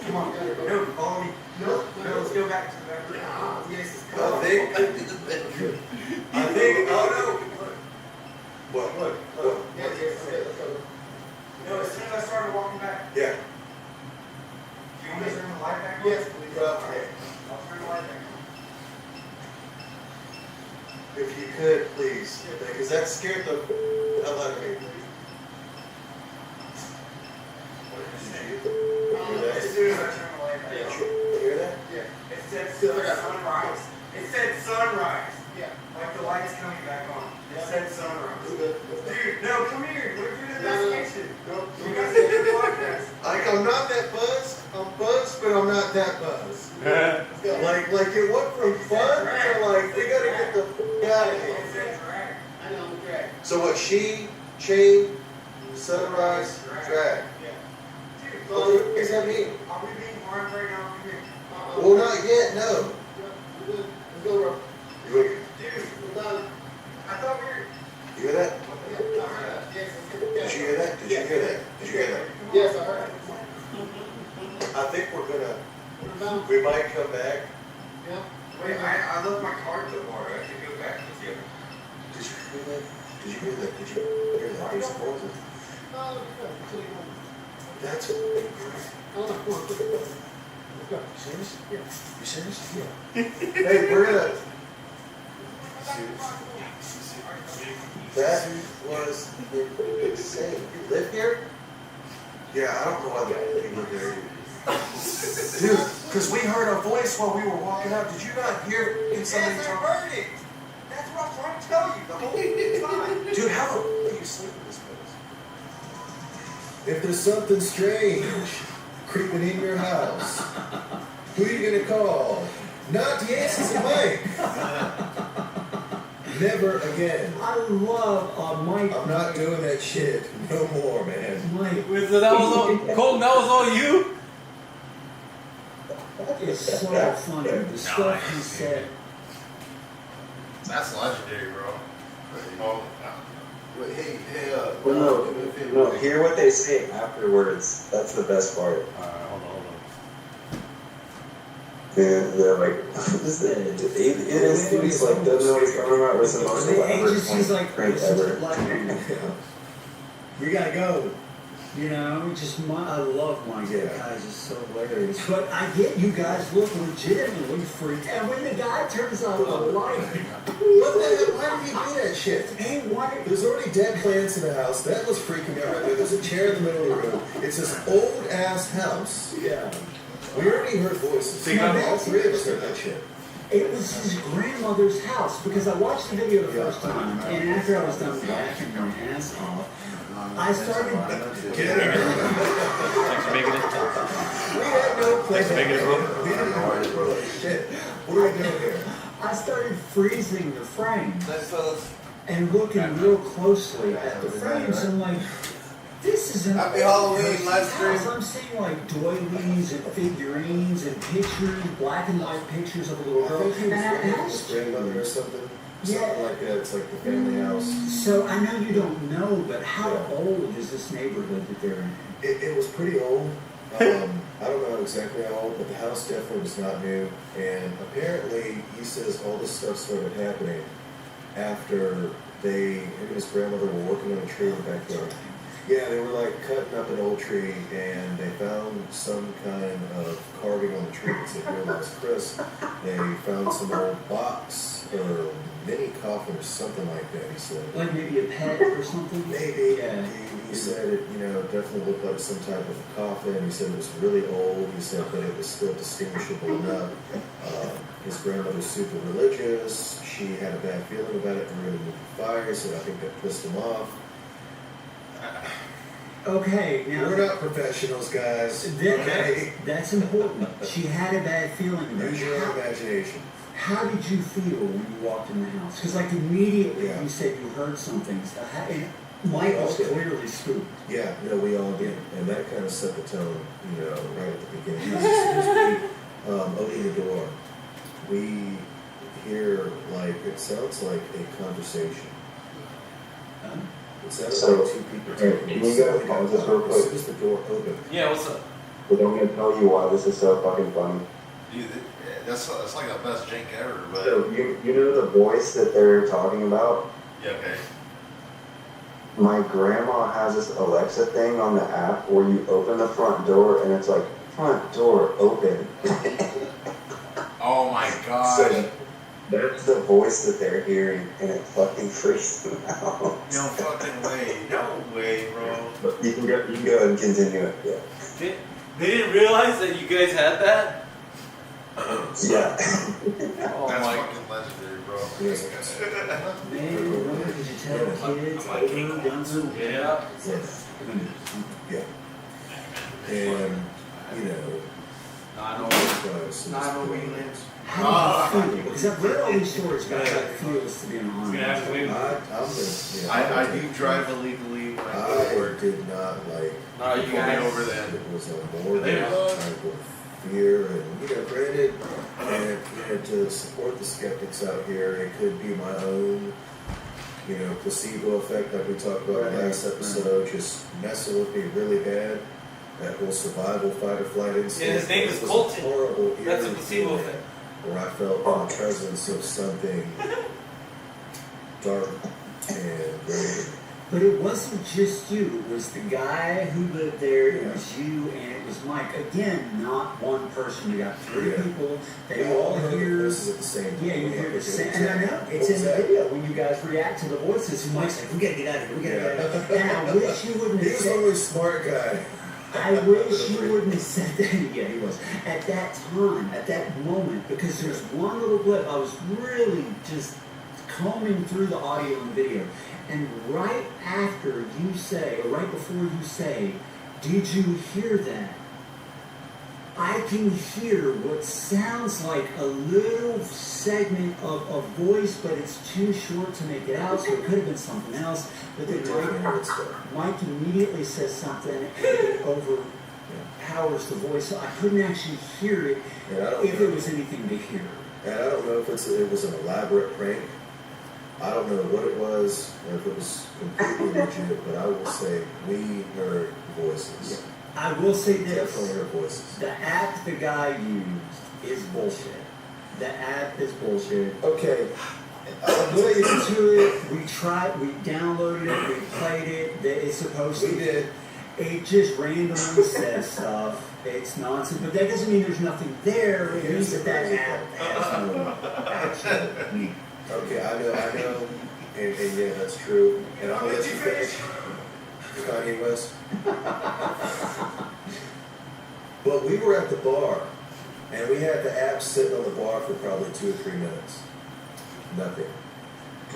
Come on, no, follow me. No, let's go back to the back. Yes, come on. I think, oh no. What? Yes, let's go. No, as soon as I started walking back. Yeah. Do you want me to turn the light back on? Yes, please. Okay, I'll turn the light back on. If you could, please. Because that scared the hell out of me. As soon as I turn the light back on. You hear that? Yeah. It said sunrise. It said sunrise. Yeah. Like the light's coming back on. It said sunrise. Dude, No, come here. Look through the investigation. no. You guys did your podcast. Like, I'm not that buzzed. I'm buzzed, but I'm not that buzzed. Like it went from fun to like, we gotta get the out of here. It said drag. I know, drag. So what, she, chain, sunrise, drag. Dude, What the does that mean? are we being harmed right now? Come here. Well, not yet, no. We're good. Let's go, bro. You Dude, We're done. I thought we were. hear that? Yeah, I heard that. Yes, Did you hear that? Did you hear that? Did you hear that? Yes, I heard it. I think we're gonna, We're done. we might come back. Yeah. Wait, I left my car at the bar. I should go back with you. Did you hear that? Did you hear that? Did you hear that? There's a voice. No, let's go. Until you want. That's crazy. Oh, no, come on. Let's go. Serious? Yeah. You serious? Yeah. Hey, we're gonna. That was insane. You live here? Yeah, I don't know why you live there. Dude, because we heard a voice while we were walking out. Did you not hear somebody Yes, I talk? heard it. That's what I'm trying to tell you the whole time. Dude, how the f are you sleeping in this place? If there's something strange creeping in your house, who are you gonna call? Not Yates and Mike. Never again. I love Mike. I'm not doing that shit no more, man. Mike. So that was all, Colton, that was all you? It's so funny. The stuff he said. That's legendary, bro. Oh, Wait, hey, Well, no, hear what they say afterwards. That's the best part. Hold on. And they're like, it is, he's like, doesn't know what he's talking about, was the most elaborate prank ever. We gotta go. You know, I love Mike. That guy's just so hilarious. But I get you guys look legitimately freaked. And when the guy turns on the light, What the hell? Why did he do that shit? hey, why? There's already dead plants in the house. That was freaking me out right there. There's a chair in the middle of the room. It's this old ass house. Yeah. We already heard voices. All three of us heard that shit. It was his grandmother's house because I watched the video the first time, and after I was done laughing my ass off, I started. Thanks for making it. We had no place. Thanks for making it, bro. We didn't know shit. What are we doing here? I started freezing the frames Nice fellas. and looking real closely at the frames. I'm like, this this is an Happy Halloween, person's live stream. house. I'm seeing like doilies and figurines and pictures, black and white pictures of a little I girl. think he was And I living with asked his grandmother or something. Yeah. Something like that. It's like the family house. So I know you don't know, but how Yeah. old is this neighborhood that they're in? It was pretty old. I don't know exactly how old, but the house definitely was not new. And apparently, he says all this stuff started happening after him and his grandmother were working on a tree in the backyard. Yeah, they were like cutting up an old tree, and they found some kind of carving on the tree that said "Here lies Chris." They found some old box or mini coffin or something like that. He said, Like maybe a pet or something? maybe. Yeah. He said it, definitely looked like some type of a coffin. He said it was really old. He said that it was still distinguishable enough. His grandmother's super religious. She had a bad feeling about it and really moved the fire, so I think that pissed him off. Okay, now We're not professionals, guys. Okay? that's important. She had a bad feeling about Use your own imagination. How did you feel when you walked in the house? Because like immediately Yeah. you said you heard something. And Mike was clearly spooked. Yeah, no, we all did. And that kind of set the tone, right at the beginning. As soon as we open the door, we hear, it sounds like a conversation. It sounds So, like two people talking. can you guys pause this real As soon quick? as the door opened. Yeah, what's up? But I'm gonna tell you why this is so fucking funny. Dude, that's like the best drink ever, but So you know the voice that they're talking about? yeah, okay. My grandma has this Alexa thing on the app where you open the front door and it's like, front door open. Oh my god. So that's the voice that they're hearing and it fucking freaks them out. No fucking way. No way, bro. But you can go ahead and continue it. Yeah. They didn't realize that you guys had that? Yeah. Oh That's my fucking legendary, bro. Man, remember, did you tell kids over guns and Yeah. Yeah. And, I know. How do you feel? Because I've read all these stories about how it feels to be in a haunted house. I do drive illegally when I go to I work. did not like. No, you Get guys. over that. It was a more than type of fear, and granted, and to support the skeptics out here, it could be my own, placebo effect, like we talked about in the last episode, just messing with me really bad. That whole survival fight or flight instinct. Yeah, his name is was Colton. horrible. That's a eerie placebo feeling effect. Where I felt the presence of something dark and very. But it wasn't just you. It was the guy who lived there. It was you, and it was Mike. Again, not one person. You got three people. They all hear. Voices at the same time. Yeah, you hear the same. And I know it's in the video when you guys react to the voices. And Mike's like, "We gotta get out of here. We gotta get out of here." And I wish you wouldn't have He's said. only smart guy. I wish you wouldn't have said that. Yeah, he was. At that time, at that moment, because there's one little blip. I was really just combing through the audio and video. And right after you say, or right before you say, "Did you hear that?" I can hear what sounds like a little segment of a voice, but it's too short to make it out, so it could have been something else. But then Mike immediately says something, and it overpowers the voice, so I couldn't actually hear it if it was anything to hear. And I don't know if it was an elaborate prank. I don't know what it was, or if it was completely legit, but I will say we heard voices. I will say this. Definitely heard voices. The app the guy used is bullshit. The app is bullshit. Okay. I looked into it. We tried. We downloaded it. We played it. It's supposed to. We did. It just randomly says stuff. It's nonsense. But that doesn't mean there's nothing there. It means that app has no actual meaning. Okay, I know, and yeah, that's true. And I'll let you finish. Kanye West. But we were at the bar, and we had the app sitting on the bar for probably 2 or 3 minutes. Nothing.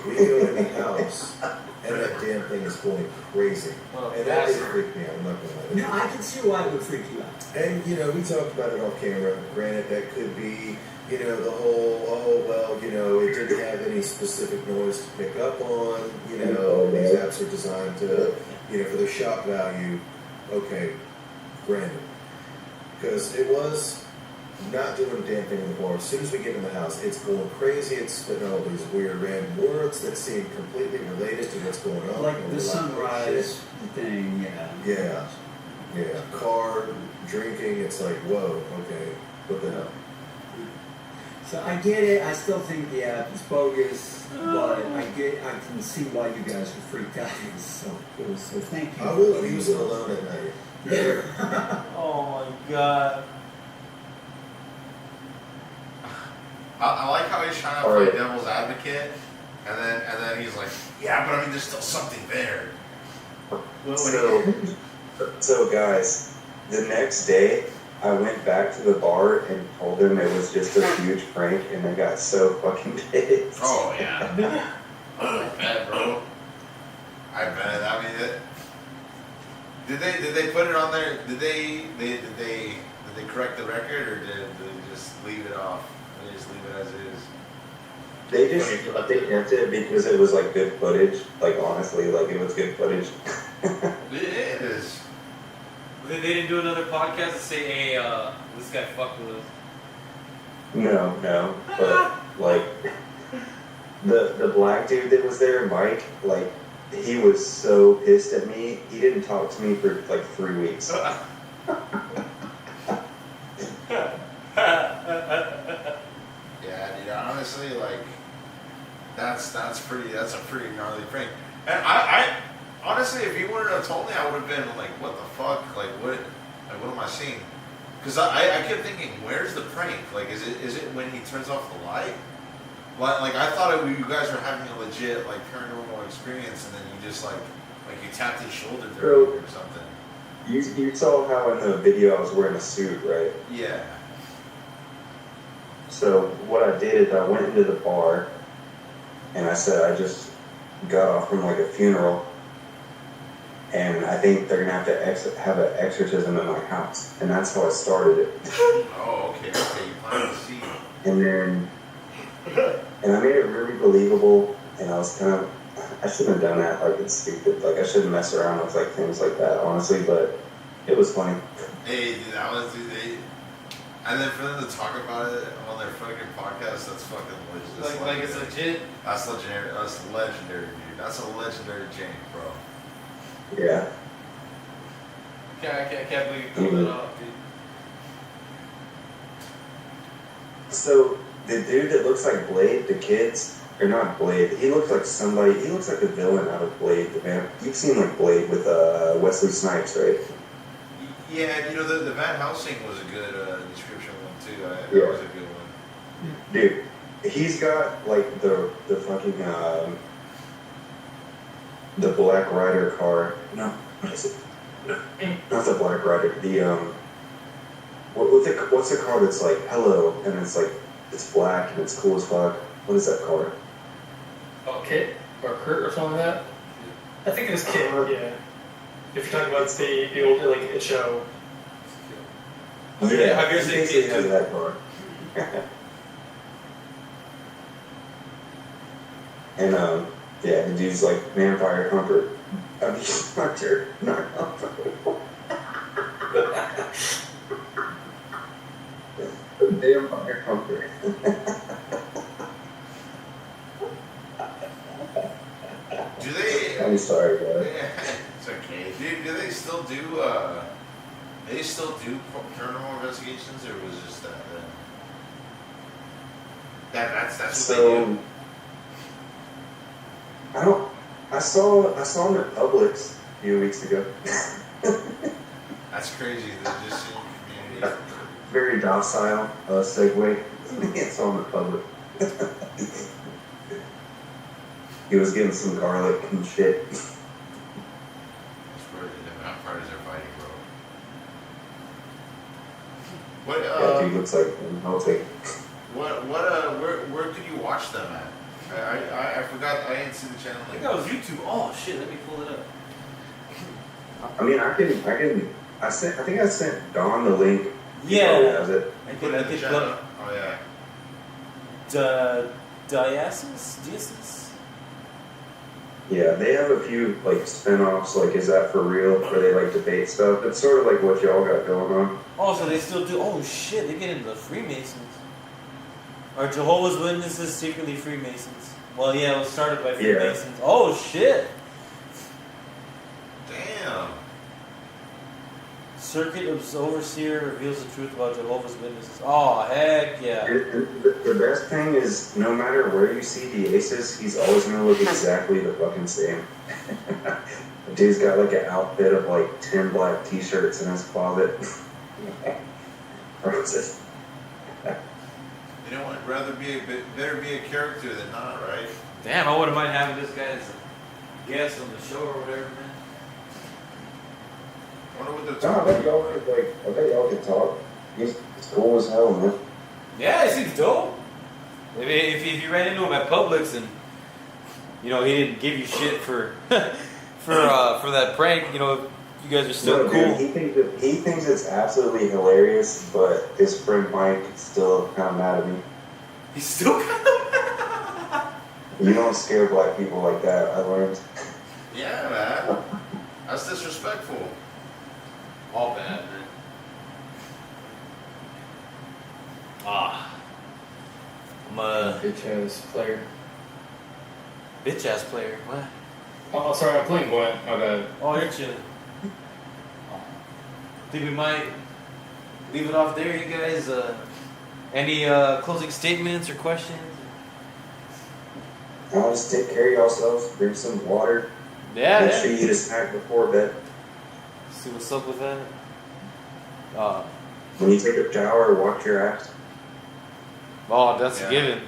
We go in the house, and that damn thing is going crazy. And that did freak me out, I'm not gonna lie. No, I can see why it would freak you out. And, we talked about it off camera. Granted, that could be, the whole, it didn't have any specific noise to pick up on. These apps are designed to for their shock value, okay, random. Because it was not doing a damn thing in the bar. As soon as we get in the house, it's going crazy. It's spitting all these weird random words that seem completely related to what's going on. Like And the we're sunrise thing, yeah. Yeah. Car, drinking, it's like, whoa, okay, what the hell? So I get it. I still think the app is bogus, but I can see why you guys were freaked out. It was so cool. So thank you. I will use it alone at night. Oh my god. I like how he's trying to play devil's advocate, and then he's like, yeah, but I mean, there's still something there. So guys, the next day I went back to the bar and told them it was just a huge prank, and they got so fucking pissed. Oh yeah. I bet, bro. I bet. I mean, did they put it on there? Did they correct the record, or did they just leave it off? They just leave it as it is. They kept it because it was like good footage. Like honestly, like it was good footage. It is. They didn't do another podcast to say, hey, this guy fucked with us. No, but like the black dude that was there, Mike, like he was so pissed at me. He didn't talk to me for like 3 weeks. Yeah, dude. Honestly, like that's a pretty gnarly prank. And I honestly, if you wouldn't have told me, I would have been like, what the fuck? Like what am I seeing? Because I kept thinking, where's the prank? Like, is it when he turns off the light? Like I thought you guys were having a legit like paranormal experience, and then you just like you tapped his shoulder or something. You saw how in the video I was wearing a suit, right? Yeah. So what I did is I went into the bar, and I said I just got off from like a funeral, and I think they're gonna have to have an exorcism in my house, and that's how I started it. Oh, okay. You planted the seed. And I made it really believable, and I was I shouldn't have done that, like it's stupid, like I shouldn't mess around with like things like that, honestly, but it was funny. Hey, dude, that was and then for them to talk about it on their fucking podcast, that's fucking legit. Like it's legit? That's legendary. That's legendary, dude. That's a legendary chain, bro. Yeah. I can't believe you pulled that off, dude. So the dude that looks like Blade, the kids, or not Blade, he looks like the villain out of Blade, the man. You've seen like Blade with Wesley Snipes, right? Yeah, the Van Helsing was a good description one too. That was a good one. Dude, he's got like the fucking the Black Rider car. No, what is it? Not the Black Rider. The what's the car that's like hello and it's black and it's cool as fuck? What is that car? Oh, Kit or Kurt or something like that. I think it was Kit. Yeah. If you're talking about the old like show. Yeah, have you ever seen Kit too? That car. And yeah, the dude's like vampire hunter. I mean, hunter, not hunter. Vampire hunter. Do they? I'm sorry, guys. It's okay. Do they still do? They still do paranormal investigations, or was it just that? That's what So, they do. I saw him at Publix a few weeks ago. That's crazy. They're just in your community. Very docile segue. I saw him at Publix. He was getting some garlic and shit. That's where the vampires are fighting, bro. What? Yeah, dude looks like him. I'll take it. Where could you watch them at? I forgot. I didn't see the channel. I think that was YouTube. Oh shit! Let me pull it up. I mean, I think I sent Don the link. He Yeah. probably has it. I Put it in the channel. Oh yeah. Diasis? Yeah, they have a few like spin-offs, like Is That For Real, where they like debate stuff. It's sort of like what y'all got going on. Oh, so they still do. Oh shit, they get into the Freemasons. Are Jehovah's Witnesses secretly Freemasons? Well, yeah, it was started by Freemasons. Oh shit. Damn. Circuit of Overseer reveals the truth about Jehovah's Witnesses. Oh heck yeah. The best thing is, no matter where you see the aces, he's always gonna look exactly the fucking same. The dude's got like an outfit of like 10 black t-shirts in his closet. Roses. You know what? Rather be better be a character than not, right? Damn, I wouldn't mind having this guy as a guest on the show or whatever, man. I wonder what No, I bet y'all could talk. He's cool as hell, man. Yeah, he seems dope. If you ran into him at Publix and you know he didn't give you shit for for that prank, you know you guys are still No, cool. dude, he thinks it's absolutely hilarious, but his friend Mike is still kind of mad at me. He's still kind of mad. You don't scare black people like that, I learned. Yeah, man. That's disrespectful. All bad, man. I'm a bitch ass player. bitch ass player. What? Oh, sorry, I'm playing Gwent. My bad. Oh, you're chilling. Think we might leave it off there, you guys. Any closing statements or questions? I'll just take care of yourselves, drink some water. Yeah, Make yeah. sure you eat a snack before bed. See what's up with that. When you take a shower, wash your ass. Oh, that's a given.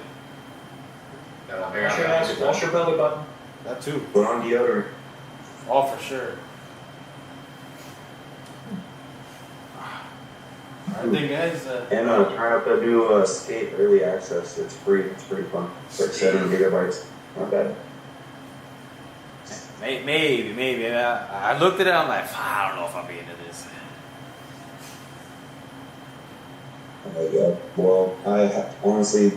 Wash your belly button. That too. Put on deodorant. Oh, for sure. Alright then, guys. And try out the new Skate Early Access. It's free. It's pretty fun. It's like 7 gigabytes. Not bad. Maybe. I looked at it. I'm like, I don't know if I'll be into this. Yeah. Well, I honestly,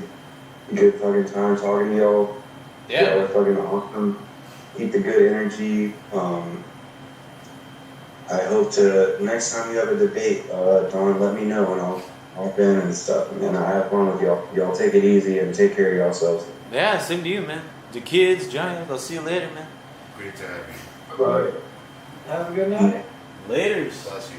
good fucking time talking to y'all. Yeah. Y'all are fucking awesome. Keep the good energy. I hope to, next time you have a debate, Don, let me know and I'll hop in and stuff. And I have fun with y'all. Y'all take it easy and take care of yourselves. Yeah, same to you, man. The kids, Giant, I'll see you later, man. Great to have you. Bye. Have a good night. Laters. Bless you.